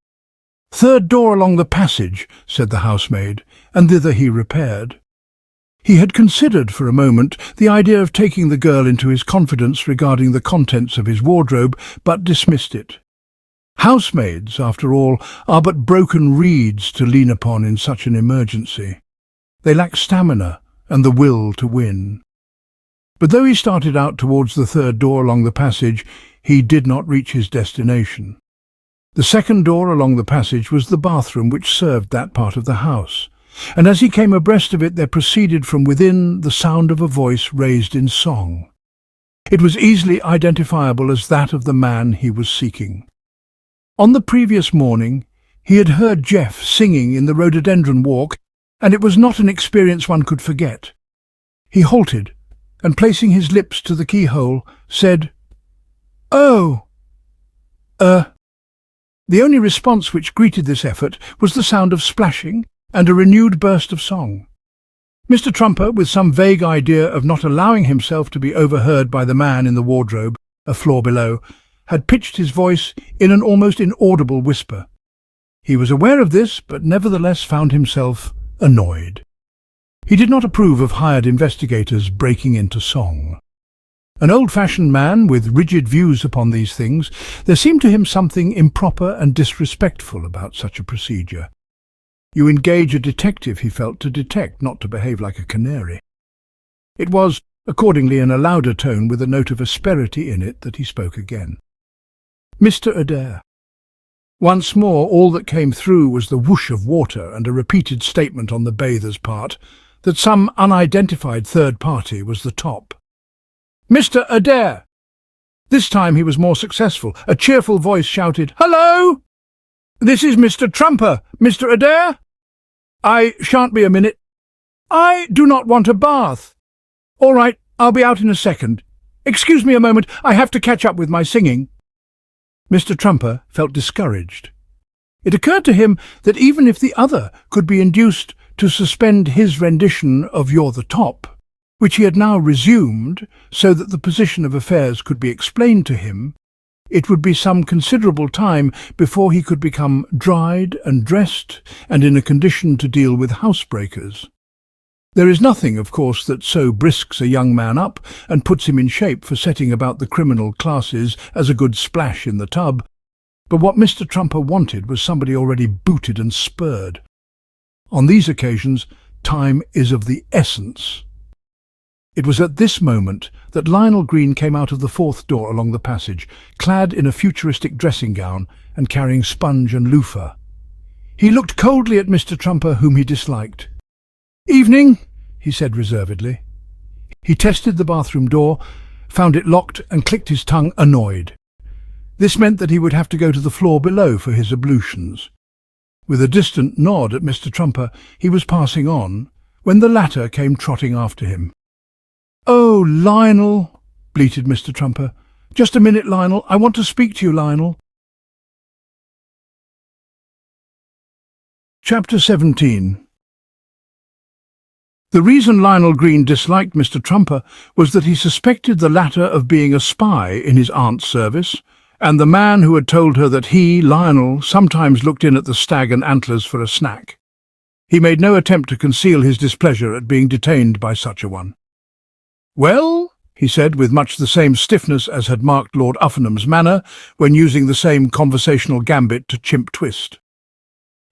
"Third door along the passage," said the housemaid, and thither he repaired. He had considered for a moment the idea of taking the girl into his confidence regarding the contents of his wardrobe, but dismissed it. Housemaids, after all, are but broken reeds to lean upon in such an emergency. They lack stamina and the will to win. But though he started out towards the third door along the passage, he did not reach his destination. The second door along the passage was the bathroom which served that part of the house, and as he came abreast of it there proceeded from within the sound of a voice raised in song. It was easily identifiable as that of the man he was seeking. On the previous morning he had heard Jeff singing in the rhododendron walk, and it was not an experience one could forget. He halted, and placing his lips to the keyhole, said, "Oh, The only response which greeted this effort was the sound of splashing and a renewed burst of song. Mr. Trumper, with some vague idea of not allowing himself to be overheard by the man in the wardrobe, a floor below, had pitched his voice in an almost inaudible whisper. He was aware of this, but nevertheless found himself annoyed. He did not approve of hired investigators breaking into song. An old-fashioned man with rigid views upon these things, there seemed to him something improper and disrespectful about such a procedure. You engage a detective, he felt, to detect, not to behave like a canary. It was, accordingly, in a louder tone with a note of asperity in it that he spoke again. "Mr. Adair." Once more all that came through was the whoosh of water and a repeated statement on the bather's part that some unidentified third party was the top. "Mr. Adair!" This time he was more successful. A cheerful voice shouted, "Hello! This is Mr. Trumper. Mr. Adair? I shan't be a minute. I do not want a bath. All right, I'll be out in a second. Excuse me a moment, I have to catch up with my singing." Mr. Trumper felt discouraged. It occurred to him that even if the other could be induced to suspend his rendition of You're the Top, which he had now resumed so that the position of affairs could be explained to him, it would be some considerable time before he could become dried and dressed and in a condition to deal with housebreakers. There is nothing, of course, that so brisks a young man up and puts him in shape for setting about the criminal classes as a good splash in the tub, but what Mr. Trumper wanted was somebody already booted and spurred. On these occasions, time is of the essence. It was at this moment that Lionel Green came out of the fourth door along the passage, clad in a futuristic dressing gown and carrying sponge and loofah. He looked coldly at Mr. Trumper, whom he disliked. "Evening," he said reservedly. He tested the bathroom door, found it locked and clicked his tongue, annoyed. This meant that he would have to go to the floor below for his ablutions. With a distant nod at Mr. Trumper, he was passing on, when the latter came trotting after him. "Oh, Lionel," bleated Mr. Trumper. "Just a minute, Lionel. I want to speak to you, Lionel." Chapter 17. The reason Lionel Green disliked Mr. Trumper was that he suspected the latter of being a spy in his aunt's service, and the man who had told her that he, Lionel, sometimes looked in at the Stag and Antlers for a snack. He made no attempt to conceal his displeasure at being detained by such a one. "Well," he said, with much the same stiffness as had marked Lord Uffinham's manner when using the same conversational gambit to chimp twist.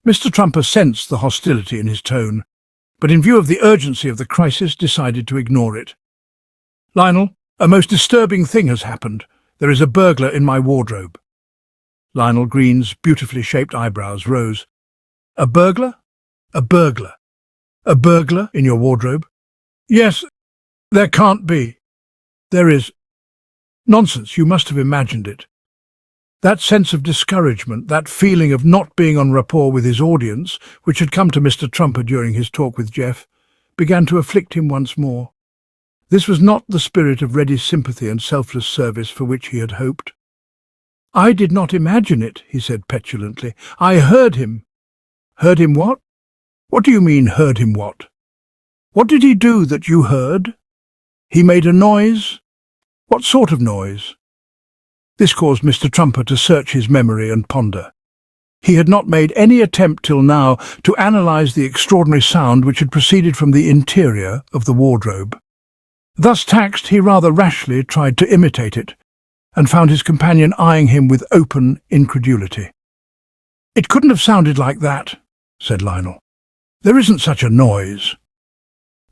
Mr. Trumper sensed the hostility in his tone, but in view of the urgency of the crisis decided to ignore it. "Lionel, a most disturbing thing has happened. There is a burglar in my wardrobe." Lionel Green's beautifully shaped eyebrows rose. "A burglar? A burglar? A burglar in your wardrobe?" "Yes, there can't be." "There is." "Nonsense, you must have imagined it." That sense of discouragement, that feeling of not being on rapport with his audience, which had come to Mr. Trumper during his talk with Jeff, began to afflict him once more. This was not the spirit of ready sympathy and selfless service for which he had hoped. "I did not imagine it," he said petulantly. "I heard him." "Heard him what? What do you mean, heard him what? What did he do that you heard? He made a noise? What sort of noise?" This caused Mr. Trumper to search his memory and ponder. He had not made any attempt till now to analyse the extraordinary sound which had proceeded from the interior of the wardrobe. Thus taxed, he rather rashly tried to imitate it, and found his companion eyeing him with open incredulity. "It couldn't have sounded like that," said Lionel. "There isn't such a noise."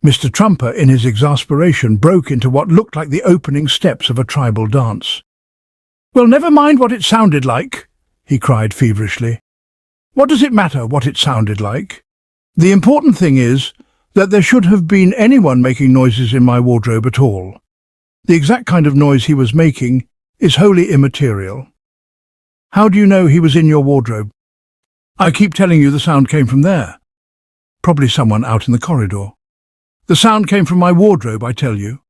Mr. Trumper, in his exasperation, broke into what looked like the opening steps of a tribal dance. "Well, never mind what it sounded like," he cried feverishly. "What does it matter what it sounded like? The important thing is that there should have been anyone making noises in my wardrobe at all. The exact kind of noise he was making is wholly immaterial." "How do you know he was in your wardrobe?" "I keep telling you the sound came from there." "Probably someone out in the corridor." "The sound came from my wardrobe, I tell you."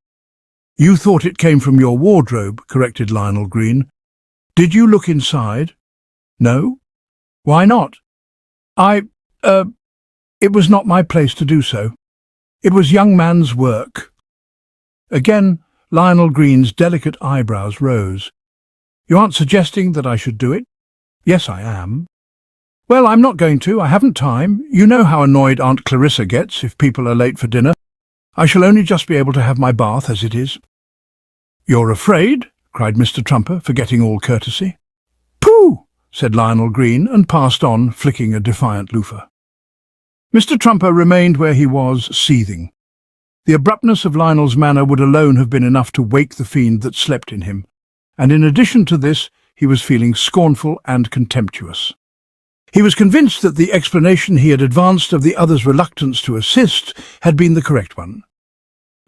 "You thought it came from your wardrobe," corrected Lionel Green. "Did you look inside?" "No." "Why not?" It was not my place to do so. It was young man's work." Again, Lionel Green's delicate eyebrows rose. "You aren't suggesting that I should do it?" "Yes, I am." "Well, I'm not going to. I haven't time. You know how annoyed Aunt Clarissa gets if people are late for dinner. I shall only just be able to have my bath as it is." "You're afraid?" cried Mr. Trumper, forgetting all courtesy. "Pooh!" said Lionel Green, and passed on, flicking a defiant loofah. Mr. Trumper remained where he was, seething. The abruptness of Lionel's manner would alone have been enough to wake the fiend that slept in him, and in addition to this, he was feeling scornful and contemptuous. He was convinced that the explanation he had advanced of the other's reluctance to assist had been the correct one.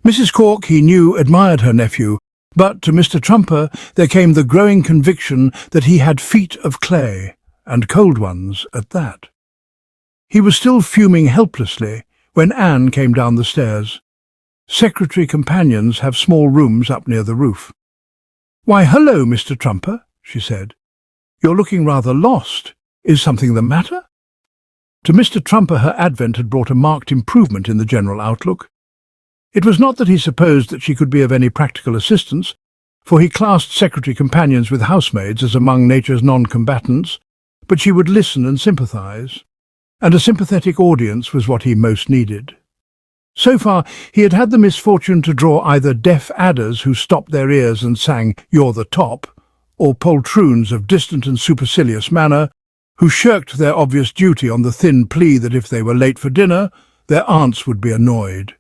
Mrs. Cork, he knew, admired her nephew, but to Mr. Trumper there came the growing conviction that he had feet of clay, and cold ones at that. He was still fuming helplessly when Anne came down the stairs. Secretary companions have small rooms up near the roof. "Why, hello, Mr. Trumper," she said. "You're looking rather lost. Is something the matter?" To Mr. Trumper, her advent had brought a marked improvement in the general outlook. It was not that he supposed that she could be of any practical assistance, for he classed secretary companions with housemaids as among nature's non-combatants, but she would listen and sympathize, and a sympathetic audience was what he most needed. So far, he had had the misfortune to draw either deaf adders who stopped their ears and sang "You're the top," or poltroons of distant and supercilious manner who shirked their obvious duty on the thin plea that if they were late for dinner, their aunts would be annoyed.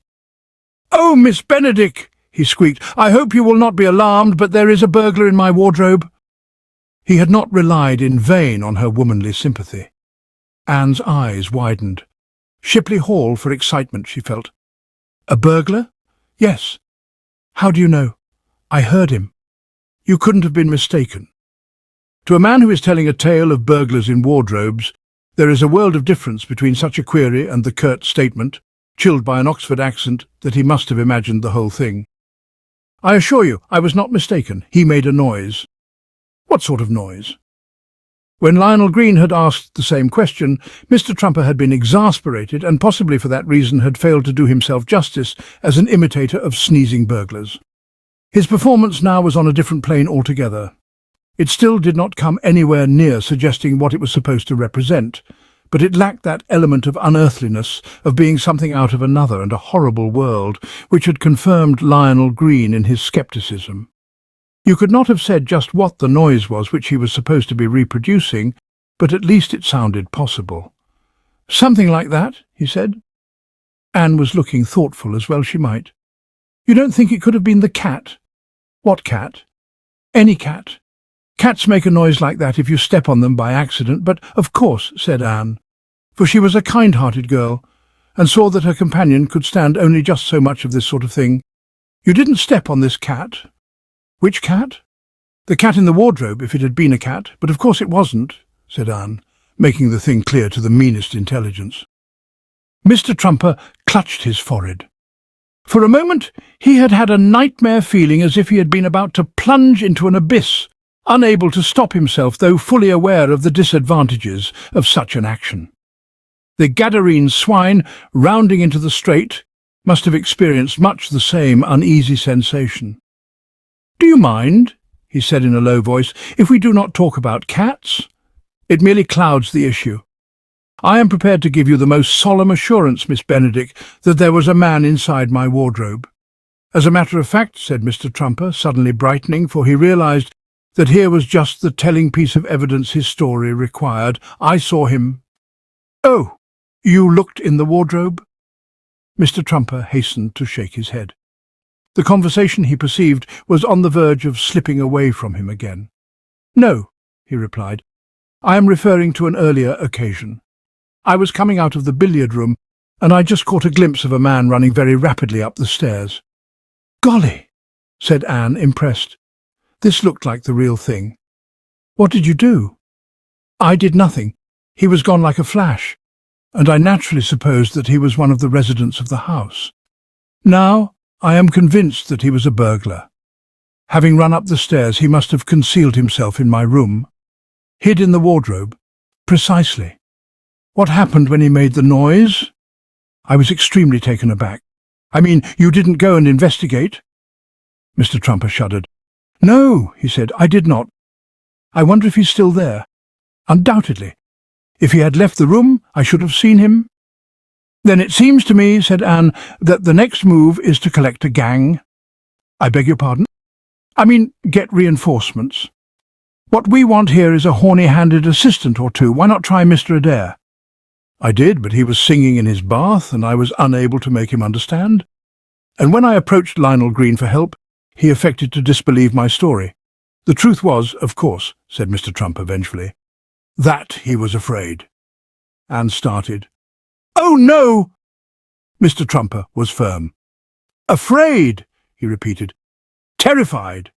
"Oh, Miss Benedict," he squeaked, "I hope you will not be alarmed, but there is a burglar in my wardrobe." He had not relied in vain on her womanly sympathy. Anne's eyes widened. Shipley Hall for excitement, she felt. "A burglar?" "Yes." "How do you know?" "I heard him." "You couldn't have been mistaken." To a man who is telling a tale of burglars in wardrobes, there is a world of difference between such a query and the curt statement, chilled by an Oxford accent, that he must have imagined the whole thing. "I assure you, I was not mistaken. He made a noise." "What sort of noise?" When Lionel Green had asked the same question, Mr. Trumper had been exasperated and possibly for that reason had failed to do himself justice as an imitator of sneezing burglars. His performance now was on a different plane altogether. It still did not come anywhere near suggesting what it was supposed to represent, but it lacked that element of unearthliness, of being something out of another and a horrible world, which had confirmed Lionel Green in his scepticism. You could not have said just what the noise was which he was supposed to be reproducing, but at least it sounded possible. "Something like that," he said. Anne was looking thoughtful, as well she might. "You don't think it could have been the cat?" "What cat?" "Any cat. Cats make a noise like that if you step on them by accident, but of course," said Anne, for she was a kind-hearted girl, and saw that her companion could stand only just so much of this sort of thing. "You didn't step on this cat." "Which cat?" "The cat in the wardrobe, if it had been a cat, but of course it wasn't," said Anne, making the thing clear to the meanest intelligence. Mr. Trumper clutched his forehead. For a moment he had had a nightmare feeling as if he had been about to plunge into an abyss, unable to stop himself, though fully aware of the disadvantages of such an action. The Gadarene swine, rounding into the straight, must have experienced much the same uneasy sensation. "Do you mind," he said in a low voice, "if we do not talk about cats? It merely clouds the issue. I am prepared to give you the most solemn assurance, Miss Benedict, that there was a man inside my wardrobe. As a matter of fact," said Mr. Trumper, suddenly brightening, for he realized that here was just the telling piece of evidence his story required, "I saw him." "Oh, you looked in the wardrobe?" Mr. Trumper hastened to shake his head. The conversation, he perceived, was on the verge of slipping away from him again. "No," he replied. "I am referring to an earlier occasion. I was coming out of the billiard room, and I just caught a glimpse of a man running very rapidly up the stairs." "Golly," said Anne, impressed. This looked like the real thing. "What did you do?" "I did nothing. He was gone like a flash, and I naturally supposed that he was one of the residents of the house. Now I am convinced that he was a burglar. Having run up the stairs, he must have concealed himself in my room. Hid in the wardrobe. Precisely. What happened when he made the noise?" I was extremely taken aback. "I mean, you didn't go and investigate?" Mr. Trumper shuddered. "No," he said, "I did not. I wonder if he's still there. Undoubtedly. If he had left the room, I should have seen him." "Then it seems to me," said Anne, "that the next move is to collect a gang." "I beg your pardon?" "I mean, get reinforcements. What we want here is a horny-handed assistant or two. Why not try Mr. Adair?" "I did, but he was singing in his bath, and I was unable to make him understand. And when I approached Lionel Green for help, he affected to disbelieve my story. The truth was, of course," said Mr. Trumper vengefully, "that he was afraid." Anne started. "Oh, no!" Mr. Trumper was firm. "Afraid," he repeated. "Terrified.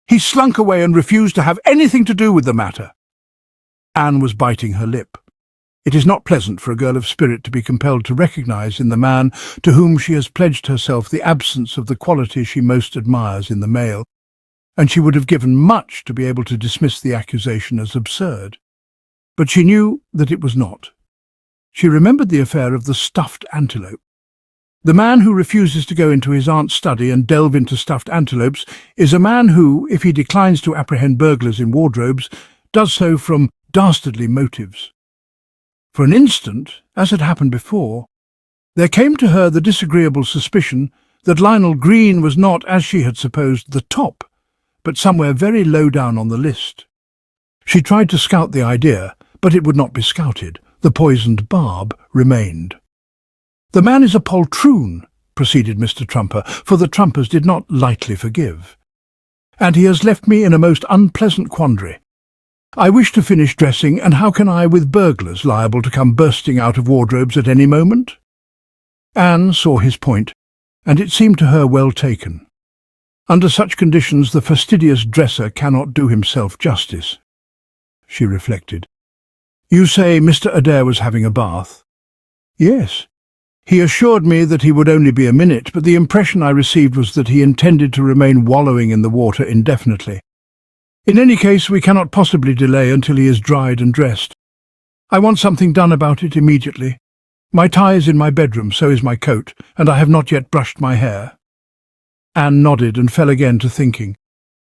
He slunk away and refused to have anything to do with the matter." Anne was biting her lip. It is not pleasant for a girl of spirit to be compelled to recognize in the man to whom she has pledged herself the absence of the quality she most admires in the male, and she would have given much to be able to dismiss the accusation as absurd. But she knew that it was not. She remembered the affair of the stuffed antelope. The man who refuses to go into his aunt's study and delve into stuffed antelopes is a man who, if he declines to apprehend burglars in wardrobes, does so from dastardly motives. For an instant, as had happened before, there came to her the disagreeable suspicion that Lionel Green was not, as she had supposed, the top, but somewhere very low down on the list. She tried to scout the idea, but it would not be scouted. The poisoned barb remained. "The man is a poltroon," proceeded Mr. Trumper, for the Trumpers did not lightly forgive. "And he has left me in a most unpleasant quandary. I wish to finish dressing, and how can I with burglars liable to come bursting out of wardrobes at any moment?" Anne saw his point, and it seemed to her well taken. Under such conditions the fastidious dresser cannot do himself justice. She reflected. "You say Mr. Adair was having a bath?" "Yes. He assured me that he would only be a minute, but the impression I received was that he intended to remain wallowing in the water indefinitely. In any case, we cannot possibly delay until he is dried and dressed. I want something done about it immediately. My tie is in my bedroom, so is my coat, and I have not yet brushed my hair." Anne nodded and fell again to thinking.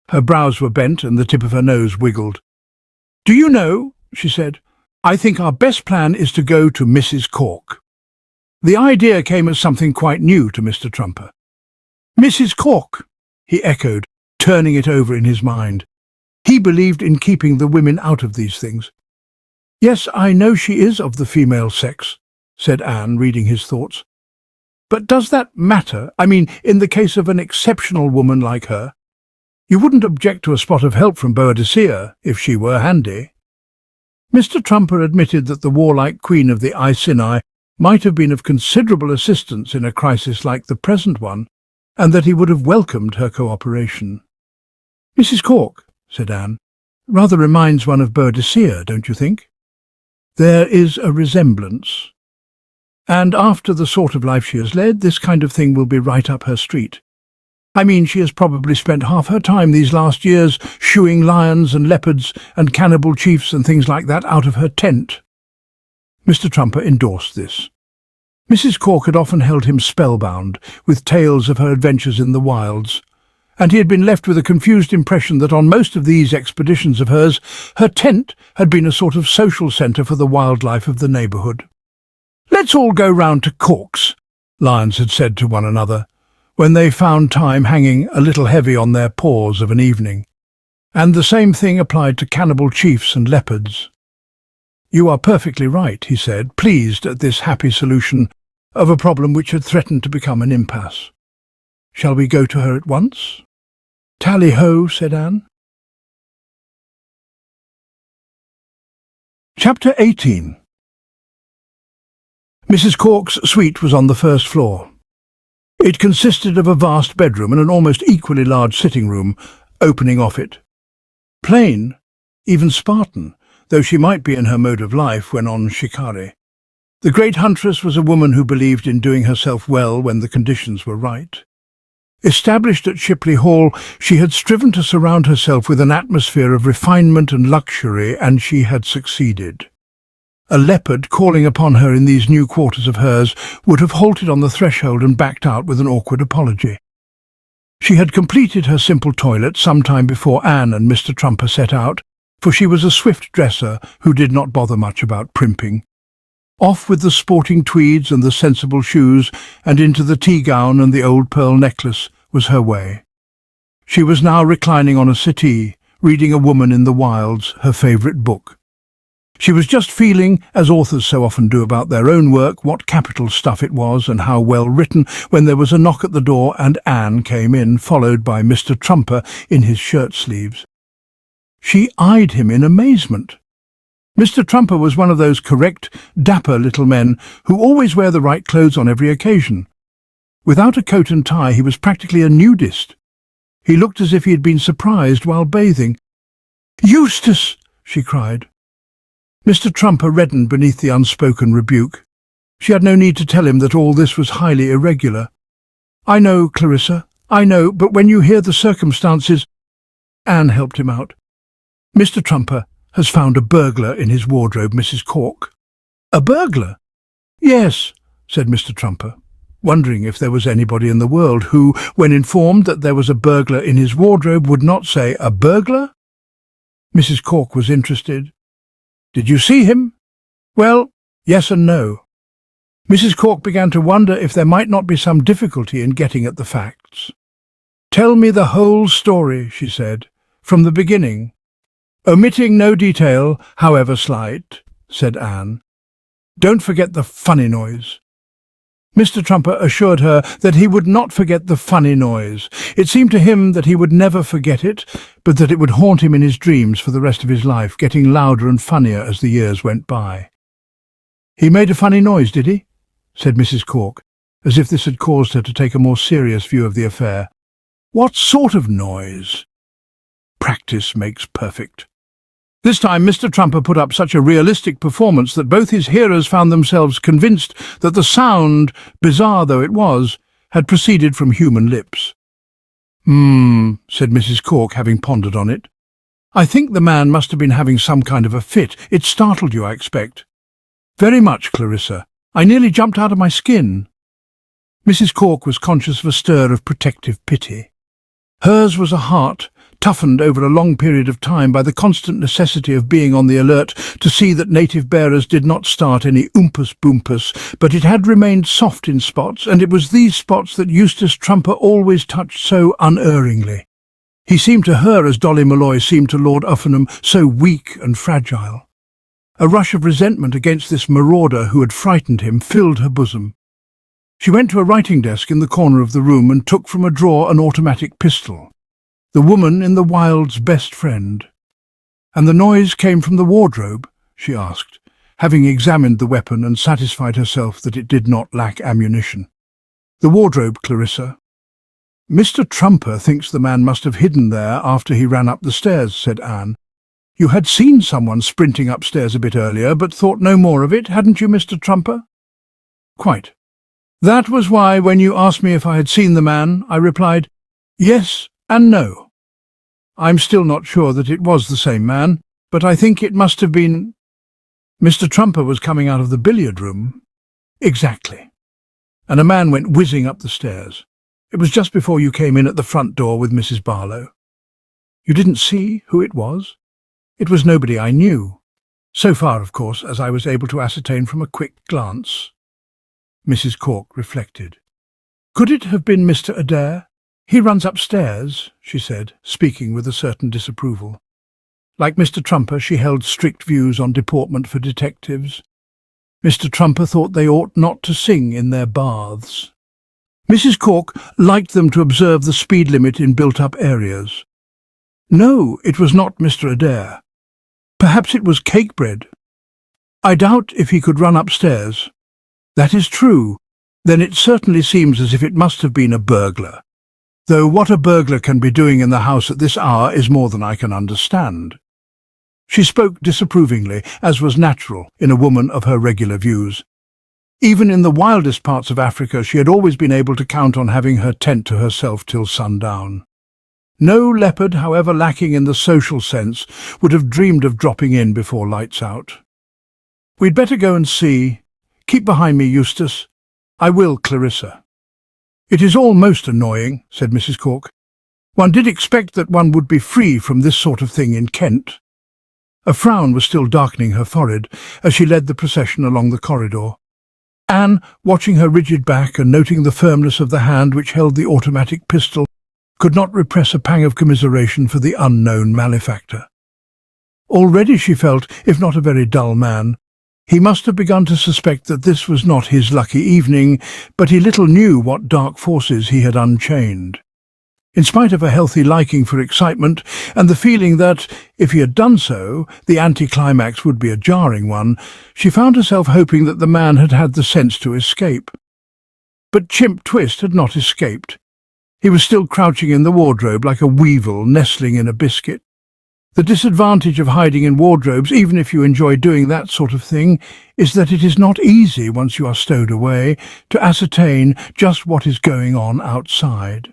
Her brows were bent and the tip of her nose wiggled. "Do you know," she said, "I think our best plan is to go to Mrs. Cork." The idea came as something quite new to Mr. Trumper. "Mrs. Cork," he echoed, turning it over in his mind. He believed in keeping the women out of these things. "Yes, I know she is of the female sex," said Anne, reading his thoughts. "But does that matter? I mean, in the case of an exceptional woman like her? You wouldn't object to a spot of help from Boadicea, if she were handy?" Mr. Trumper admitted that the warlike queen of the Iceni might have been of considerable assistance in a crisis like the present one, and that he would have welcomed her cooperation. "Mrs. Cork," said Anne, "rather reminds one of Boadicea, don't you think?" "There is a resemblance. And after the sort of life she has led, this kind of thing will be right up her street. I mean, she has probably spent half her time these last years shooing lions and leopards and cannibal chiefs and things like that out of her tent." Mr. Trumper endorsed this. Mrs. Cork had often held him spellbound with tales of her adventures in the wilds, and he had been left with a confused impression that on most of these expeditions of hers, her tent had been a sort of social centre for the wildlife of the neighbourhood. "Let's all go round to Cork's," lions had said to one another, when they found time hanging a little heavy on their paws of an evening. And the same thing applied to cannibal chiefs and leopards. "You are perfectly right," he said, pleased at this happy solution of a problem which had threatened to become an impasse. "Shall we go to her at once?" "Tally-ho," said Anne. Chapter 18. Mrs. Cork's suite was on the first floor. It consisted of a vast bedroom and an almost equally large sitting room opening off it. Plain, even Spartan, though she might be in her mode of life when on shikari. The great huntress was a woman who believed in doing herself well when the conditions were right. Established at Shipley Hall, she had striven to surround herself with an atmosphere of refinement and luxury, and she had succeeded. A leopard calling upon her in these new quarters of hers would have halted on the threshold and backed out with an awkward apology. She had completed her simple toilet some time before Anne and Mr. Trumper set out, for she was a swift dresser who did not bother much about primping. Off with the sporting tweeds and the sensible shoes, and into the tea-gown and the old pearl necklace was her way. She was now reclining on a settee, reading A Woman in the Wilds, her favourite book. She was just feeling, as authors so often do about their own work, what capital stuff it was and how well written, when there was a knock at the door and Anne came in, followed by Mr. Trumper in his shirt-sleeves. She eyed him in amazement. Mr. Trumper was one of those correct, dapper little men who always wear the right clothes on every occasion. Without a coat and tie, he was practically a nudist. He looked as if he had been surprised while bathing. "Eustace!" she cried. Mr. Trumper reddened beneath the unspoken rebuke. She had no need to tell him that all this was highly irregular. "I know, Clarissa, I know, but when you hear the circumstances—" Anne helped him out. "Mr. Trumper has found a burglar in his wardrobe, Mrs. Cork." "A burglar?" "Yes," said Mr. Trumper, wondering if there was anybody in the world who, when informed that there was a burglar in his wardrobe, would not say, "A burglar?" Mrs. Cork was interested. "Did you see him?" "Well, yes and no." Mrs. Cork began to wonder if there might not be some difficulty in getting at the facts. "Tell me the whole story," she said, "from the beginning." "Omitting no detail, however slight," said Anne. "Don't forget the funny noise." Mr. Trumper assured her that he would not forget the funny noise. It seemed to him that he would never forget it, but that it would haunt him in his dreams for the rest of his life, getting louder and funnier as the years went by. "He made a funny noise, did he?" said Mrs. Cork, as if this had caused her to take a more serious view of the affair. "What sort of noise?" "Practice makes perfect." This time Mr. Trumper put up such a realistic performance that both his hearers found themselves convinced that the sound, bizarre though it was, had proceeded from human lips. Said Mrs. Cork, having pondered on it. "I think the man must have been having some kind of a fit. It startled you, I expect." "Very much, Clarissa. I nearly jumped out of my skin." Mrs. Cork was conscious of a stir of protective pity. Hers was a heart toughened over a long period of time by the constant necessity of being on the alert to see that native bearers did not start any oompus-boompus, but it had remained soft in spots, and it was these spots that Eustace Trumper always touched so unerringly. He seemed to her as Dolly Molloy seemed to Lord Uffenham, so weak and fragile. A rush of resentment against this marauder who had frightened him filled her bosom. She went to a writing desk in the corner of the room and took from a drawer an automatic pistol. The woman in the wild's best friend. "And the noise came from the wardrobe?" she asked, having examined the weapon and satisfied herself that it did not lack ammunition. "The wardrobe, Clarissa." "Mr. Trumper thinks the man must have hidden there after he ran up the stairs," said Anne. "You had seen someone sprinting upstairs a bit earlier, but thought no more of it, hadn't you, Mr. Trumper?" "Quite. That was why, when you asked me if I had seen the man, I replied, yes and no. I'm still not sure that it was the same man, but I think it must have been—" "Mr. Trumper was coming out of the billiard room." "Exactly. And a man went whizzing up the stairs. It was just before you came in at the front door with Mrs. Barlow." "You didn't see who it was?" "It was nobody I knew. So far, of course, as I was able to ascertain from a quick glance." Mrs. Cork reflected. "Could it have been Mr. Adair? He runs upstairs," she said, speaking with a certain disapproval. Like Mr. Trumper, she held strict views on deportment for detectives. Mr. Trumper thought they ought not to sing in their baths. Mrs. Cork liked them to observe the speed limit in built-up areas. "No, it was not Mr. Adair. Perhaps it was Cakebread. I doubt if he could run upstairs." "That is true. Then it certainly seems as if it must have been a burglar. Though what a burglar can be doing in the house at this hour is more than I can understand." She spoke disapprovingly, as was natural in a woman of her regular views. Even in the wildest parts of Africa she had always been able to count on having her tent to herself till sundown. No leopard, however lacking in the social sense, would have dreamed of dropping in before lights out. "We'd better go and see. Keep behind me, Eustace." "I will, Clarissa." "It is all most annoying," said Mrs. Cork. "One did expect that one would be free from this sort of thing in Kent." A frown was still darkening her forehead as she led the procession along the corridor. Anne, watching her rigid back and noting the firmness of the hand which held the automatic pistol, could not repress a pang of commiseration for the unknown malefactor. Already she felt, if not a very dull man, he must have begun to suspect that this was not his lucky evening, but he little knew what dark forces he had unchained. In spite of a healthy liking for excitement, and the feeling that, if he had done so, the anticlimax would be a jarring one, she found herself hoping that the man had had the sense to escape. But Chimp Twist had not escaped. He was still crouching in the wardrobe like a weevil nestling in a biscuit. The disadvantage of hiding in wardrobes, even if you enjoy doing that sort of thing, is that it is not easy, once you are stowed away, to ascertain just what is going on outside.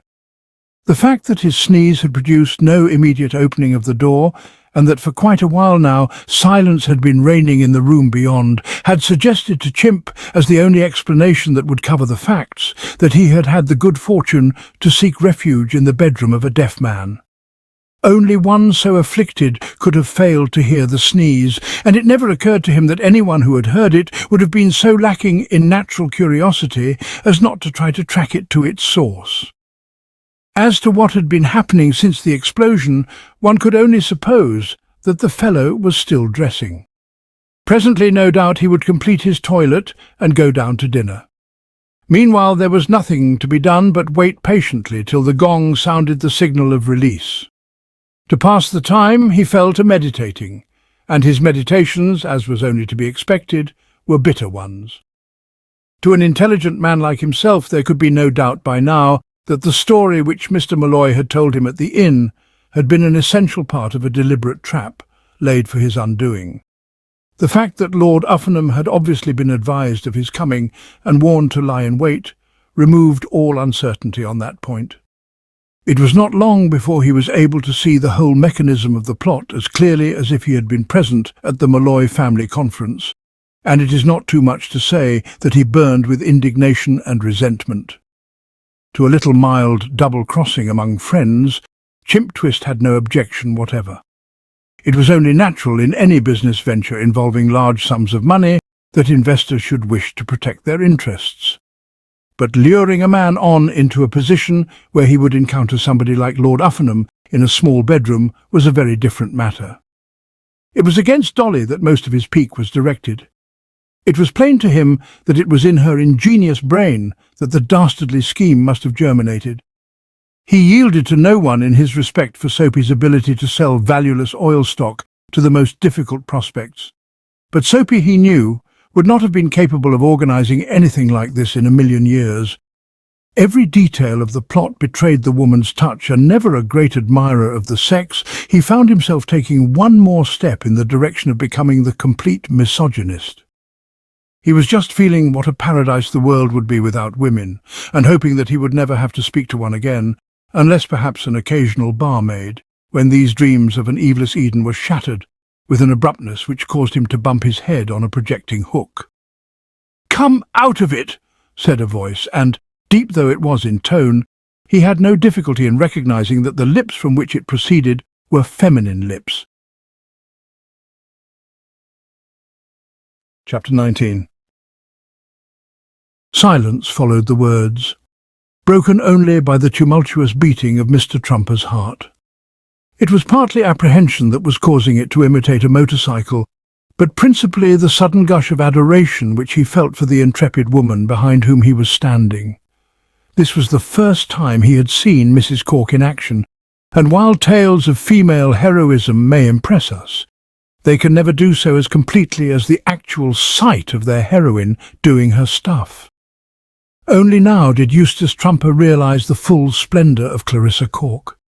The fact that his sneeze had produced no immediate opening of the door, and that for quite a while now silence had been reigning in the room beyond, had suggested to Chimp, as the only explanation that would cover the facts, that he had had the good fortune to seek refuge in the bedroom of a deaf man. Only one so afflicted could have failed to hear the sneeze, and it never occurred to him that anyone who had heard it would have been so lacking in natural curiosity as not to try to track it to its source. As to what had been happening since the explosion, one could only suppose that the fellow was still dressing. Presently, no doubt, he would complete his toilet and go down to dinner. Meanwhile, there was nothing to be done but wait patiently till the gong sounded the signal of release. To pass the time, he fell to meditating, and his meditations, as was only to be expected, were bitter ones. To an intelligent man like himself, there could be no doubt by now that the story which Mr. Malloy had told him at the inn had been an essential part of a deliberate trap laid for his undoing. The fact that Lord Uffenham had obviously been advised of his coming and warned to lie in wait removed all uncertainty on that point. It was not long before he was able to see the whole mechanism of the plot as clearly as if he had been present at the Malloy family conference, and it is not too much to say that he burned with indignation and resentment. To a little mild double-crossing among friends, Chimp Twist had no objection whatever. It was only natural in any business venture involving large sums of money that investors should wish to protect their interests. But luring a man on into a position where he would encounter somebody like Lord Uffenham in a small bedroom was a very different matter. It was against Dolly that most of his pique was directed. It was plain to him that it was in her ingenious brain that the dastardly scheme must have germinated. He yielded to no one in his respect for Soapy's ability to sell valueless oil stock to the most difficult prospects. But Soapy, he knew, would not have been capable of organizing anything like this in a million years. Every detail of the plot betrayed the woman's touch, and never a great admirer of the sex, he found himself taking one more step in the direction of becoming the complete misogynist. He was just feeling what a paradise the world would be without women, and hoping that he would never have to speak to one again, unless perhaps an occasional barmaid, when these dreams of an eveless Eden were shattered with an abruptness which caused him to bump his head on a projecting hook. "Come out of it," said a voice, and, deep though it was in tone, he had no difficulty in recognizing that the lips from which it proceeded were feminine lips. Chapter 19. Silence followed the words, broken only by the tumultuous beating of Mr. Trumper's heart. It was partly apprehension that was causing it to imitate a motorcycle, but principally the sudden gush of adoration which he felt for the intrepid woman behind whom he was standing. This was the first time he had seen Mrs. Cork in action, and while tales of female heroism may impress us, they can never do so as completely as the actual sight of their heroine doing her stuff. Only now did Eustace Trumper realize the full splendour of Clarissa Cork.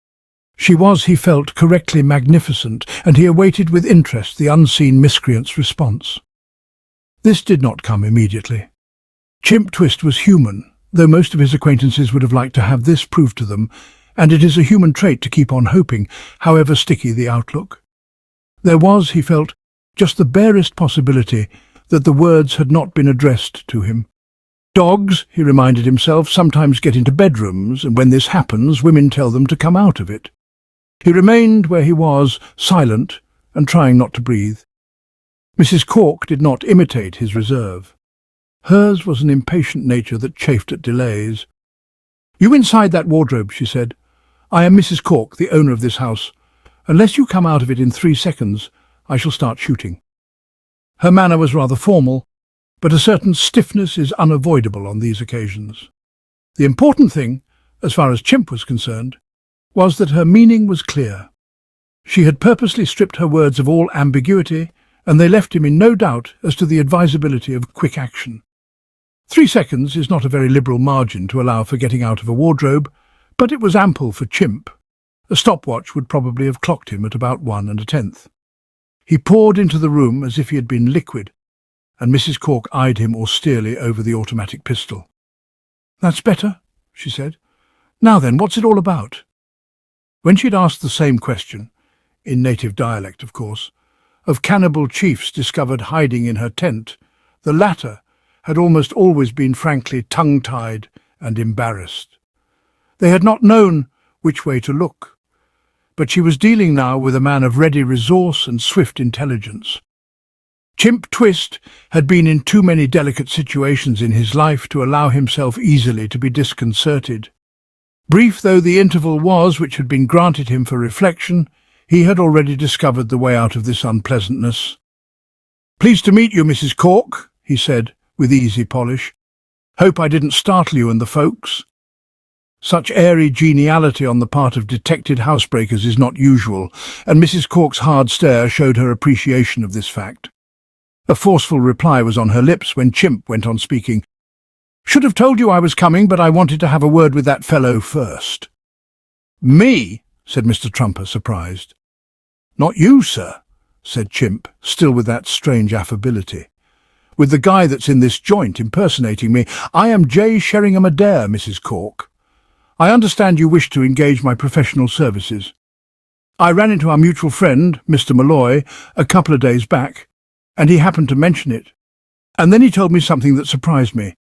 She was, he felt, correctly magnificent, and he awaited with interest the unseen miscreant's response. This did not come immediately. Chimp Twist was human, though most of his acquaintances would have liked to have this proved to them, and it is a human trait to keep on hoping, however sticky the outlook. There was, he felt, just the barest possibility that the words had not been addressed to him. Dogs, he reminded himself, sometimes get into bedrooms, and when this happens, women tell them to come out of it. He remained where he was, silent and trying not to breathe. Mrs. Cork did not imitate his reserve. Hers was an impatient nature that chafed at delays. "You inside that wardrobe," she said. "I am Mrs. Cork, the owner of this house. Unless you come out of it in 3 seconds, I shall start shooting." Her manner was rather formal, but a certain stiffness is unavoidable on these occasions. The important thing, as far as Chimp was concerned, was that her meaning was clear. She had purposely stripped her words of all ambiguity, and they left him in no doubt as to the advisability of quick action. 3 seconds is not a very liberal margin to allow for getting out of a wardrobe, but it was ample for Chimp. A stopwatch would probably have clocked him at about 1 1/10. He poured into the room as if he had been liquid, and Mrs. Cork eyed him austerely over the automatic pistol. "That's better," she said. "Now then, what's it all about?" When she had asked the same question, in native dialect of course, of cannibal chiefs discovered hiding in her tent. The latter had almost always been frankly tongue-tied and embarrassed. They had not known which way to look, but she was dealing now with a man of ready resource and swift intelligence. Chimp Twist had been in too many delicate situations in his life to allow himself easily to be disconcerted. Brief though the interval was which had been granted him for reflection, he had already discovered the way out of this unpleasantness. "Pleased to meet you, Mrs. Cork," he said, with easy polish. "Hope I didn't startle you and the folks." Such airy geniality on the part of detected housebreakers is not usual, and Mrs. Cork's hard stare showed her appreciation of this fact. A forceful reply was on her lips when Chimp went on speaking. "Should have told you I was coming, but I wanted to have a word with that fellow first." "Me?" said Mr. Trumper, surprised. "Not you, sir," said Chimp, still with that strange affability. "With the guy that's in this joint impersonating me. I am J. Sheringham Adair, Mrs. Cork. I understand you wish to engage my professional services. I ran into our mutual friend, Mr. Malloy, a couple of days back, and he happened to mention it. And then he told me something that surprised me.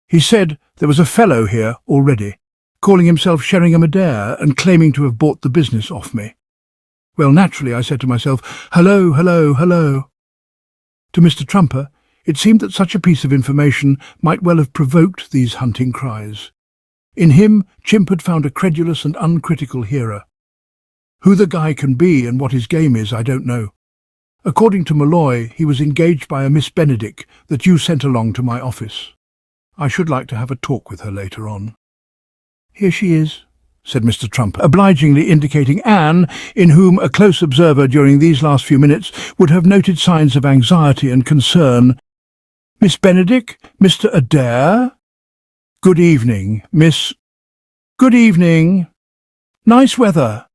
He said there was a fellow here already, calling himself Sheringham Adair and claiming to have bought the business off me. Well, naturally, I said to myself, hello, hello, hello. To Mr. Trumper, it seemed that such a piece of information might well have provoked these hunting cries. In him, Chimp had found a credulous and uncritical hearer. Who the guy can be and what his game is, I don't know. According to Malloy, he was engaged by a Miss Benedict that you sent along to my office. I should like to have a talk with her later on." "Here she is," said Mr. Trumper, obligingly indicating Anne, in whom a close observer during these last few minutes would have noted signs of anxiety and concern. "Miss Benedict? Mr. Adair? Good evening, Miss—" "Good evening. Nice weather."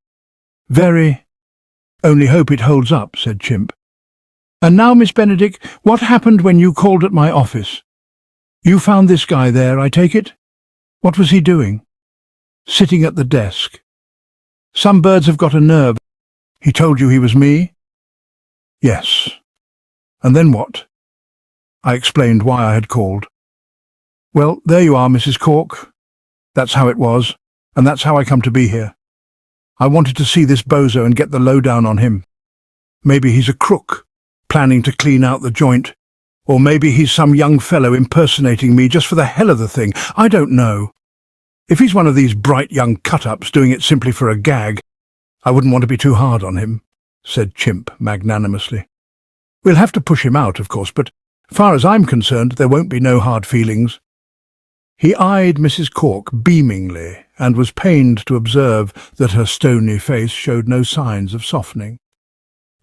"Very. Only hope it holds up," said Chimp. "And now, Miss Benedict, what happened when you called at my office? You found this guy there, I take it? What was he doing?" "Sitting at the desk. Some birds have got a nerve. He told you he was me?" "Yes. And then what?" I explained why I had called. "Well, there you are, Mrs. Cork. That's how it was, and that's how I come to be here. I wanted to see this bozo and get the lowdown on him. Maybe he's a crook, planning to clean out the joint, or maybe he's some young fellow impersonating me just for the hell of the thing. I don't know. If he's one of these bright young cut-ups doing it simply for a gag, I wouldn't want to be too hard on him," said Chimp magnanimously. "We'll have to push him out, of course, but far as I'm concerned, there won't be no hard feelings." He eyed Mrs. Cork beamingly, and was pained to observe that her stony face showed no signs of softening.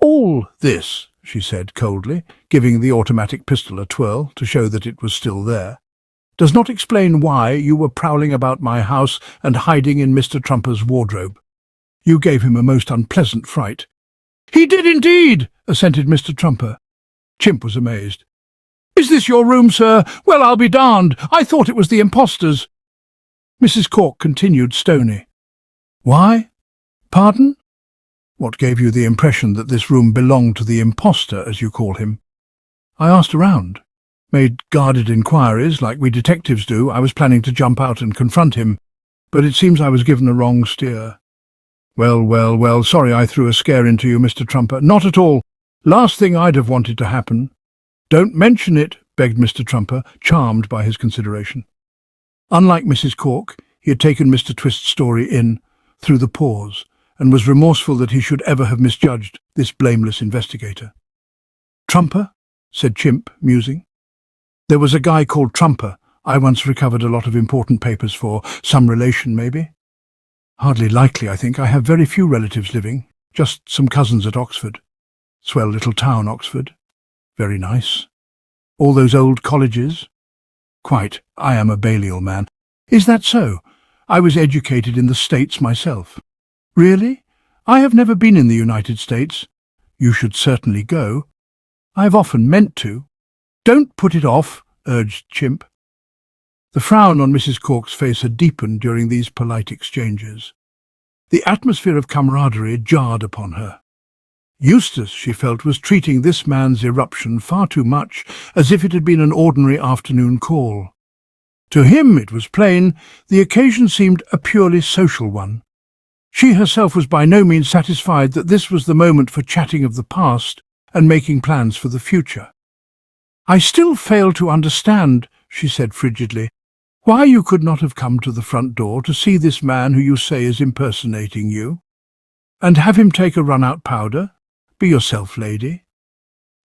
"All this," she said coldly, giving the automatic pistol a twirl to show that it was still there, "does not explain why you were prowling about my house and hiding in Mr. Trumper's wardrobe. You gave him a most unpleasant fright." "He did indeed," assented Mr. Trumper. Chimp was amazed. "Is this your room, sir? Well, I'll be darned. I thought it was the impostor's." Mrs. Cork continued stony. "Why? Pardon? What gave you the impression that this room belonged to the impostor, as you call him?" "I asked around. Made guarded inquiries, like we detectives do. I was planning to jump out and confront him, but it seems I was given a wrong steer." Well, well, well, sorry I threw a scare into you, Mr. Trumper. Not at all. Last thing I'd have wanted to happen." "Don't mention it," begged Mr. Trumper, charmed by his consideration. Unlike Mrs. Cork, he had taken Mr. Twist's story in through the pores, and was remorseful that he should ever have misjudged this blameless investigator. "Trumper?" said Chimp, musing. "There was a guy called Trumper I once recovered a lot of important papers for. Some relation, maybe?" "Hardly likely, I think. I have very few relatives living, just some cousins at Oxford. Swell little town, Oxford. Very nice. All those old colleges?" "Quite. I am a Balliol man." "Is that so? I was educated in the States myself." "Really? I have never been in the United States." "You should certainly go." "I've often meant to." "Don't put it off," urged Chimp. The frown on Mrs. Cork's face had deepened during these polite exchanges. The atmosphere of camaraderie jarred upon her. Eustace, she felt, was treating this man's eruption far too much as if it had been an ordinary afternoon call. To him, it was plain, the occasion seemed a purely social one. She herself was by no means satisfied that this was the moment for chatting of the past and making plans for the future. "I still fail to understand," she said frigidly, "why you could not have come to the front door to see this man who you say is impersonating you, and have him take a run-out powder. Be yourself, lady.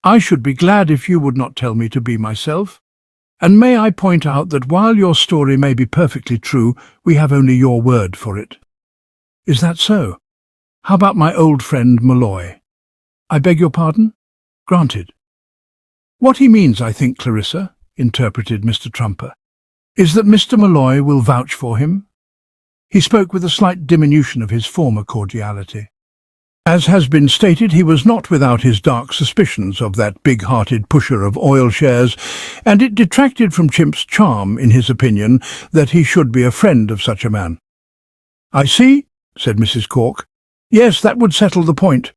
I should be glad if you would not tell me to be myself. And may I point out that while your story may be perfectly true, we have only your word for it." "Is that so? How about my old friend Malloy?" "I beg your pardon?" "Granted." "What he means, I think, Clarissa," interpreted Mr. Trumper, "is that Mr. Malloy will vouch for him." He spoke with a slight diminution of his former cordiality. As has been stated, he was not without his dark suspicions of that big-hearted pusher of oil shares, and it detracted from Chimp's charm, in his opinion, that he should be a friend of such a man. "I see," said Mrs. Cork. "Yes, that would settle the point.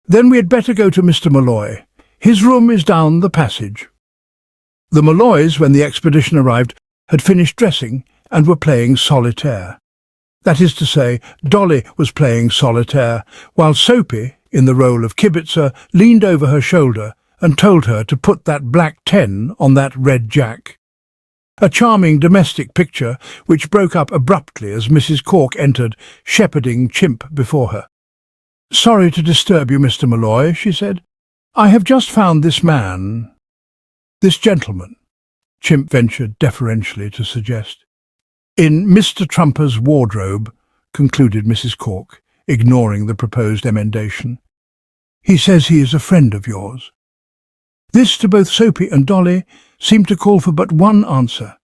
Then we had better go to Mr. Malloy. His room is down the passage." The Malloys, when the expedition arrived, had finished dressing and were playing solitaire. That is to say, Dolly was playing solitaire, while Soapy, in the role of kibitzer, leaned over her shoulder and told her to put that black 10 on that red jack. A charming domestic picture which broke up abruptly as Mrs. Cork entered, shepherding Chimp before her. "Sorry to disturb you, Mr. Malloy," she said. "I have just found this man, this gentleman," Chimp ventured deferentially to suggest. "In Mr. Trumper's wardrobe," concluded Mrs. Cork, ignoring the proposed emendation. "He says he is a friend of yours." This, to both Soapy and Dolly, seemed to call for but one answer.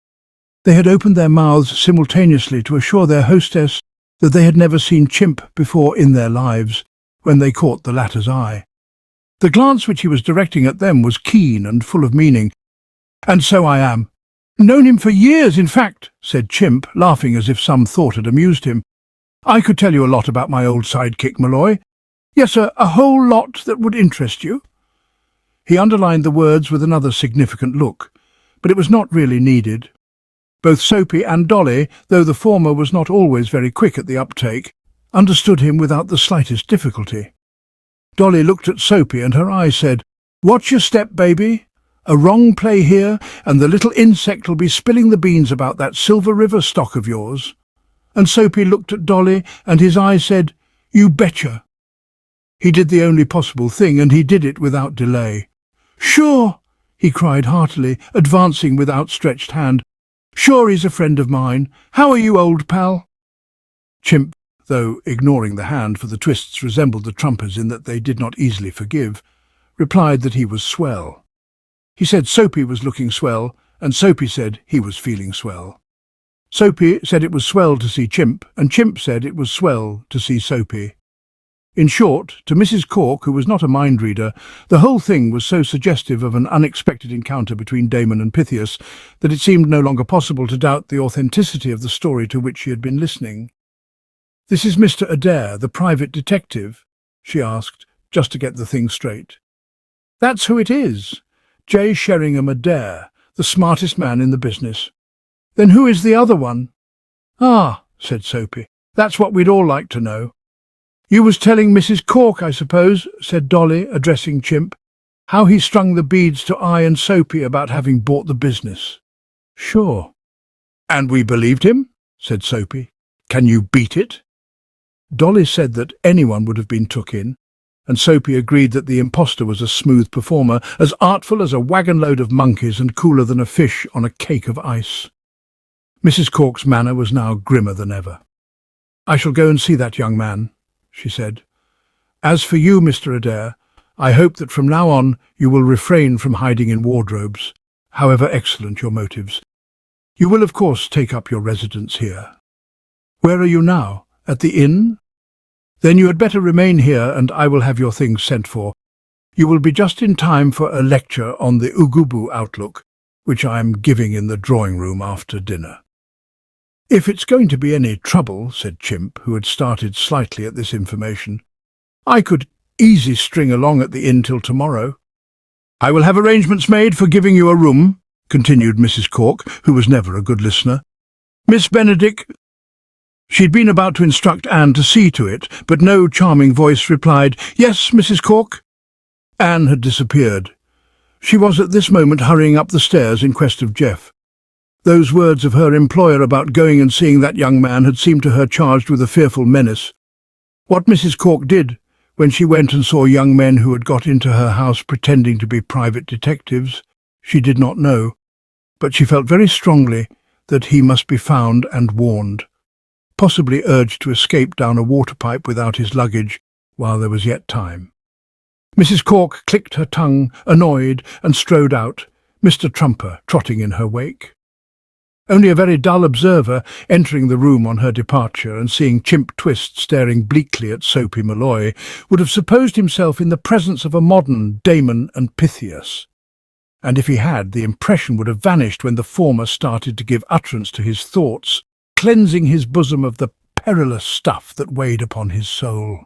They had opened their mouths simultaneously to assure their hostess that they had never seen Chimp before in their lives, when they caught the latter's eye. The glance which he was directing at them was keen and full of meaning. "And so I am. Known him for years, in fact," said Chimp, laughing as if some thought had amused him. "I could tell you a lot about my old sidekick, Malloy. Yes, sir, a whole lot that would interest you." He underlined the words with another significant look, but it was not really needed. Both Soapy and Dolly, though the former was not always very quick at the uptake, understood him without the slightest difficulty. Dolly looked at Soapy and her eye said, "Watch your step, baby. A wrong play here, and the little insect'll be spilling the beans about that Silver River stock of yours." And Soapy looked at Dolly, and his eye said, "You betcha." He did the only possible thing, and he did it without delay. "Sure," he cried heartily, advancing with outstretched hand. "Sure, he's a friend of mine. How are you, old pal?" Chimp, though ignoring the hand, for the twists resembled the Trumpers in that they did not easily forgive, replied that he was swell. He said Soapy was looking swell, and Soapy said he was feeling swell. Soapy said it was swell to see Chimp, and Chimp said it was swell to see Soapy. In short, to Mrs. Cork, who was not a mind-reader, the whole thing was so suggestive of an unexpected encounter between Damon and Pythias that it seemed no longer possible to doubt the authenticity of the story to which she had been listening. "This is Mr. Adair, the private detective?" she asked, just to get the thing straight. "That's who it is. J. Sheringham Adair, the smartest man in the business." "Then who is the other one?" "Ah," said Soapy, "that's what we'd all like to know." "You was telling Mrs. Cork, I suppose," said Dolly, addressing Chimp, "how he strung the beads to I and Soapy about having bought the business." "Sure." "And we believed him?" said Soapy. "Can you beat it?" Dolly said that anyone would have been took in, and Soapy agreed that the impostor was a smooth performer, as artful as a wagon-load of monkeys and cooler than a fish on a cake of ice. Mrs. Cork's manner was now grimmer than ever. "I shall go and see that young man," she said. "As for you, Mr. Adair, I hope that from now on you will refrain from hiding in wardrobes, however excellent your motives. You will, of course, take up your residence here." "Where are you now? At the inn?" "Then you had better remain here, and I will have your things sent for. You will be just in time for a lecture on the Ugubu outlook, which I am giving in the drawing-room after dinner." "If it's going to be any trouble," said Chimp, who had started slightly at this information, "I could Easy string along at the inn till tomorrow. I will have arrangements made for giving you a room, continued Mrs. Cork, who was never a good listener. Miss Benedict— She'd been about to instruct Anne to see to it, but no charming voice replied, "Yes, Mrs. Cork." Anne had disappeared. She was at this moment hurrying up the stairs in quest of Jeff. Those words of her employer about going and seeing that young man had seemed to her charged with a fearful menace. What Mrs. Cork did, when she went and saw young men who had got into her house pretending to be private detectives, she did not know, but she felt very strongly that he must be found and warned, possibly urged to escape down a water pipe without his luggage while there was yet time. Mrs. Cork clicked her tongue, annoyed, and strode out, Mr. Trumper trotting in her wake. Only a very dull observer, entering the room on her departure and seeing Chimp Twist staring bleakly at Soapy Malloy, would have supposed himself in the presence of a modern Damon and Pythias. And if he had, the impression would have vanished when the former started to give utterance to his thoughts, cleansing his bosom of the perilous stuff that weighed upon his soul.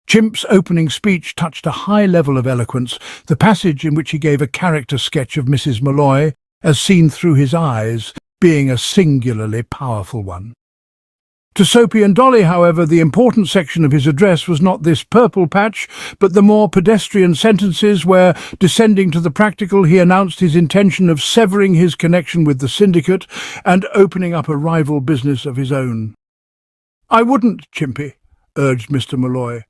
Chimp's opening speech touched a high level of eloquence, the passage in which he gave a character sketch of Mrs. Malloy, as seen through his eyes, being a singularly powerful one. To Soapy and Dolly, however, the important section of his address was not this purple patch, but the more pedestrian sentences where, descending to the practical, he announced his intention of severing his connection with the syndicate and opening up a rival business of his own. "I wouldn't, Chimpy," urged Mr. Malloy.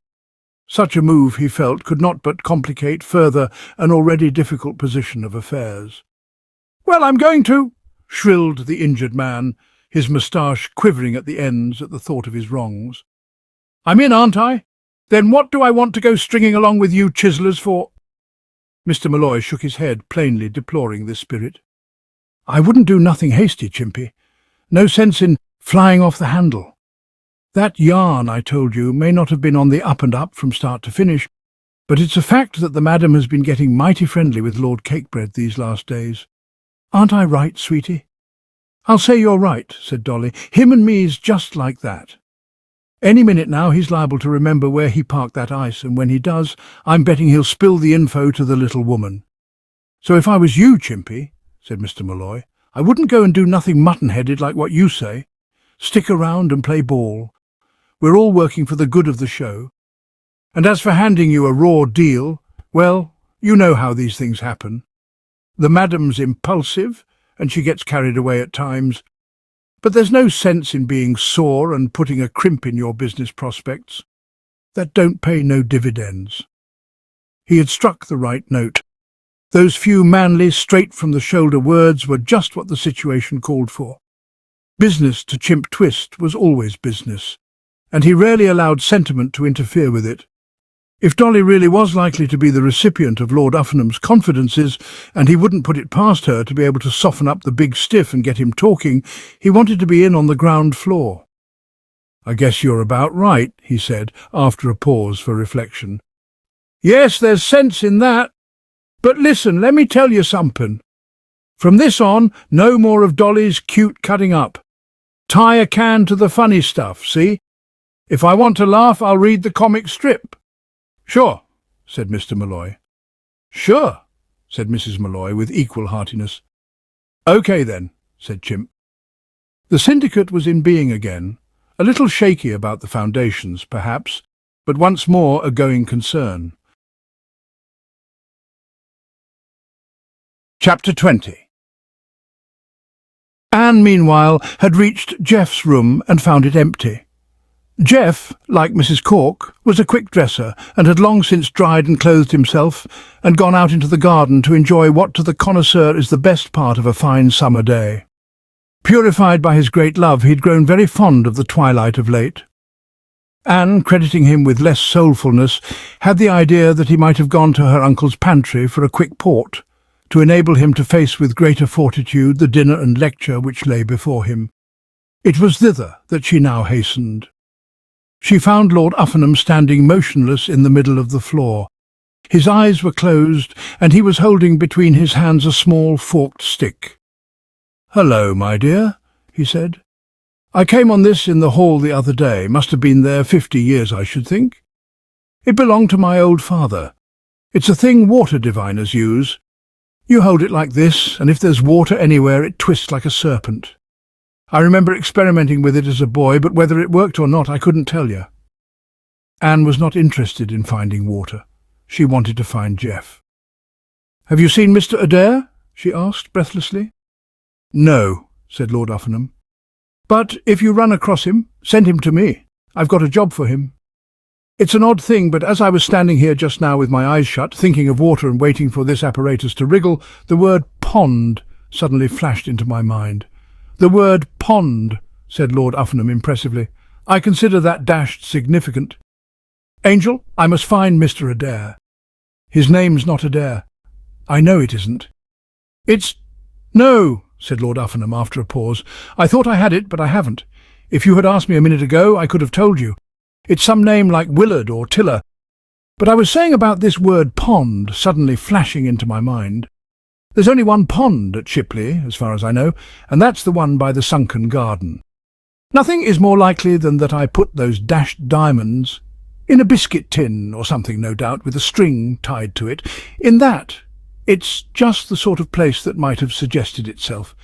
Such a move, he felt, could not but complicate further an already difficult position of affairs. "Well, I'm going to," shrilled the injured man, his moustache quivering at the ends at the thought of his wrongs. "I'm in, aren't I? Then what do I want to go stringing along with you chiselers for?" Mr. Malloy shook his head, plainly deploring this spirit. "I wouldn't do nothing hasty, Chimpy. No sense in flying off the handle. That yarn I told you may not have been on the up and up from start to finish, but it's a fact that the madam has been getting mighty friendly with Lord Cakebread these last days. Aren't I right, sweetie?" "I'll say you're right," said Dolly. "Him and me's just like that. Any minute now he's liable to remember where he parked that ice, and when he does, I'm betting he'll spill the info to the little woman. So if I was you, Chimpy," said Mr. Malloy, "I wouldn't go and do nothing mutton-headed like what you say. Stick around and play ball. We're all working for the good of the show. And as for handing you a raw deal, well, you know how these things happen. The madam's impulsive, and she gets carried away at times, but there's no sense in being sore and putting a crimp in your business prospects. That don't pay no dividends." He had struck the right note. Those few manly, straight-from-the-shoulder words were just what the situation called for. Business to Chimp Twist was always business, and he rarely allowed sentiment to interfere with it. If Dolly really was likely to be the recipient of Lord Uffinham's confidences, and he wouldn't put it past her to be able to soften up the big stiff and get him talking, he wanted to be in on the ground floor. "I guess you're about right," he said, after a pause for reflection. "Yes, there's sense in that. But listen, let me tell you something. From this on, no more of Dolly's cute cutting up. Tie a can to the funny stuff, see? If I want to laugh, I'll read the comic strip." "Sure," said Mr. Malloy. "Sure," said Mrs. Malloy with equal heartiness. "OK then," said Chimp. The syndicate was in being again, a little shaky about the foundations, perhaps, but once more a going concern. Chapter 20. Anne, meanwhile, had reached Jeff's room and found it empty. Jeff, like Mrs. Cork, was a quick dresser and had long since dried and clothed himself and gone out into the garden to enjoy what to the connoisseur is the best part of a fine summer day. Purified by his great love, he'd grown very fond of the twilight of late. Anne, crediting him with less soulfulness, had the idea that he might have gone to her uncle's pantry for a quick port, to enable him to face with greater fortitude the dinner and lecture which lay before him. It was thither that she now hastened. She found Lord Uffinham standing motionless in the middle of the floor. His eyes were closed, and he was holding between his hands a small forked stick. "Hello, my dear," he said. "I came on this in the hall the other day. Must have been there 50 years, I should think." It belonged to my old father. It's a thing water diviners use. You hold it like this, and if there's water anywhere, it twists like a serpent. I remember experimenting with it as a boy, but whether it worked or not, I couldn't tell you. Anne was not interested in finding water. She wanted to find Jeff. "Have you seen Mr. Adair?" she asked breathlessly. "No," said Lord Uffenham. "But if you run across him, send him to me. I've got a job for him." It's an odd thing, but as I was standing here just now with my eyes shut, thinking of water and waiting for this apparatus to wriggle, the word pond suddenly flashed into my mind. "The word pond," said Lord Uffenham impressively. "I consider that dashed significant. Angel, I must find Mr. Adair. His name's not Adair. I know it isn't." "It's... No," said Lord Uffenham after a pause. "I thought I had it, but I haven't. If you had asked me a minute ago, I could have told you. It's some name like Willard or Tiller. But I was saying about this word pond suddenly flashing into my mind. There's only one pond at Shipley, as far as I know, and that's the one by the sunken garden. Nothing is more likely than that I put those dashed diamonds in a biscuit tin or something, no doubt, with a string tied to it. In that, it's just the sort of place that might have suggested itself,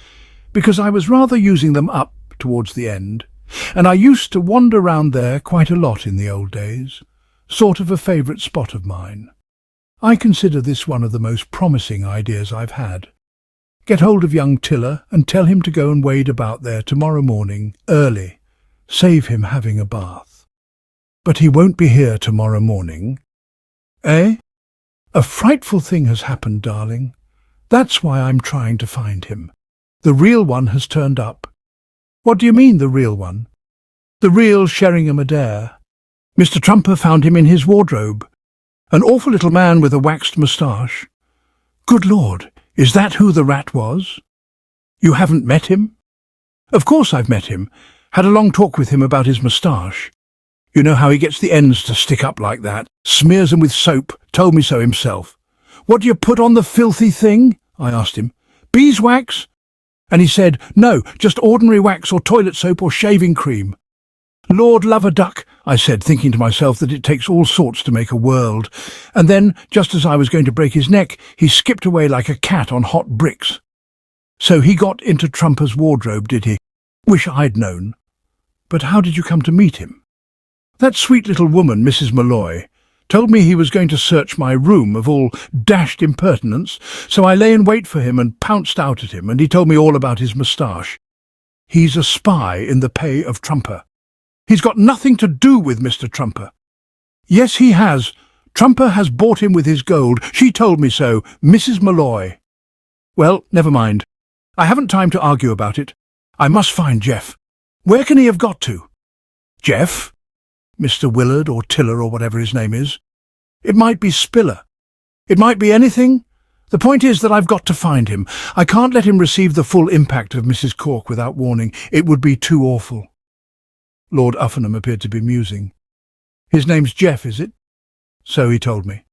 because I was rather using them up towards the end, and I used to wander round there quite a lot in the old days, sort of a favourite spot of mine. I consider this one of the most promising ideas I've had. Get hold of young Tiller and tell him to go and wade about there tomorrow morning, early. Save him having a bath. But he won't be here tomorrow morning. Eh? A frightful thing has happened, darling. That's why I'm trying to find him. The real one has turned up." "What do you mean, the real one?" "The real Sheringham Adair. Mr. Trumper found him in his wardrobe. An awful little man with a waxed moustache." "Good Lord, is that who the rat was?" "You haven't met him?" "Of course I've met him. Had a long talk with him about his moustache. You know how he gets the ends to stick up like that. Smears them with soap. Told me so himself. 'What do you put on the filthy thing?' I asked him. 'Beeswax?' And he said, 'No, just ordinary wax or toilet soap or shaving cream.' 'Lord love a duck,' I said, thinking to myself that it takes all sorts to make a world. And then, just as I was going to break his neck, he skipped away like a cat on hot bricks. So he got into Trumper's wardrobe, did he? Wish I'd known. But how did you come to meet him?" "That sweet little woman, Mrs. Malloy, told me he was going to search my room of all dashed impertinence, so I lay in wait for him and pounced out at him, and he told me all about his moustache. He's a spy in the pay of Trumper. He's got nothing to do with Mr. Trumper." "Yes, he has. Trumper has bought him with his gold. She told me so, Mrs. Malloy." "Well, never mind. I haven't time to argue about it. I must find Jeff. Where can he have got to?" "Jeff? Mr. Willard or Tiller or whatever his name is. It might be Spiller. It might be anything. The point is that I've got to find him. I can't let him receive the full impact of Mrs. Cork without warning. It would be too awful." Lord Uffenham appeared to be musing. "His name's Jeff, is it?" "So he told me."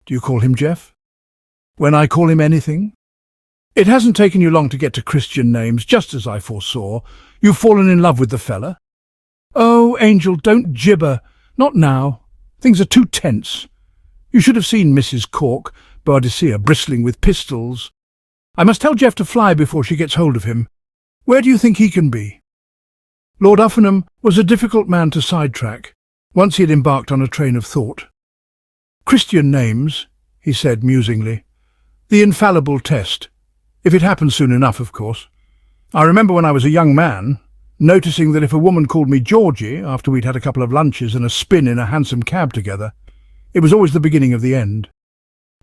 "Do you call him Jeff?" "When I call him anything." "It hasn't taken you long to get to Christian names, just as I foresaw. You've fallen in love with the fella." "Oh, Angel, don't gibber. Not now. Things are too tense. You should have seen Mrs. Cork, Boadicea, bristling with pistols. I must tell Jeff to fly before she gets hold of him. Where do you think he can be?" Lord Uffenham was a difficult man to sidetrack, once he had embarked on a train of thought. "Christian names," he said musingly. "The infallible test. If it happens soon enough, of course. I remember when I was a young man, noticing that if a woman called me Georgie after we'd had a couple of lunches and a spin in a hansom cab together, it was always the beginning of the end.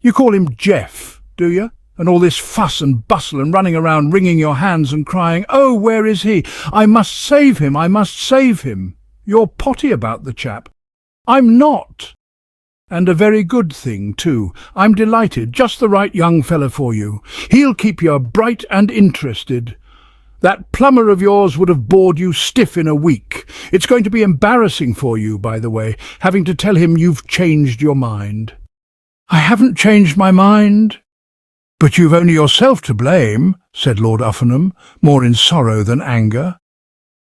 You call him Jeff, do you? And all this fuss and bustle and running around wringing your hands and crying, 'Oh, where is he? I must save him, I must save him.' You're potty about the chap." "I'm not. And a very good thing, too. I'm delighted. Just the right young fella for you. He'll keep you bright and interested. That plumber of yours would have bored you stiff in a week. It's going to be embarrassing for you, by the way, having to tell him you've changed your mind." "I haven't changed my mind." "But you've only yourself to blame," said Lord Uffenham, more in sorrow than anger.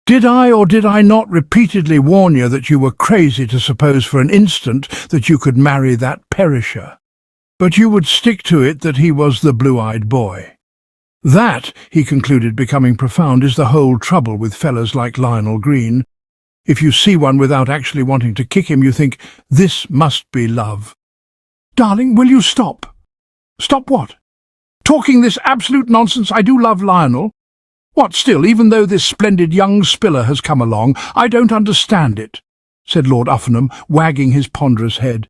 Did I or did I not repeatedly warn you that you were crazy to suppose for an instant that you could marry that perisher? But you would stick to it that he was the blue-eyed boy. That," he concluded, becoming profound, "is the whole trouble with fellas like Lionel Green. If you see one without actually wanting to kick him, you think, this must be love." "Darling, will you stop?" "Stop what?" "Talking this absolute nonsense. I do love Lionel. What still, even though this splendid young spiller has come along, I don't understand it," said Lord Uffenham, wagging his ponderous head.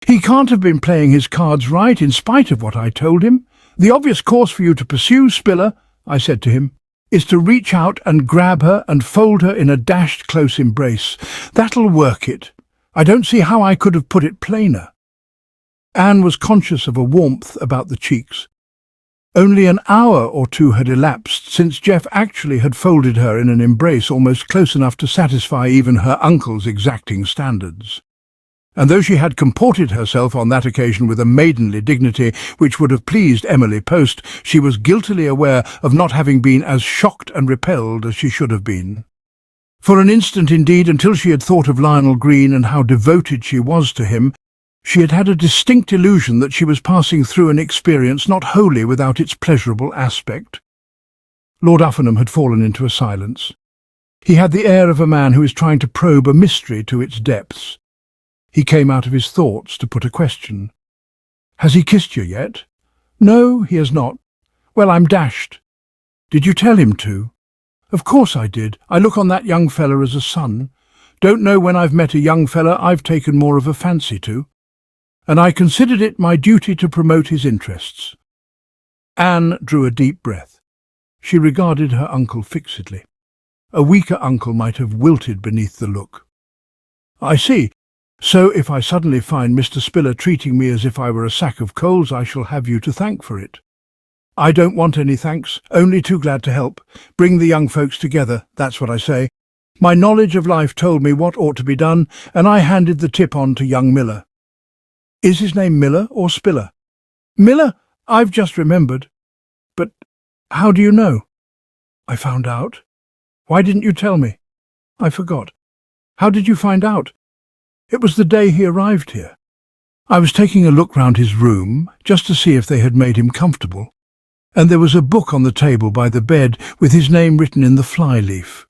"He can't have been playing his cards right, in spite of what I told him. The obvious course for you to pursue, Spiller," I said to him, "is to reach out and grab her and fold her in a dashed close embrace. That'll work it. I don't see how I could have put it plainer." Anne was conscious of a warmth about the cheeks. Only an hour or two had elapsed since Jeff actually had folded her in an embrace almost close enough to satisfy even her uncle's exacting standards. And though she had comported herself on that occasion with a maidenly dignity which would have pleased Emily Post, she was guiltily aware of not having been as shocked and repelled as she should have been. For an instant, indeed, until she had thought of Lionel Green and how devoted she was to him, she had had a distinct illusion that she was passing through an experience not wholly without its pleasurable aspect. Lord Uffenham had fallen into a silence. He had the air of a man who is trying to probe a mystery to its depths. He came out of his thoughts to put a question. "Has he kissed you yet?" "No, he has not." "Well, I'm dashed." "Did you tell him to?" "Of course I did. I look on that young fella as a son. Don't know when I've met a young fella I've taken more of a fancy to. And I considered it my duty to promote his interests." Anne drew a deep breath. She regarded her uncle fixedly. A weaker uncle might have wilted beneath the look. "I see. So if I suddenly find Mr. Spiller treating me as if I were a sack of coals, I shall have you to thank for it." "I don't want any thanks, only too glad to help. Bring the young folks together, that's what I say. My knowledge of life told me what ought to be done, and I handed the tip on to young Miller." "Is his name Miller or Spiller?" "Miller, I've just remembered." "But how do you know?" "I found out." "Why didn't you tell me?" "I forgot." "How did you find out?" "It was the day he arrived here. I was taking a look round his room, just to see if they had made him comfortable, and there was a book on the table by the bed with his name written in the fly-leaf.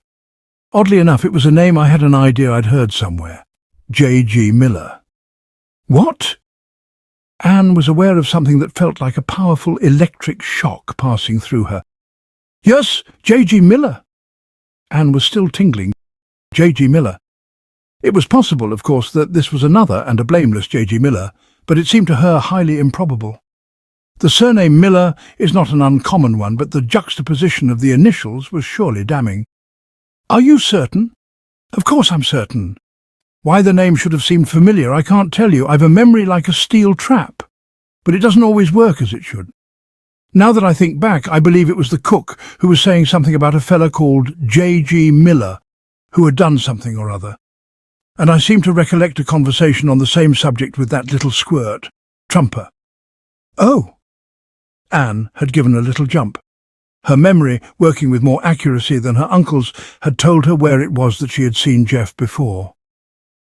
Oddly enough, it was a name I had an idea I'd heard somewhere. J.G. Miller." "What?" Anne was aware of something that felt like a powerful electric shock passing through her. "Yes, J.G. Miller." Anne was still tingling. J.G. Miller. It was possible, of course, that this was another and a blameless J.G. Miller, but it seemed to her highly improbable. The surname Miller is not an uncommon one, but the juxtaposition of the initials was surely damning. "Are you certain?" "Of course I'm certain. Why the name should have seemed familiar, I can't tell you. I've a memory like a steel trap, but it doesn't always work as it should. Now that I think back, I believe it was the cook who was saying something about a fella called J.G. Miller, who had done something or other. And I seem to recollect a conversation on the same subject with that little squirt, Trumper." "Oh!" Anne had given a little jump. Her memory, working with more accuracy than her uncle's, had told her where it was that she had seen Jeff before.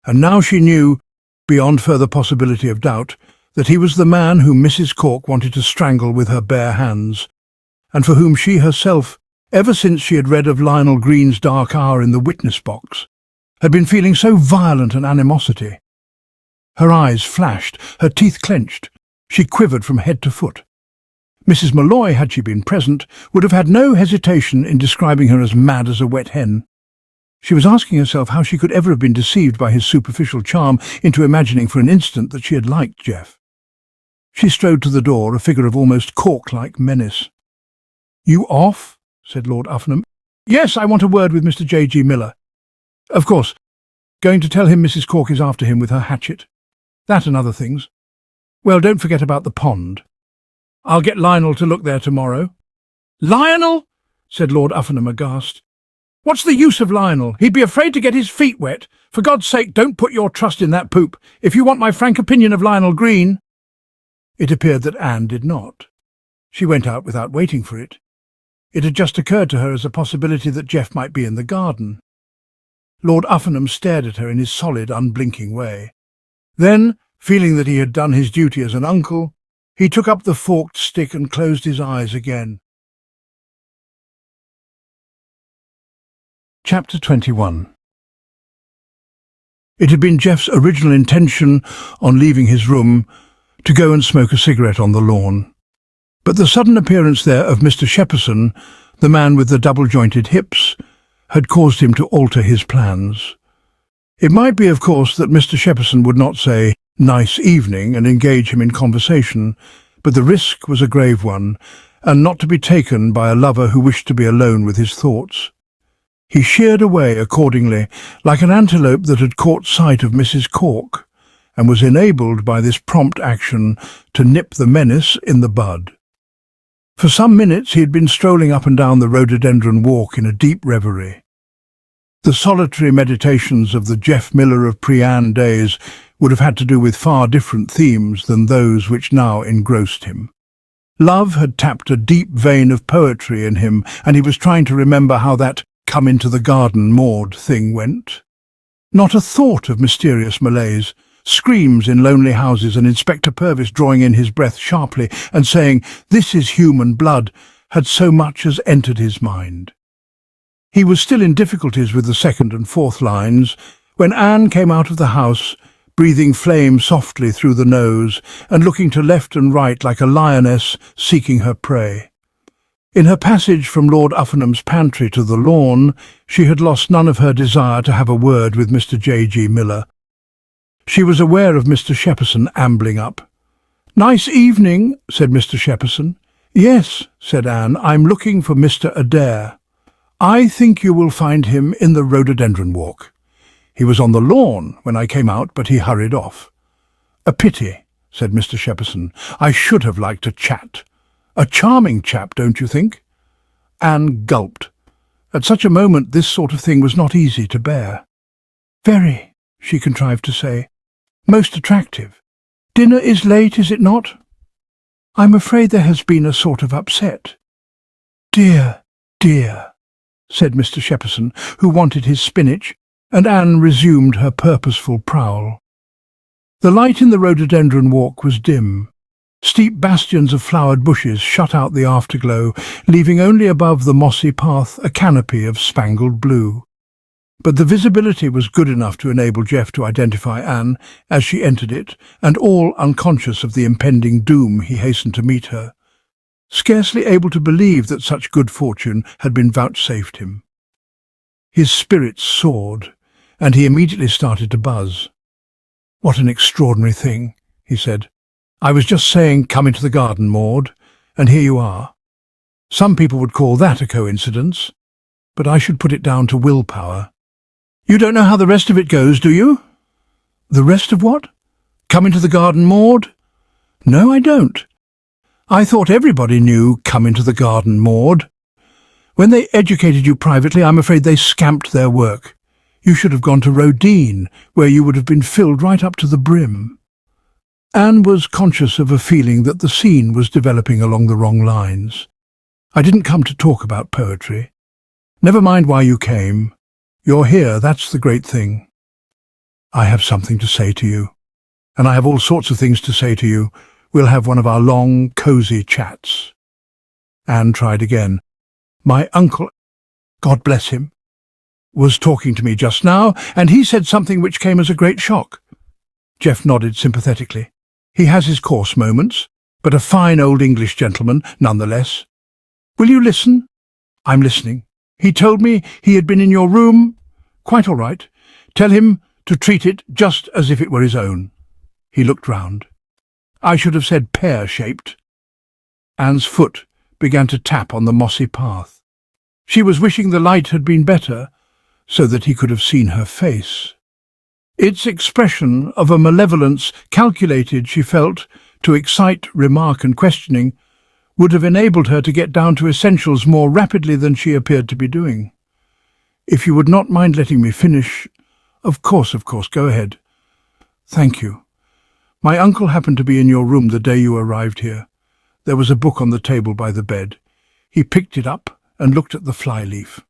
And now she knew, beyond further possibility of doubt, that he was the man whom Mrs. Cork wanted to strangle with her bare hands, and for whom she herself, ever since she had read of Lionel Green's dark hour in the witness box, had been feeling so violent an animosity. Her eyes flashed, her teeth clenched. She quivered from head to foot. Mrs. Malloy, had she been present, would have had no hesitation in describing her as mad as a wet hen. She was asking herself how she could ever have been deceived by his superficial charm into imagining for an instant that she had liked Jeff. She strode to the door, a figure of almost cork-like menace. "You off?" said Lord Uffenham. "Yes, I want a word with Mr. J.G. Miller." "Of course. Going to tell him Mrs. Cork is after him with her hatchet. That and other things. Well, don't forget about the pond. I'll get Lionel to look there tomorrow." "Lionel?" said Lord Uffenham aghast. "What's the use of Lionel? He'd be afraid to get his feet wet. For God's sake, don't put your trust in that poop, if you want my frank opinion of Lionel Green." It appeared that Anne did not. She went out without waiting for it. It had just occurred to her as a possibility that Jeff might be in the garden. Lord Uffenham stared at her in his solid, unblinking way. Then, feeling that he had done his duty as an uncle, he took up the forked stick and closed his eyes again. Chapter 21. It had been Jeff's original intention, on leaving his room, to go and smoke a cigarette on the lawn. But the sudden appearance there of Mr. Shepperson, the man with the double-jointed hips, had caused him to alter his plans. It might be, of course, that Mr. Shepperson would not say, "Nice evening," and engage him in conversation, but the risk was a grave one, and not to be taken by a lover who wished to be alone with his thoughts. He sheered away accordingly, like an antelope that had caught sight of Mrs. Cork, and was enabled by this prompt action to nip the menace in the bud. For some minutes he had been strolling up and down the rhododendron walk in a deep reverie. The solitary meditations of the Jeff Miller of pre-Anne days would have had to do with far different themes than those which now engrossed him. Love had tapped a deep vein of poetry in him, and he was trying to remember how that "come into the garden, Maud" thing went. Not a thought of mysterious malaise, screams in lonely houses, and Inspector Purvis drawing in his breath sharply and saying, "This is human blood," had so much as entered his mind. He was still in difficulties with the second and fourth lines when Anne came out of the house, breathing flame softly through the nose and looking to left and right like a lioness seeking her prey. In her passage from Lord Uffenham's pantry to the lawn, she had lost none of her desire to have a word with Mr. J.G. Miller. She was aware of Mr. Shepperson ambling up. "Nice evening," said Mr. Shepperson. "Yes," said Anne, "I'm looking for Mr. Adair. I think you will find him in the rhododendron walk. He was on the lawn when I came out, but he hurried off." "A pity," said Mr. Shepperson. "I should have liked a chat. A charming chap, don't you think?" Anne gulped. At such a moment this sort of thing was not easy to bear. "Very," she contrived to say. "Most attractive. Dinner is late, is it not?" "I'm afraid there has been a sort of upset." "Dear, dear," said Mr. Shepperson, who wanted his spinach, and Anne resumed her purposeful prowl. The light in the rhododendron walk was dim. Steep bastions of flowered bushes shut out the afterglow, leaving only above the mossy path a canopy of spangled blue. But the visibility was good enough to enable Jeff to identify Anne as she entered it, and all unconscious of the impending doom he hastened to meet her, scarcely able to believe that such good fortune had been vouchsafed him. His spirits soared, and he immediately started to buzz. "What an extraordinary thing," he said. "I was just saying, 'Come into the garden, Maud,' and here you are. Some people would call that a coincidence, but I should put it down to willpower. You don't know how the rest of it goes, do you?" "The rest of what?" "Come into the garden, Maud." "No, I don't. I thought everybody knew 'Come into the garden, Maud.' When they educated you privately, I'm afraid they scamped their work. You should have gone to Rodin, where you would have been filled right up to the brim." Anne was conscious of a feeling that the scene was developing along the wrong lines. "I didn't come to talk about poetry. Never mind why you came. You're here, that's the great thing. I have something to say to you, and I have all sorts of things to say to you. We'll have one of our long, cosy chats." Anne tried again. "My uncle, God bless him, was talking to me just now, and he said something which came as a great shock." Jeff nodded sympathetically. "He has his coarse moments, but a fine old English gentleman nonetheless. Will you listen?" "I'm listening." "He told me he had been in your room." "Quite all right. Tell him to treat it just as if it were his own." He looked round. "I should have said pear-shaped." Anne's foot began to tap on the mossy path. She was wishing the light had been better, so that he could have seen her face. Its expression of a malevolence calculated, she felt, to excite remark and questioning, would have enabled her to get down to essentials more rapidly than she appeared to be doing. "If you would not mind letting me finish—" Of course, go ahead." "Thank you. My uncle happened to be in your room the day you arrived here. There was a book on the table by the bed. He picked it up and looked at the flyleaf.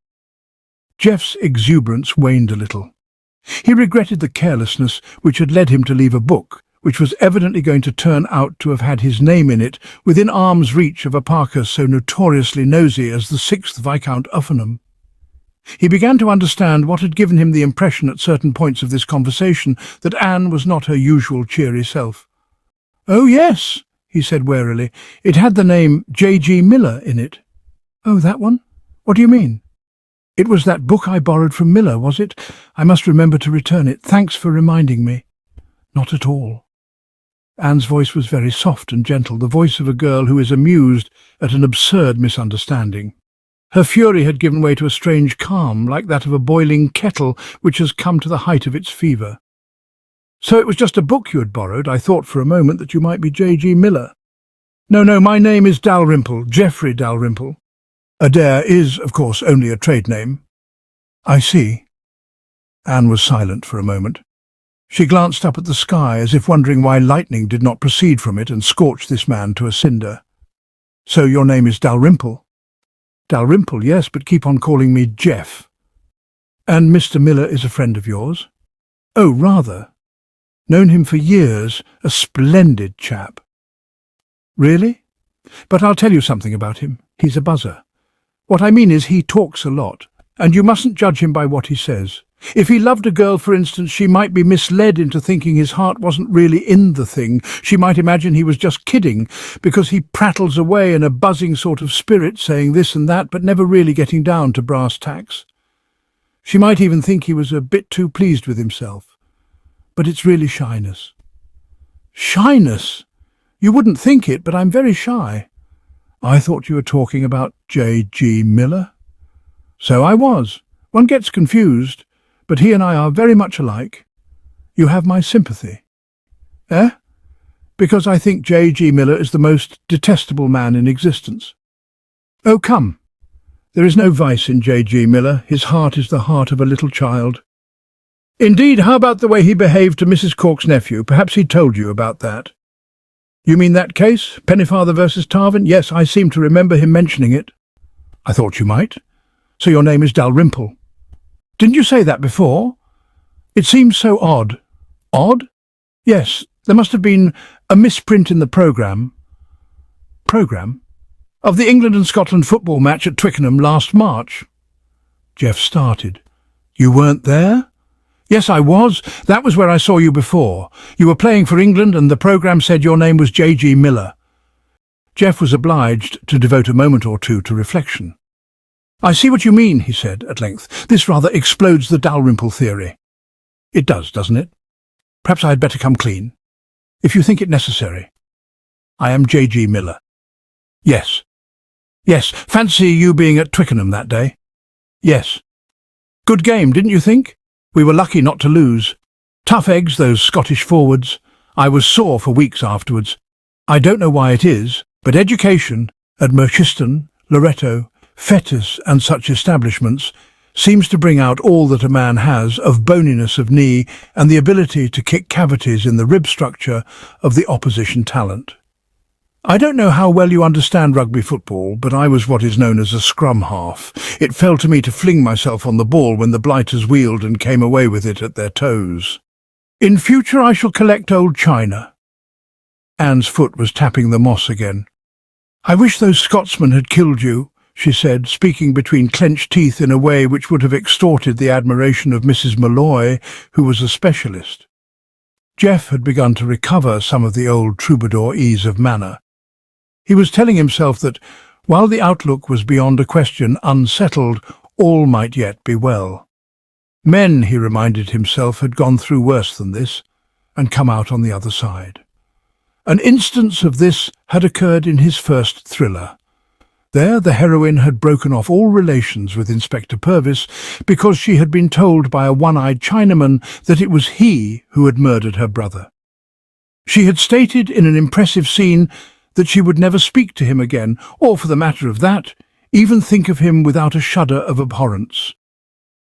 Jeff's exuberance waned a little. He regretted the carelessness which had led him to leave a book, which was evidently going to turn out to have had his name in it, within arm's reach of a Parker so notoriously nosy as the 6th Viscount Uffenham. He began to understand what had given him the impression at certain points of this conversation that Anne was not her usual cheery self. "Oh, yes," he said warily. "It had the name J.G. Miller in it." "Oh, that one? What do you mean?" "It was that book I borrowed from Miller, was it? I must remember to return it. Thanks for reminding me." "Not at all." Anne's voice was very soft and gentle, the voice of a girl who is amused at an absurd misunderstanding. Her fury had given way to a strange calm, like that of a boiling kettle which has come to the height of its fever. "So it was just a book you had borrowed? I thought for a moment that you might be J.G. Miller." No, my name is Dalrymple, Geoffrey Dalrymple. Adair is, of course, only a trade name." "I see." Anne was silent for a moment. She glanced up at the sky as if wondering why lightning did not proceed from it and scorch this man to a cinder. "So your name is Dalrymple?" "Dalrymple, yes, but keep on calling me Jeff." "And Mr. Miller is a friend of yours?" "Oh, rather. Known him for years, a splendid chap." "Really? But I'll tell you something about him. He's a buzzer. What I mean is he talks a lot, and you mustn't judge him by what he says. If he loved a girl, for instance, she might be misled into thinking his heart wasn't really in the thing. She might imagine he was just kidding, because he prattles away in a buzzing sort of spirit, saying this and that, but never really getting down to brass tacks. She might even think he was a bit too pleased with himself. But it's really shyness." "Shyness? You wouldn't think it, but I'm very shy." "I thought you were talking about J.G. Miller." "So I was. One gets confused, but he and I are very much alike. You have my sympathy." "Eh?" "Because I think J.G. Miller is the most detestable man in existence." "Oh, come. There is no vice in J.G. Miller. His heart is the heart of a little child." "Indeed, how about the way he behaved to Mrs. Cork's nephew? Perhaps he told you about that." "You mean that case, Pennyfather versus Tarvin? Yes, I seem to remember him mentioning it." "I thought you might. So your name is Dalrymple. Didn't you say that before? It seems so odd." "Odd?" "Yes, there must have been a misprint in the programme." "Programme?" "Of the England and Scotland football match at Twickenham last March." Jeff started. "You weren't there?" "Yes, I was. That was where I saw you before. You were playing for England and the programme said your name was J.G. Miller." Jeff was obliged to devote a moment or two to reflection. "I see what you mean," he said at length. "This rather explodes the Dalrymple theory." "It does, doesn't it? Perhaps I had better come clean, if you think it necessary. I am J.G. Miller." "Yes." "Yes. Fancy you being at Twickenham that day." "Yes." "Good game, didn't you think? We were lucky not to lose. Tough eggs, those Scottish forwards. I was sore for weeks afterwards. I don't know why it is, but education at Merchiston, Loretto, Fettes and such establishments seems to bring out all that a man has of boniness of knee and the ability to kick cavities in the rib structure of the opposition talent. I don't know how well you understand rugby football, but I was what is known as a scrum half. It fell to me to fling myself on the ball when the blighters wheeled and came away with it at their toes. In future I shall collect old china." Anne's foot was tapping the moss again. "I wish those Scotsmen had killed you," she said, speaking between clenched teeth in a way which would have extorted the admiration of Mrs. Malloy, who was a specialist. Jeff had begun to recover some of the old troubadour ease of manner. He was telling himself that, while the outlook was beyond a question unsettled, all might yet be well. Men, he reminded himself, had gone through worse than this, and come out on the other side. An instance of this had occurred in his first thriller. There the heroine had broken off all relations with Inspector Purvis because she had been told by a one-eyed Chinaman that it was he who had murdered her brother. She had stated in an impressive scene that she would never speak to him again, or, for the matter of that, even think of him without a shudder of abhorrence.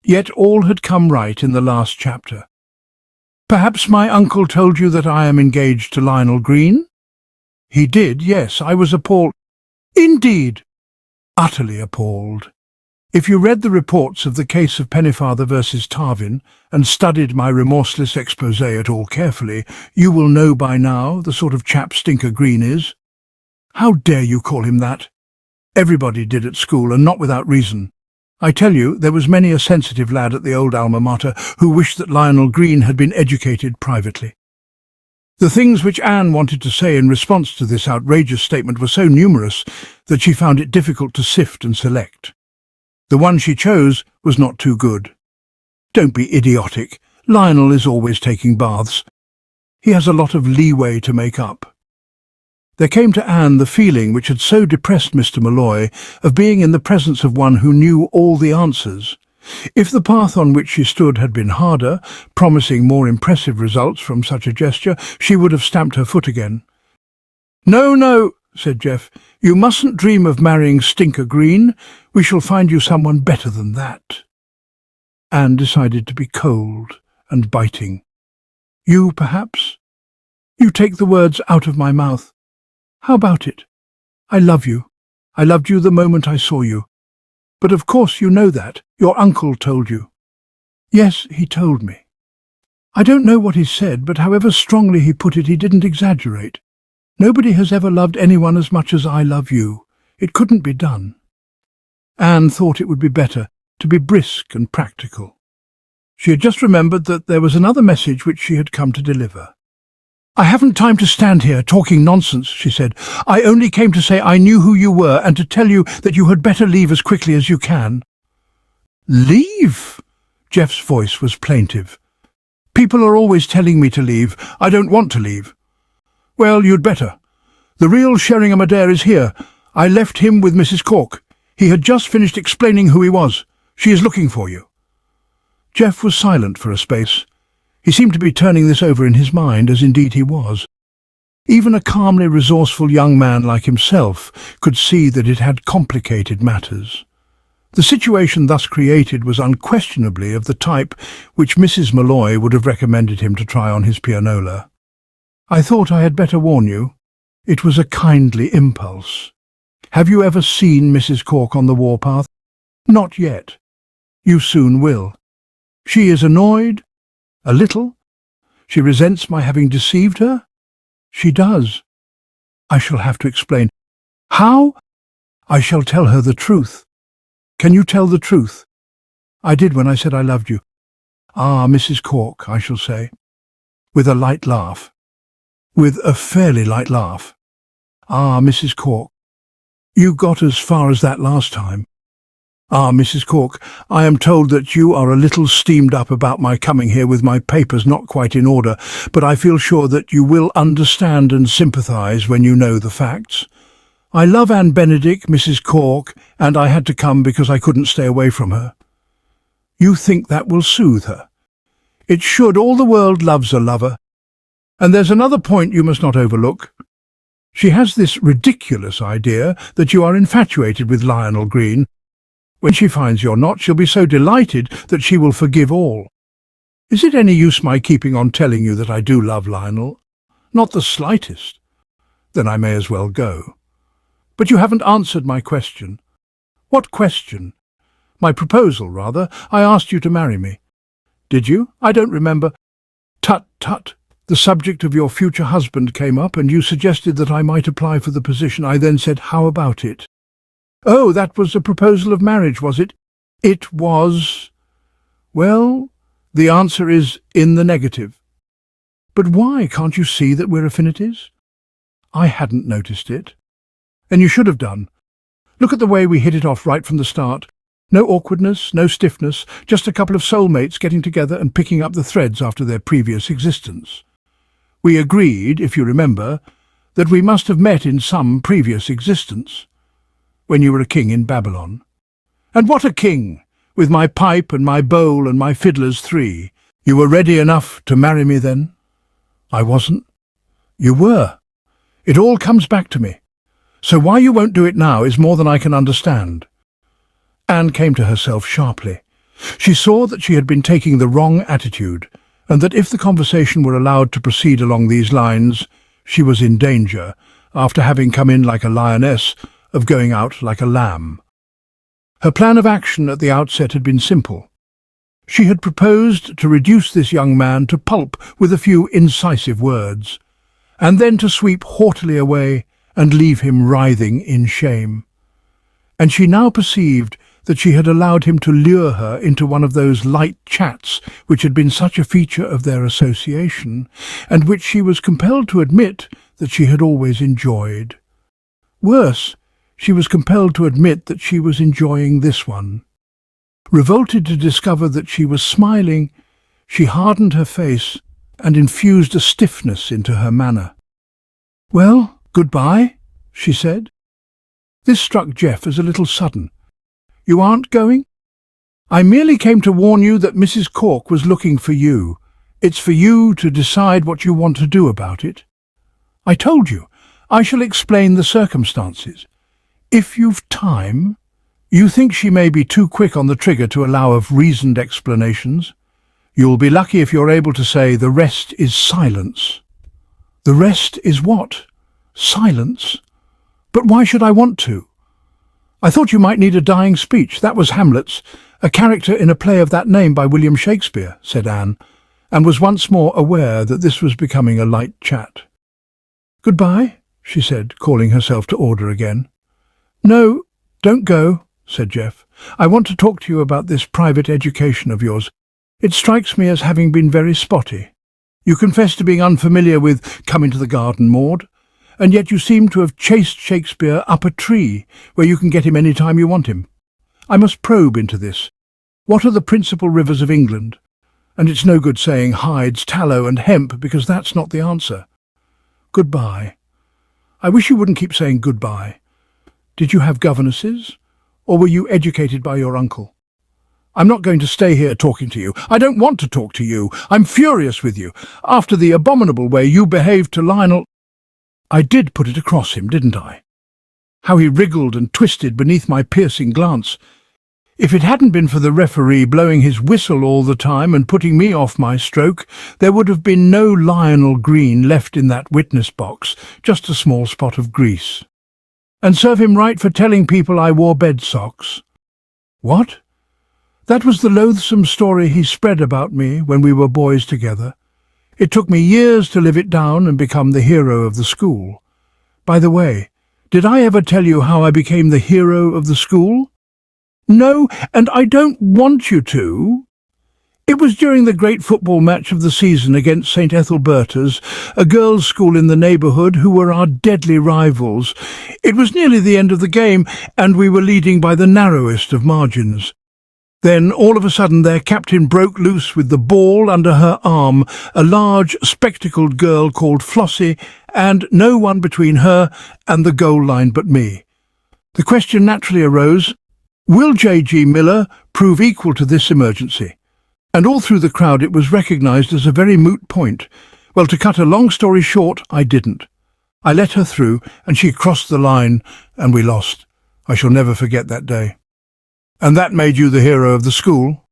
Yet all had come right in the last chapter. "Perhaps my uncle told you that I am engaged to Lionel Green?" "He did, yes. I was appalled." "Indeed! utterly appalled. If you read the reports of the case of Pennyfather versus Tarvin and studied my remorseless exposé at all carefully, you will know by now the sort of chap Stinker Green is. How dare you call him that? Everybody did at school, and not without reason. I tell you, there was many a sensitive lad at the old alma mater who wished that Lionel Green had been educated privately. The things which Anne wanted to say in response to this outrageous statement were so numerous that she found it difficult to sift and select. The one she chose was not too good. Don't be idiotic. Lionel is always taking baths. He has a lot of leeway to make up. There came to Anne the feeling which had so depressed Mr. Malloy of being in the presence of one who knew all the answers. If the path on which she stood had been harder, promising more impressive results from such a gesture, she would have stamped her foot again. "No, no," said Jeff. "You mustn't dream of marrying Stinker Green. We shall find you someone better than that." Anne decided to be cold and biting. "You, perhaps? You take the words out of my mouth. How about it? I love you. I loved you the moment I saw you. But of course you know that. Your uncle told you." "Yes, he told me." "I don't know what he said, but however strongly he put it, he didn't exaggerate. Nobody has ever loved anyone as much as I love you. It couldn't be done." Anne thought it would be better to be brisk and practical. She had just remembered that there was another message which she had come to deliver. "I haven't time to stand here talking nonsense," she said. "I only came to say I knew who you were and to tell you that you had better leave as quickly as you can." "Leave?" Jeff's voice was plaintive. "People are always telling me to leave. I don't want to leave." "Well, you'd better. The real Sheringham Adair is here. I left him with Mrs. Cork. He had just finished explaining who he was. She is looking for you." Jeff was silent for a space. He seemed to be turning this over in his mind, as indeed he was. Even a calmly resourceful young man like himself could see that it had complicated matters. The situation thus created was unquestionably of the type which Mrs. Malloy would have recommended him to try on his pianola. "I thought I had better warn you. It was a kindly impulse. Have you ever seen Mrs. Cork on the warpath?" "Not yet. You soon will. She is annoyed. A little. She resents my having deceived her." "She does." "I shall have to explain." "How?" "I shall tell her the truth." "Can you tell the truth?" "I did when I said I loved you." "Ah, Mrs. Cork," I shall say, with a light laugh. With a fairly light laugh. "Ah, Mrs. Cork. You got as far as that last time." "Ah, Mrs. Cork, I am told that you are a little steamed up about my coming here with my papers not quite in order, but I feel sure that you will understand and sympathise when you know the facts. I love Anne Benedict, Mrs. Cork, and I had to come because I couldn't stay away from her." "You think that will soothe her?" "It should. All the world loves a lover. And there's another point you must not overlook. She has this ridiculous idea that you are infatuated with Lionel Green. When she finds you're not, she'll be so delighted that she will forgive all. Is it any use my keeping on telling you that I do love Lionel? Not the slightest. Then I may as well go. But you haven't answered my question." "What question?" "My proposal, rather. I asked you to marry me." "Did you? I don't remember." "Tut, tut. The subject of your future husband came up, and you suggested that I might apply for the position. I then said, 'How about it?'" "Oh, that was a proposal of marriage, was it?" "It was." "Well, the answer is in the negative." "But why? Can't you see that we're affinities?" "I hadn't noticed it." "And you should have done. Look at the way we hit it off right from the start. No awkwardness, no stiffness, just a couple of soulmates getting together and picking up the threads after their previous existence. We agreed, if you remember, that we must have met in some previous existence, when you were a king in Babylon. And what a king! With my pipe and my bowl and my fiddlers 3. You were ready enough to marry me then?" "I wasn't." "You were. It all comes back to me. So why you won't do it now is more than I can understand." Anne came to herself sharply. She saw that she had been taking the wrong attitude, and that if the conversation were allowed to proceed along these lines, she was in danger, after having come in like a lioness, of going out like a lamb. Her plan of action at the outset had been simple. She had proposed to reduce this young man to pulp with a few incisive words, and then to sweep haughtily away and leave him writhing in shame. And she now perceived that she had allowed him to lure her into one of those light chats which had been such a feature of their association, and which she was compelled to admit that she had always enjoyed. Worse, she was compelled to admit that she was enjoying this one. Revolted to discover that she was smiling, she hardened her face and infused a stiffness into her manner. "Well, goodbye," she said. This struck Jeff as a little sudden. "You aren't going?" "I merely came to warn you that Mrs. Cork was looking for you. It's for you to decide what you want to do about it." "I told you. I shall explain the circumstances. If you've time." "You think she may be too quick on the trigger to allow of reasoned explanations? You'll be lucky if you're able to say the rest is silence." "The rest is what? Silence? But why should I want to?" "I thought you might need a dying speech. That was Hamlet's, a character in a play of that name by William Shakespeare," said Anne, and was once more aware that this was becoming a light chat. "Goodbye," she said, calling herself to order again. "No, don't go," said Jeff. "I want to talk to you about this private education of yours. It strikes me as having been very spotty. You confess to being unfamiliar with Come Into the Garden, Maud, and yet you seem to have chased Shakespeare up a tree where you can get him any time you want him. I must probe into this. What are the principal rivers of England? And it's no good saying hides, tallow and hemp, because that's not the answer. Goodbye. I wish you wouldn't keep saying goodbye. Did you have governesses? Or were you educated by your uncle? I'm not going to stay here talking to you. I don't want to talk to you. I'm furious with you. After the abominable way you behaved to Lionel—" I did put it across him, didn't I? How he wriggled and twisted beneath my piercing glance. If it hadn't been for the referee blowing his whistle all the time and putting me off my stroke, there would have been no Lionel Green left in that witness box, just a small spot of grease. And serve him right for telling people I wore bed socks. What? That was the loathsome story he spread about me when we were boys together. It took me years to live it down and become the hero of the school. By the way, did I ever tell you how I became the hero of the school? No, and I don't want you to. It was during the great football match of the season against St. Ethelberta's, a girls' school in the neighbourhood who were our deadly rivals. It was nearly the end of the game, and we were leading by the narrowest of margins. Then, all of a sudden, their captain broke loose with the ball under her arm, a large, spectacled girl called Flossie, and no one between her and the goal line but me. The question naturally arose, will J.G. Miller prove equal to this emergency? And all through the crowd it was recognised as a very moot point. Well, to cut a long story short, I didn't. I let her through, and she crossed the line, and we lost. I shall never forget that day. And that made you the hero of the school?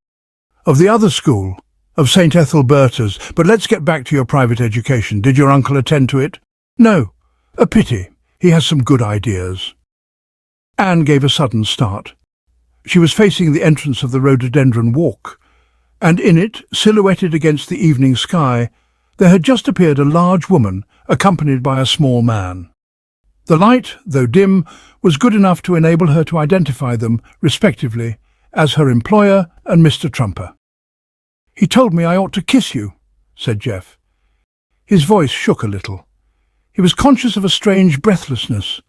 Of the other school? Of St. Ethelberta's? But let's get back to your private education. Did your uncle attend to it? No. A pity. He has some good ideas. Anne gave a sudden start. She was facing the entrance of the rhododendron walk, and in it, silhouetted against the evening sky, there had just appeared a large woman accompanied by a small man. The light, though dim, was good enough to enable her to identify them, respectively, as her employer and Mr. Trumper. "He told me I ought to kiss you," said Jeff. His voice shook a little. He was conscious of a strange breathlessness.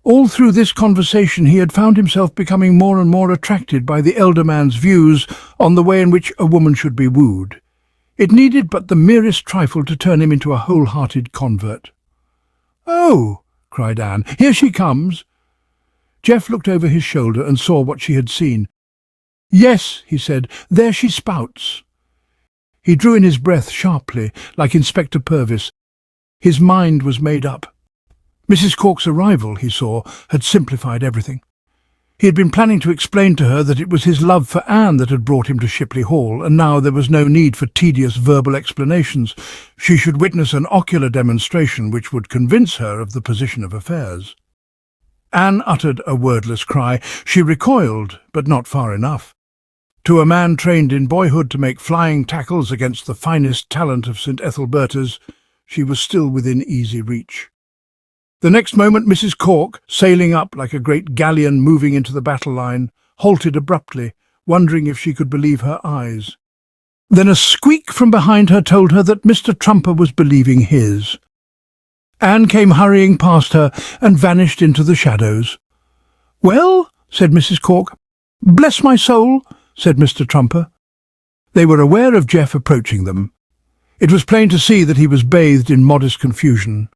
All through this conversation he had found himself becoming more and more attracted by the elder man's views on the way in which a woman should be wooed. It needed but the merest trifle to turn him into a whole-hearted convert. "Oh!" cried Anne. "Here she comes!" Jeff looked over his shoulder and saw what she had seen. "Yes," he said, "there she spouts." He drew in his breath sharply, like Inspector Purvis. His mind was made up. Mrs. Cork's arrival, he saw, had simplified everything. He had been planning to explain to her that it was his love for Anne that had brought him to Shipley Hall, and now there was no need for tedious verbal explanations. She should witness an ocular demonstration which would convince her of the position of affairs. Anne uttered a wordless cry. She recoiled, but not far enough. To a man trained in boyhood to make flying tackles against the finest talent of St. Ethelberta's, she was still within easy reach. The next moment Mrs. Cork, sailing up like a great galleon moving into the battle line, halted abruptly, wondering if she could believe her eyes. Then a squeak from behind her told her that Mr. Trumper was believing his. Anne came hurrying past her and vanished into the shadows. "Well?" said Mrs. Cork. "Bless my soul," said Mr. Trumper. They were aware of Jeff approaching them. It was plain to see that he was bathed in modest confusion.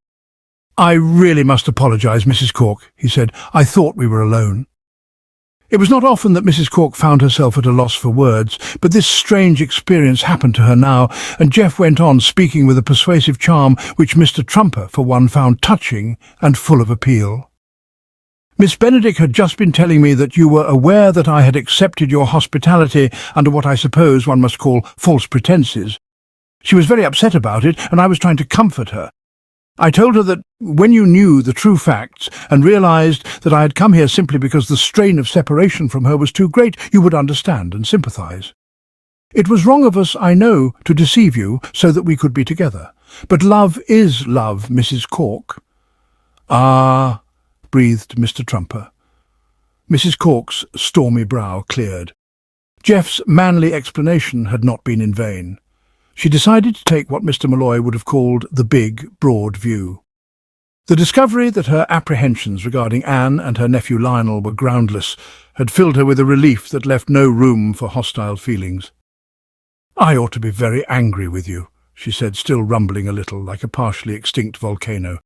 "I really must apologize, Mrs. Cork," he said. "I thought we were alone." It was not often that Mrs. Cork found herself at a loss for words, but this strange experience happened to her now, and Jeff went on, speaking with a persuasive charm which Mr. Trumper, for one, found touching and full of appeal. "Miss Benedict had just been telling me that you were aware that I had accepted your hospitality under what I suppose one must call false pretences. She was very upset about it, and I was trying to comfort her. I told her that when you knew the true facts and realized that I had come here simply because the strain of separation from her was too great, you would understand and sympathize. It was wrong of us, I know, to deceive you so that we could be together. But love is love, Mrs. Cork." "Ah," breathed Mr. Trumper. Mrs. Cork's stormy brow cleared. Jeff's manly explanation had not been in vain. She decided to take what Mr. Malloy would have called the big, broad view. The discovery that her apprehensions regarding Anne and her nephew Lionel were groundless had filled her with a relief that left no room for hostile feelings. "I ought to be very angry with you," she said, still rumbling a little like a partially extinct volcano.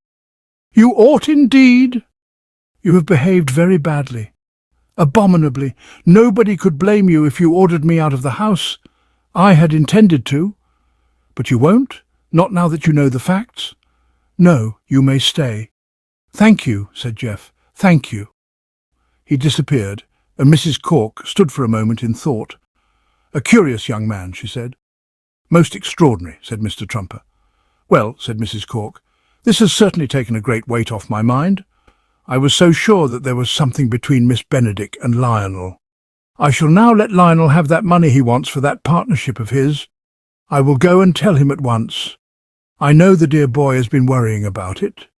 "You ought indeed. You have behaved very badly. Abominably. Nobody could blame you if you ordered me out of the house. I had intended to. But you won't, not now that you know the facts. No, you may stay." "Thank you," said Jeff. "Thank you." He disappeared, and Mrs. Cork stood for a moment in thought. "A curious young man," she said. "Most extraordinary," said Mr. Trumper. "Well," said Mrs. Cork, "this has certainly taken a great weight off my mind. I was so sure that there was something between Miss Benedict and Lionel. I shall now let Lionel have that money he wants for that partnership of his. I will go and tell him at once. I know the dear boy has been worrying about it."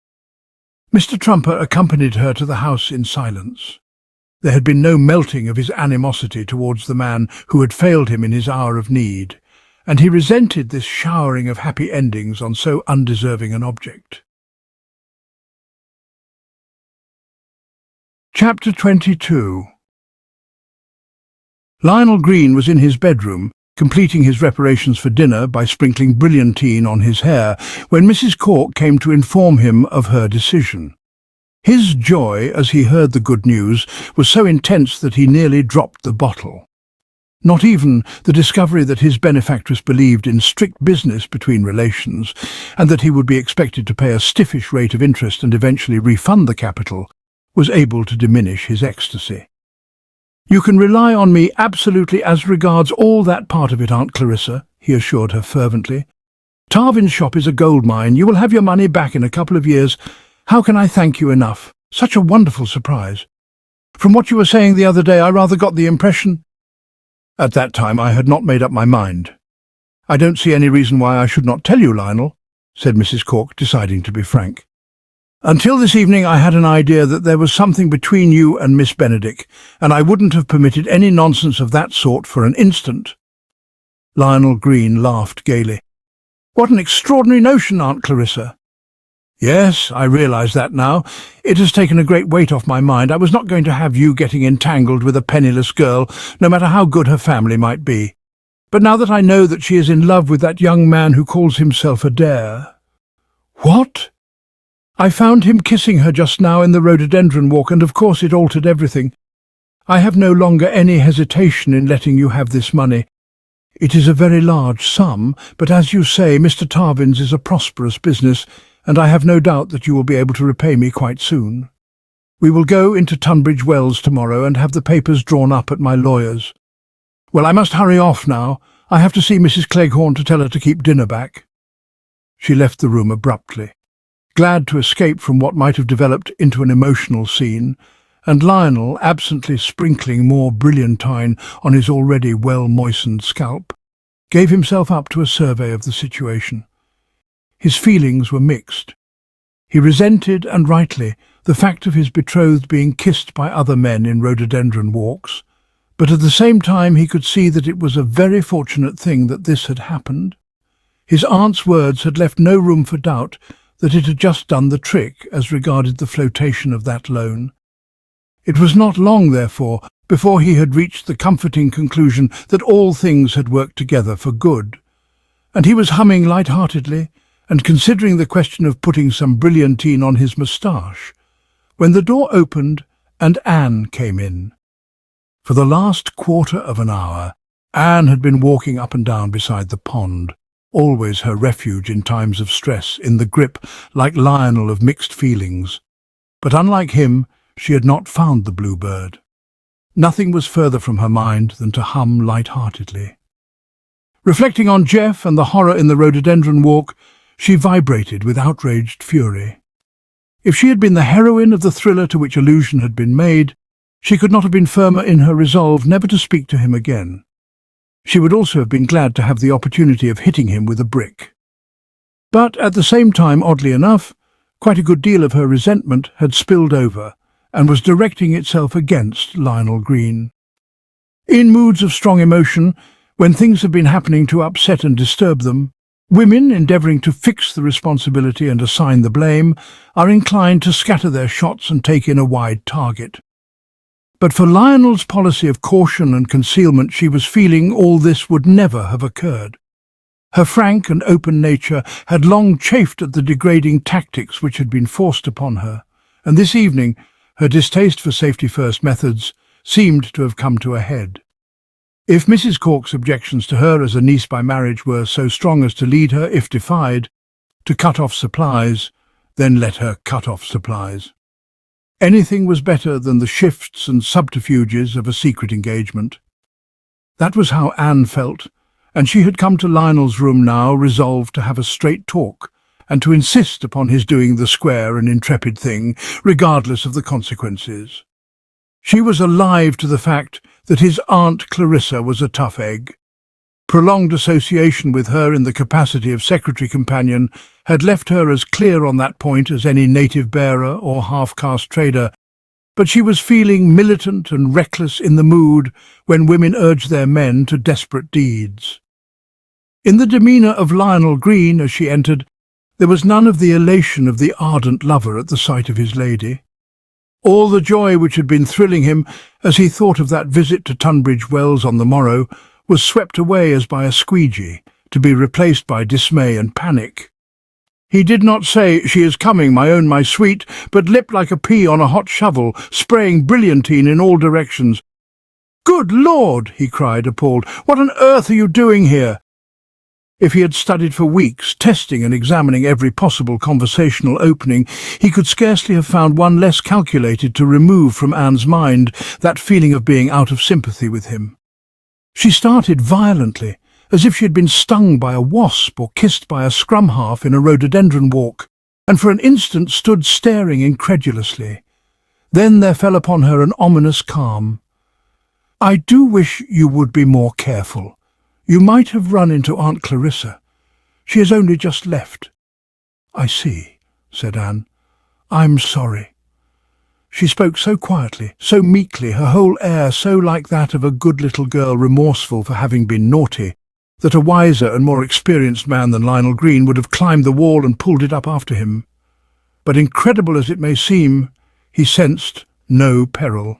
Mr. Trumper accompanied her to the house in silence. There had been no melting of his animosity towards the man who had failed him in his hour of need, and he resented this showering of happy endings on so undeserving an object. Chapter 22. Lionel Green was in his bedroom, completing his reparations for dinner by sprinkling brilliantine on his hair, when Mrs. Cork came to inform him of her decision. His joy, as he heard the good news, was so intense that he nearly dropped the bottle. Not even the discovery that his benefactress believed in strict business between relations, and that he would be expected to pay a stiffish rate of interest and eventually refund the capital, was able to diminish his ecstasy. "You can rely on me absolutely as regards all that part of it, Aunt Clarissa," he assured her fervently. "Tarvin's shop is a gold mine. You will have your money back in a couple of years. How can I thank you enough? Such a wonderful surprise. From what you were saying the other day, I rather got the impression—" At that time I had not made up my mind. "I don't see any reason why I should not tell you, Lionel," said Mrs. Cork, deciding to be frank. "Until this evening I had an idea that there was something between you and Miss Benedict, and I wouldn't have permitted any nonsense of that sort for an instant." Lionel Green laughed gaily. "What an extraordinary notion, Aunt Clarissa." "Yes, I realize that now. It has taken a great weight off my mind. I was not going to have you getting entangled with a penniless girl, no matter how good her family might be. But now that I know that she is in love with that young man who calls himself Adair—" "What?" "I found him kissing her just now in the rhododendron walk, and of course it altered everything. I have no longer any hesitation in letting you have this money. It is a very large sum, but as you say, Mr. Tarvin's is a prosperous business, and I have no doubt that you will be able to repay me quite soon. We will go into Tunbridge Wells tomorrow and have the papers drawn up at my lawyer's. Well, I must hurry off now. I have to see Mrs. Cleghorn to tell her to keep dinner back." She left the room abruptly. glad to escape from what might have developed into an emotional scene, and Lionel, absently sprinkling more brilliantine on his already well-moistened scalp, gave himself up to a survey of the situation. His feelings were mixed. He resented, and rightly, the fact of his betrothed being kissed by other men in rhododendron walks, but at the same time he could see that it was a very fortunate thing that this had happened. His aunt's words had left no room for doubt that it had just done the trick as regarded the flotation of that loan. It was not long, therefore, before he had reached the comforting conclusion that all things had worked together for good, and he was humming light-heartedly and considering the question of putting some brilliantine on his moustache, when the door opened and Anne came in. For the last quarter of an hour, Anne had been walking up and down beside the pond, always her refuge in times of stress, in the grip, like Lionel, of mixed feelings. But unlike him, she had not found the bluebird. Nothing was further from her mind than to hum light-heartedly. Reflecting on Jeff and the horror in the rhododendron walk, she vibrated with outraged fury. If she had been the heroine of the thriller to which allusion had been made, she could not have been firmer in her resolve never to speak to him again. She would also have been glad to have the opportunity of hitting him with a brick. But at the same time, oddly enough, quite a good deal of her resentment had spilled over and was directing itself against Lionel Green. In moods of strong emotion, when things have been happening to upset and disturb them, women, endeavouring to fix the responsibility and assign the blame, are inclined to scatter their shots and take in a wide target. But for Lionel's policy of caution and concealment, she was feeling all this would never have occurred. Her frank and open nature had long chafed at the degrading tactics which had been forced upon her, and this evening her distaste for safety-first methods seemed to have come to a head. If Mrs. Cork's objections to her as a niece by marriage were so strong as to lead her, if defied, to cut off supplies, then let her cut off supplies. Anything was better than the shifts and subterfuges of a secret engagement. That was how Anne felt, and she had come to Lionel's room now, resolved to have a straight talk, and to insist upon his doing the square and intrepid thing, regardless of the consequences. She was alive to the fact that his Aunt Clarissa was a tough egg. Prolonged association with her in the capacity of secretary companion had left her as clear on that point as any native bearer or half-caste trader, but she was feeling militant and reckless in the mood when women urge their men to desperate deeds. In the demeanour of Lionel Green as she entered, there was none of the elation of the ardent lover at the sight of his lady. All the joy which had been thrilling him as he thought of that visit to Tunbridge Wells on the morrow was swept away as by a squeegee, to be replaced by dismay and panic. He did not say, "She is coming, my own, my sweet," but lipped like a pea on a hot shovel, spraying brilliantine in all directions. "Good Lord!" he cried, appalled. "What on earth are you doing here?" If he had studied for weeks, testing and examining every possible conversational opening, he could scarcely have found one less calculated to remove from Anne's mind that feeling of being out of sympathy with him. She started violently, as if she had been stung by a wasp or kissed by a scrum-half in a rhododendron walk, and for an instant stood staring incredulously. Then there fell upon her an ominous calm. "I do wish you would be more careful. You might have run into Aunt Clarissa. She has only just left." "I see," said Anne. "I'm sorry." She spoke so quietly, so meekly, her whole air so like that of a good little girl remorseful for having been naughty, that a wiser and more experienced man than Lionel Green would have climbed the wall and pulled it up after him. But incredible as it may seem, he sensed no peril.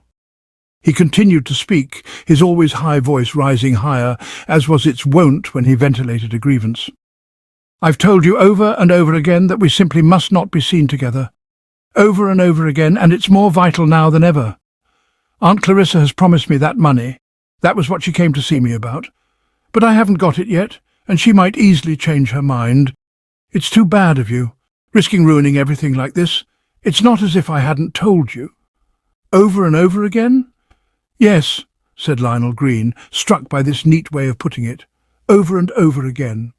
He continued to speak, his always high voice rising higher, as was its wont when he ventilated a grievance. "I've told you over and over again that we simply must not be seen together. Over and over again, and it's more vital now than ever. Aunt Clarissa has promised me that money. That was what she came to see me about. But I haven't got it yet, and she might easily change her mind. It's too bad of you, risking ruining everything like this. It's not as if I hadn't told you." "Over and over again?" "Yes," said Lionel Green, struck by this neat way of putting it. "Over and over again."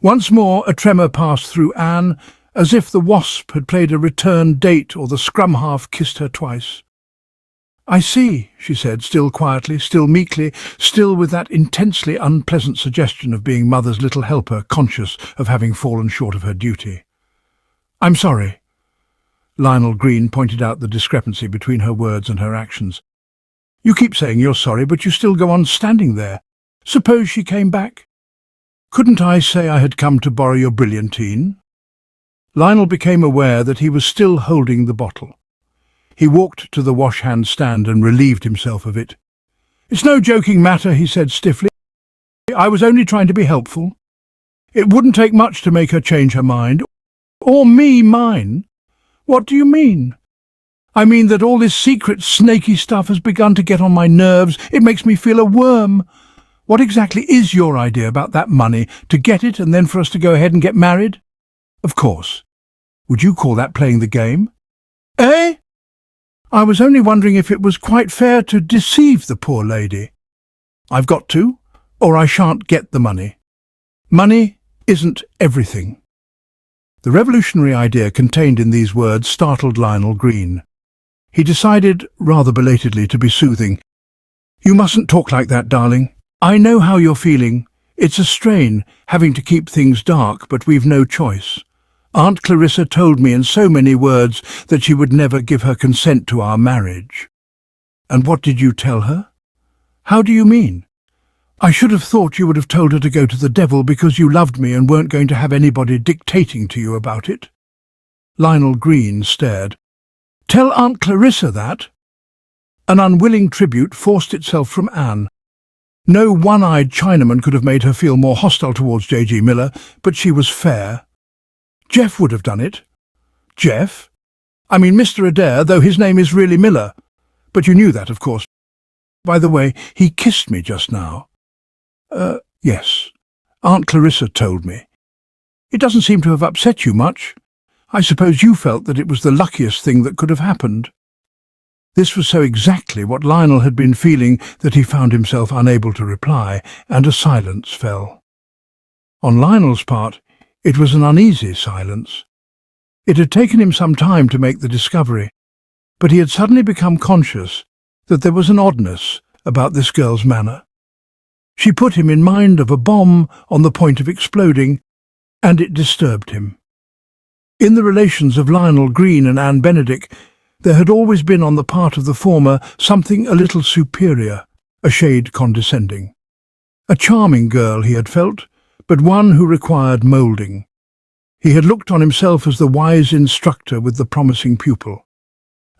Once more a tremor passed through Anne, as if the wasp had played a return date or the scrum half kissed her twice. "I see," she said, still quietly, still meekly, still with that intensely unpleasant suggestion of being mother's little helper, conscious of having fallen short of her duty. "I'm sorry." Lionel Green pointed out the discrepancy between her words and her actions. "You keep saying you're sorry, but you still go on standing there. Suppose she came back? Couldn't I say I had come to borrow your brilliantine?" Lionel became aware that he was still holding the bottle. He walked to the wash-hand stand and relieved himself of it. "It's no joking matter," he said stiffly. "I was only trying to be helpful. It wouldn't take much to make her change her mind. Or me mine." "What do you mean?" "I mean that all this secret, snaky stuff has begun to get on my nerves. It makes me feel a worm. What exactly is your idea about that money? To get it and then for us to go ahead and get married?" "Of course. Would you call that playing the game?" "Eh?" "I was only wondering if it was quite fair to deceive the poor lady." "I've got to, or I shan't get the money. Money isn't everything." The revolutionary idea contained in these words startled Lionel Green. He decided, rather belatedly, to be soothing. "You mustn't talk like that, darling. I know how you're feeling. It's a strain, having to keep things dark, but we've no choice. Aunt Clarissa told me in so many words that she would never give her consent to our marriage." "And what did you tell her?" "How do you mean?" "I should have thought you would have told her to go to the devil because you loved me and weren't going to have anybody dictating to you about it." Lionel Green stared. "Tell Aunt Clarissa that?" An unwilling tribute forced itself from Anne. No one-eyed Chinaman could have made her feel more hostile towards J.G. Miller, but she was fair. "Jeff would have done it." "Jeff? I mean Mr. Adair, though his name is really Miller. But you knew that, of course. By the way, he kissed me just now." Yes. Aunt Clarissa told me." "It doesn't seem to have upset you much. I suppose you felt that it was the luckiest thing that could have happened." This was so exactly what Lionel had been feeling that he found himself unable to reply, and a silence fell. On Lionel's part, it was an uneasy silence. It had taken him some time to make the discovery, but he had suddenly become conscious that there was an oddness about this girl's manner. She put him in mind of a bomb on the point of exploding, and it disturbed him. In the relations of Lionel Green and Anne Benedict, there had always been on the part of the former something a little superior, a shade condescending. A charming girl, he had felt, but one who required moulding. He had looked on himself as the wise instructor with the promising pupil.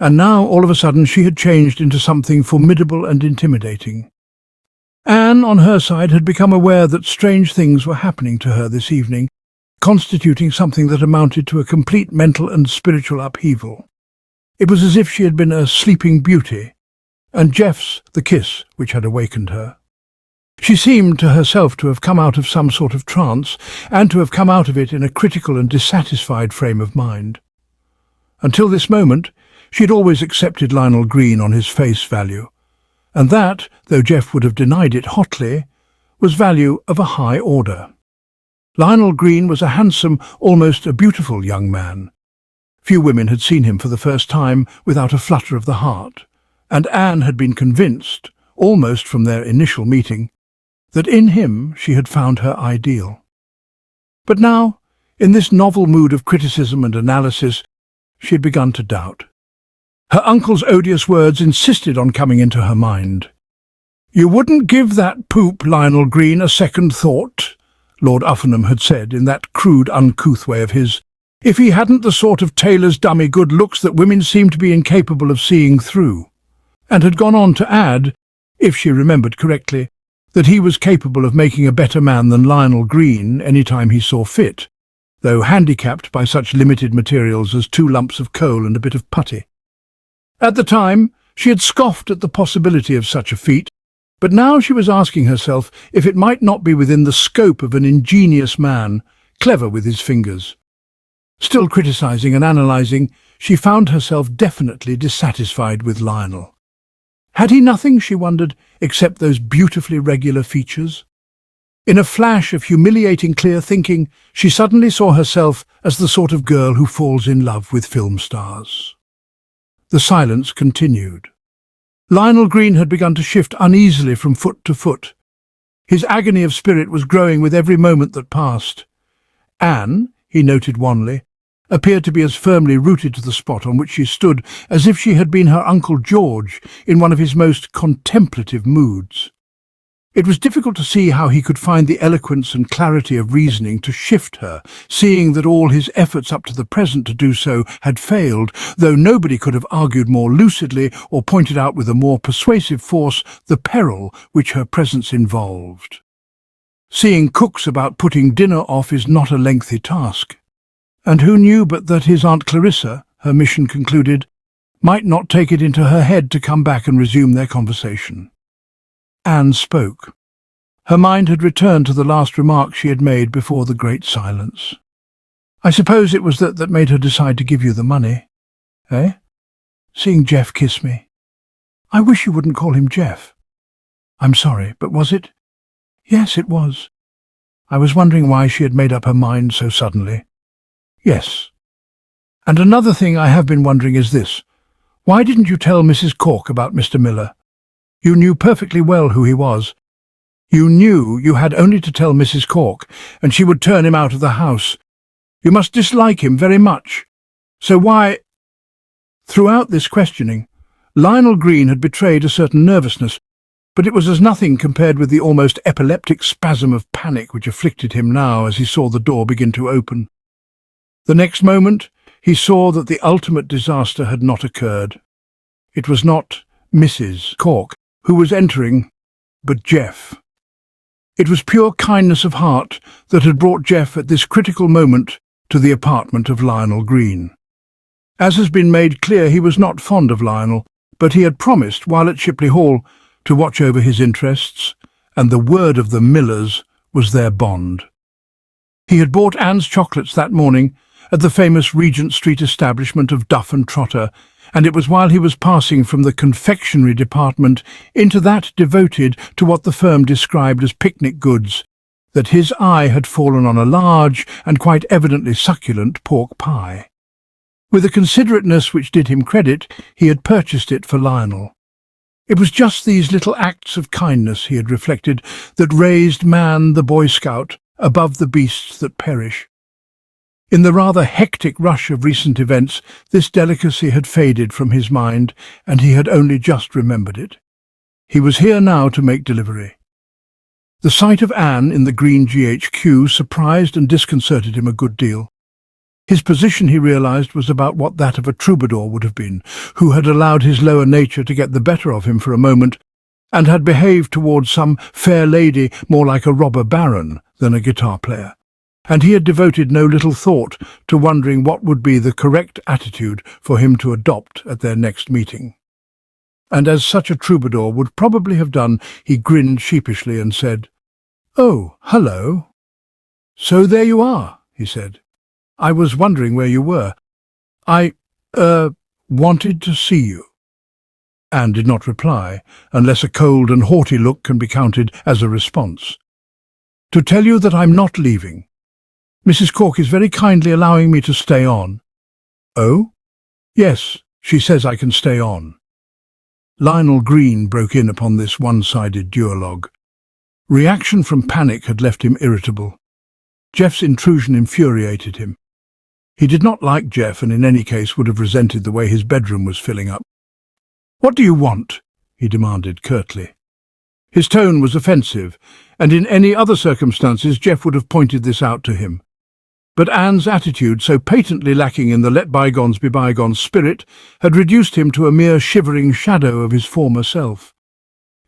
And now, all of a sudden, she had changed into something formidable and intimidating. Anne, on her side, had become aware that strange things were happening to her this evening, constituting something that amounted to a complete mental and spiritual upheaval. It was as if she had been a sleeping beauty, and Jeff's the kiss which had awakened her. She seemed to herself to have come out of some sort of trance, and to have come out of it in a critical and dissatisfied frame of mind. Until this moment, she had always accepted Lionel Green on his face value, and that, though Jeff would have denied it hotly, was value of a high order. Lionel Green was a handsome, almost a beautiful young man. Few women had seen him for the first time without a flutter of the heart, and Anne had been convinced, almost from their initial meeting, that in him she had found her ideal. But now, in this novel mood of criticism and analysis, she had begun to doubt. Her uncle's odious words insisted on coming into her mind. "You wouldn't give that poop, Lionel Green, a second thought," Lord Uffenham had said in that crude, uncouth way of his, "if he hadn't the sort of tailor's dummy good looks that women seem to be incapable of seeing through," and had gone on to add, if she remembered correctly, that he was capable of making a better man than Lionel Green any time he saw fit, though handicapped by such limited materials as 2 lumps of coal and a bit of putty. At the time, she had scoffed at the possibility of such a feat, but now she was asking herself if it might not be within the scope of an ingenious man, clever with his fingers. Still criticizing and analyzing, she found herself definitely dissatisfied with Lionel. Had he nothing, she wondered, except those beautifully regular features? In a flash of humiliating clear thinking, she suddenly saw herself as the sort of girl who falls in love with film stars. The silence continued. Lionel Green had begun to shift uneasily from foot to foot. His agony of spirit was growing with every moment that passed. Anne, he noted wanly, appeared to be as firmly rooted to the spot on which she stood as if she had been her Uncle George in one of his most contemplative moods. It was difficult to see how he could find the eloquence and clarity of reasoning to shift her, seeing that all his efforts up to the present to do so had failed, though nobody could have argued more lucidly or pointed out with a more persuasive force the peril which her presence involved. Seeing cooks about putting dinner off is not a lengthy task, and who knew but that his Aunt Clarissa, her mission concluded, might not take it into her head to come back and resume their conversation. Anne spoke. Her mind had returned to the last remark she had made before the great silence. "I suppose it was that made her decide to give you the money, eh? Seeing Jeff kiss me. I wish you wouldn't call him Jeff." "I'm sorry, but was it?" "Yes, it was." I was wondering why she had made up her mind so suddenly. "Yes. And another thing I have been wondering is this. Why didn't you tell Mrs. Cork about Mr. Miller? You knew perfectly well who he was. You knew you had only to tell Mrs. Cork, and she would turn him out of the house. You must dislike him very much. So why—" Throughout this questioning, Lionel Green had betrayed a certain nervousness, but it was as nothing compared with the almost epileptic spasm of panic which afflicted him now as he saw the door begin to open. The next moment, he saw that the ultimate disaster had not occurred. It was not Mrs. Cork who was entering, but Jeff. It was pure kindness of heart that had brought Jeff at this critical moment to the apartment of Lionel Green. As has been made clear, he was not fond of Lionel, but he had promised, while at Shipley Hall, to watch over his interests, and the word of the Millers was their bond. He had bought Anne's chocolates that morning at the famous Regent Street establishment of Duff and Trotter, and it was while he was passing from the confectionery department into that devoted to what the firm described as picnic goods that his eye had fallen on a large and quite evidently succulent pork pie. With a considerateness which did him credit, he had purchased it for Lionel. It was just these little acts of kindness, he had reflected, that raised man the Boy Scout above the beasts that perish. In the rather hectic rush of recent events, this delicacy had faded from his mind, and he had only just remembered it. He was here now to make delivery. The sight of Anne in the green GHQ surprised and disconcerted him a good deal. His position, he realized, was about what that of a troubadour would have been, who had allowed his lower nature to get the better of him for a moment, and had behaved towards some fair lady more like a robber baron than a guitar player. And he had devoted no little thought to wondering what would be the correct attitude for him to adopt at their next meeting. And as such a troubadour would probably have done, he grinned sheepishly and said, "Oh, hello." "So there you are," he said. "I was wondering where you were. I, wanted to see you." Anne did not reply, unless a cold and haughty look can be counted as a response. "To tell you that I'm not leaving. Mrs. Cork is very kindly allowing me to stay on." "Oh?" "Yes, she says I can stay on." Lionel Green broke in upon this one-sided duologue. Reaction from panic had left him irritable. Jeff's intrusion infuriated him. He did not like Jeff, and in any case would have resented the way his bedroom was filling up. "What do you want?" he demanded curtly. His tone was offensive, and in any other circumstances Jeff would have pointed this out to him. But Anne's attitude, so patently lacking in the let bygones be bygones spirit, had reduced him to a mere shivering shadow of his former self.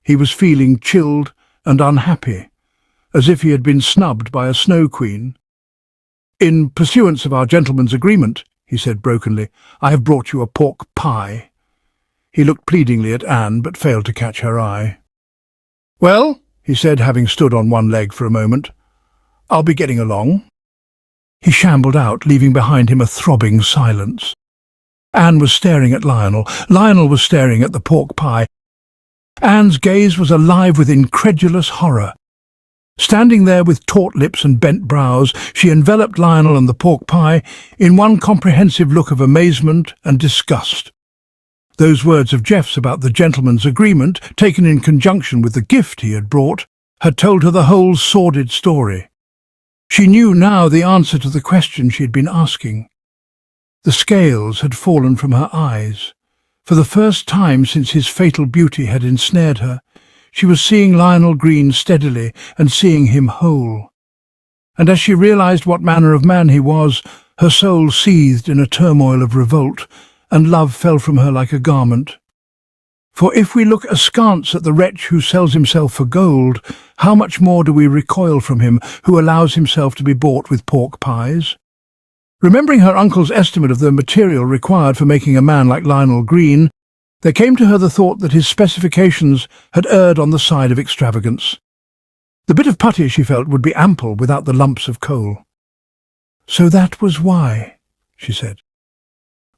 He was feeling chilled and unhappy, as if he had been snubbed by a snow queen. "In pursuance of our gentleman's agreement," he said brokenly, "I have brought you a pork pie." He looked pleadingly at Anne, but failed to catch her eye. "Well," he said, having stood on one leg for a moment, "I'll be getting along." He shambled out, leaving behind him a throbbing silence. Anne was staring at Lionel. Lionel was staring at the pork pie. Anne's gaze was alive with incredulous horror. Standing there with taut lips and bent brows, she enveloped Lionel and the pork pie in one comprehensive look of amazement and disgust. Those words of Jeff's about the gentleman's agreement, taken in conjunction with the gift he had brought, had told her the whole sordid story. She knew now the answer to the question she had been asking. The scales had fallen from her eyes. For the first time since his fatal beauty had ensnared her, she was seeing Lionel Green steadily and seeing him whole. And as she realized what manner of man he was, her soul seethed in a turmoil of revolt, and love fell from her like a garment. For if we look askance at the wretch who sells himself for gold, how much more do we recoil from him who allows himself to be bought with pork pies? Remembering her uncle's estimate of the material required for making a man like Lionel Green, there came to her the thought that his specifications had erred on the side of extravagance. The bit of putty, she felt, would be ample without the lumps of coal. "So that was why," she said.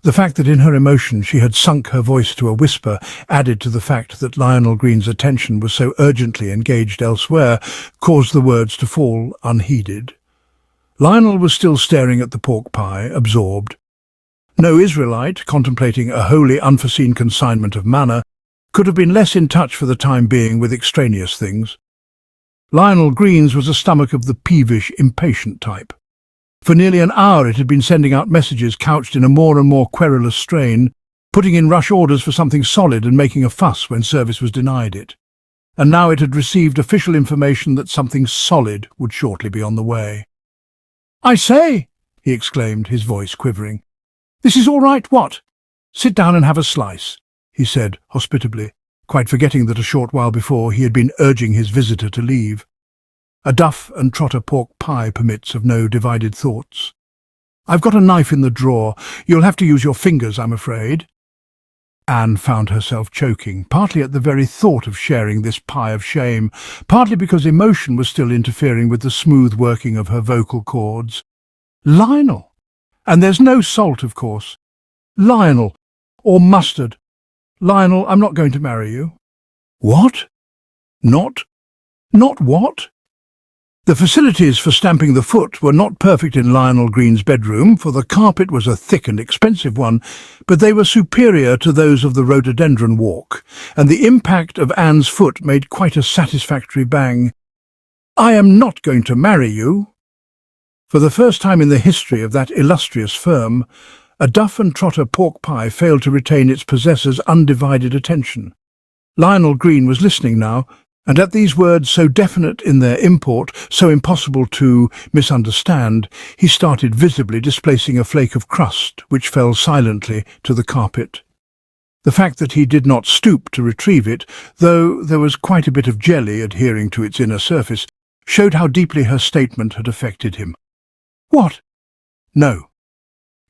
The fact that in her emotion she had sunk her voice to a whisper, added to the fact that Lionel Green's attention was so urgently engaged elsewhere, caused the words to fall unheeded. Lionel was still staring at the pork pie, absorbed. No Israelite, contemplating a wholly unforeseen consignment of manna, could have been less in touch for the time being with extraneous things. Lionel Green's was a stomach of the peevish, impatient type. For nearly an hour it had been sending out messages couched in a more and more querulous strain, putting in rush orders for something solid and making a fuss when service was denied it. And now it had received official information that something solid would shortly be on the way. "I say," he exclaimed, his voice quivering. "This is all right, what?" "Sit down and have a slice," he said hospitably, quite forgetting that a short while before he had been urging his visitor to leave. A duff and trotter pork pie permits of no divided thoughts. "I've got a knife in the drawer. You'll have to use your fingers, I'm afraid." Anne found herself choking, partly at the very thought of sharing this pie of shame, partly because emotion was still interfering with the smooth working of her vocal cords. Lionel! And there's no salt, of course. Lionel! Or mustard. Lionel, I'm not going to marry you. What? Not what? The facilities for stamping the foot were not perfect in Lionel Green's bedroom, for the carpet was a thick and expensive one, but they were superior to those of the rhododendron walk, and the impact of Anne's foot made quite a satisfactory bang. "I am not going to marry you." For the first time in the history of that illustrious firm, a duff and trotter pork pie failed to retain its possessor's undivided attention. Lionel Green was listening now, and at these words, so definite in their import, so impossible to misunderstand, he started visibly displacing a flake of crust which fell silently to the carpet. The fact that he did not stoop to retrieve it, though there was quite a bit of jelly adhering to its inner surface, showed how deeply her statement had affected him. "What?" "No.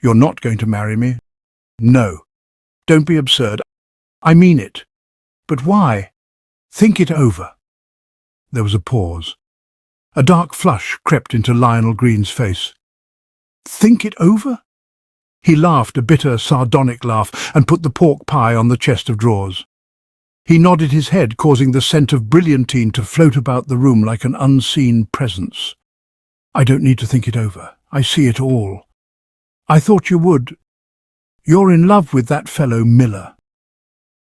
You're not going to marry me?" "No. Don't be absurd. I mean it." "But why?" "Think it over." There was a pause. A dark flush crept into Lionel Green's face. "Think it over?" He laughed a bitter, sardonic laugh and put the pork pie on the chest of drawers. He nodded his head, causing the scent of brilliantine to float about the room like an unseen presence. "I don't need to think it over. I see it all. I thought you would. You're in love with that fellow Miller."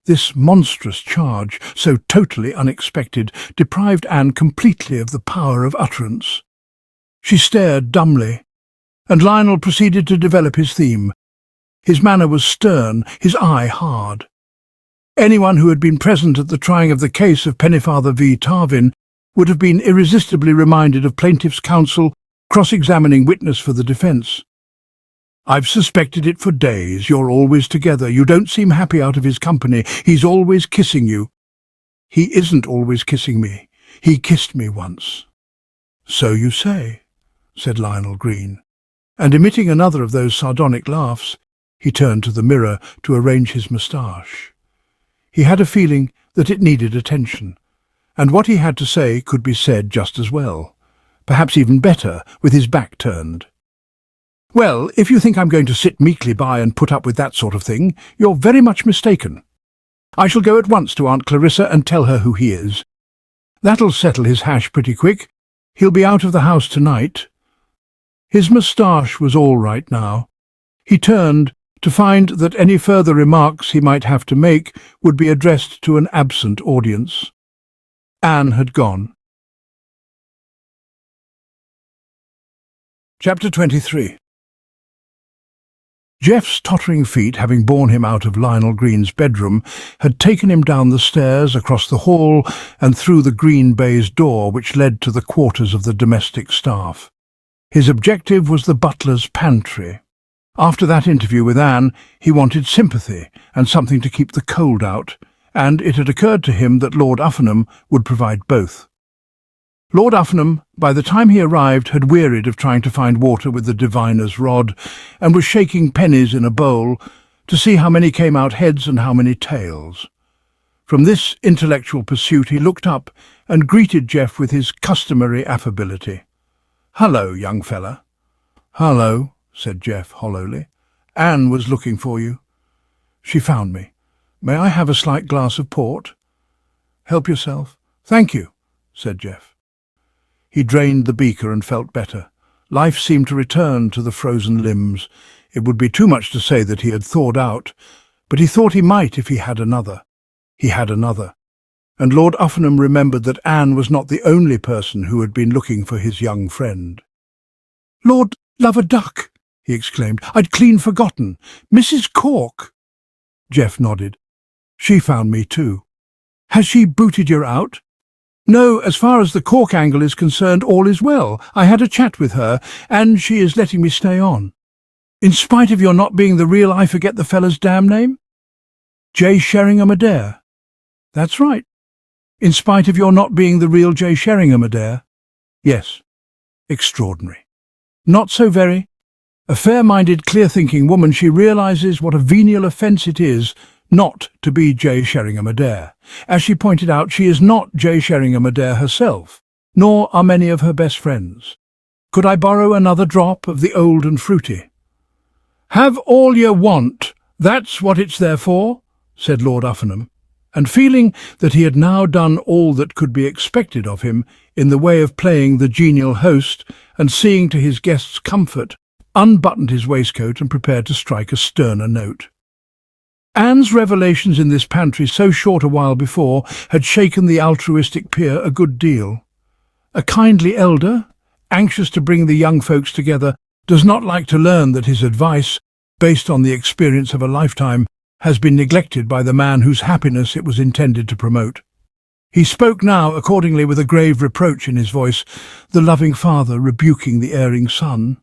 This monstrous charge, so totally unexpected, deprived Anne completely of the power of utterance. She stared dumbly, and Lionel proceeded to develop his theme. His manner was stern, his eye hard. Anyone who had been present at the trying of the case of Pennefather v. Tarvin would have been irresistibly reminded of plaintiff's counsel cross-examining witness for the defence. "I've suspected it for days. You're always together. You don't seem happy out of his company. He's always kissing you." "He isn't always kissing me. He kissed me once." "So you say," said Lionel Green, and emitting another of those sardonic laughs, he turned to the mirror to arrange his moustache. He had a feeling that it needed attention, and what he had to say could be said just as well, perhaps even better, with his back turned. "Well, if you think I'm going to sit meekly by and put up with that sort of thing, you're very much mistaken. I shall go at once to Aunt Clarissa and tell her who he is. That'll settle his hash pretty quick, He'll be out of the house tonight." His moustache was all right now. He turned to find that any further remarks he might have to make would be addressed to an absent audience. Anne had gone. Chapter 23. Jeff's tottering feet, having borne him out of Lionel Green's bedroom, had taken him down the stairs, across the hall, and through the green baize door which led to the quarters of the domestic staff. His objective was the butler's pantry. After that interview with Anne, he wanted sympathy and something to keep the cold out, and it had occurred to him that Lord Uffenham would provide both. Lord Uffenham, by the time he arrived, had wearied of trying to find water with the diviner's rod, and was shaking pennies in a bowl to see how many came out heads and how many tails. From this intellectual pursuit he looked up and greeted Jeff with his customary affability. "Hello, young fella." "Hello," said Jeff hollowly. "Anne was looking for you." "She found me. May I have a slight glass of port?" "Help yourself." "Thank you," said Jeff. He drained the beaker and felt better. Life seemed to return to the frozen limbs. It would be too much to say that he had thawed out, but he thought he might if he had another. He had another. And Lord Uffenham remembered that Anne was not the only person who had been looking for his young friend. "Lord love a duck!" he exclaimed. "I'd clean forgotten. Mrs. Cork." Jeff nodded. "She found me too." "Has she booted you out?" "No, as far as the Cork angle is concerned, all is well. I had a chat with her, and she is letting me stay on." "In spite of your not being the real I forget the fella's damn name?" "J. Sheringham Adair." "That's right." "In spite of your not being the real J. Sheringham Adair?" "Yes." "Extraordinary." "Not so very. A fair-minded, clear-thinking woman, she realizes what a venial offence it is not to be J. Sheringham Adair. As she pointed out, she is not J. Sheringham Adair herself, nor are many of her best friends. Could I borrow another drop of the old and fruity?" "Have all you want. That's what it's there for," said Lord Uffenham, and feeling that he had now done all that could be expected of him in the way of playing the genial host and seeing to his guests' comfort, unbuttoned his waistcoat and prepared to strike a sterner note. Anne's revelations in this pantry so short a while before had shaken the altruistic peer a good deal. A kindly elder, anxious to bring the young folks together, does not like to learn that his advice, based on the experience of a lifetime, has been neglected by the man whose happiness it was intended to promote. He spoke now, accordingly, with a grave reproach in his voice, the loving father rebuking the erring son.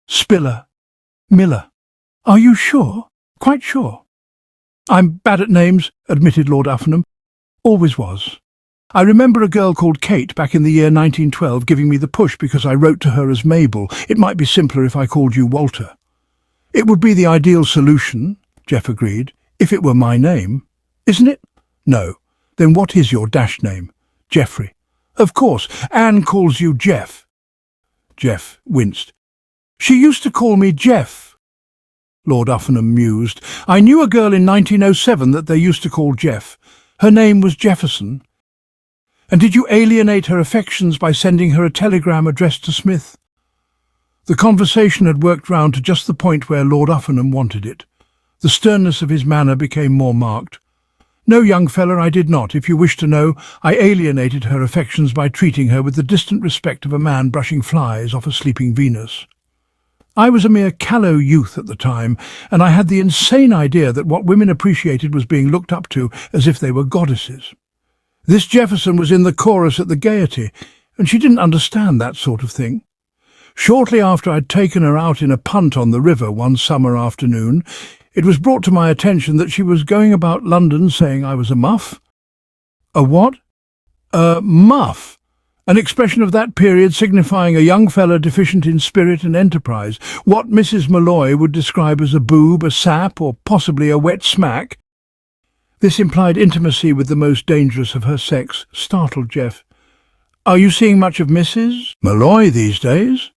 "Spiller. Miller. Are you sure? Quite sure?" "I'm bad at names," admitted Lord Uffenham. "Always was. I remember a girl called Kate back in the year 1912 giving me the push because I wrote to her as Mabel. It might be simpler if I called you Walter." "It would be the ideal solution," Jeff agreed, "if it were my name. Isn't it?" "No. Then what is your dash name?" "Geoffrey." "Of course. Anne calls you Jeff." Jeff winced. "She used to call me Jeff." Lord Uffenham mused. "I knew a girl in 1907 that they used to call Jeff. Her name was Jefferson." "And did you alienate her affections by sending her a telegram addressed to Smith?" The conversation had worked round to just the point where Lord Uffenham wanted it. The sternness of his manner became more marked. "No, young feller, I did not. If you wish to know, I alienated her affections by treating her with the distant respect of a man brushing flies off a sleeping Venus. I was a mere callow youth at the time, and I had the insane idea that what women appreciated was being looked up to as if they were goddesses. This Jefferson was in the chorus at the Gaiety, and she didn't understand that sort of thing. Shortly after I'd taken her out in a punt on the river one summer afternoon, it was brought to my attention that she was going about London saying I was a muff." "A what?" "A muff. An expression of that period signifying a young fellow deficient in spirit and enterprise, what Mrs. Malloy would describe as a boob, a sap, or possibly a wet smack." This implied intimacy with the most dangerous of her sex startled Jeff. "Are you seeing much of Mrs. Malloy these days?"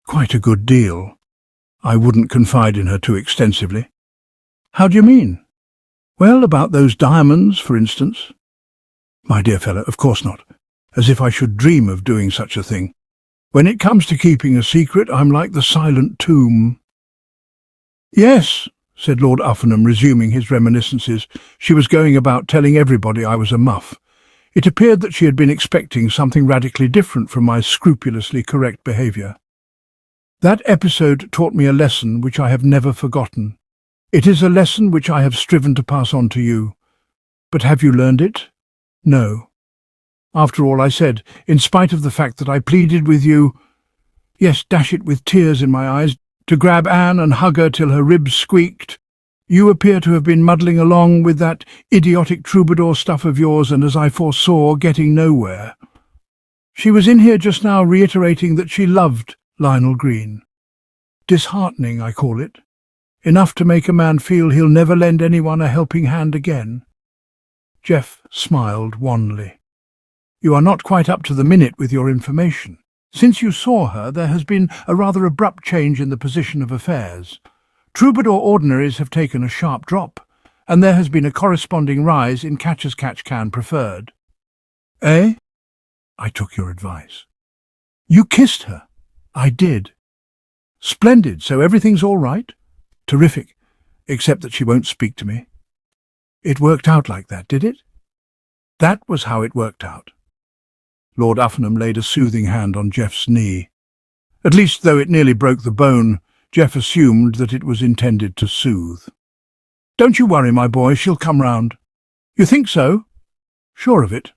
"Quite a good deal. I wouldn't confide in her too extensively." "How do you mean?" "Well, about those diamonds, for instance." "My dear fellow, of course not. as if I should dream of doing such a thing. When it comes to keeping a secret, I'm like the silent tomb." "Yes," said Lord Uffenham, resuming his reminiscences. "She was going about telling everybody I was a muff. It appeared that she had been expecting something radically different from my scrupulously correct behaviour. That episode taught me a lesson which I have never forgotten. It is a lesson which I have striven to pass on to you. But have you learned it? No. After all, I said, in spite of the fact that I pleaded with you, yes, dash it, with tears in my eyes, to grab Anne and hug her till her ribs squeaked, you appear to have been muddling along with that idiotic troubadour stuff of yours and, as I foresaw, getting nowhere. She was in here just now reiterating that she loved Lionel Green. Disheartening, I call it. Enough to make a man feel he'll never lend anyone a helping hand again." Jeff smiled wanly. "You are not quite up to the minute with your information. Since you saw her, there has been a rather abrupt change in the position of affairs. Troubadour ordinaries have taken a sharp drop, and there has been a corresponding rise in catch-as-catch-can preferred." "Eh?" "I took your advice." "You kissed her?" "I did." "Splendid, so everything's all right?" "Terrific, except that she won't speak to me." "It worked out like that, did it?" "That was how it worked out." Lord Uffenham laid a soothing hand on Jeff's knee. At least, though it nearly broke the bone, Jeff assumed that it was intended to soothe. "Don't you worry, my boy, she'll come round." "You think so?" "Sure of it."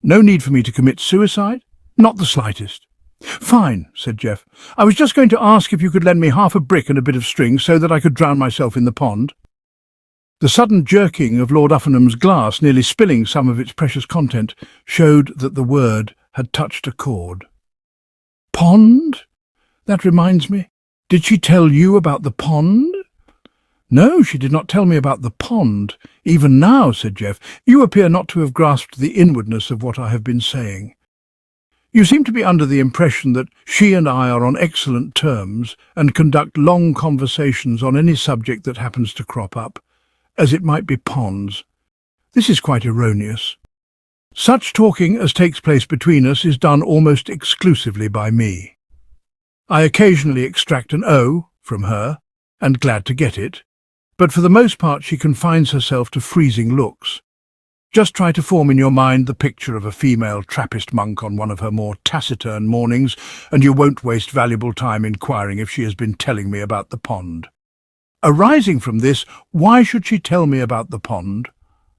"No need for me to commit suicide?" "Not the slightest." "Fine," said Jeff. "I was just going to ask if you could lend me half a brick and a bit of string so that I could drown myself in the pond." The sudden jerking of Lord Uffenham's glass, nearly spilling some of its precious content, showed that the word had touched a chord. "Pond? That reminds me. Did she tell you about the pond?" "No, she did not tell me about the pond. Even now," said Jeff, "you appear not to have grasped the inwardness of what I have been saying. You seem to be under the impression that she and I are on excellent terms and conduct long conversations on any subject that happens to crop up, as it might be ponds. This is quite erroneous. Such talking as takes place between us is done almost exclusively by me. I occasionally extract an "oh" from her, and glad to get it, but for the most part she confines herself to freezing looks. Just try to form in your mind the picture of a female Trappist monk on one of her more taciturn mornings, and you won't waste valuable time inquiring if she has been telling me about the pond. Arising from this, why should she tell me about the pond?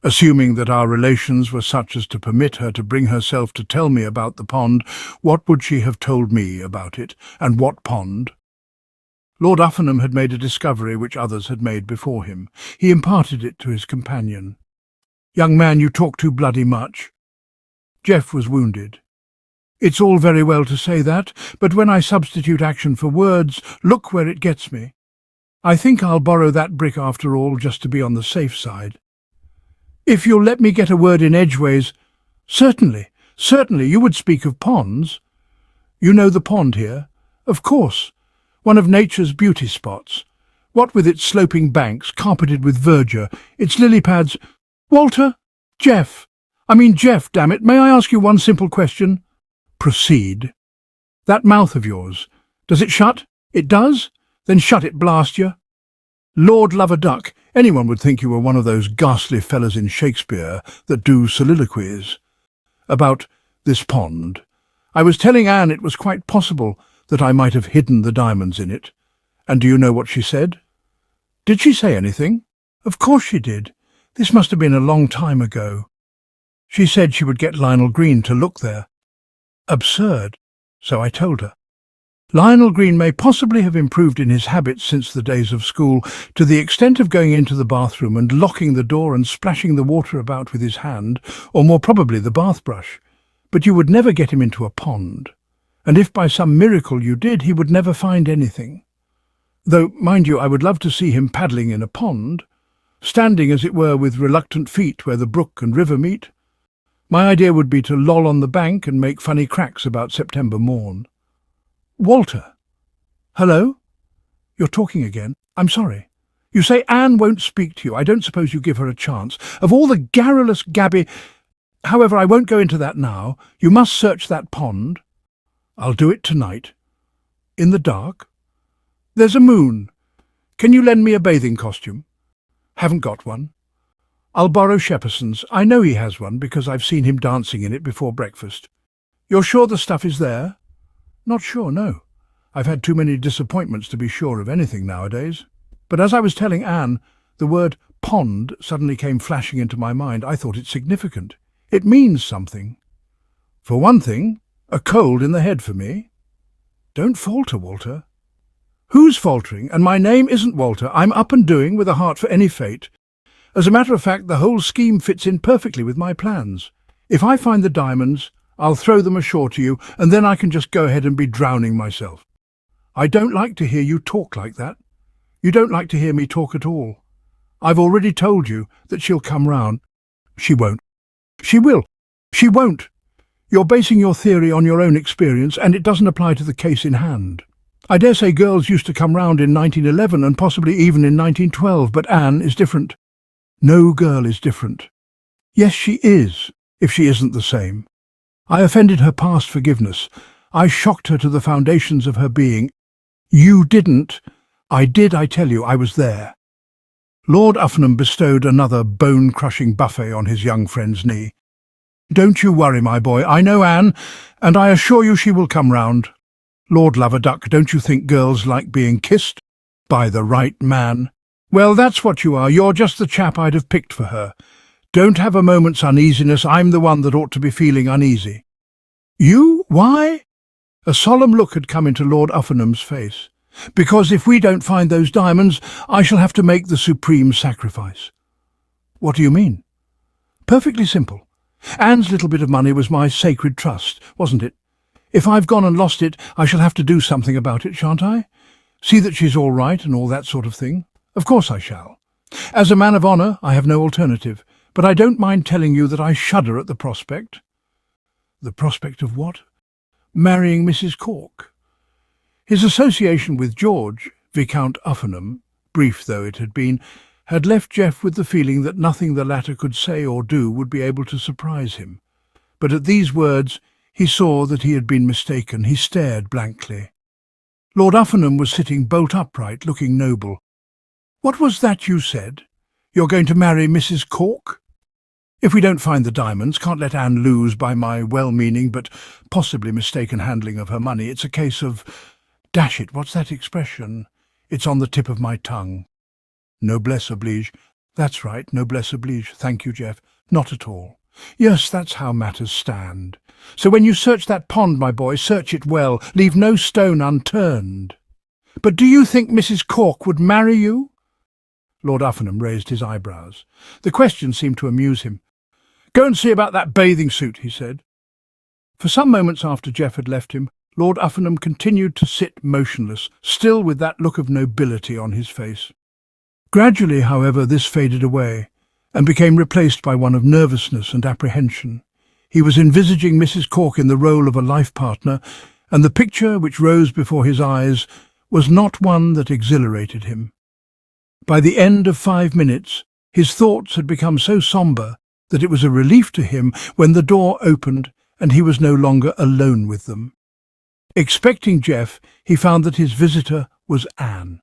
Assuming that our relations were such as to permit her to bring herself to tell me about the pond, what would she have told me about it, and what pond? Lord Uffenham had made a discovery which others had made before him. He imparted it to his companion. "Young man, you talk too bloody much." Jeff was wounded. "It's all very well to say that, but when I substitute action for words, look where it gets me. I think I'll borrow that brick after all, just to be on the safe side." "If you'll let me get a word in edgeways—" "Certainly, certainly, you would speak of ponds." "You know the pond here?" "Of course. One of nature's beauty spots. What with its sloping banks, carpeted with verdure, its lily pads—" "Walter? Jeff! Jeff, damn it, may I ask you one simple question?" "Proceed." "That mouth of yours, does it shut?" "It does? Then shut it, blast you." "Lord love a duck, anyone would think you were one of those ghastly fellows in Shakespeare that do soliloquies. About this pond. I was telling Anne it was quite possible that I might have hidden the diamonds in it. And do you know what she said?" "Did she say anything?" "Of course she did. This must have been a long time ago. She said she would get Lionel Green to look there." "Absurd." "So I told her. Lionel Green may possibly have improved in his habits since the days of school, to the extent of going into the bathroom and locking the door and splashing the water about with his hand, or more probably the bath-brush. But you would never get him into a pond, and if by some miracle you did, he would never find anything. Though, mind you, I would love to see him paddling in a pond, standing as it were with reluctant feet where the brook and river meet. My idea would be to loll on the bank and make funny cracks about September morn." "Walter? Hello? You're talking again. I'm sorry. You say Anne won't speak to you. I don't suppose you give her a chance. Of all the garrulous gabby—" However, I won't go into that now. You must search that pond. I'll do it tonight. In the dark? There's a moon. Can you lend me a bathing costume? Haven't got one. I'll borrow Shepperson's. I know he has one because I've seen him dancing in it before breakfast. You're sure the stuff is there? Not sure, no. I've had too many disappointments to be sure of anything nowadays. But as I was telling Anne, the word pond suddenly came flashing into my mind. I thought it significant. It means something. For one thing, a cold in the head for me. Don't falter, Walter. Who's faltering? And my name isn't Walter. I'm up and doing with a heart for any fate. As a matter of fact, the whole scheme fits in perfectly with my plans. If I find the diamonds, I'll throw them ashore to you, and then I can just go ahead and be drowning myself. I don't like to hear you talk like that. You don't like to hear me talk at all. I've already told you that she'll come round. She won't. She will. She won't. You're basing your theory on your own experience, and it doesn't apply to the case in hand. I dare say girls used to come round in 1911 and possibly even in 1912, but Anne is different. No girl is different. Yes, she is, if she isn't the same. I offended her past forgiveness. I shocked her to the foundations of her being. You didn't. I did, I tell you. I was there. Lord Uffenham bestowed another bone-crushing buffet on his young friend's knee. Don't you worry, my boy. I know Anne, and I assure you she will come round. Lord Loverduck, don't you think girls like being kissed? By the right man. Well, that's what you are. You're just the chap I'd have picked for her. Don't have a moment's uneasiness. I'm the one that ought to be feeling uneasy. You? Why? A solemn look had come into Lord Uffenham's face. Because if we don't find those diamonds, I shall have to make the supreme sacrifice. What do you mean? Perfectly simple. Anne's little bit of money was my sacred trust, wasn't it? If I've gone and lost it, I shall have to do something about it, shan't I? See that she's all right and all that sort of thing. Of course I shall. As a man of honour, I have no alternative, but I don't mind telling you that I shudder at the prospect. The prospect of what? Marrying Mrs. Cork. His association with George, Viscount Uffenham, brief though it had been, had left Geoff with the feeling that nothing the latter could say or do would be able to surprise him. But at these words he saw that he had been mistaken. He stared blankly. Lord Uffenham was sitting bolt upright, looking noble. What was that you said? You're going to marry Mrs. Cork? If we don't find the diamonds, can't let Anne lose by my well-meaning but possibly mistaken handling of her money. It's a case of, dash it, what's that expression? It's on the tip of my tongue. Noblesse oblige. That's right, noblesse oblige. Thank you, Geoff. Not at all. Yes, that's how matters stand. So when you search that pond, my boy, search it well. Leave no stone unturned. But do you think Mrs. Cork would marry you? Lord Uffenham raised his eyebrows. The question seemed to amuse him. Go and see about that bathing suit, he said. For some moments after Geoff had left him, Lord Uffenham continued to sit motionless, still with that look of nobility on his face. Gradually, however, this faded away, and became replaced by one of nervousness and apprehension. He was envisaging Mrs. Cork in the role of a life partner, and the picture which rose before his eyes was not one that exhilarated him. By the end of 5 minutes, his thoughts had become so sombre that it was a relief to him when the door opened and he was no longer alone with them. Expecting Geoff, he found that his visitor was Anne.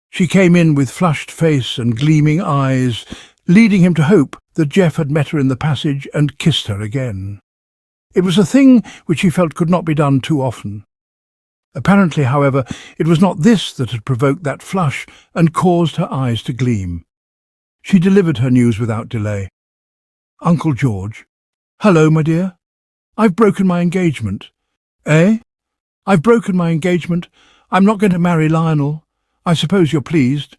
She came in with flushed face and gleaming eyes, leading him to hope that Geoff had met her in the passage and kissed her again. It was a thing which he felt could not be done too often. Apparently, however, it was not this that had provoked that flush and caused her eyes to gleam. She delivered her news without delay. Uncle George. Hello, my dear. I've broken my engagement. Eh? I've broken my engagement. I'm not going to marry Lionel. I suppose you're pleased.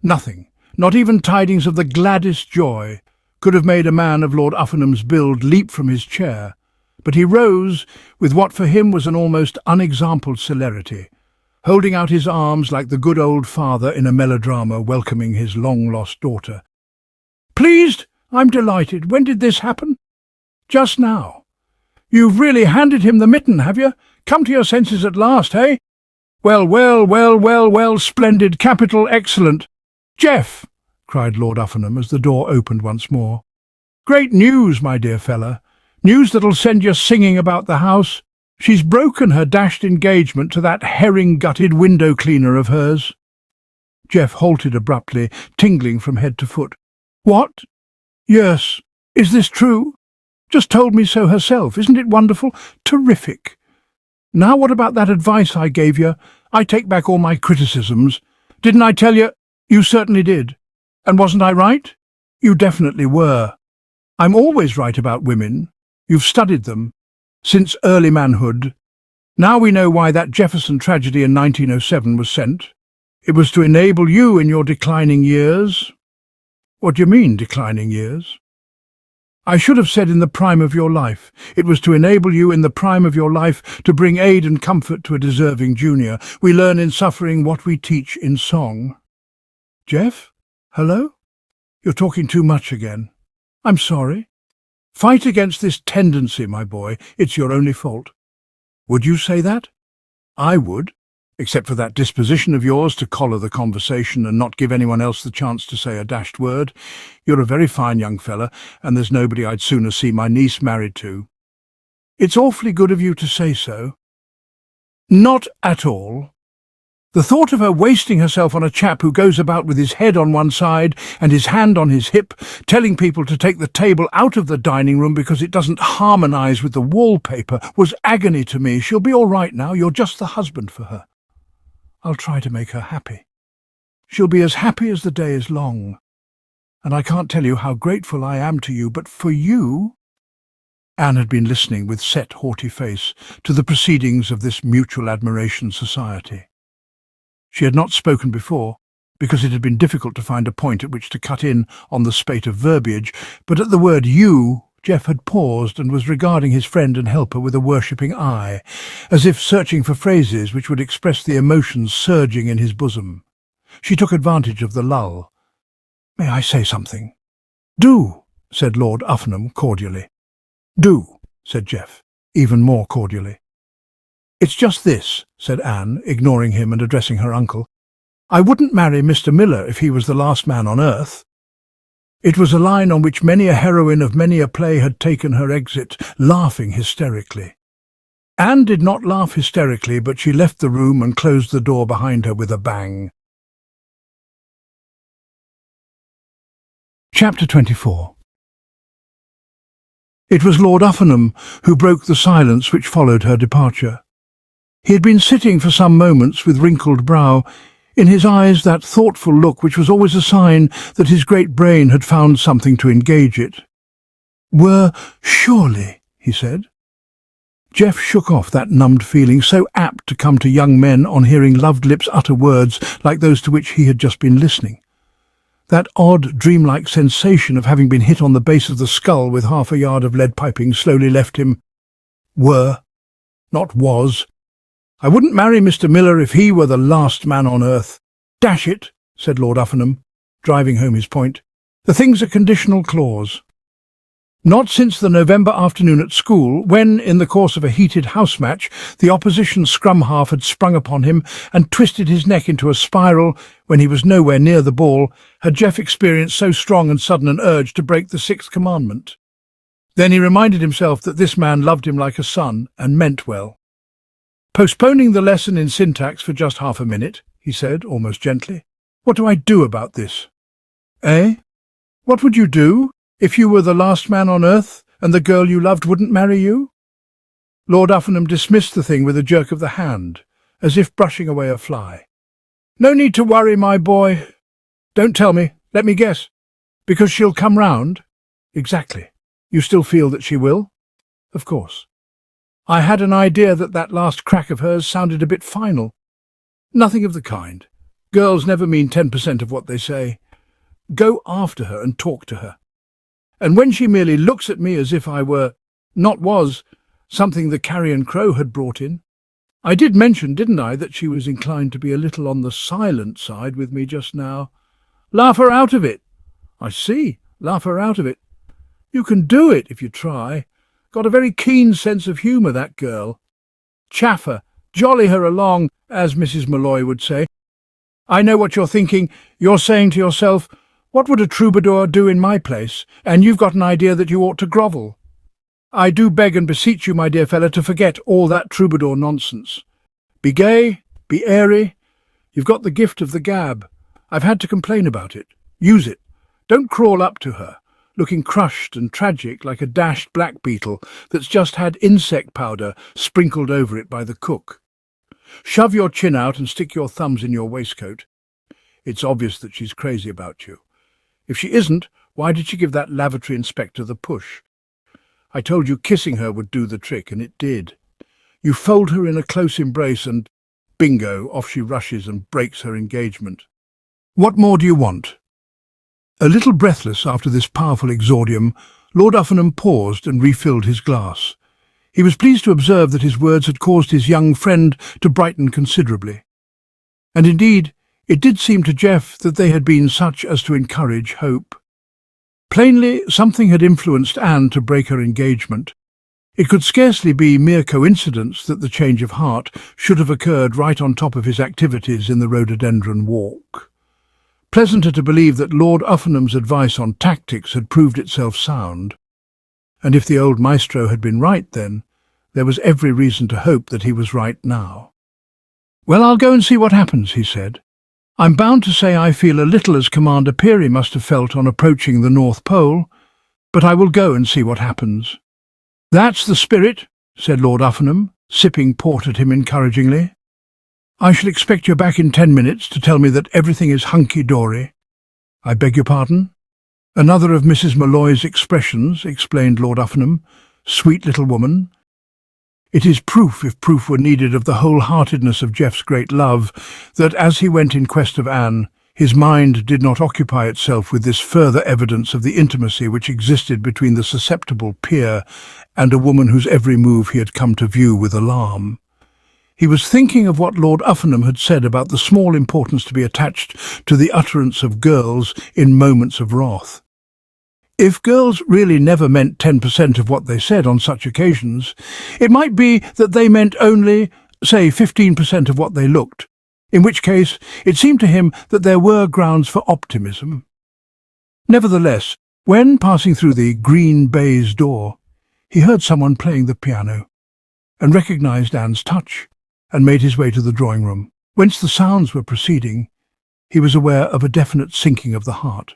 Nothing, not even tidings of the gladdest joy, could have made a man of Lord Uffenham's build leap from his chair, but he rose with what for him was an almost unexampled celerity, holding out his arms like the good old father in a melodrama welcoming his long-lost daughter. Pleased? I'm delighted. When did this happen? Just now. You've really handed him the mitten, have you? Come to your senses at last, eh? Well, well, well, well, well, splendid, capital, excellent. Geoff! Cried Lord Uffenham as the door opened once more. Great news, my dear fella. News that'll send you singing about the house. She's broken her dashed engagement to that herring-gutted window cleaner of hers." Jeff halted abruptly, tingling from head to foot. "What? Yes. Is this true? Just told me so herself. Isn't it wonderful? Terrific. Now what about that advice I gave you? I take back all my criticisms. Didn't I tell you? You certainly did. And wasn't I right? You definitely were. I'm always right about women. You've studied them. Since early manhood. Now we know why that Jefferson tragedy in 1907 was sent. It was to enable you in your declining years." "What do you mean, declining years?" "I should have said in the prime of your life. It was to enable you in the prime of your life to bring aid and comfort to a deserving junior. We learn in suffering what we teach in song." "Jeff? Hello? You're talking too much again. I'm sorry. Fight against this tendency, my boy. It's your only fault." "Would you say that?" "I would, except for that disposition of yours to collar the conversation and not give anyone else the chance to say a dashed word. You're a very fine young fella, and there's nobody I'd sooner see my niece married to." "It's awfully good of you to say so." "Not at all. The thought of her wasting herself on a chap who goes about with his head on one side and his hand on his hip, telling people to take the table out of the dining room because it doesn't harmonise with the wallpaper, was agony to me. She'll be all right now. You're just the husband for her. I'll try to make her happy. She'll be as happy as the day is long. And I can't tell you how grateful I am to you, but for you—" Anne had been listening with set, haughty face to the proceedings of this mutual admiration society. She had not spoken before, because it had been difficult to find a point at which to cut in on the spate of verbiage, but at the word "you," Jeff had paused and was regarding his friend and helper with a worshipping eye, as if searching for phrases which would express the emotions surging in his bosom. She took advantage of the lull. "May I say something?" "Do," said Lord Uffenham cordially. "Do," said Jeff, even more cordially. "It's just this," said Anne, ignoring him and addressing her uncle. "I wouldn't marry Mr. Miller if he was the last man on earth." It was a line on which many a heroine of many a play had taken her exit, laughing hysterically. Anne did not laugh hysterically, but she left the room and closed the door behind her with a bang. Chapter 24. It was Lord Uffenham who broke the silence which followed her departure. He had been sitting for some moments with wrinkled brow, in his eyes that thoughtful look which was always a sign that his great brain had found something to engage it. "Surely," he said. Jeff shook off that numbed feeling so apt to come to young men on hearing loved lips utter words like those to which he had just been listening. That odd, dreamlike sensation of having been hit on the base of the skull with half a yard of lead piping slowly left him. Not was. "I wouldn't marry Mr. Miller if he were the last man on earth." "Dash it," said Lord Uffenham, driving home his point. "The thing's a conditional clause." Not since the November afternoon at school, when, in the course of a heated house match, the opposition scrum half had sprung upon him and twisted his neck into a spiral when he was nowhere near the ball, had Jeff experienced so strong and sudden an urge to break the sixth commandment. Then he reminded himself that this man loved him like a son and meant well. "Postponing the lesson in syntax for just half a minute," he said, almost gently. "What do I do about this?" "Eh? What would you do if you were the last man on earth and the girl you loved wouldn't marry you?" Lord Uffenham dismissed the thing with a jerk of the hand, as if brushing away a fly. "No need to worry, my boy. Don't tell me. Let me guess. Because she'll come round?" "Exactly. You still feel that she will?" "Of course. I had an idea that last crack of hers sounded a bit final." "Nothing of the kind. Girls never mean 10% of what they say. Go after her and talk to her. And when she merely looks at me as if I were, something the carrion crow had brought in. I did mention, didn't I, that she was inclined to be a little on the silent side with me just now. Laugh her out of it." "I see. Laugh her out of it. You can do it if you try. Got a very keen sense of humour, that girl. Chaff her, jolly her along, as Mrs. Malloy would say. I know what you're thinking. You're saying to yourself, What would a troubadour do in my place? And you've got an idea that you ought to grovel. I do beg and beseech you, my dear fellow, to forget all that troubadour nonsense. Be gay, be airy. You've got the gift of the gab. I've had to complain about it. Use it. Don't crawl up to her, looking crushed and tragic like a dashed black beetle that's just had insect powder sprinkled over it by the cook. Shove your chin out and stick your thumbs in your waistcoat. It's obvious that she's crazy about you. If she isn't, why did she give that lavatory inspector the push? I told you kissing her would do the trick, and it did. You fold her in a close embrace and, bingo, off she rushes and breaks her engagement. What more do you want? A little breathless after this powerful exordium, Lord Uffingham paused and refilled his glass. He was pleased to observe that his words had caused his young friend to brighten considerably. And indeed, it did seem to Geoff that they had been such as to encourage hope. Plainly, something had influenced Anne to break her engagement. It could scarcely be mere coincidence that the change of heart should have occurred right on top of his activities in the rhododendron walk. Pleasanter to believe that Lord Uffingham's advice on tactics had proved itself sound. And if the old maestro had been right then, there was every reason to hope that he was right now. "Well, I'll go and see what happens," he said. "I'm bound to say I feel a little as Commander Peary must have felt on approaching the North Pole, but I will go and see what happens." "That's the spirit," said Lord Uffingham, sipping port at him encouragingly. "I shall expect you back in 10 minutes to tell me that everything is hunky-dory." "I beg your pardon?" "Another of Mrs. Molloy's expressions," explained Lord Uffingham. "Sweet little woman. It is proof, if proof were needed, of the wholeheartedness of Geoff's great love, that as he went in quest of Anne, his mind did not occupy itself with this further evidence of the intimacy which existed between the susceptible peer and a woman whose every move he had come to view with alarm. He was thinking of what Lord Uffingham had said about the small importance to be attached to the utterance of girls in moments of wrath. If girls really never meant 10% of what they said on such occasions, it might be that they meant only, say, 15% of what they looked, in which case it seemed to him that there were grounds for optimism. Nevertheless, when passing through the green baize door, he heard someone playing the piano, and recognized Anne's touch, and made his way to the drawing-room. Whence the sounds were proceeding, he was aware of a definite sinking of the heart.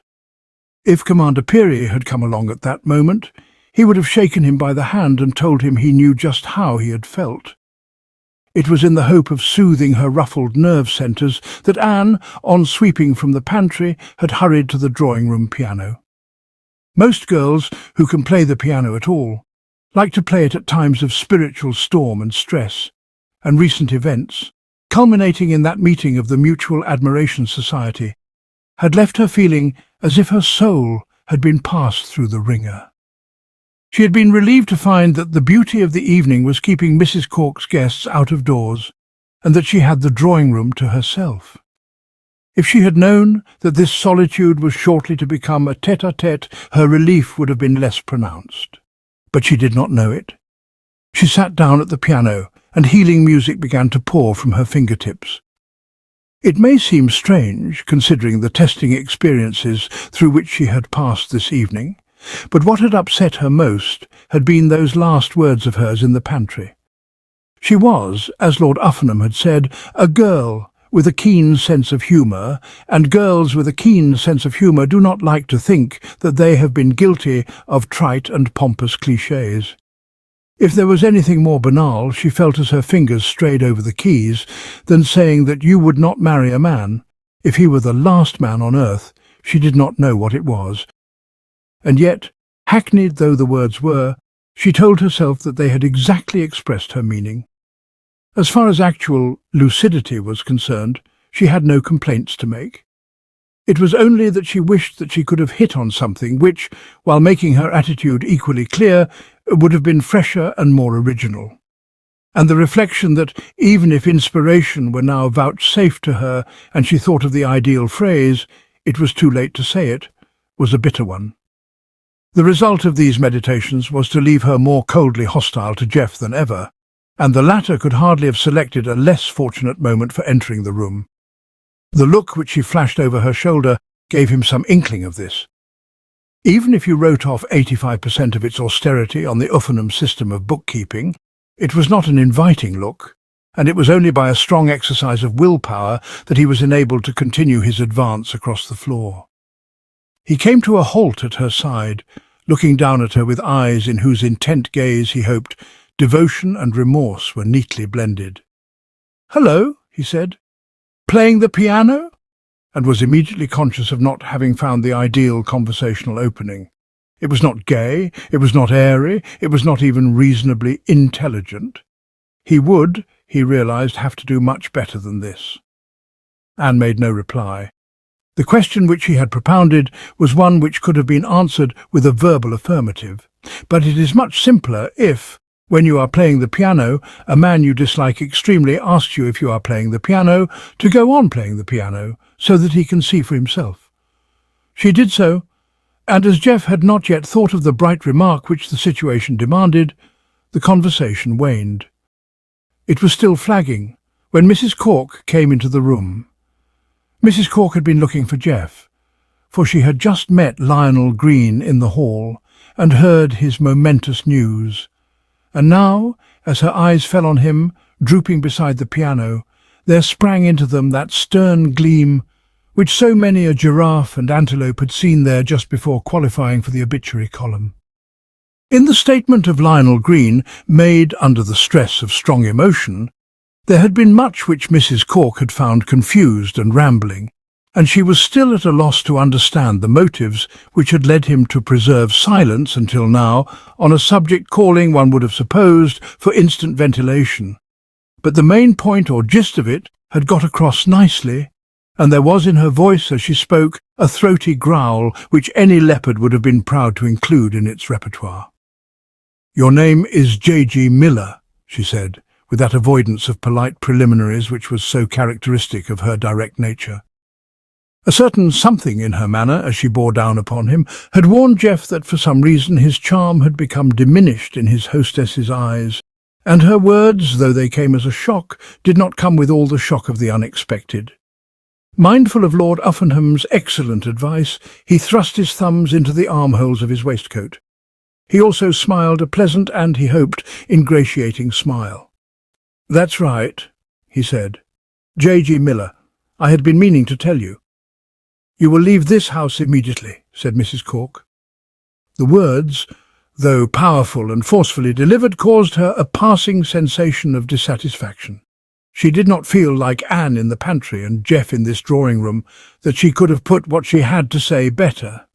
If Commander Peary had come along at that moment, he would have shaken him by the hand and told him he knew just how he had felt. It was in the hope of soothing her ruffled nerve centres that Anne, on sweeping from the pantry, had hurried to the drawing-room piano. Most girls who can play the piano at all like to play it at times of spiritual storm and stress, and recent events, culminating in that meeting of the Mutual Admiration Society, had left her feeling as if her soul had been passed through the wringer. She had been relieved to find that the beauty of the evening was keeping Mrs. Cork's guests out of doors, and that she had the drawing-room to herself. If she had known that this solitude was shortly to become a tête-à-tête, her relief would have been less pronounced. But she did not know it. She sat down at the piano, and healing music began to pour from her fingertips. It may seem strange, considering the testing experiences through which she had passed this evening, but what had upset her most had been those last words of hers in the pantry. She was, as Lord Uffingham had said, a girl with a keen sense of humour, and girls with a keen sense of humour do not like to think that they have been guilty of trite and pompous clichés. If there was anything more banal, she felt as her fingers strayed over the keys, than saying that you would not marry a man. If he were the last man on earth, she did not know what it was. And yet, hackneyed though the words were, she told herself that they had exactly expressed her meaning. As far as actual lucidity was concerned, she had no complaints to make. It was only that she wished that she could have hit on something which, while making her attitude equally clear, would have been fresher and more original. And the reflection that, even if inspiration were now vouchsafed to her and she thought of the ideal phrase, it was too late to say it, was a bitter one. The result of these meditations was to leave her more coldly hostile to Geoff than ever, and the latter could hardly have selected a less fortunate moment for entering the room. The look which she flashed over her shoulder gave him some inkling of this. Even if you wrote off 85% of its austerity on the Uffenham system of bookkeeping, it was not an inviting look, and it was only by a strong exercise of willpower that he was enabled to continue his advance across the floor. He came to a halt at her side, looking down at her with eyes in whose intent gaze he hoped devotion and remorse were neatly blended. "Hello," he said. "Playing the piano?" and was immediately conscious of not having found the ideal conversational opening. It was not gay, it was not airy, it was not even reasonably intelligent. He would, he realized, have to do much better than this. Anne made no reply. The question which he had propounded was one which could have been answered with a verbal affirmative, but it is much simpler if, when you are playing the piano, a man you dislike extremely asks you if you are playing the piano, to go on playing the piano, so that he can see for himself. She did so, and as Jeff had not yet thought of the bright remark which the situation demanded, the conversation waned. It was still flagging when Mrs. Cork came into the room. Mrs. Cork had been looking for Jeff, for she had just met Lionel Green in the hall and heard his momentous news. And now, as her eyes fell on him, drooping beside the piano, there sprang into them that stern gleam which so many a giraffe and antelope had seen there just before qualifying for the obituary column. In the statement of Lionel Green, made under the stress of strong emotion, there had been much which Mrs. Cork had found confused and rambling, and she was still at a loss to understand the motives which had led him to preserve silence until now on a subject calling, one would have supposed, for instant ventilation. But the main point or gist of it had got across nicely, and there was in her voice as she spoke a throaty growl which any leopard would have been proud to include in its repertoire. "Your name is J.G. Miller," she said, with that avoidance of polite preliminaries which was so characteristic of her direct nature. A certain something in her manner, as she bore down upon him, had warned Jeff that for some reason his charm had become diminished in his hostess's eyes, and her words, though they came as a shock, did not come with all the shock of the unexpected. Mindful of Lord Uffenham's excellent advice, he thrust his thumbs into the armholes of his waistcoat. He also smiled a pleasant and, he hoped, ingratiating smile. "That's right," he said. "J.G. Miller. I had been meaning to tell you." "You will leave this house immediately," said Mrs. Cork. The words, though powerful and forcefully delivered, caused her a passing sensation of dissatisfaction. She did not feel, like Anne in the pantry and Jeff in this drawing-room, that she could have put what she had to say better.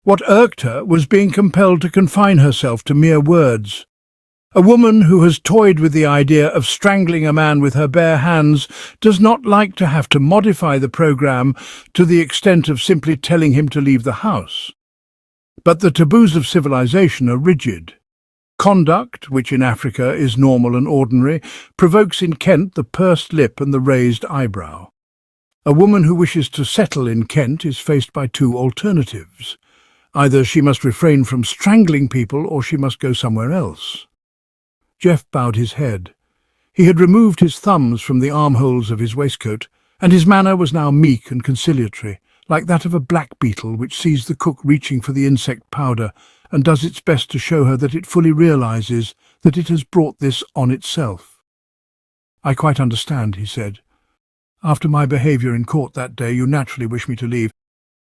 What irked her was being compelled to confine herself to mere words. A woman who has toyed with the idea of strangling a man with her bare hands does not like to have to modify the programme to the extent of simply telling him to leave the house. But the taboos of civilization are rigid. Conduct, which in Africa is normal and ordinary, provokes in Kent the pursed lip and the raised eyebrow. A woman who wishes to settle in Kent is faced by two alternatives. Either she must refrain from strangling people or she must go somewhere else. Jeff bowed his head. He had removed his thumbs from the armholes of his waistcoat, and his manner was now meek and conciliatory, like that of a black beetle which sees the cook reaching for the insect powder and does its best to show her that it fully realizes that it has brought this on itself. "I quite understand," he said. "After my behaviour in court that day, you naturally wish me to leave.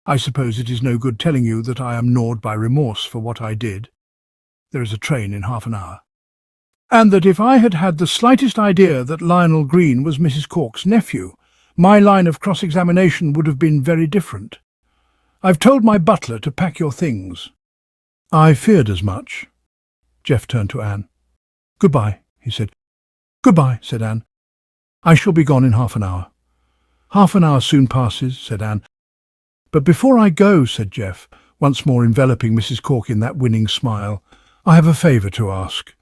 I suppose it is no good telling you that I am gnawed by remorse for what I did. There is a train in half an hour. And that if I had had the slightest idea that Lionel Green was Mrs. Cork's nephew, my line of cross-examination would have been very different. I've told my butler to pack your things." "I feared as much." Jeff turned to Anne. "Goodbye," he said. "Goodbye," said Anne. "I shall be gone in half an hour." "Half an hour soon passes," said Anne. "But before I go," said Jeff, once more enveloping Mrs. Cork in that winning smile, "I have a favour to ask.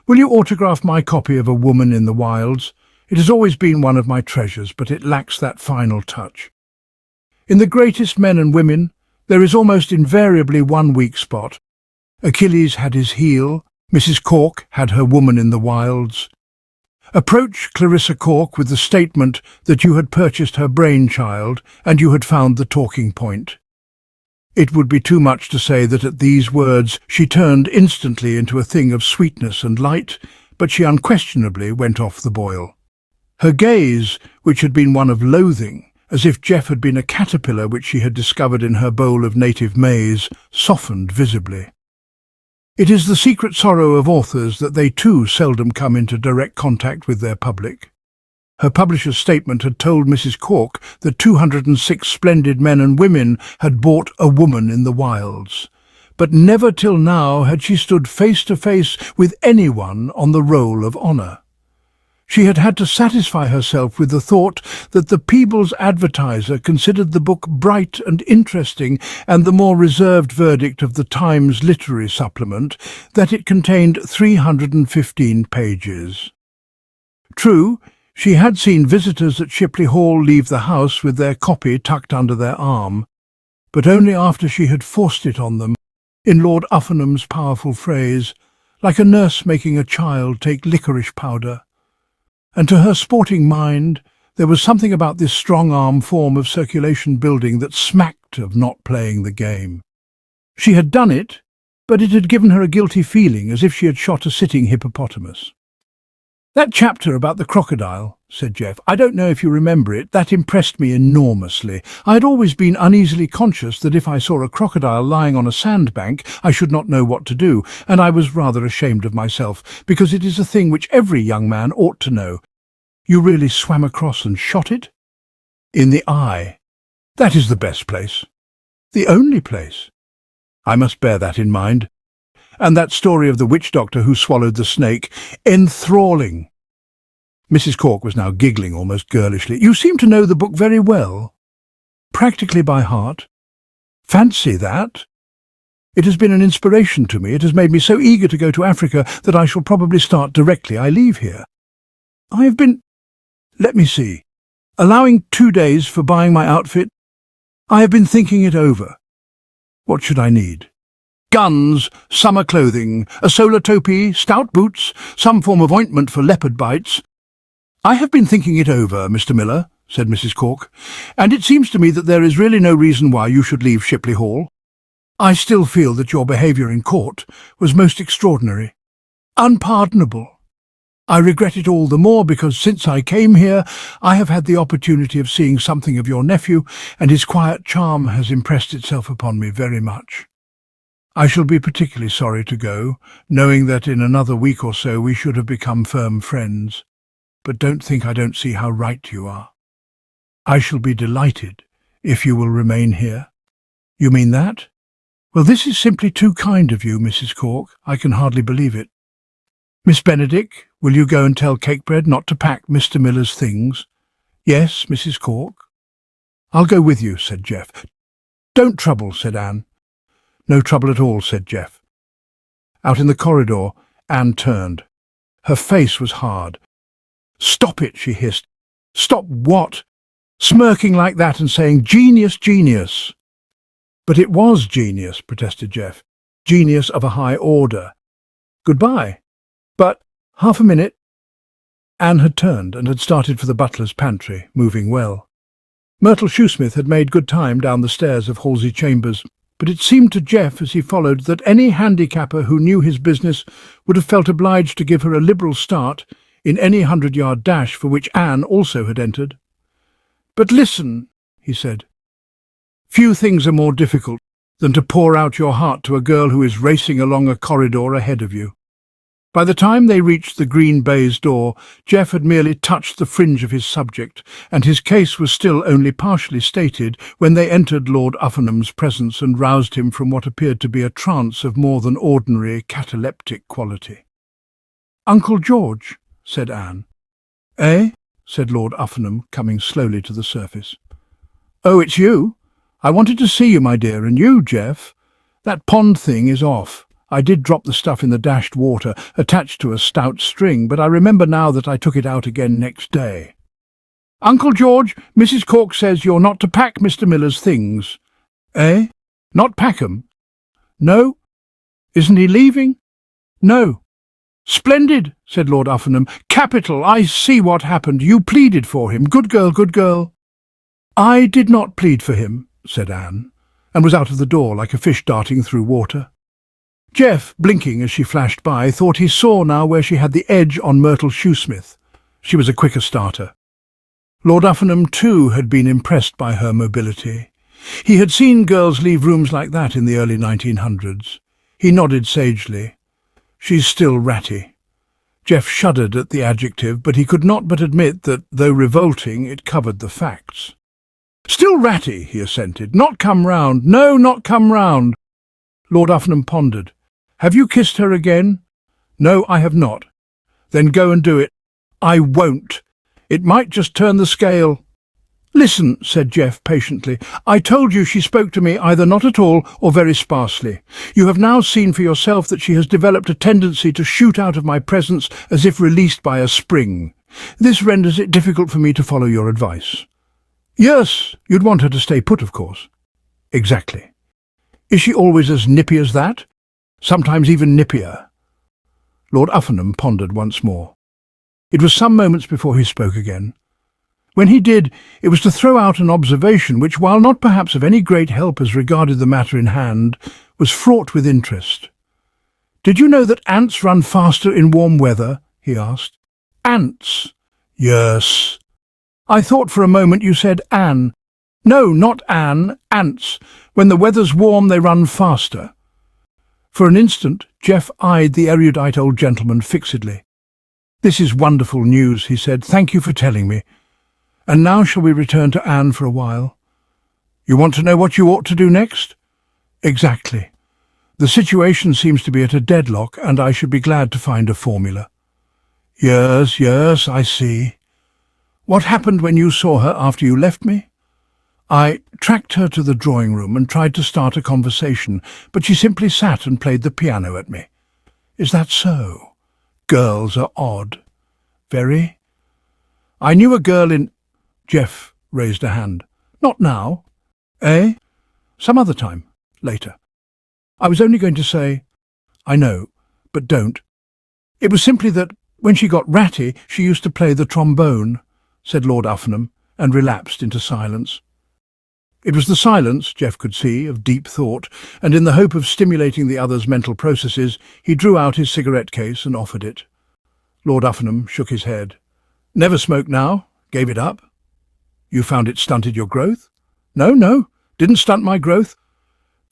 Will you autograph my copy of A Woman in the Wilds? It has always been one of my treasures, but it lacks that final touch. In the greatest men and women, there is almost invariably one weak spot. Achilles had his heel, Mrs. Cork had her Woman in the Wilds. Approach Clarissa Cork with the statement that you had purchased her brainchild and you had found the talking point. It would be too much to say that at these words she turned instantly into a thing of sweetness and light, but she unquestionably went off the boil. Her gaze, which had been one of loathing, as if Jeff had been a caterpillar which she had discovered in her bowl of native maize, softened visibly. It is the secret sorrow of authors that they too seldom come into direct contact with their public. Her publisher's statement had told Mrs. Cork that 206 splendid men and women had bought a woman in the wilds, but never till now had she stood face to face with anyone on the roll of honour. She had had to satisfy herself with the thought that the Peebles Advertiser considered the book bright and interesting, and the more reserved verdict of the Times Literary Supplement that it contained 315 pages. True, she had seen visitors at Shipley Hall leave the house with their copy tucked under their arm, but only after she had forced it on them, in Lord Uffinham's powerful phrase, like a nurse making a child take licorice powder. And to her sporting mind, there was something about this strong-arm form of circulation building that smacked of not playing the game. She had done it, but it had given her a guilty feeling, as if she had shot a sitting hippopotamus. "That chapter about the crocodile," said Jeff, "I don't know if you remember it, that impressed me enormously. I had always been uneasily conscious that if I saw a crocodile lying on a sandbank, I should not know what to do, and I was rather ashamed of myself, because it is a thing which every young man ought to know. You really swam across and shot it?" "In the eye. That is the best place. The only place. I must bear that in mind. And that story of the witch doctor who swallowed the snake, enthralling." Mrs. Cork was now giggling almost girlishly. "You seem to know the book very well. Practically by heart. Fancy that. It has been an inspiration to me. It has made me so eager to go to Africa that I shall probably start directly I leave here. I have been, let me see, allowing 2 days for buying my outfit. I have been thinking it over. What should I need? Guns, summer clothing, a solar topee, stout boots, some form of ointment for leopard bites. I have been thinking it over, Mr. Miller," said Mrs. Cork, "and it seems to me that there is really no reason why you should leave Shipley Hall. I still feel that your behaviour in court was most extraordinary, unpardonable. I regret it all the more because since I came here I have had the opportunity of seeing something of your nephew, and his quiet charm has impressed itself upon me very much. I shall be particularly sorry to go, knowing that in another week or so we should have become firm friends. But don't think I don't see how right you are. I shall be delighted if you will remain here." "You mean that? Well, this is simply too kind of you, Mrs. Cork. I can hardly believe it. Miss Benedict, will you go and tell Cakebread not to pack Mr. Miller's things?" "Yes, Mrs. Cork." "I'll go with you," said Jeff. "Don't trouble," said Anne. "No trouble at all," said Jeff. Out in the corridor, Anne turned. Her face was hard. "Stop it," she hissed. "Stop what? Smirking like that and saying, 'Genius, genius.'" "But it was genius," protested Jeff. "Genius of a high order. Goodbye." "But, half a minute." Anne had turned and had started for the butler's pantry, moving well. Myrtle Shoesmith had made good time down the stairs of Halsey Chambers, but it seemed to Jeff as he followed that any handicapper who knew his business would have felt obliged to give her a liberal start in any 100-yard dash for which Anne also had entered. "But listen," he said. "Few things are more difficult than to pour out your heart to a girl who is racing along a corridor ahead of you." By the time they reached the green baize door, Jeff had merely touched the fringe of his subject, and his case was still only partially stated when they entered Lord Uffinham's presence and roused him from what appeared to be a trance of more than ordinary cataleptic quality. "Uncle George," said Anne. "Eh?" said Lord Uffinham, coming slowly to the surface. "Oh, it's you? I wanted to see you, my dear, and you, Jeff. That pond thing is off. I did drop the stuff in the dashed water, attached to a stout string, but I remember now that I took it out again next day." "Uncle George, Mrs. Cork says you're not to pack Mr. Miller's things." "Eh? Not pack 'em?" "No." "Isn't he leaving?" "No." "Splendid," said Lord Uffernham. "Capital. I see what happened. You pleaded for him. Good girl, good girl." "I did not plead for him," said Anne, and was out of the door like a fish darting through water. Jeff, blinking as she flashed by, thought he saw now where she had the edge on Myrtle Shoesmith. She was a quicker starter. Lord Uffernham, too, had been impressed by her mobility. He had seen girls leave rooms like that in the early 1900s. He nodded sagely. "She's still ratty." Jeff shuddered at the adjective, but he could not but admit that, though revolting, it covered the facts. "Still ratty," he assented. "Not come round. No, not come round." Lord Uffernham pondered. "Have you kissed her again?" "No, I have not." "Then go and do it." "I won't. It might just turn the scale." "Listen," said Jeff patiently. "I told you she spoke to me either not at all or very sparsely. You have now seen for yourself that she has developed a tendency to shoot out of my presence as if released by a spring. This renders it difficult for me to follow your advice." "Yes, you'd want her to stay put, of course." "Exactly. Is she always as nippy as that? Sometimes even nippier?" Lord Uffernham pondered once more. It was some moments before he spoke again. When he did, it was to throw out an observation which, while not perhaps of any great help as regarded the matter in hand, was fraught with interest. "Did you know that ants run faster in warm weather?" he asked. "Ants?" "Yes." "I thought for a moment you said Anne." "No, not Anne, ants. When the weather's warm they run faster." For an instant, Jeff eyed the erudite old gentleman fixedly. "This is wonderful news," he said. "Thank you for telling me. And now shall we return to Anne for a while?" "You want to know what you ought to do next?" "Exactly. The situation seems to be at a deadlock, and I should be glad to find a formula." Yes, I see." "What happened when you saw her after you left me?" "I tracked her to the drawing room and tried to start a conversation, but she simply sat and played the piano at me." "Is that so? Girls are odd." "Very." "I knew a girl in—" Jeff raised a hand. "Not now." "Eh?" "Some other time. Later. I was only going to say—" "I know, but don't." "It was simply that, when she got ratty, she used to play the trombone," said Lord Uffernham, and relapsed into silence. It was the silence, Jeff could see, of deep thought, and in the hope of stimulating the other's mental processes, he drew out his cigarette case and offered it. Lord Uffernham shook his head. "Never smoke now? Gave it up?" "You found it stunted your growth?" No, didn't stunt my growth.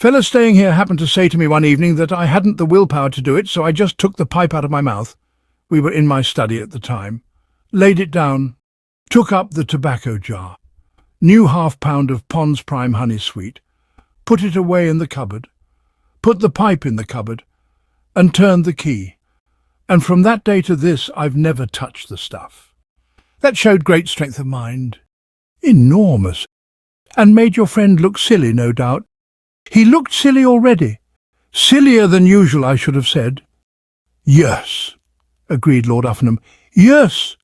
Fella staying here happened to say to me one evening that I hadn't the willpower to do it, so I just took the pipe out of my mouth. We were in my study at the time. Laid it down, took up the tobacco jar, new half-pound of Pond's Prime Honey Sweet, put it away in the cupboard, put the pipe in the cupboard, and turned the key. And from that day to this I've never touched the stuff. That showed great strength of mind. Enormous. And made your friend look silly, no doubt." "He looked silly already." "Sillier than usual, I should have said." "Yes," agreed Lord Uffernham. "Yes."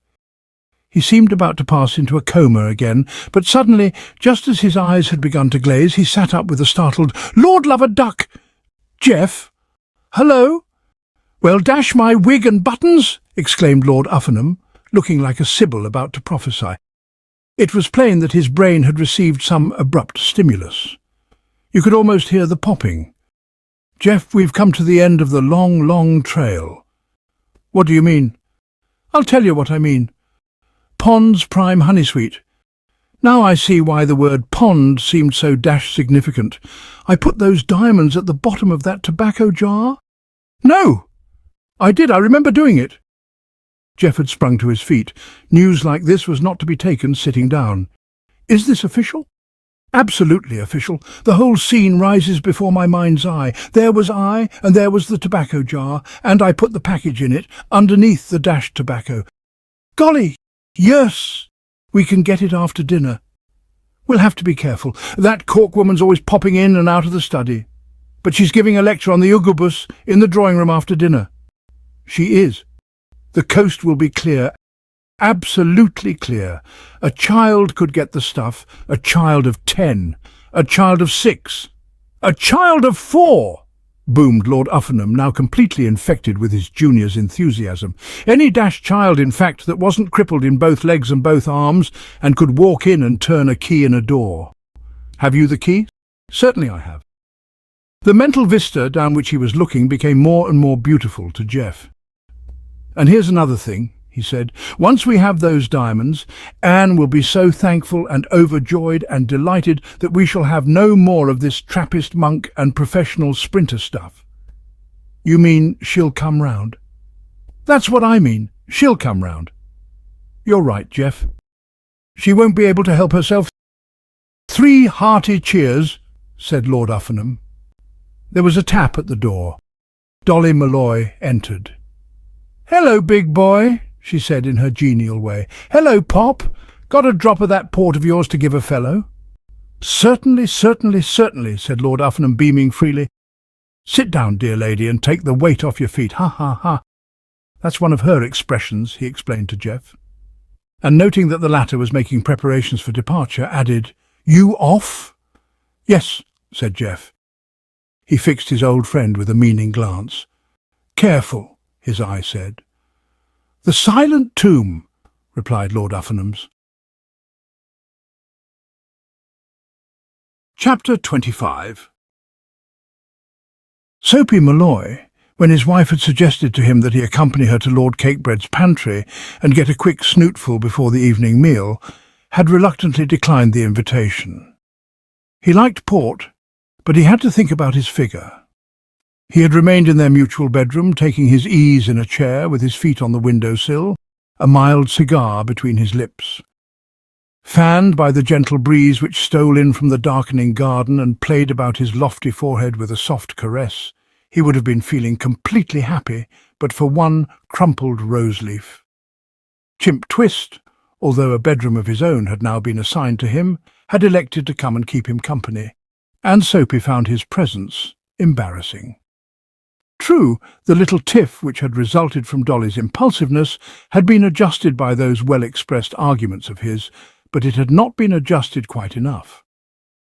He seemed about to pass into a coma again, but suddenly, just as his eyes had begun to glaze, he sat up with a startled, "Lord love a duck! Jeff? Hello?" "Well, dash my wig and buttons!" exclaimed Lord Uffernham, looking like a sibyl about to prophesy. It was plain that his brain had received some abrupt stimulus. You could almost hear the popping. "Jeff, we've come to the end of the long, long trail." "What do you mean?" "I'll tell you what I mean. Pond's Prime Honey Sweet. Now I see why the word pond seemed so significant. I put those diamonds at the bottom of that tobacco jar." "No!" "I did. I remember doing it." Jeff had sprung to his feet. News like this was not to be taken sitting down. "Is this official?" "Absolutely official. The whole scene rises before my mind's eye. There was I, and there was the tobacco jar, and I put the package in it, underneath the dashed tobacco. Golly, yes! We can get it after dinner. We'll have to be careful. That cork woman's always popping in and out of the study. But she's giving a lecture on the Ugubus in the drawing room after dinner." "She is. The coast will be clear. Absolutely clear. A child could get the stuff, a child of 10, a child of 6, a child of 4. boomed Lord Uffingham, now completely infected with his junior's enthusiasm. "Any dash child, in fact, that wasn't crippled in both legs and both arms, and could walk in and turn a key in a door." "Have you the key?" "Certainly I have." The mental vista down which he was looking became more and more beautiful to Jeff. "And here's another thing," he said. "Once we have those diamonds, Anne will be so thankful and overjoyed and delighted that we shall have no more of this Trappist monk and professional sprinter stuff." "You mean she'll come round?" "That's what I mean. She'll come round." "You're right, Jeff. She won't be able to help herself." "Three hearty cheers," said Lord Uffingham. There was a tap at the door. Dolly Malloy entered. "Hello, big boy," she said in her genial way. "Hello, Pop. Got a drop of that port of yours to give a fellow?" "Certainly, certainly, certainly," said Lord Uffingham, beaming freely. "Sit down, dear lady, and take the weight off your feet. Ha, ha, ha." "That's one of her expressions," he explained to Jeff. And noting that the latter was making preparations for departure, added, "You off?" "Yes," said Jeff. He fixed his old friend with a meaning glance. "Careful," his eye said. "The silent tomb," replied Lord Uffingham's. Chapter 25. Soapy Malloy, when his wife had suggested to him that he accompany her to Lord Cakebread's pantry and get a quick snootful before the evening meal, had reluctantly declined the invitation. He liked port, but he had to think about his figure. He had remained in their mutual bedroom, taking his ease in a chair with his feet on the window-sill, a mild cigar between his lips. Fanned by the gentle breeze which stole in from the darkening garden and played about his lofty forehead with a soft caress, he would have been feeling completely happy but for one crumpled rose-leaf. Chimp Twist, although a bedroom of his own had now been assigned to him, had elected to come and keep him company, and Soapy found his presence embarrassing. True, the little tiff which had resulted from Dolly's impulsiveness had been adjusted by those well-expressed arguments of his, but it had not been adjusted quite enough.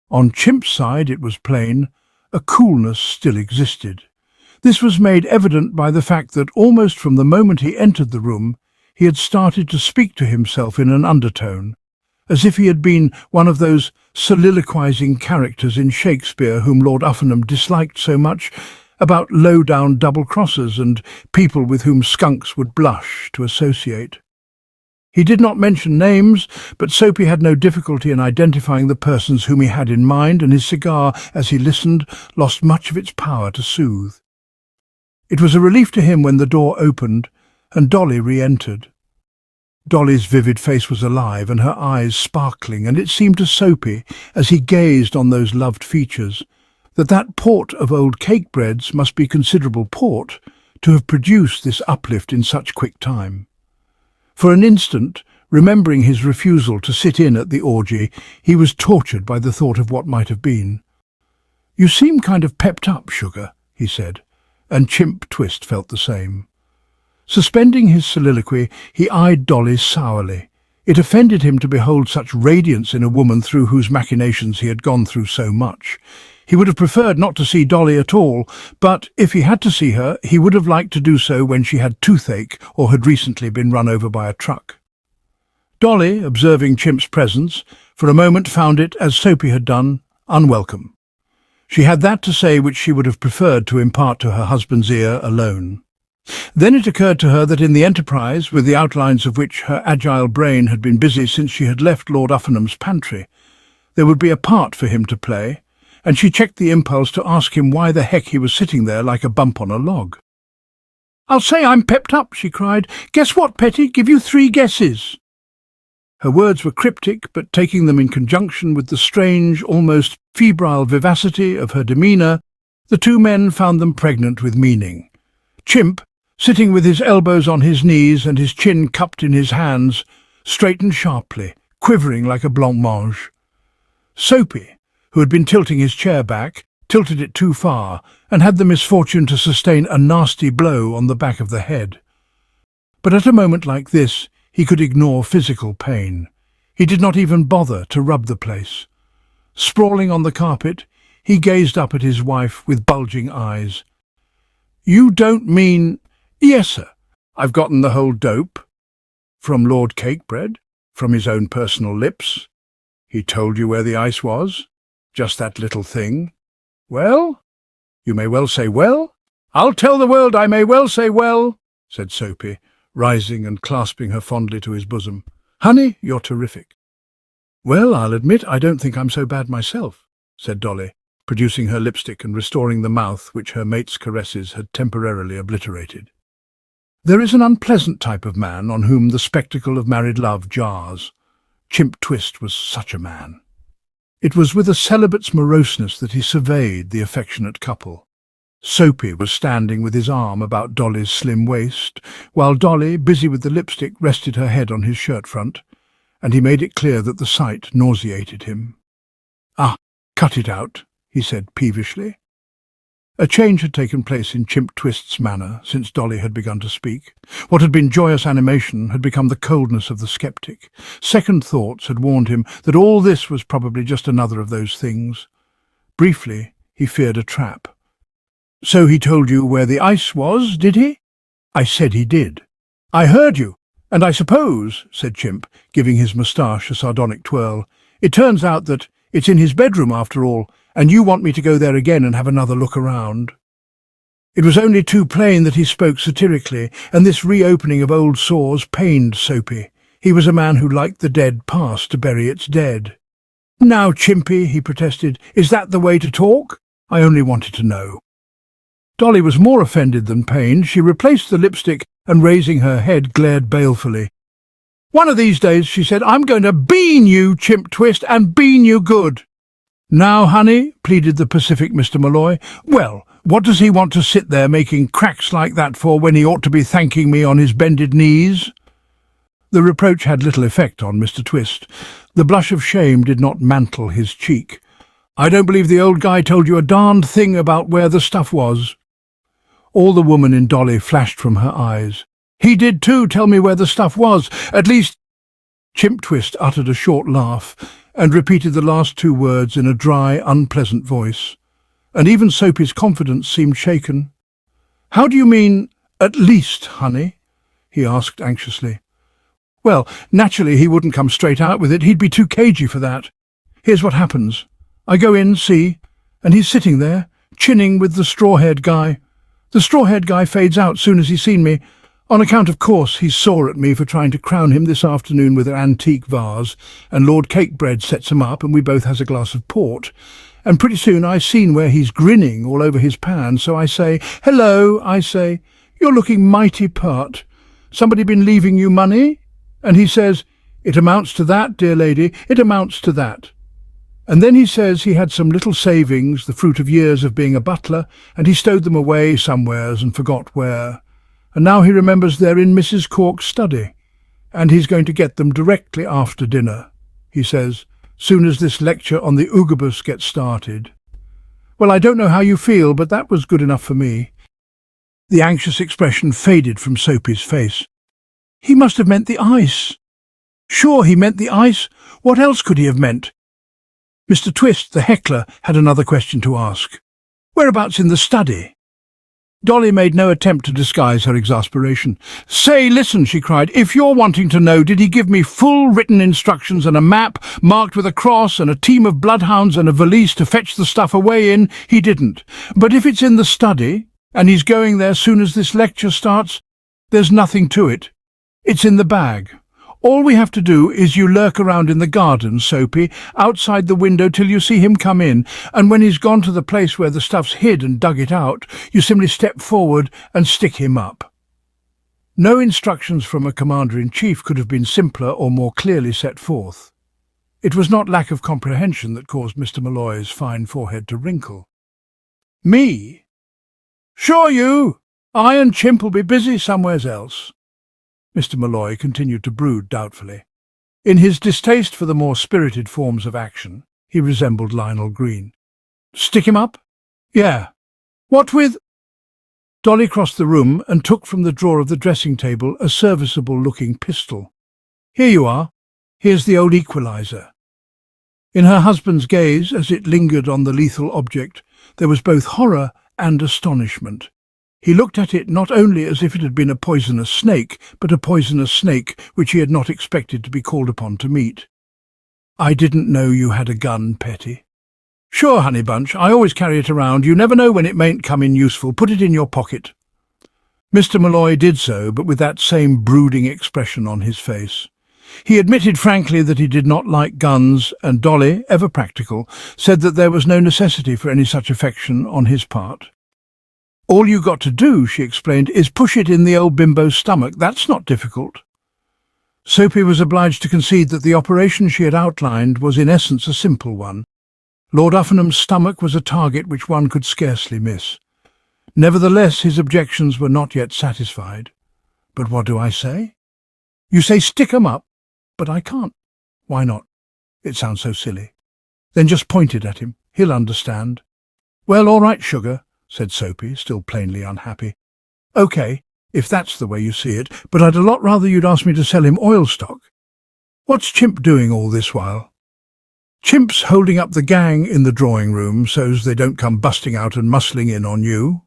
On Chimp's side, it was plain, a coolness still existed. This was made evident by the fact that almost from the moment he entered the room, he had started to speak to himself in an undertone, as if he had been one of those soliloquizing characters in Shakespeare whom Lord Uffingham disliked so much, about low-down double-crossers and people with whom skunks would blush to associate. He did not mention names, but Soapy had no difficulty in identifying the persons whom he had in mind, and his cigar, as he listened, lost much of its power to soothe. It was a relief to him when the door opened and Dolly re-entered. Dolly's vivid face was alive and her eyes sparkling, and it seemed to Soapy, as he gazed on those loved features, that port of old Cakebread's must be considerable port to have produced this uplift in such quick time. For an instant, remembering his refusal to sit in at the orgy, he was tortured by the thought of what might have been. "You seem kind of pepped up, Sugar," he said, and Chimp Twist felt the same. Suspending his soliloquy, he eyed Dolly sourly. It offended him to behold such radiance in a woman through whose machinations he had gone through so much. He would have preferred not to see Dolly at all, but if he had to see her, he would have liked to do so when she had toothache or had recently been run over by a truck. Dolly, observing Chimp's presence, for a moment found it, as Soapy had done, unwelcome. She had that to say which she would have preferred to impart to her husband's ear alone. Then it occurred to her that in the enterprise, with the outlines of which her agile brain had been busy since she had left Lord Uffingham's pantry, there would be a part for him to play, and she checked the impulse to ask him why the heck he was sitting there like a bump on a log. "I'll say I'm pepped up," she cried. "Guess what, Petty? Give you 3 guesses." Her words were cryptic, but taking them in conjunction with the strange, almost febrile vivacity of her demeanour, the two men found them pregnant with meaning. Chimp, sitting with his elbows on his knees and his chin cupped in his hands, straightened sharply, quivering like a blancmange. Soapy, who had been tilting his chair back, tilted it too far, and had the misfortune to sustain a nasty blow on the back of the head. But at a moment like this, he could ignore physical pain. He did not even bother to rub the place. Sprawling on the carpet, He gazed up at his wife with bulging eyes. "You don't mean—" "Yes, sir. I've gotten the whole dope. From Lord Cakebread, from his own personal lips. He told you where the ice was? Just that little thing? Well? You may well say well. I'll tell the world I may well say well," said Soapy, rising and clasping her fondly to his bosom. "Honey, you're terrific." "Well, I'll admit I don't think I'm so bad myself," said Dolly, producing her lipstick and restoring the mouth which her mate's caresses had temporarily obliterated. "There is an unpleasant type of man on whom the spectacle of married love jars. Chimp Twist was such a man. It was with a celibate's moroseness that he surveyed the affectionate couple. Soapy was standing with his arm about Dolly's slim waist, while Dolly, busy with the lipstick, rested her head on his shirt front, and he made it clear that the sight nauseated him. "Ah, cut it out," he said peevishly. A change had taken place in Chimp Twist's manner since Dolly had begun to speak. What had been joyous animation had become the coldness of the sceptic. Second thoughts had warned him that all this was probably just another of those things. Briefly, he feared a trap. "So he told you where the ice was, did he?" "I said he did." "I heard you, and I suppose," said Chimp, giving his moustache a sardonic twirl, "it turns out that it's in his bedroom after all, and you want me to go there again and have another look around." It was only too plain that he spoke satirically, and this reopening of old sores pained Soapy. He was a man who liked the dead past to bury its dead. "Now, Chimpy," he protested, "is that the way to talk? I only wanted to know." Dolly was more offended than pained. She replaced the lipstick and, raising her head, glared balefully. "One of these days," she said, "I'm going to bean you, Chimp Twist, and bean you good." "Now, honey," pleaded the pacific Mr. Malloy. "Well, what does he want to sit there making cracks like that for when he ought to be thanking me on his bended knees?" The reproach had little effect on Mr. Twist. The blush of shame did not mantle his cheek. "I don't believe the old guy told you a darned thing about where the stuff was." All the woman in Dolly flashed from her eyes. "He did too tell me where the stuff was. At least—" Chimp Twist uttered a short laugh and repeated the last two words in a dry, unpleasant voice, and even Soapy's confidence seemed shaken. "How do you mean, at least, honey?" he asked anxiously. "Well, naturally he wouldn't come straight out with it. He'd be too cagey for that. Here's what happens. I go in, see, and he's sitting there, chinning with the straw-haired guy. The straw-haired guy fades out soon as he's seen me. On account, of course, he's sore at me for trying to crown him this afternoon with an antique vase, and Lord Cakebread sets him up, and we both has a glass of port. And pretty soon I seen where he's grinning all over his pan, so I say, 'Hello,' I say, 'you're looking mighty pert. Somebody been leaving you money?' And he says, 'It amounts to that, dear lady, it amounts to that.' And then he says he had some little savings, the fruit of years of being a butler, and he stowed them away somewheres and forgot where. And now he remembers they're in Mrs. Cork's study, and he's going to get them directly after dinner, he says, soon as this lecture on the Oogabus gets started. Well, I don't know how you feel, but that was good enough for me." The anxious expression faded from Soapy's face. "He must have meant the ice." "Sure, he meant the ice. What else could he have meant?" Mr. Twist, the heckler, had another question to ask. "Whereabouts in the study?" Dolly made no attempt to disguise her exasperation. "Say, listen," she cried, "if you're wanting to know, did he give me full written instructions and a map marked with a cross and a team of bloodhounds and a valise to fetch the stuff away in? He didn't. But if it's in the study, and he's going there soon as this lecture starts, there's nothing to it. It's in the bag. All we have to do is you lurk around in the garden, Soapy, outside the window till you see him come in, and when he's gone to the place where the stuff's hid and dug it out, you simply step forward and stick him up." No instructions from a commander-in-chief could have been simpler or more clearly set forth. It was not lack of comprehension that caused Mr. Malloy's fine forehead to wrinkle. "Me? Sure you! I and Chimp'll be busy somewheres else." Mr. Malloy continued to brood doubtfully. In his distaste for the more spirited forms of action, he resembled Lionel Green. "Stick him up?" "Yeah." "What with—" Dolly crossed the room and took from the drawer of the dressing-table a serviceable-looking pistol. "Here you are. Here's the old equalizer." In her husband's gaze, as it lingered on the lethal object, there was both horror and astonishment. He looked at it not only as if it had been a poisonous snake, but a poisonous snake which he had not expected to be called upon to meet. "I didn't know you had a gun, Petty." "Sure, honey bunch, I always carry it around. You never know when it mayn't come in useful. Put it in your pocket." Mr. Malloy did so, but with that same brooding expression on his face. He admitted frankly that he did not like guns, and Dolly, ever practical, said that there was no necessity for any such affection on his part. "All you got to do," she explained, "is push it in the old bimbo's stomach. That's not difficult." Soapy was obliged to concede that the operation she had outlined was in essence a simple one. Lord Uffinham's stomach was a target which one could scarcely miss. Nevertheless, his objections were not yet satisfied. "But what do I say?" "You say stick 'em up." "But I can't." "Why not?" "It sounds so silly." "Then just point it at him. He'll understand." "Well, all right, sugar," said Soapy, still plainly unhappy. "OK, if that's the way you see it, but I'd a lot rather you'd ask me to sell him oil stock." "What's Chimp doing all this while?" "Chimp's holding up the gang in the drawing-room so's they don't come busting out and muscling in on you."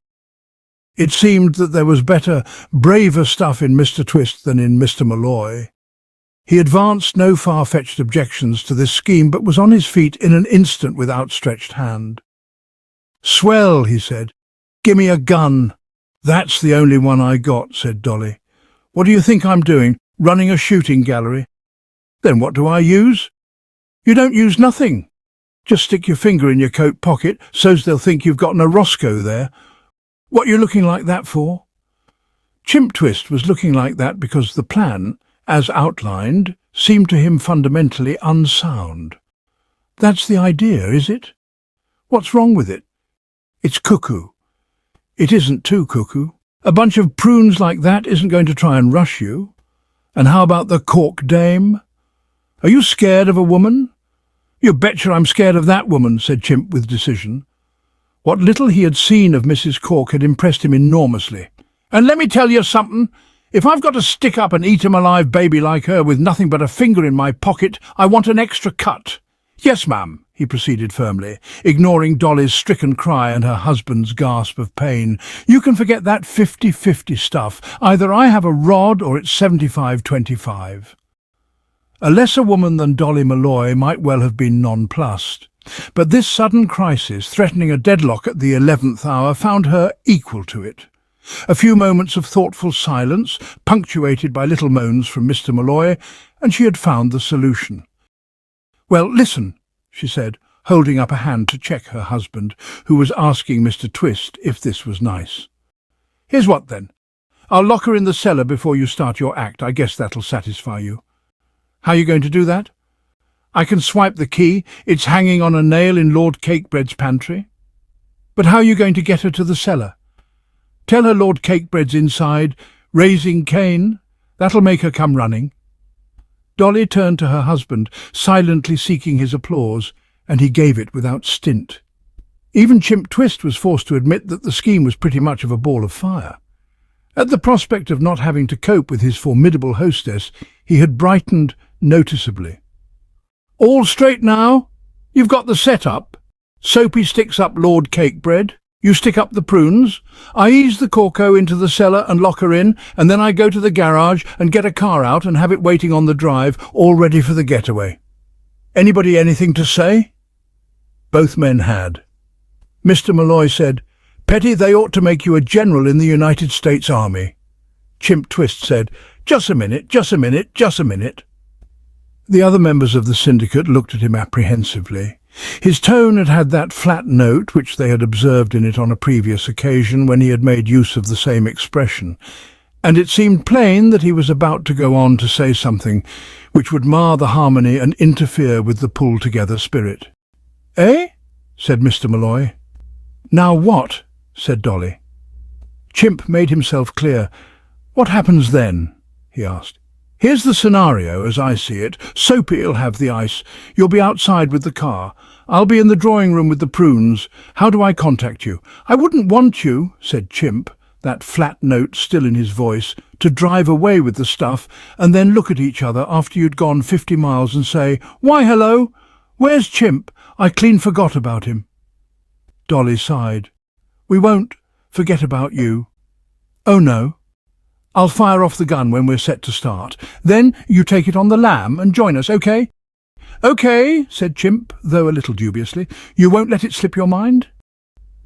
It seemed that there was better, braver stuff in Mr. Twist than in Mr. Malloy. He advanced no far-fetched objections to this scheme, but was on his feet in an instant with outstretched hand. "Swell," he said. "Gimme a gun." "That's the only one I got," said Dolly. "What do you think I'm doing, running a shooting gallery?" "Then what do I use?" "You don't use nothing. Just stick your finger in your coat pocket so's they'll think you've got a Roscoe there. What you looking like that for?" Chimp Twist was looking like that because the plan, as outlined, seemed to him fundamentally unsound. "That's the idea, is it? What's wrong with it?" "It's cuckoo." "It isn't too cuckoo. A bunch of prunes like that isn't going to try and rush you. And how about the Cork Dame? Are you scared of a woman?" "You betcha I'm scared of that woman," said Chimp with decision. What little he had seen of Mrs. Cork had impressed him enormously. "And let me tell you something. If I've got to stick up an eat-'em-alive baby like her with nothing but a finger in my pocket, I want an extra cut." "Yes, ma'am," he proceeded firmly, ignoring Dolly's stricken cry and her husband's gasp of pain. "You can forget that 50-50 stuff. Either I have a rod or it's 75-25. A lesser woman than Dolly Malloy might well have been nonplussed, but this sudden crisis, threatening a deadlock at the 11th hour, found her equal to it. A few moments of thoughtful silence, punctuated by little moans from Mr. Malloy, and she had found the solution. "Well, listen," she said, holding up a hand to check her husband, who was asking Mr. Twist if this was nice. "Here's what, then. I'll lock her in the cellar before you start your act. I guess that'll satisfy you." "How are you going to do that?" "I can swipe the key. It's hanging on a nail in Lord Cakebread's pantry." "But how are you going to get her to the cellar?" "Tell her Lord Cakebread's inside, raising Cain. That'll make her come running." Dolly turned to her husband, silently seeking his applause, and he gave it without stint. Even Chimp Twist was forced to admit that the scheme was pretty much of a ball of fire. At the prospect of not having to cope with his formidable hostess, he had brightened noticeably. "All straight now? You've got the set-up? Soapy sticks up Lord Cakebread. You stick up the prunes. I ease the Corco into the cellar and lock her in, and then I go to the garage and get a car out and have it waiting on the drive, all ready for the getaway. Anybody anything to say?" Both men had. Mr. Malloy said, "Petty, they ought to make you a general in the United States Army." Chimp Twist said, "Just a minute, just a minute, just a minute." The other members of the syndicate looked at him apprehensively. His tone had had that flat note which they had observed in it on a previous occasion when he had made use of the same expression, and it seemed plain that he was about to go on to say something which would mar the harmony and interfere with the pulled-together spirit. "Eh?" said Mr. Malloy. "Now what?" said Dolly. Chimp made himself clear. "What happens then?" he asked. "Here's the scenario, as I see it. Soapy'll have the ice. You'll be outside with the car. I'll be in the drawing-room with the prunes. How do I contact you?" "I wouldn't want you," said Chimp, that flat note still in his voice, "to drive away with the stuff and then look at each other after you'd gone 50 miles and say, 'Why, hello! "Where's Chimp? I clean forgot about him." Dolly sighed. "We won't forget about you." "Oh no. I'll fire off the gun when we're set to start. Then you take it on the lam and join us, okay?" "Okay," said Chimp, though a little dubiously. "You won't let it slip your mind?"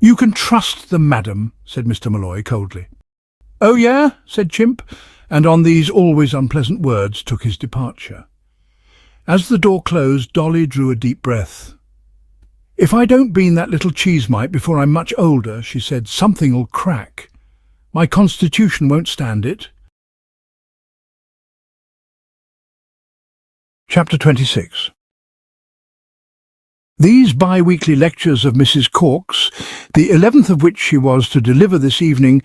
"You can trust them, madam," said Mr. Malloy coldly. "Oh, yeah?" said Chimp, and on these always unpleasant words took his departure. As the door closed, Dolly drew a deep breath. "If I don't bean that little cheese mite before I'm much older," she said, "something'll crack. My constitution won't stand it." Chapter 26. These bi-weekly lectures of Mrs. Cork's, the 11th of which she was to deliver this evening,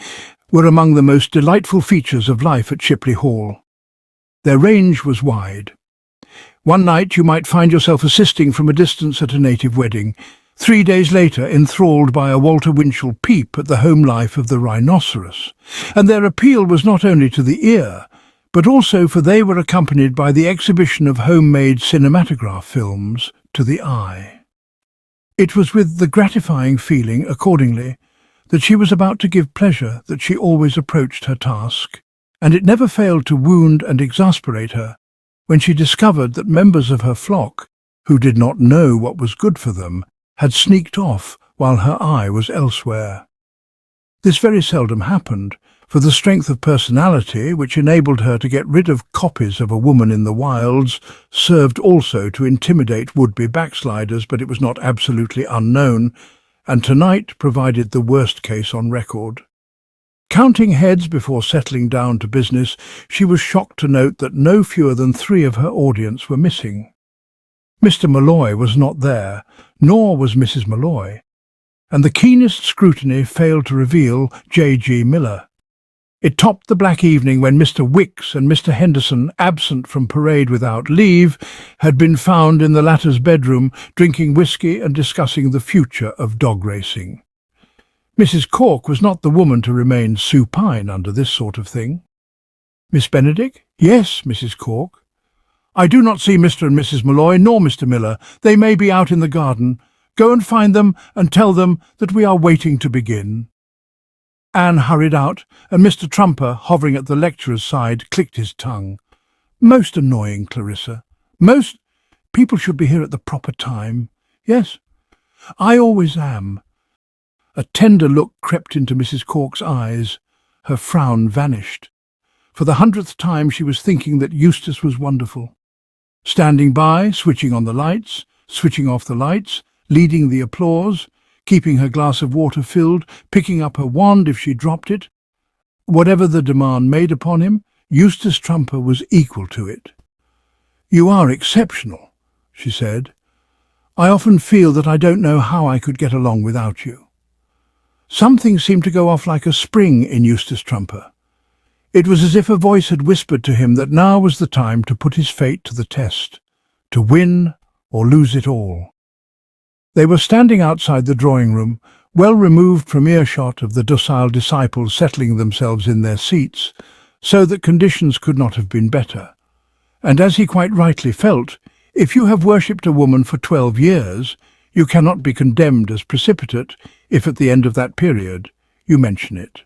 were among the most delightful features of life at Shipley Hall. Their range was wide. One night you might find yourself assisting from a distance at a native wedding, 3 days later enthralled by a Walter Winchell peep at the home life of the rhinoceros, and their appeal was not only to the ear, but also for they were accompanied by the exhibition of homemade cinematograph films to the eye. It was with the gratifying feeling, accordingly, that she was about to give pleasure that she always approached her task, and it never failed to wound and exasperate her when she discovered that members of her flock, who did not know what was good for them, had sneaked off while her eye was elsewhere. This very seldom happened, for the strength of personality, which enabled her to get rid of copies of A Woman in the Wilds, served also to intimidate would-be backsliders, but it was not absolutely unknown, and tonight provided the worst case on record. Counting heads before settling down to business, she was shocked to note that no fewer than 3 of her audience were missing. Mr. Malloy was not there, nor was Mrs. Malloy, and the keenest scrutiny failed to reveal J.G. Miller. It topped the black evening when Mr. Wicks and Mr. Henderson, absent from parade without leave, had been found in the latter's bedroom drinking whisky and discussing the future of dog racing. Mrs. Cork was not the woman to remain supine under this sort of thing. "Miss Benedict?" "Yes, Mrs. Cork." "I do not see Mr. and Mrs. Malloy nor Mr. Miller. They may be out in the garden. Go and find them and tell them that we are waiting to begin." Anne hurried out, and Mr. Trumper, hovering at the lecturer's side, clicked his tongue. "Most annoying, Clarissa. Most. People should be here at the proper time." "Yes, I always am." A tender look crept into Mrs. Cork's eyes. Her frown vanished. For the 100th time she was thinking that Eustace was wonderful. Standing by, switching on the lights, switching off the lights, leading the applause, keeping her glass of water filled, picking up her wand if she dropped it. Whatever the demand made upon him, Eustace Trumper was equal to it. "You are exceptional," she said. "I often feel that I don't know how I could get along without you." Something seemed to go off like a spring in Eustace Trumper. It was as if a voice had whispered to him that now was the time to put his fate to the test, to win or lose it all. They were standing outside the drawing-room, well removed from earshot of the docile disciples settling themselves in their seats, so that conditions could not have been better. And as he quite rightly felt, if you have worshipped a woman for 12 years, you cannot be condemned as precipitate if at the end of that period you mention it.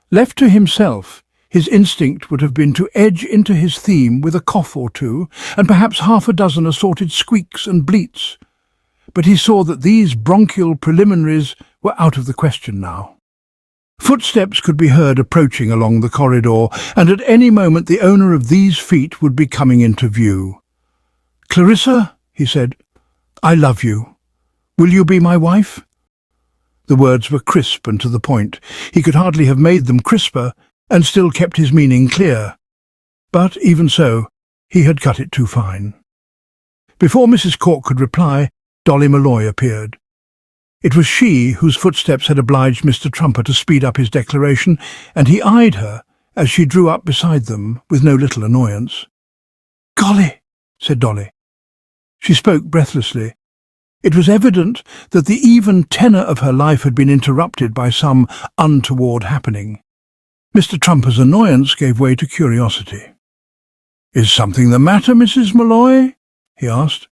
Left to himself, his instinct would have been to edge into his theme with a cough or two, and perhaps 6 assorted squeaks and bleats. But he saw that these bronchial preliminaries were out of the question now. Footsteps could be heard approaching along the corridor, and at any moment the owner of these feet would be coming into view. "Clarissa," he said, "I love you. Will you be my wife?" The words were crisp and to the point. He could hardly have made them crisper and still kept his meaning clear. But even so, he had cut it too fine. Before Mrs. Cork could reply, Dolly Malloy appeared. It was she whose footsteps had obliged Mr. Trumper to speed up his declaration, and he eyed her as she drew up beside them with no little annoyance. "Golly," said Dolly. She spoke breathlessly. It was evident that the even tenor of her life had been interrupted by some untoward happening. Mr. Trumper's annoyance gave way to curiosity. "Is something the matter, Mrs. Malloy?" he asked.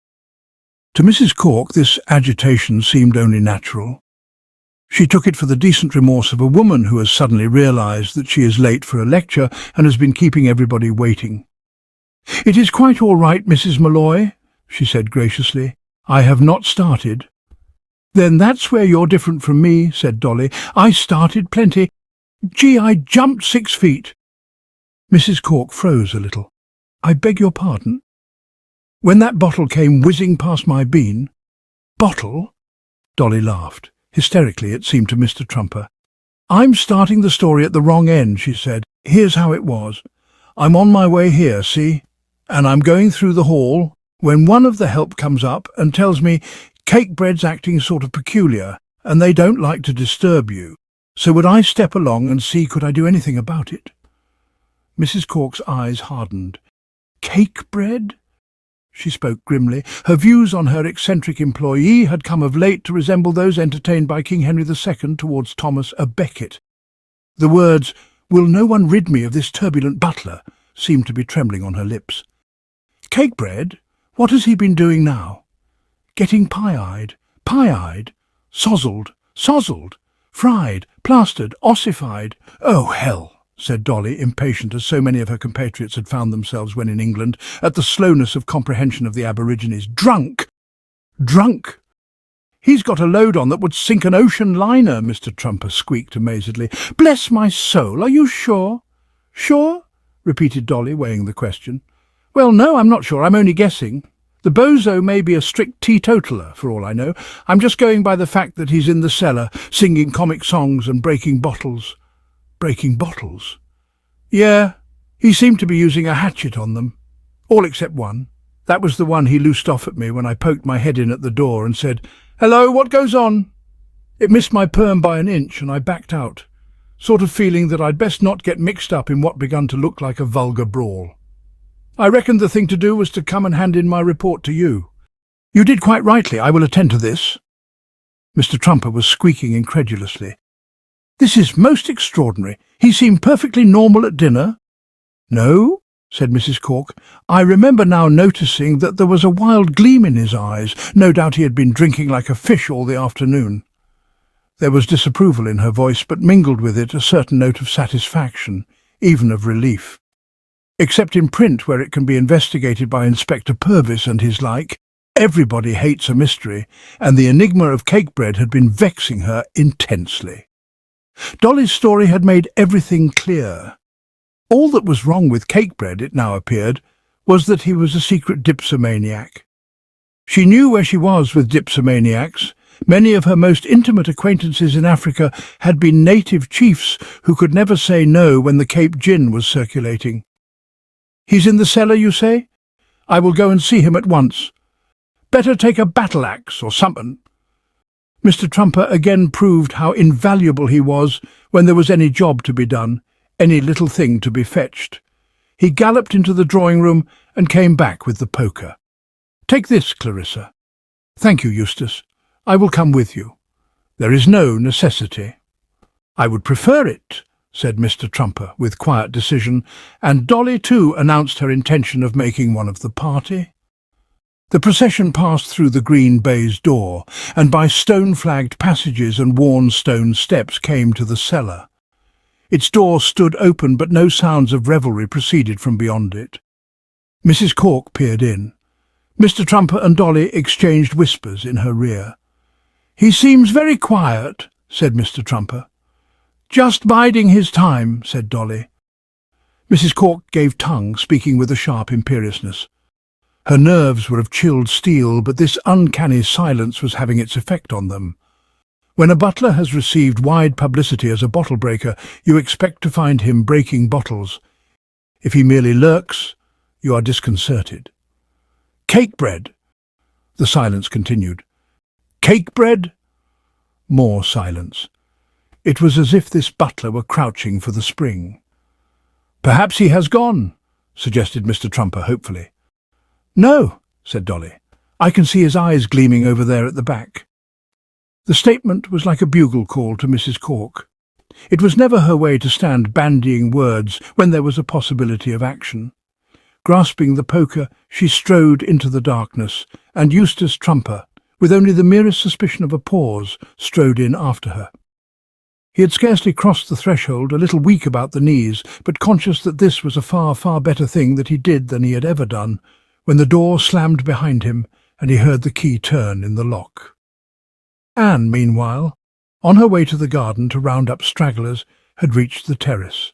To Mrs. Cork, this agitation seemed only natural. She took it for the decent remorse of a woman who has suddenly realised that she is late for a lecture and has been keeping everybody waiting. "It is quite all right, Mrs. Malloy," she said graciously. "I have not started." "Then that's where you're different from me," said Dolly. "I started plenty. Gee, I jumped 6 feet." Mrs. Cork froze a little. "I beg your pardon?" "When that bottle came whizzing past my bean—" "Bottle?" Dolly laughed. Hysterically, it seemed to Mr. Trumper. "I'm starting the story at the wrong end," she said. "Here's how it was. I'm on my way here, see? And I'm going through the hall when one of the help comes up and tells me cake bread's acting sort of peculiar and they don't like to disturb you. So would I step along and see could I do anything about it?" Mrs. Cork's eyes hardened. "Cake bread?" She spoke grimly. Her views on her eccentric employee had come of late to resemble those entertained by King Henry II towards Thomas à Becket. The words, "Will no one rid me of this turbulent butler?" seemed to be trembling on her lips. "Cake bread? What has he been doing now?" "Getting pie-eyed, sozzled, fried, plastered, ossified." "Oh, hell!" said Dolly, impatient as so many of her compatriots had found themselves when in England, at the slowness of comprehension of the aborigines. "Drunk! Drunk! He's got a load on that would sink an ocean liner," Mr. Trumper squeaked amazedly. "Bless my soul, are you sure?" "Sure?" repeated Dolly, weighing the question. "Well, no, I'm not sure. I'm only guessing. The bozo may be a strict teetotaler, for all I know. I'm just going by the fact that he's in the cellar, singing comic songs and breaking bottles." "Breaking bottles?" "Yeah, he seemed to be using a hatchet on them. All except one. That was the one he loosed off at me when I poked my head in at the door and said, 'Hello, what goes on?' It missed my perm by an inch and I backed out, sort of feeling that I'd best not get mixed up in what begun to look like a vulgar brawl. I reckoned the thing to do was to come and hand in my report to you." "You did quite rightly. I will attend to this." Mr. Trumper was squeaking incredulously. "This is most extraordinary. He seemed perfectly normal at dinner." "No," said Mrs. Cork. "I remember now noticing that there was a wild gleam in his eyes. No doubt he had been drinking like a fish all the afternoon." There was disapproval in her voice, but mingled with it a certain note of satisfaction, even of relief. "Except in print, where it can be investigated by Inspector Purvis and his like. Everybody hates a mystery, and the enigma of cake bread had been vexing her intensely." Dolly's story had made everything clear. All that was wrong with cake bread, it now appeared, was that he was a secret dipsomaniac. She knew where she was with dipsomaniacs. Many of her most intimate acquaintances in Africa had been native chiefs who could never say no when the Cape gin was circulating. "He's in the cellar, you say? I will go and see him at once. Better take a battle-axe or something." Mr. Trumper again proved how invaluable he was when there was any job to be done, any little thing to be fetched. He galloped into the drawing-room and came back with the poker. "Take this, Clarissa." "Thank you, Eustace. I will come with you." "There is no necessity." "I would prefer it," said Mr. Trumper with quiet decision, and Dolly too announced her intention of making one of the party. The procession passed through the green baize door, and by stone-flagged passages and worn stone steps came to the cellar. Its door stood open, but no sounds of revelry proceeded from beyond it. Mrs. Cork peered in. Mr. Trumper and Dolly exchanged whispers in her rear. "He seems very quiet," said Mr. Trumper. "Just biding his time," said Dolly. Mrs. Cork gave tongue, speaking with a sharp imperiousness. Her nerves were of chilled steel, but this uncanny silence was having its effect on them. When a butler has received wide publicity as a bottle-breaker, you expect to find him breaking bottles. If he merely lurks, you are disconcerted. "Cake bread." The silence continued. "Cake bread." More silence. It was as if this butler were crouching for the spring. "Perhaps he has gone," suggested Mr. Trumper hopefully. "No," said Dolly. "I can see his eyes gleaming over there at the back." The statement was like a bugle call to Mrs. Cork. It was never her way to stand bandying words when there was a possibility of action. Grasping the poker, she strode into the darkness and Eustace Trumper, with only the merest suspicion of a pause, strode in after her. He had scarcely crossed the threshold, a little weak about the knees, but conscious that this was a far, far better thing that he did than he had ever done, when the door slammed behind him and he heard the key turn in the lock. Anne, meanwhile, on her way to the garden to round up stragglers, had reached the terrace.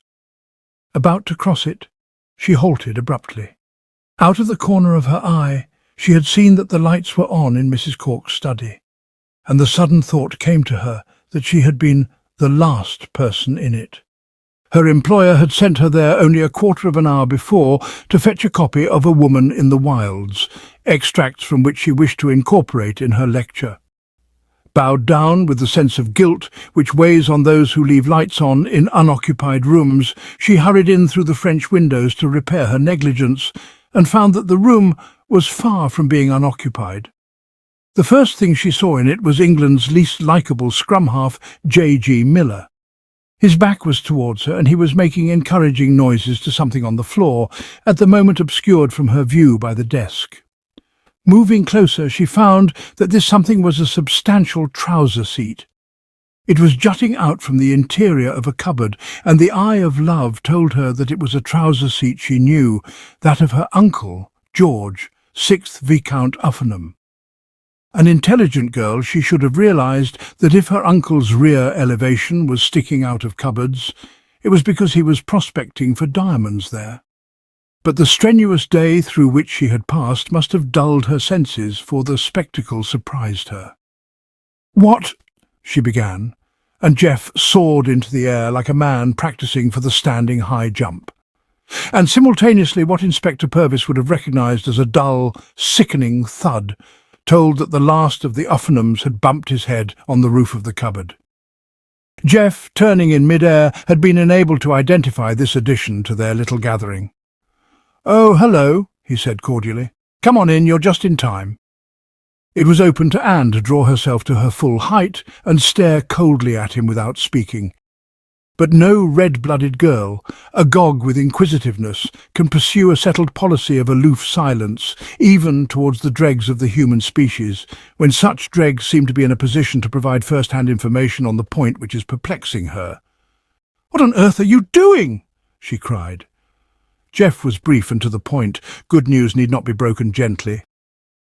About to cross it, she halted abruptly. Out of the corner of her eye, she had seen that the lights were on in Mrs. Cork's study, and the sudden thought came to her that she had been the last person in it. Her employer had sent her there only a quarter of an hour before to fetch a copy of A Woman in the Wilds, extracts from which she wished to incorporate in her lecture. Bowed down with the sense of guilt which weighs on those who leave lights on in unoccupied rooms, she hurried in through the French windows to repair her negligence, and found that the room was far from being unoccupied. The first thing she saw in it was England's least likeable scrum-half, J.G. Miller. His back was towards her, and he was making encouraging noises to something on the floor, at the moment obscured from her view by the desk. Moving closer, she found that this something was a substantial trouser seat. It was jutting out from the interior of a cupboard, and the eye of love told her that it was a trouser seat she knew, that of her uncle, George, 6th Viscount Uffernham. An intelligent girl, she should have realized that if her uncle's rear elevation was sticking out of cupboards, it was because he was prospecting for diamonds there. But the strenuous day through which she had passed must have dulled her senses, for the spectacle surprised her. "What?" she began, and Jeff soared into the air like a man practicing for the standing high jump. And simultaneously what Inspector Purvis would have recognized as a dull, sickening thud told that the last of the Uffernhams had bumped his head on the roof of the cupboard. Jeff, turning in mid-air, had been enabled to identify this addition to their little gathering. "Oh, hello," he said cordially. "Come on in, you're just in time." It was open to Anne to draw herself to her full height and stare coldly at him without speaking. But no red-blooded girl, agog with inquisitiveness, can pursue a settled policy of aloof silence, even towards the dregs of the human species, when such dregs seem to be in a position to provide first-hand information on the point which is perplexing her. "What on earth are you doing?" she cried. Jeff was brief and to the point. Good news need not be broken gently.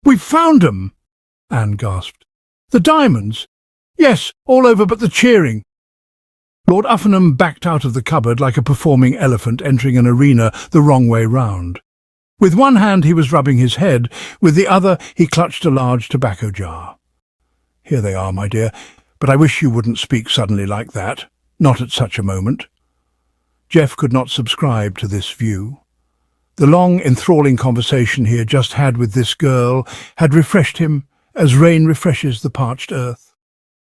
"We've found 'em!" Anne gasped. "The diamonds?" "Yes, all over but the cheering." Lord Uffernham backed out of the cupboard like a performing elephant entering an arena the wrong way round. With one hand he was rubbing his head, with the other he clutched a large tobacco jar. "Here they are, my dear, but I wish you wouldn't speak suddenly like that, not at such a moment." Jeff could not subscribe to this view. The long, enthralling conversation he had just had with this girl had refreshed him as rain refreshes the parched earth.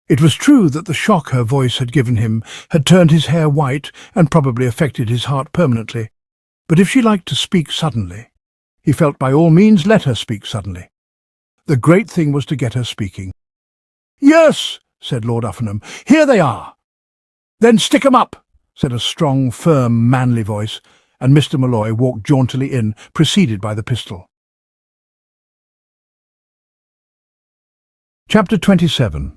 It was true that the shock her voice had given him had turned his hair white and probably affected his heart permanently. But if she liked to speak suddenly, he felt by all means let her speak suddenly. The great thing was to get her speaking. "Yes," said Lord Uffernham, "here they are." "Then stick 'em up," said a strong, firm, manly voice, and Mr. Molloy walked jauntily in, preceded by the pistol. Chapter 27.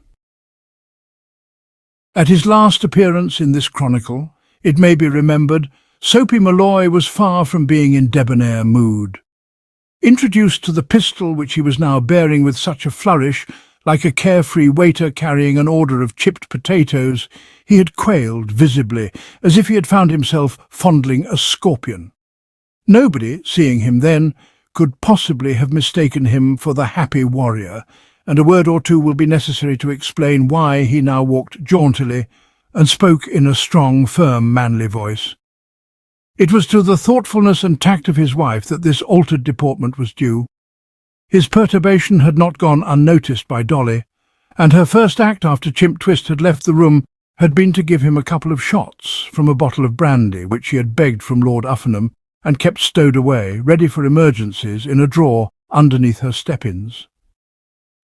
At his last appearance in this chronicle, it may be remembered, Soapy Molloy was far from being in debonair mood. Introduced to the pistol which he was now bearing with such a flourish, like a carefree waiter carrying an order of chipped potatoes, he had quailed visibly, as if he had found himself fondling a scorpion. Nobody, seeing him then, could possibly have mistaken him for the happy warrior, and a word or two will be necessary to explain why he now walked jauntily and spoke in a strong, firm, manly voice. It was to the thoughtfulness and tact of his wife that this altered deportment was due. His perturbation had not gone unnoticed by Dolly, and her first act after Chimp Twist had left the room had been to give him a couple of shots from a bottle of brandy which she had begged from Lord Uffernham and kept stowed away, ready for emergencies, in a drawer underneath her step-ins.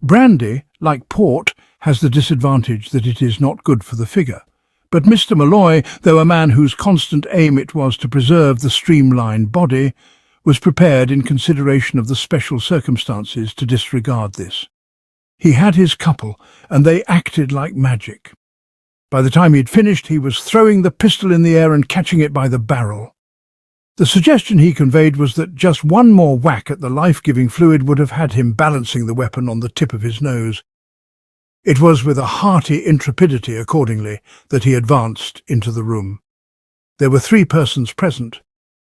Brandy, like port, has the disadvantage that it is not good for the figure, but Mr. Molloy, though a man whose constant aim it was to preserve the streamlined body, was prepared in consideration of the special circumstances to disregard this. He had his couple, and they acted like magic. By the time he'd finished, he was throwing the pistol in the air and catching it by the barrel. The suggestion he conveyed was that just one more whack at the life-giving fluid would have had him balancing the weapon on the tip of his nose. It was with a hearty intrepidity, accordingly, that he advanced into the room. There were 3 persons present,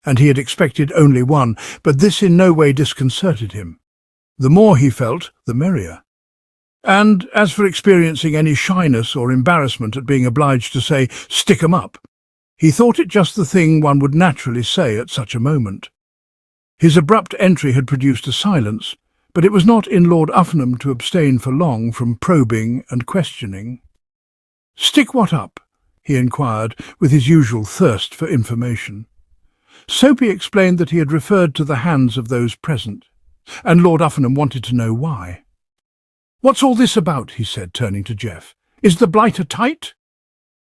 and he had expected only one, but this in no way disconcerted him. The more he felt, the merrier. And as for experiencing any shyness or embarrassment at being obliged to say, "Stick 'em up," he thought it just the thing one would naturally say at such a moment. His abrupt entry had produced a silence, but it was not in Lord Uffenham to abstain for long from probing and questioning. "Stick what up?" he inquired, with his usual thirst for information. Soapy explained that he had referred to the hands of those present, and Lord Uffenham wanted to know why. "What's all this about?" he said, turning to Jeff. "Is the blighter tight?"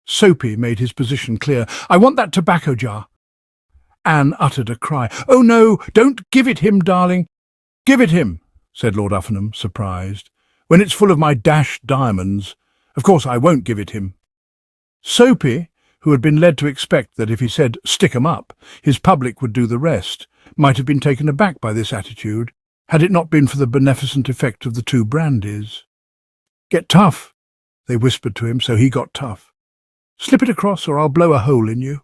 Soapy made his position clear. "I want that tobacco jar." Anne uttered a cry. "Oh no, don't give it him, darling." "Give it him," said Lord Uffenham, surprised, "when it's full of my dashed diamonds. Of course I won't give it him." Soapy, who had been led to expect that if he said "stick 'em up," his public would do the rest, might have been taken aback by this attitude, had it not been for the beneficent effect of the 2 brandies. "Get tough," they whispered to him, so he got tough. "Slip it across, or I'll blow a hole in you."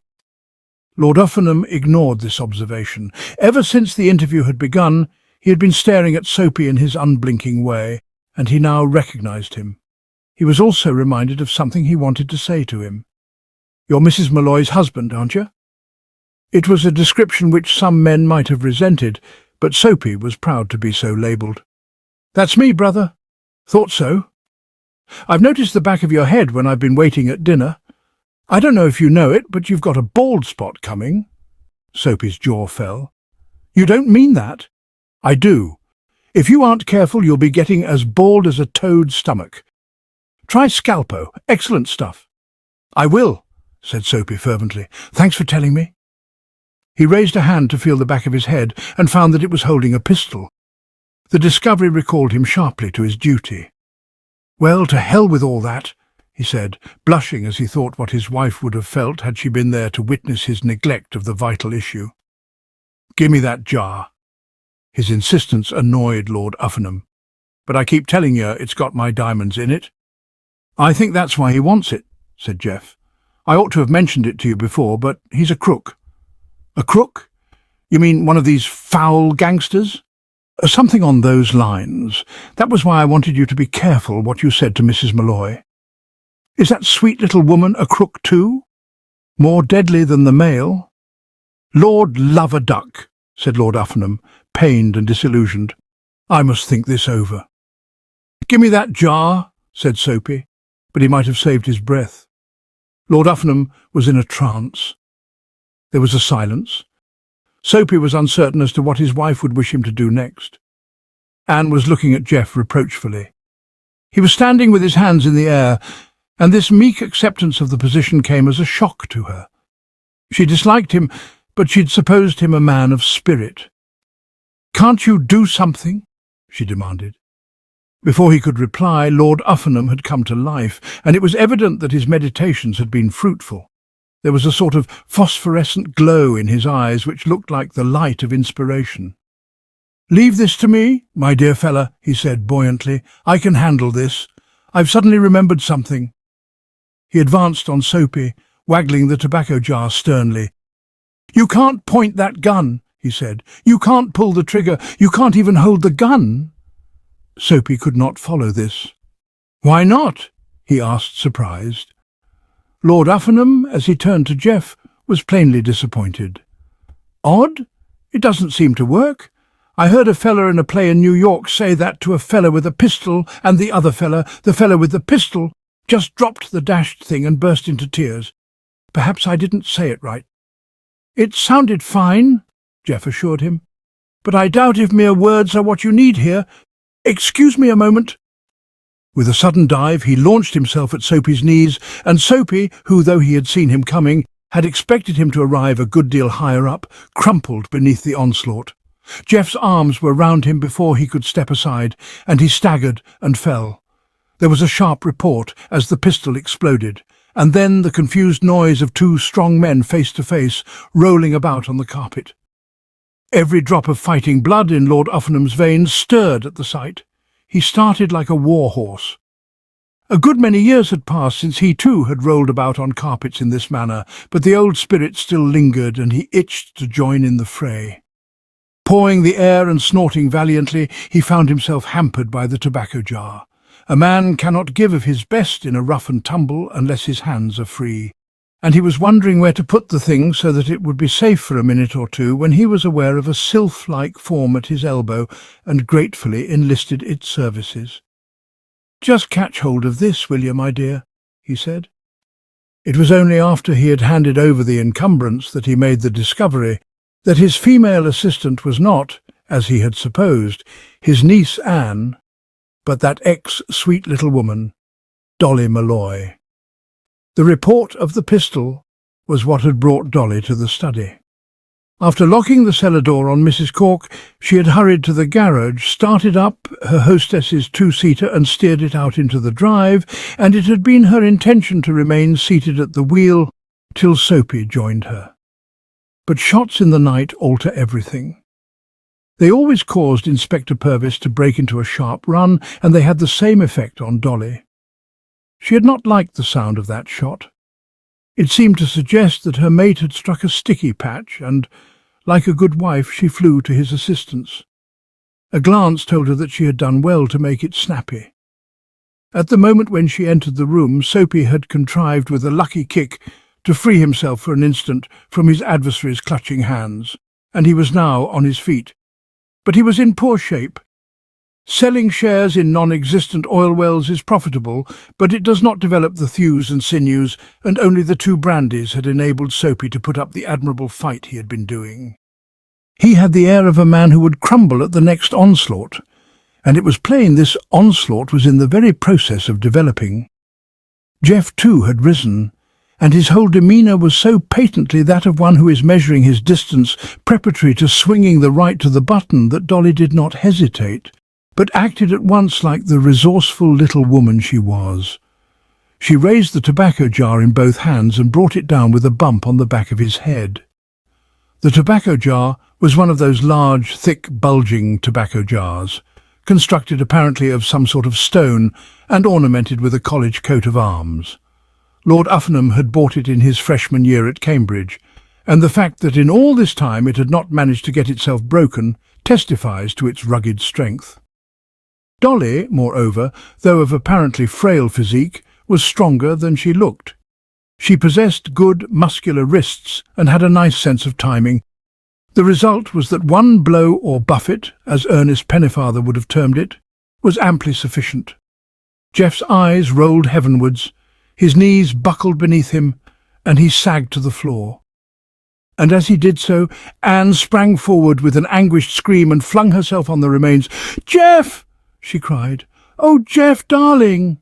Lord Uffenham ignored this observation. Ever since the interview had begun, he had been staring at Soapy in his unblinking way, and he now recognized him. He was also reminded of something he wanted to say to him. "You're Mrs. Malloy's husband, aren't you?" It was a description which some men might have resented, but Soapy was proud to be so labelled. "That's me, brother." "Thought so." "I've noticed the back of your head when I've been waiting at dinner. I don't know if you know it, but you've got a bald spot coming." Soapy's jaw fell. "You don't mean that?" "I do. If you aren't careful, you'll be getting as bald as a toad's stomach. Try Scalpo. Excellent stuff." "I will," said Soapy fervently. "Thanks for telling me." He raised a hand to feel the back of his head and found that it was holding a pistol. The discovery recalled him sharply to his duty. "Well, to hell with all that," he said, blushing as he thought what his wife would have felt had she been there to witness his neglect of the vital issue. "Give me that jar." His insistence annoyed Lord Uffenham. "But I keep telling you it's got my diamonds in it." "I think that's why he wants it," said Jeff. "I ought to have mentioned it to you before, but he's a crook." "A crook? You mean one of these foul gangsters?" "Something on those lines. That was why I wanted you to be careful what you said to Mrs. Malloy." "Is that sweet little woman a crook too? More deadly than the male?" "Lord love a duck," said Lord Uffenham, pained and disillusioned. "I must think this over." "Give me that jar," said Soapy, but he might have saved his breath. Lord Uffenham was in a trance. There was a silence. Soapy was uncertain as to what his wife would wish him to do next. Anne was looking at Jeff reproachfully. He was standing with his hands in the air, and this meek acceptance of the position came as a shock to her. She disliked him, but she'd supposed him a man of spirit. "Can't you do something?" she demanded. Before he could reply, Lord Uffenham had come to life, and it was evident that his meditations had been fruitful. There was a sort of phosphorescent glow in his eyes which looked like the light of inspiration. "Leave this to me, my dear fella," he said buoyantly. "I can handle this. I've suddenly remembered something." He advanced on Soapy, waggling the tobacco jar sternly. "You can't point that gun," he said. "You can't pull the trigger. You can't even hold the gun." Soapy could not follow this. "Why not?" he asked, surprised. Lord Uffenham, as he turned to Jeff, was plainly disappointed. "Odd. It doesn't seem to work. I heard a fella in a play in New York say that to a fella with a pistol, and the other fella, the fella with the pistol, just dropped the dashed thing and burst into tears. Perhaps I didn't say it right." "It sounded fine," Jeff assured him, "but I doubt if mere words are what you need here. Excuse me a moment." With a sudden dive, he launched himself at Soapy's knees, and Soapy, who, though he had seen him coming, had expected him to arrive a good deal higher up, crumpled beneath the onslaught. Jeff's arms were round him before he could step aside, and he staggered and fell. There was a sharp report as the pistol exploded, and then the confused noise of two strong men face to face, rolling about on the carpet. Every drop of fighting blood in Lord Uffinham's veins stirred at the sight. He started like a war horse. A good many years had passed since he too had rolled about on carpets in this manner, but the old spirit still lingered, and he itched to join in the fray. Pawing the air and snorting valiantly, he found himself hampered by the tobacco jar. A man cannot give of his best in a rough and tumble unless his hands are free, and he was wondering where to put the thing so that it would be safe for a minute or two when he was aware of a sylph-like form at his elbow and gratefully enlisted its services. "Just catch hold of this, will you, my dear?" he said. It was only after he had handed over the encumbrance that he made the discovery that his female assistant was not, as he had supposed, his niece Anne, but that ex-sweet little woman, Dolly Malloy. The report of the pistol was what had brought Dolly to the study. After locking the cellar door on Mrs. Cork, she had hurried to the garage, started up her hostess's two-seater and steered it out into the drive, and it had been her intention to remain seated at the wheel till Soapy joined her. But shots in the night alter everything. They always caused Inspector Purvis to break into a sharp run, and they had the same effect on Dolly. She had not liked the sound of that shot. It seemed to suggest that her mate had struck a sticky patch, and, like a good wife, she flew to his assistance. A glance told her that she had done well to make it snappy. At the moment when she entered the room, Soapy had contrived with a lucky kick to free himself for an instant from his adversary's clutching hands, and he was now on his feet. But he was in poor shape. Selling shares in non-existent oil wells is profitable, but it does not develop the thews and sinews, and only the two brandies had enabled Soapy to put up the admirable fight he had been doing. He had the air of a man who would crumble at the next onslaught, and it was plain this onslaught was in the very process of developing. Jeff, too, had risen, and his whole demeanour was so patently that of one who is measuring his distance preparatory to swinging the right to the button that Dolly did not hesitate, but acted at once like the resourceful little woman she was. She raised the tobacco jar in both hands and brought it down with a bump on the back of his head. The tobacco jar was one of those large, thick, bulging tobacco jars, constructed apparently of some sort of stone and ornamented with a college coat of arms. Lord Uffinham had bought it in his freshman year at Cambridge, and the fact that in all this time it had not managed to get itself broken testifies to its rugged strength. Dolly, moreover, though of apparently frail physique, was stronger than she looked. She possessed good, muscular wrists and had a nice sense of timing. The result was that one blow or buffet, as Ernest Pennefather would have termed it, was amply sufficient. Jeff's eyes rolled heavenwards, his knees buckled beneath him, and he sagged to the floor. And as he did so, Anne sprang forward with an anguished scream and flung herself on the remains. "Jeff!" she cried. "Oh, Jeff, darling!"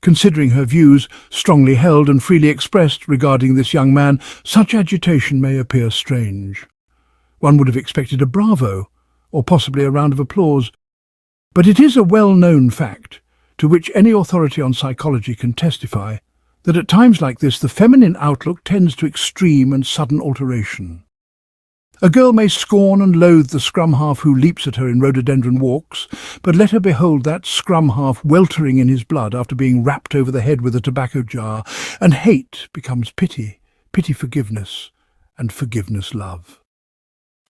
Considering her views, strongly held and freely expressed regarding this young man, such agitation may appear strange. One would have expected a bravo, or possibly a round of applause. But it is a well-known fact, to which any authority on psychology can testify, that at times like this the feminine outlook tends to extreme and sudden alteration. A girl may scorn and loathe the scrum half who leaps at her in rhododendron walks, but let her behold that scrum half weltering in his blood after being rapped over the head with a tobacco jar, and hate becomes pity, pity forgiveness, and forgiveness love.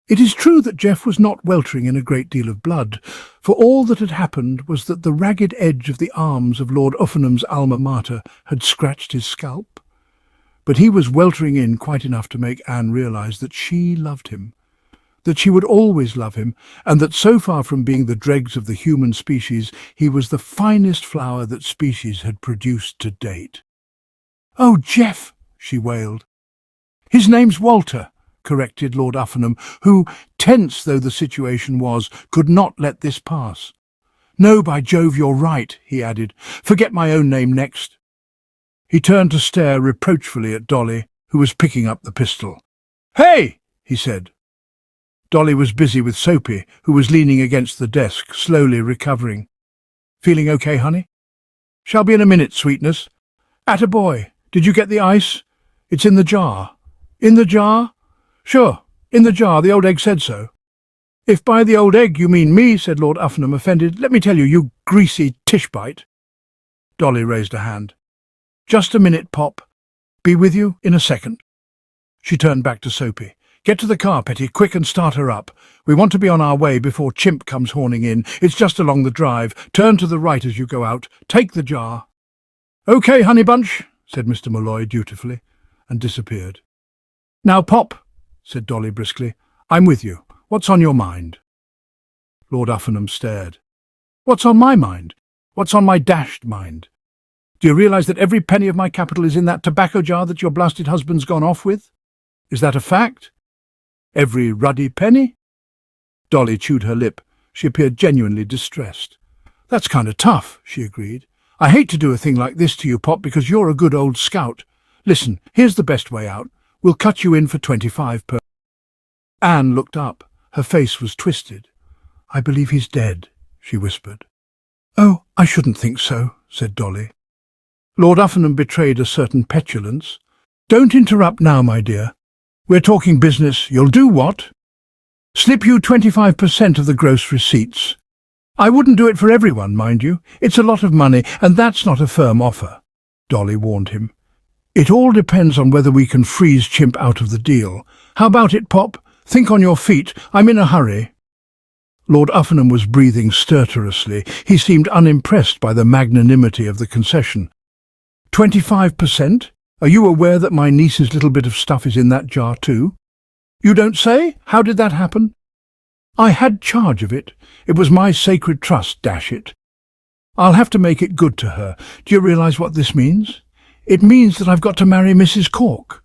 It is true that Jeff was not weltering in a great deal of blood, for all that had happened was that the ragged edge of the arms of Lord Uffinham's alma mater had scratched his scalp. But he was weltering in quite enough to make Anne realise that she loved him, that she would always love him, and that so far from being the dregs of the human species, he was the finest flower that species had produced to date. "Oh, Jeff!" she wailed. "His name's Walter," corrected Lord Uffinham, who, tense though the situation was, could not let this pass. "No, by Jove, you're right," he added. "Forget my own name next." He turned to stare reproachfully at Dolly, who was picking up the pistol. "Hey!" he said. Dolly was busy with Soapy, who was leaning against the desk, slowly recovering. "Feeling okay, honey?" "Shall be in a minute, sweetness." "Attaboy. Did you get the ice?" "It's in the jar." "In the jar?" "Sure, in the jar. The old egg said so." "If by the old egg you mean me," said Lord Uffenham, offended, "let me tell you, you greasy tishbite." Dolly raised a hand. "Just a minute, Pop. Be with you in a second." She turned back to Soapy. "Get to the car, Petty, quick, and start her up. We want to be on our way before Chimp comes horning in. It's just along the drive. Turn to the right as you go out. Take the jar." "Okay, honey bunch," said Mr. Molloy dutifully, and disappeared. "Now, Pop," said Dolly briskly, "I'm with you. What's on your mind?" Lord Uffenham stared. "What's on my mind? What's on my dashed mind? Do you realise that every penny of my capital is in that tobacco jar that your blasted husband's gone off with? Is that a fact? Every ruddy penny?" Dolly chewed her lip. She appeared genuinely distressed. "That's kind of tough," she agreed. "I hate to do a thing like this to you, Pop, because you're a good old scout. Listen, here's the best way out. We'll cut you in for 25 per—" Anne looked up. Her face was twisted. "I believe he's dead," she whispered. "Oh, I shouldn't think so," said Dolly. Lord Uffenham betrayed a certain petulance. "Don't interrupt now, my dear. We're talking business. You'll do what?" "Slip you 25% of the gross receipts. I wouldn't do it for everyone, mind you. It's a lot of money, and that's not a firm offer," Dolly warned him. "It all depends on whether we can freeze Chimp out of the deal. How about it, Pop? Think on your feet. I'm in a hurry." Lord Uffenham was breathing stertorously. He seemed unimpressed by the magnanimity of the concession. 25%? Are you aware that my niece's little bit of stuff is in that jar too?" "You don't say? How did that happen?" "I had charge of it. It was my sacred trust, dash it. I'll have to make it good to her. Do you realise what this means? It means that I've got to marry Mrs. Cork."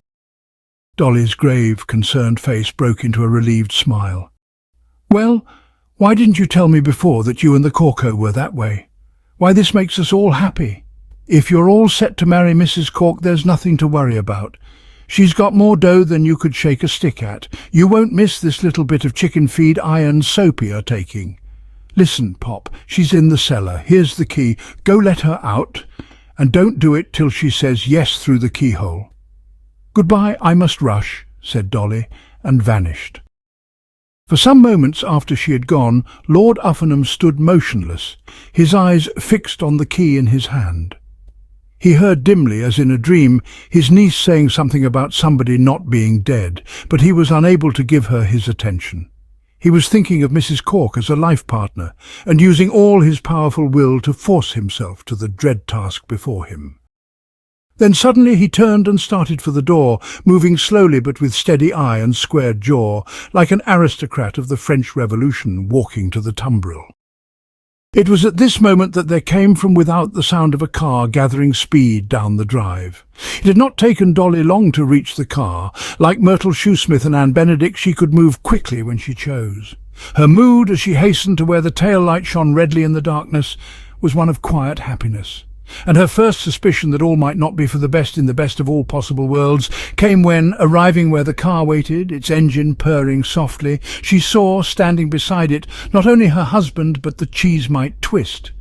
Dolly's grave, concerned face broke into a relieved smile. "Well, why didn't you tell me before that you and the Corko were that way? Why, this makes us all happy. If you're all set to marry Mrs. Cork, there's nothing to worry about. She's got more dough than you could shake a stick at. You won't miss this little bit of chicken feed I and Soapy are taking. Listen, Pop, she's in the cellar. Here's the key. Go let her out, and don't do it till she says yes through the keyhole." "Goodbye, I must rush," said Dolly, and vanished. For some moments after she had gone, Lord Uffenham stood motionless, his eyes fixed on the key in his hand. He heard dimly, as in a dream, his niece saying something about somebody not being dead, but he was unable to give her his attention. He was thinking of Mrs. Cork as a life partner, and using all his powerful will to force himself to the dread task before him. Then suddenly he turned and started for the door, moving slowly but with steady eye and squared jaw, like an aristocrat of the French Revolution walking to the tumbril. It was at this moment that there came from without the sound of a car gathering speed down the drive. It had not taken Dolly long to reach the car. Like Myrtle Shoesmith and Anne Benedict, she could move quickly when she chose. Her mood, as she hastened to where the tail light shone redly in the darkness, was one of quiet happiness. And her first suspicion that all might not be for the best in the best of all possible worlds came when, arriving where the car waited, its engine purring softly, she saw, standing beside it, not only her husband but the cheese-mite Twist.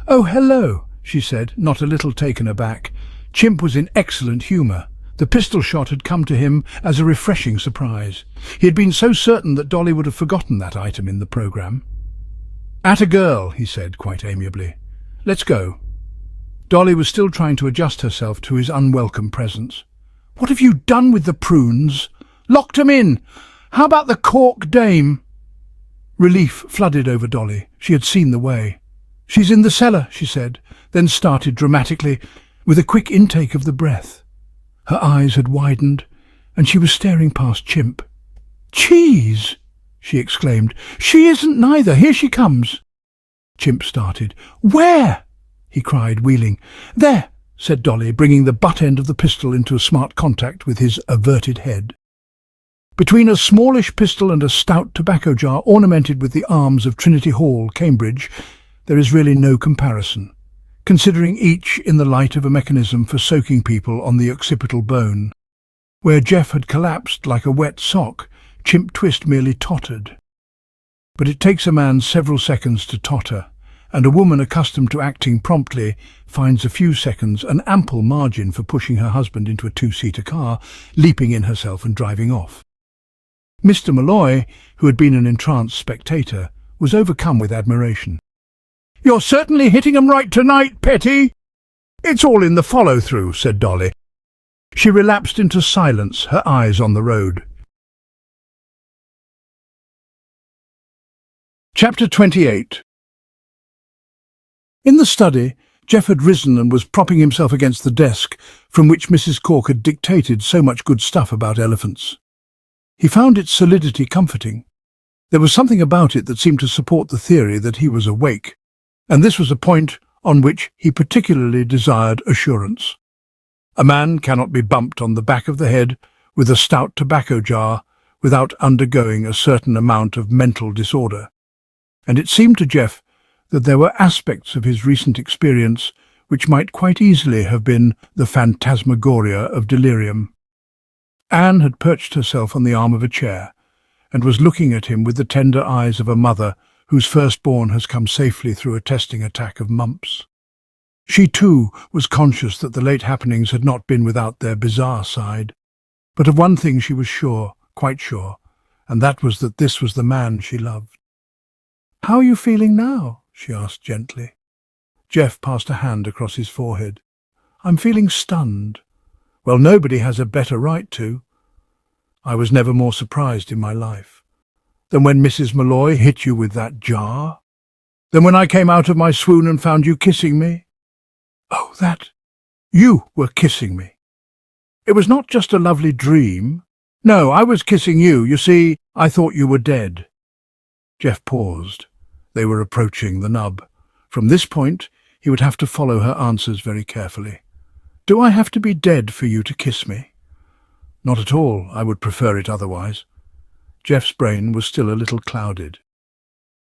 "Oh, hello," she said, not a little taken aback. Chimp was in excellent humour. The pistol shot had come to him as a refreshing surprise. He had been so certain that Dolly would have forgotten that item in the programme. "At a girl," he said quite amiably. "Let's go." Dolly was still trying to adjust herself to his unwelcome presence. "What have you done with the prunes?" "Locked 'em in. How about the Cork dame?" Relief flooded over Dolly. She had seen the way. "She's in the cellar," she said, then started dramatically, with a quick intake of the breath. Her eyes had widened, and she was staring past Chimp. "Cheese!" she exclaimed. "She isn't neither. Here she comes." Chimp started. "Where?" he cried, wheeling. "There," said Dolly, bringing the butt end of the pistol into a smart contact with his averted head. Between a smallish pistol and a stout tobacco jar ornamented with the arms of Trinity Hall, Cambridge, there is really no comparison, considering each in the light of a mechanism for soaking people on the occipital bone. Where Jeff had collapsed like a wet sock, Chimp Twist merely tottered. But it takes a man several seconds to totter, and a woman accustomed to acting promptly finds a few seconds an ample margin for pushing her husband into a two-seater car, leaping in herself and driving off. Mr. Malloy, who had been an entranced spectator, was overcome with admiration. "You're certainly hitting 'em right tonight, Petty." "It's all in the follow-through," said Dolly. She relapsed into silence, her eyes on the road. Chapter 28. In the study, Jeff had risen and was propping himself against the desk from which Mrs. Cork had dictated so much good stuff about elephants. He found its solidity comforting. There was something about it that seemed to support the theory that he was awake, and this was a point on which he particularly desired assurance. A man cannot be bumped on the back of the head with a stout tobacco jar without undergoing a certain amount of mental disorder, and it seemed to Jeff that there were aspects of his recent experience which might quite easily have been the phantasmagoria of delirium. Anne had perched herself on the arm of a chair and was looking at him with the tender eyes of a mother whose firstborn has come safely through a testing attack of mumps. She too was conscious that the late happenings had not been without their bizarre side, but of one thing she was sure, quite sure, and that was that this was the man she loved. "How are you feeling now?" she asked gently. Jeff passed a hand across his forehead. "I'm feeling stunned." "Well, nobody has a better right to. I was never more surprised in my life. Than when Mrs. Malloy hit you with that jar? Than when I came out of my swoon and found you kissing me?" "Oh, that... you were kissing me." "It was not just a lovely dream. No, I was kissing you. You see, I thought you were dead." Jeff paused. They were approaching the nub. From this point, he would have to follow her answers very carefully. "Do I have to be dead for you to kiss me?" "Not at all. I would prefer it otherwise." Jeff's brain was still a little clouded.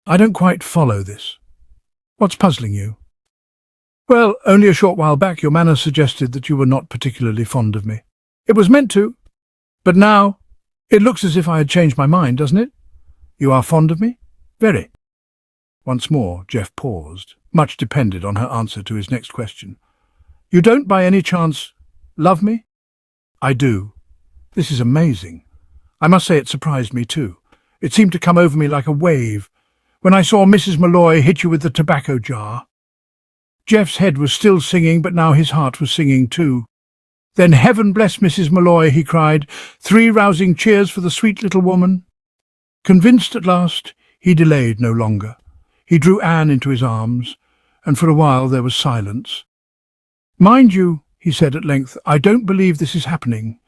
"I don't quite follow this. What's puzzling you?" "Well, only a short while back your manner suggested that you were not particularly fond of me. It was meant to. But now, it looks as if I had changed my mind, doesn't it? You are fond of me?" "Very." Once more, Jeff paused. Much depended on her answer to his next question. "You don't by any chance love me?" "I do." "This is amazing. I must say it surprised me too. It seemed to come over me like a wave when I saw Mrs. Malloy hit you with the tobacco jar." Jeff's head was still singing, but now his heart was singing too. "Then heaven bless Mrs. Malloy," he cried. 3 rousing cheers for the sweet little woman. Convinced at last, he delayed no longer. He drew Anne into his arms, and for a while there was silence. "Mind you," he said at length, "I don't believe this is happening.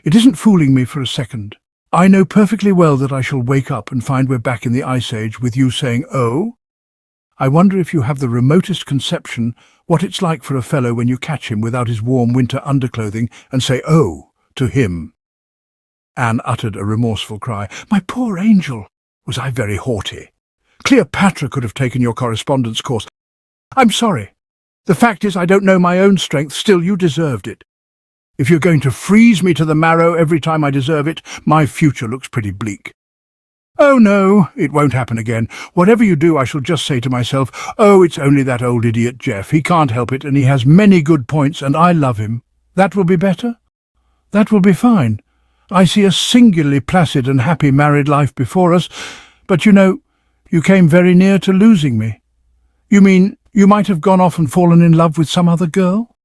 It isn't fooling me for a second. I know perfectly well that I shall wake up and find we're back in the Ice Age with you saying, 'Oh?' I wonder if you have the remotest conception what it's like for a fellow when you catch him without his warm winter underclothing and say 'oh' to him." Anne uttered a remorseful cry. "My poor angel! Was I very haughty? Cleopatra could have taken your correspondence course. I'm sorry. The fact is I don't know my own strength, still you deserved it. If you're going to freeze me to the marrow every time I deserve it, my future looks pretty bleak. Oh no, it won't happen again. Whatever you do, I shall just say to myself, 'Oh, it's only that old idiot Jeff. He can't help it, and he has many good points, and I love him.' That will be better? That will be fine. I see a singularly placid and happy married life before us, but you know, you came very near to losing me. You mean you might have gone off and fallen in love with some other girl?"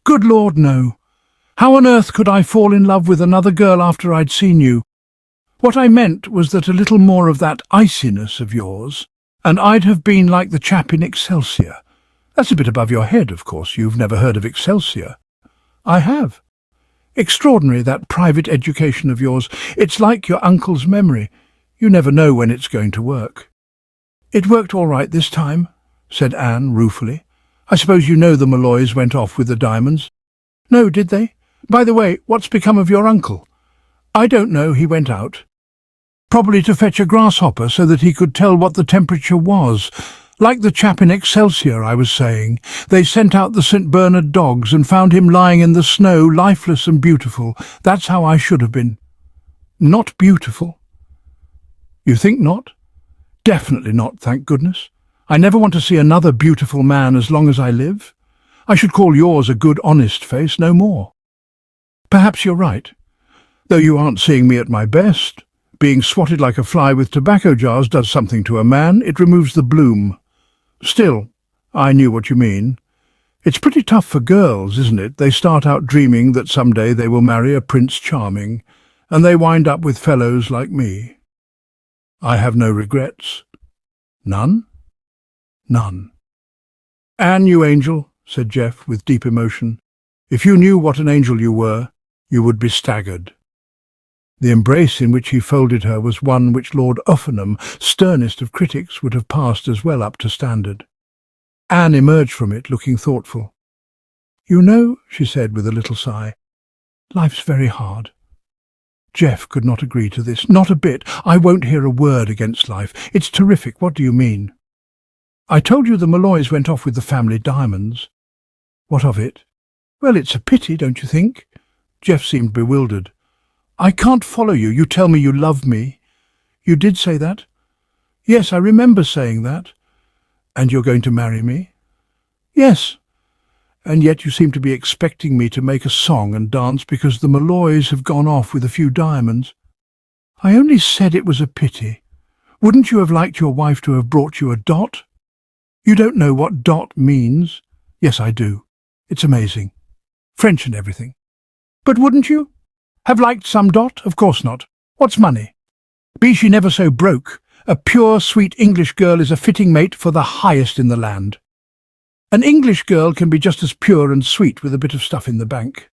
"Good Lord, no. How on earth could I fall in love with another girl after I'd seen you? What I meant was that a little more of that iciness of yours, and I'd have been like the chap in Excelsior. That's a bit above your head, of course. You've never heard of Excelsior." "I have. Extraordinary, that private education of yours. It's like your uncle's memory. You never know when it's going to work." "It worked all right this time," said Anne ruefully. "I suppose you know the Malloys went off with the diamonds?" "No, did they? By the way, what's become of your uncle?" "I don't know. He went out. Probably to fetch a grasshopper so that he could tell what the temperature was. Like the chap in Excelsior, I was saying. They sent out the St. Bernard dogs and found him lying in the snow, lifeless and beautiful. That's how I should have been. Not beautiful. You think not? Definitely not, thank goodness. I never want to see another beautiful man as long as I live. I should call yours a good, honest face, no more. Perhaps you're right. Though you aren't seeing me at my best. Being swatted like a fly with tobacco jars does something to a man. It removes the bloom. Still, I knew what you mean. It's pretty tough for girls, isn't it? They start out dreaming that someday they will marry a Prince Charming, and they wind up with fellows like me. I have no regrets. None? None. Anne, you angel, said Jeff with deep emotion. If you knew what an angel you were, you would be staggered. The embrace in which he folded her was one which Lord Uffinham, sternest of critics, would have passed as well up to standard. Anne emerged from it, looking thoughtful. You know, she said with a little sigh, life's very hard. Jeff could not agree to this. Not a bit. I won't hear a word against life. It's terrific. What do you mean? I told you the Malloys went off with the family diamonds. What of it? Well, it's a pity, don't you think? Jeff seemed bewildered. I can't follow you. You tell me you love me. You did say that? Yes, I remember saying that. And you're going to marry me? Yes. And yet you seem to be expecting me to make a song and dance because the Malloys have gone off with a few diamonds. I only said it was a pity. Wouldn't you have liked your wife to have brought you a dot? You don't know what dot means. Yes, I do. It's amazing. French and everything. But wouldn't you have liked some dot? Of course not. What's money? Be she never so broke, a pure, sweet English girl is a fitting mate for the highest in the land. An English girl can be just as pure and sweet with a bit of stuff in the bank.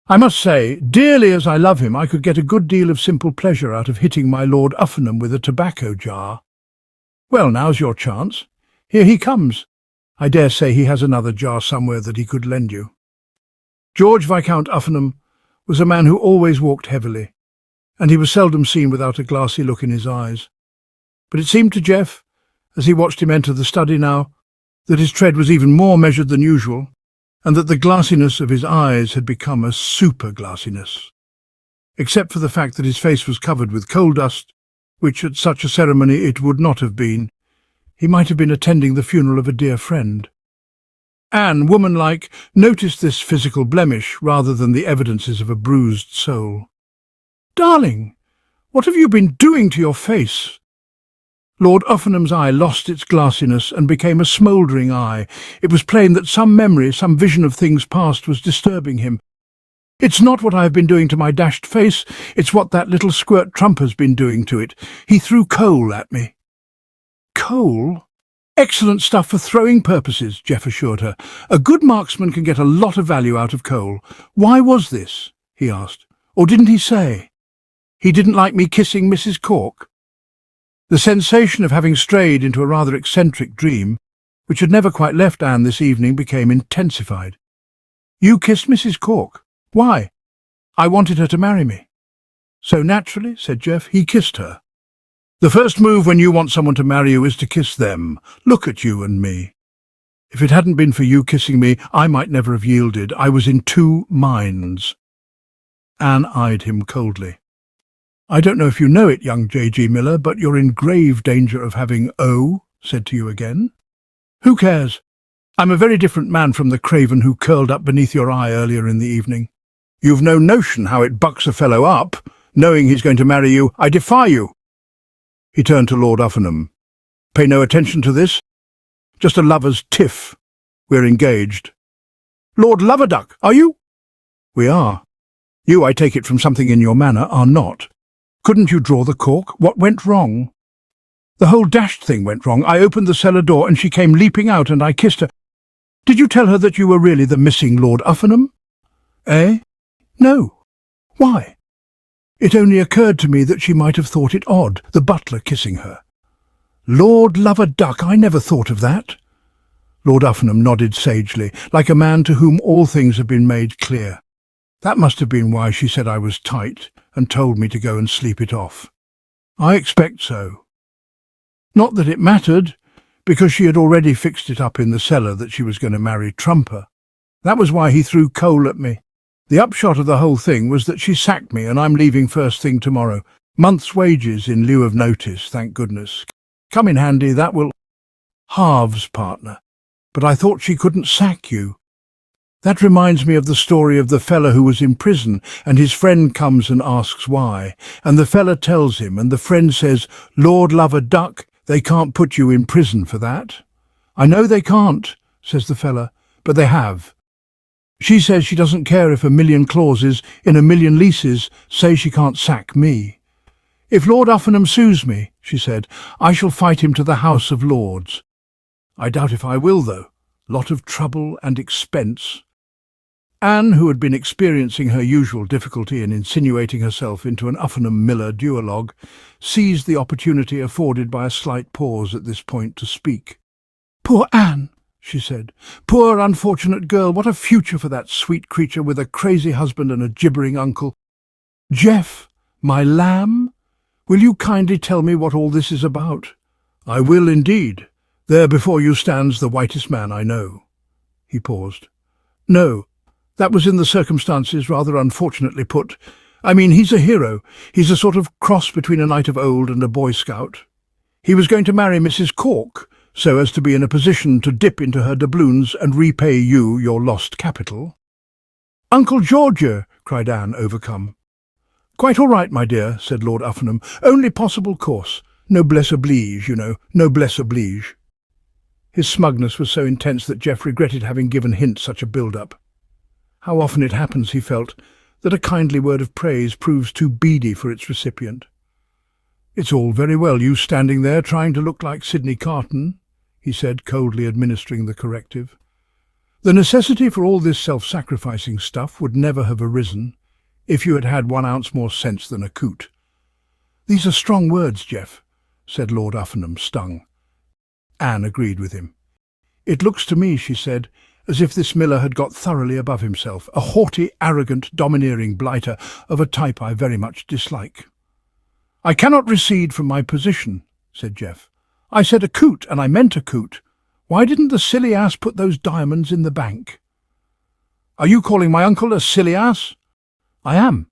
I must say, dearly as I love him, I could get a good deal of simple pleasure out of hitting my Lord Uffinham with a tobacco jar. Well, now's your chance. Here he comes. I dare say he has another jar somewhere that he could lend you. George Viscount Uffinham was a man who always walked heavily, and he was seldom seen without a glassy look in his eyes. But it seemed to Jeff, as he watched him enter the study now, that his tread was even more measured than usual, and that the glassiness of his eyes had become a super glassiness. Except for the fact that his face was covered with coal dust, which at such a ceremony it would not have been, he might have been attending the funeral of a dear friend. Anne, womanlike, noticed this physical blemish rather than the evidences of a bruised soul. "Darling, what have you been doing to your face?" Lord Uffinham's eye lost its glassiness and became a smouldering eye. It was plain that some memory, some vision of things past was disturbing him. "It's not what I have been doing to my dashed face, it's what that little squirt Trump has been doing to it. He threw coal at me." "Coal? Excellent stuff for throwing purposes," Jeff assured her. "A good marksman can get a lot of value out of coal. Why was this?" he asked. "Or didn't he say? He didn't like me kissing Mrs. Cork?" The sensation of having strayed into a rather eccentric dream, which had never quite left Anne this evening, became intensified. "You kissed Mrs. Cork? Why?" "I wanted her to marry me." "So naturally," said Jeff, "he kissed her." "The first move when you want someone to marry you is to kiss them. Look at you and me. If it hadn't been for you kissing me, I might never have yielded. I was in two minds." Anne eyed him coldly. "I don't know if you know it, young J.G. Miller, but you're in grave danger of having O said to you again." "Who cares? I'm a very different man from the craven who curled up beneath your eye earlier in the evening. You've no notion how it bucks a fellow up, knowing he's going to marry you. I defy you." He turned to Lord Uffinham. "Pay no attention to this. Just a lover's tiff. We're engaged." "Lord Loverduck, are you?" "We are. You, I take it from something in your manner, are not. Couldn't you draw the cork? What went wrong?" "The whole dashed thing went wrong. I opened the cellar door and she came leaping out and I kissed her." "Did you tell her that you were really the missing Lord Uffinham?" "Eh? No. Why?" "It only occurred to me that she might have thought it odd, the butler kissing her." "Lord Loverduck, I never thought of that." Lord Uffinham nodded sagely, like a man to whom all things have been made clear. "That must have been why she said I was tight and told me to go and sleep it off." "I expect so." "Not that it mattered. because she had already fixed it up in the cellar that she was going to marry Trumper. That was why he threw coal at me. The upshot of the whole thing was that she sacked me, and I'm leaving first thing tomorrow. Month's wages in lieu of notice, thank goodness. Come in handy, that will... Halves, partner. But I thought she couldn't sack you. That reminds me of the story of the fella who was in prison, and his friend comes and asks why, and the fella tells him, and the friend says, "Lord love a duck, they can't put you in prison for that." "I know they can't," says the fella, "but they have. She says she doesn't care if 1,000,000 clauses in 1,000,000 leases say she can't sack me. If Lord Uffenham sues me," she said, "I shall fight him to the House of Lords. I doubt if I will, though. Lot of trouble and expense." Anne, who had been experiencing her usual difficulty in insinuating herself into an Uffenham-Miller duologue, seized the opportunity afforded by a slight pause at this point to speak. "Poor Anne," she said. "Poor unfortunate girl, what a future for that sweet creature with a crazy husband and a gibbering uncle. Jeff, my lamb, will you kindly tell me what all this is about?" "I will indeed. There before you stands the whitest man I know." He paused. "No, that was in the circumstances rather unfortunately put. I mean, he's a hero. He's a sort of cross between a knight of old and a Boy Scout. He was going to marry Mrs. Cork, so as to be in a position to dip into her doubloons and repay you your lost capital." "Uncle Georgia!" cried Anne, overcome. "Quite all right, my dear," said Lord Uffenham. "Only possible course. Noblesse oblige, you know. Noblesse oblige." His smugness was so intense that Geoff regretted having given Hint such a build-up. How often it happens, he felt, that a kindly word of praise proves too beady for its recipient. "It's all very well you standing there trying to look like Sidney Carton," he said, coldly administering the corrective. "The necessity for all this self-sacrificing stuff would never have arisen if you had had 1 ounce more sense than a coot." "These are strong words, Geoff," said Lord Uffenham, stung. Anne agreed with him. "It looks to me," she said, "as if this Miller had got thoroughly above himself, a haughty, arrogant, domineering blighter of a type I very much dislike." "I cannot recede from my position," said Geoff. "I said a coot, and I meant a coot. Why didn't the silly ass put those diamonds in the bank?" "Are you calling my uncle a silly ass?" "I am."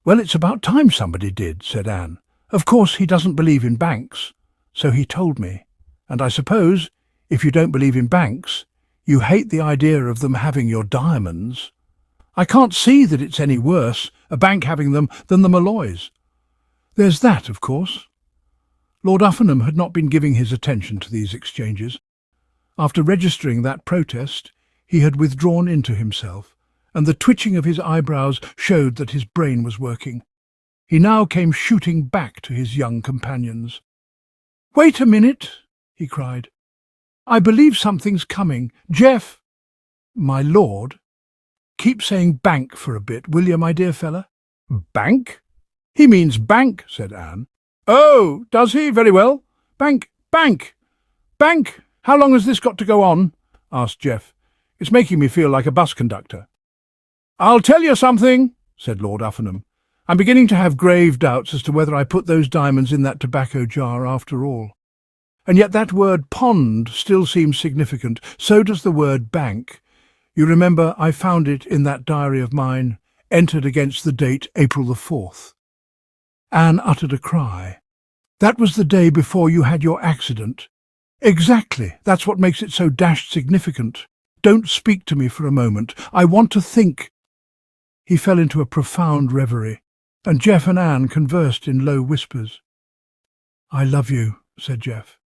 "Well, it's about time somebody did," said Anne. "Of course, he doesn't believe in banks, so he told me. And I suppose, if you don't believe in banks, you hate the idea of them having your diamonds. I can't see that it's any worse, a bank having them, than the Malloys. There's that, of course." Lord Uffenham had not been giving his attention to these exchanges. After registering that protest, he had withdrawn into himself, and the twitching of his eyebrows showed that his brain was working. He now came shooting back to his young companions. "Wait a minute," he cried. "I believe something's coming. Geoff!" "My lord?" "Keep saying bank for a bit, will you, my dear fella?" "Bank? He means bank," said Anne. "Oh, does he? Very well. Bank, bank, bank. How long has this got to go on?" asked Geoff. "It's making me feel like a bus conductor." "I'll tell you something," said Lord Uffenham. "I'm beginning to have grave doubts as to whether I put those diamonds in that tobacco jar after all. And yet that word pond still seems significant. So does the word bank. You remember I found it in that diary of mine, entered against the date April the 4th. Anne uttered a cry. "That was the day before you had your accident." "Exactly. That's what makes it so dashed significant. Don't speak to me for a moment. I want to think." He fell into a profound reverie, and Geoff and Anne conversed in low whispers. "I love you," said Geoff.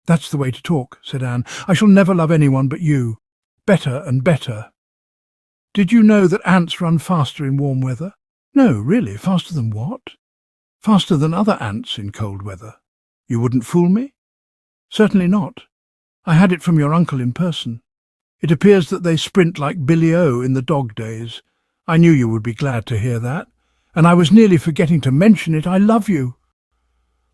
"That's the way to talk," said Anne. "I shall never love anyone but you. Better and better." "Did you know that ants run faster in warm weather?" "No, really. Faster than what?" "Faster than other ants in cold weather." "You wouldn't fool me?" "Certainly not. I had it from your uncle in person. It appears that they sprint like Billy-O in the dog days. I knew you would be glad to hear that, and I was nearly forgetting to mention it. I love you."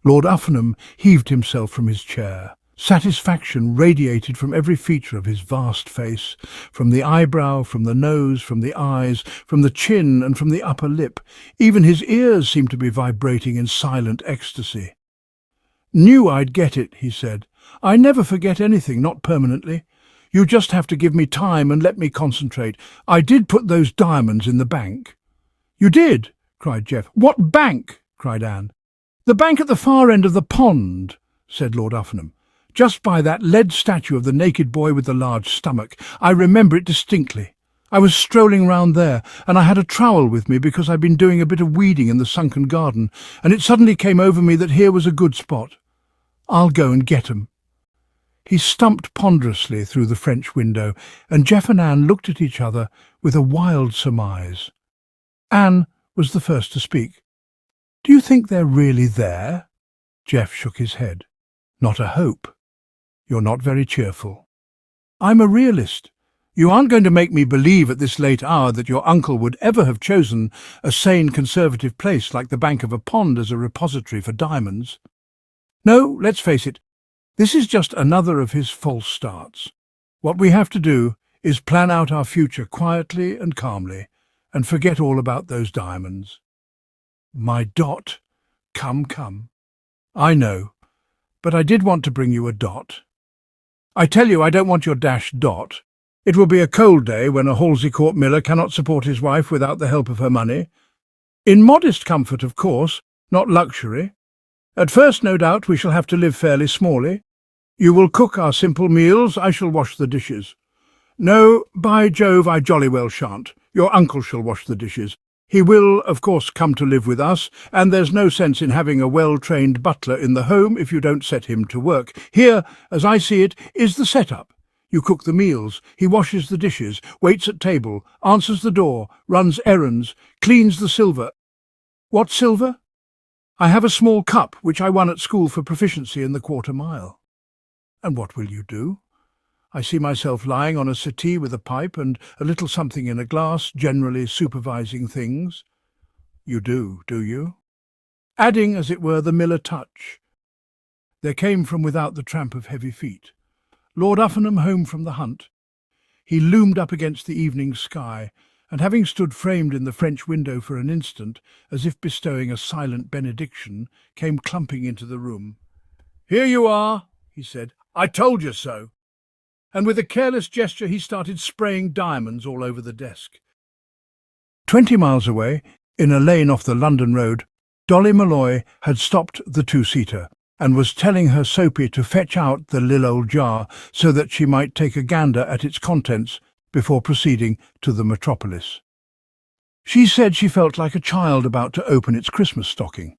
Lord Uffenham heaved himself from his chair. Satisfaction radiated from every feature of his vast face, from the eyebrow, from the nose, from the eyes, from the chin and from the upper lip. Even his ears seemed to be vibrating in silent ecstasy. "Knew I'd get it," he said. I never forget anything, not permanently. You just have to give me time and let me concentrate. I did put those diamonds in the bank." "You did?" cried Jeff. "What bank?" cried Anne. "The bank at the far end of the pond," said Lord Uffenham. "Just by that lead statue of the naked boy with the large stomach. I remember it distinctly. I was strolling round there, and I had a trowel with me because I'd been doing a bit of weeding in the sunken garden, and it suddenly came over me that here was a good spot. I'll go and get 'em." He stumped ponderously through the French window, and Jeff and Anne looked at each other with a wild surmise. Anne was the first to speak. "Do you think they're really there?" Jeff shook his head. "Not a hope. You're not very cheerful." "I'm a realist. You aren't going to make me believe at this late hour that your uncle would ever have chosen a sane conservative place like the bank of a pond as a repository for diamonds. No, let's face it, this is just another of his false starts. What we have to do is plan out our future quietly and calmly and forget all about those diamonds." "My Dot, come, come. I know, but I did want to bring you a Dot. I tell you I don't want your dash Dot. It will be a cold day when a Halsey Court miller cannot support his wife without the help of her money. In modest comfort, of course, not luxury. At first, no doubt, we shall have to live fairly smallly. You will cook our simple meals, I shall wash the dishes. No, by Jove, I jolly well shan't. Your uncle shall wash the dishes. He will, of course, come to live with us, and there's no sense in having a well-trained butler in the home if you don't set him to work. Here, as I see it, is the setup. You cook the meals, he washes the dishes, waits at table, answers the door, runs errands, cleans the silver. What silver? I have a small cup which I won at school for proficiency in the quarter mile. And what will you do? I see myself lying on a settee with a pipe and a little something in a glass, generally supervising things. You do you? Adding, as it were, the miller touch. There came from without the tramp of heavy feet. Lord Uffenham home from the hunt. He loomed up against the evening sky, and having stood framed in the French window for an instant, as if bestowing a silent benediction, came clumping into the room. "Here you are," he said. "I told you so." And with a careless gesture he started spraying diamonds all over the desk. 20 miles away, in a lane off the London road, Dolly Malloy had stopped the two-seater and was telling her Soapy to fetch out the lil old jar so that she might take a gander at its contents before proceeding to the metropolis. She said she felt like a child about to open its Christmas stocking.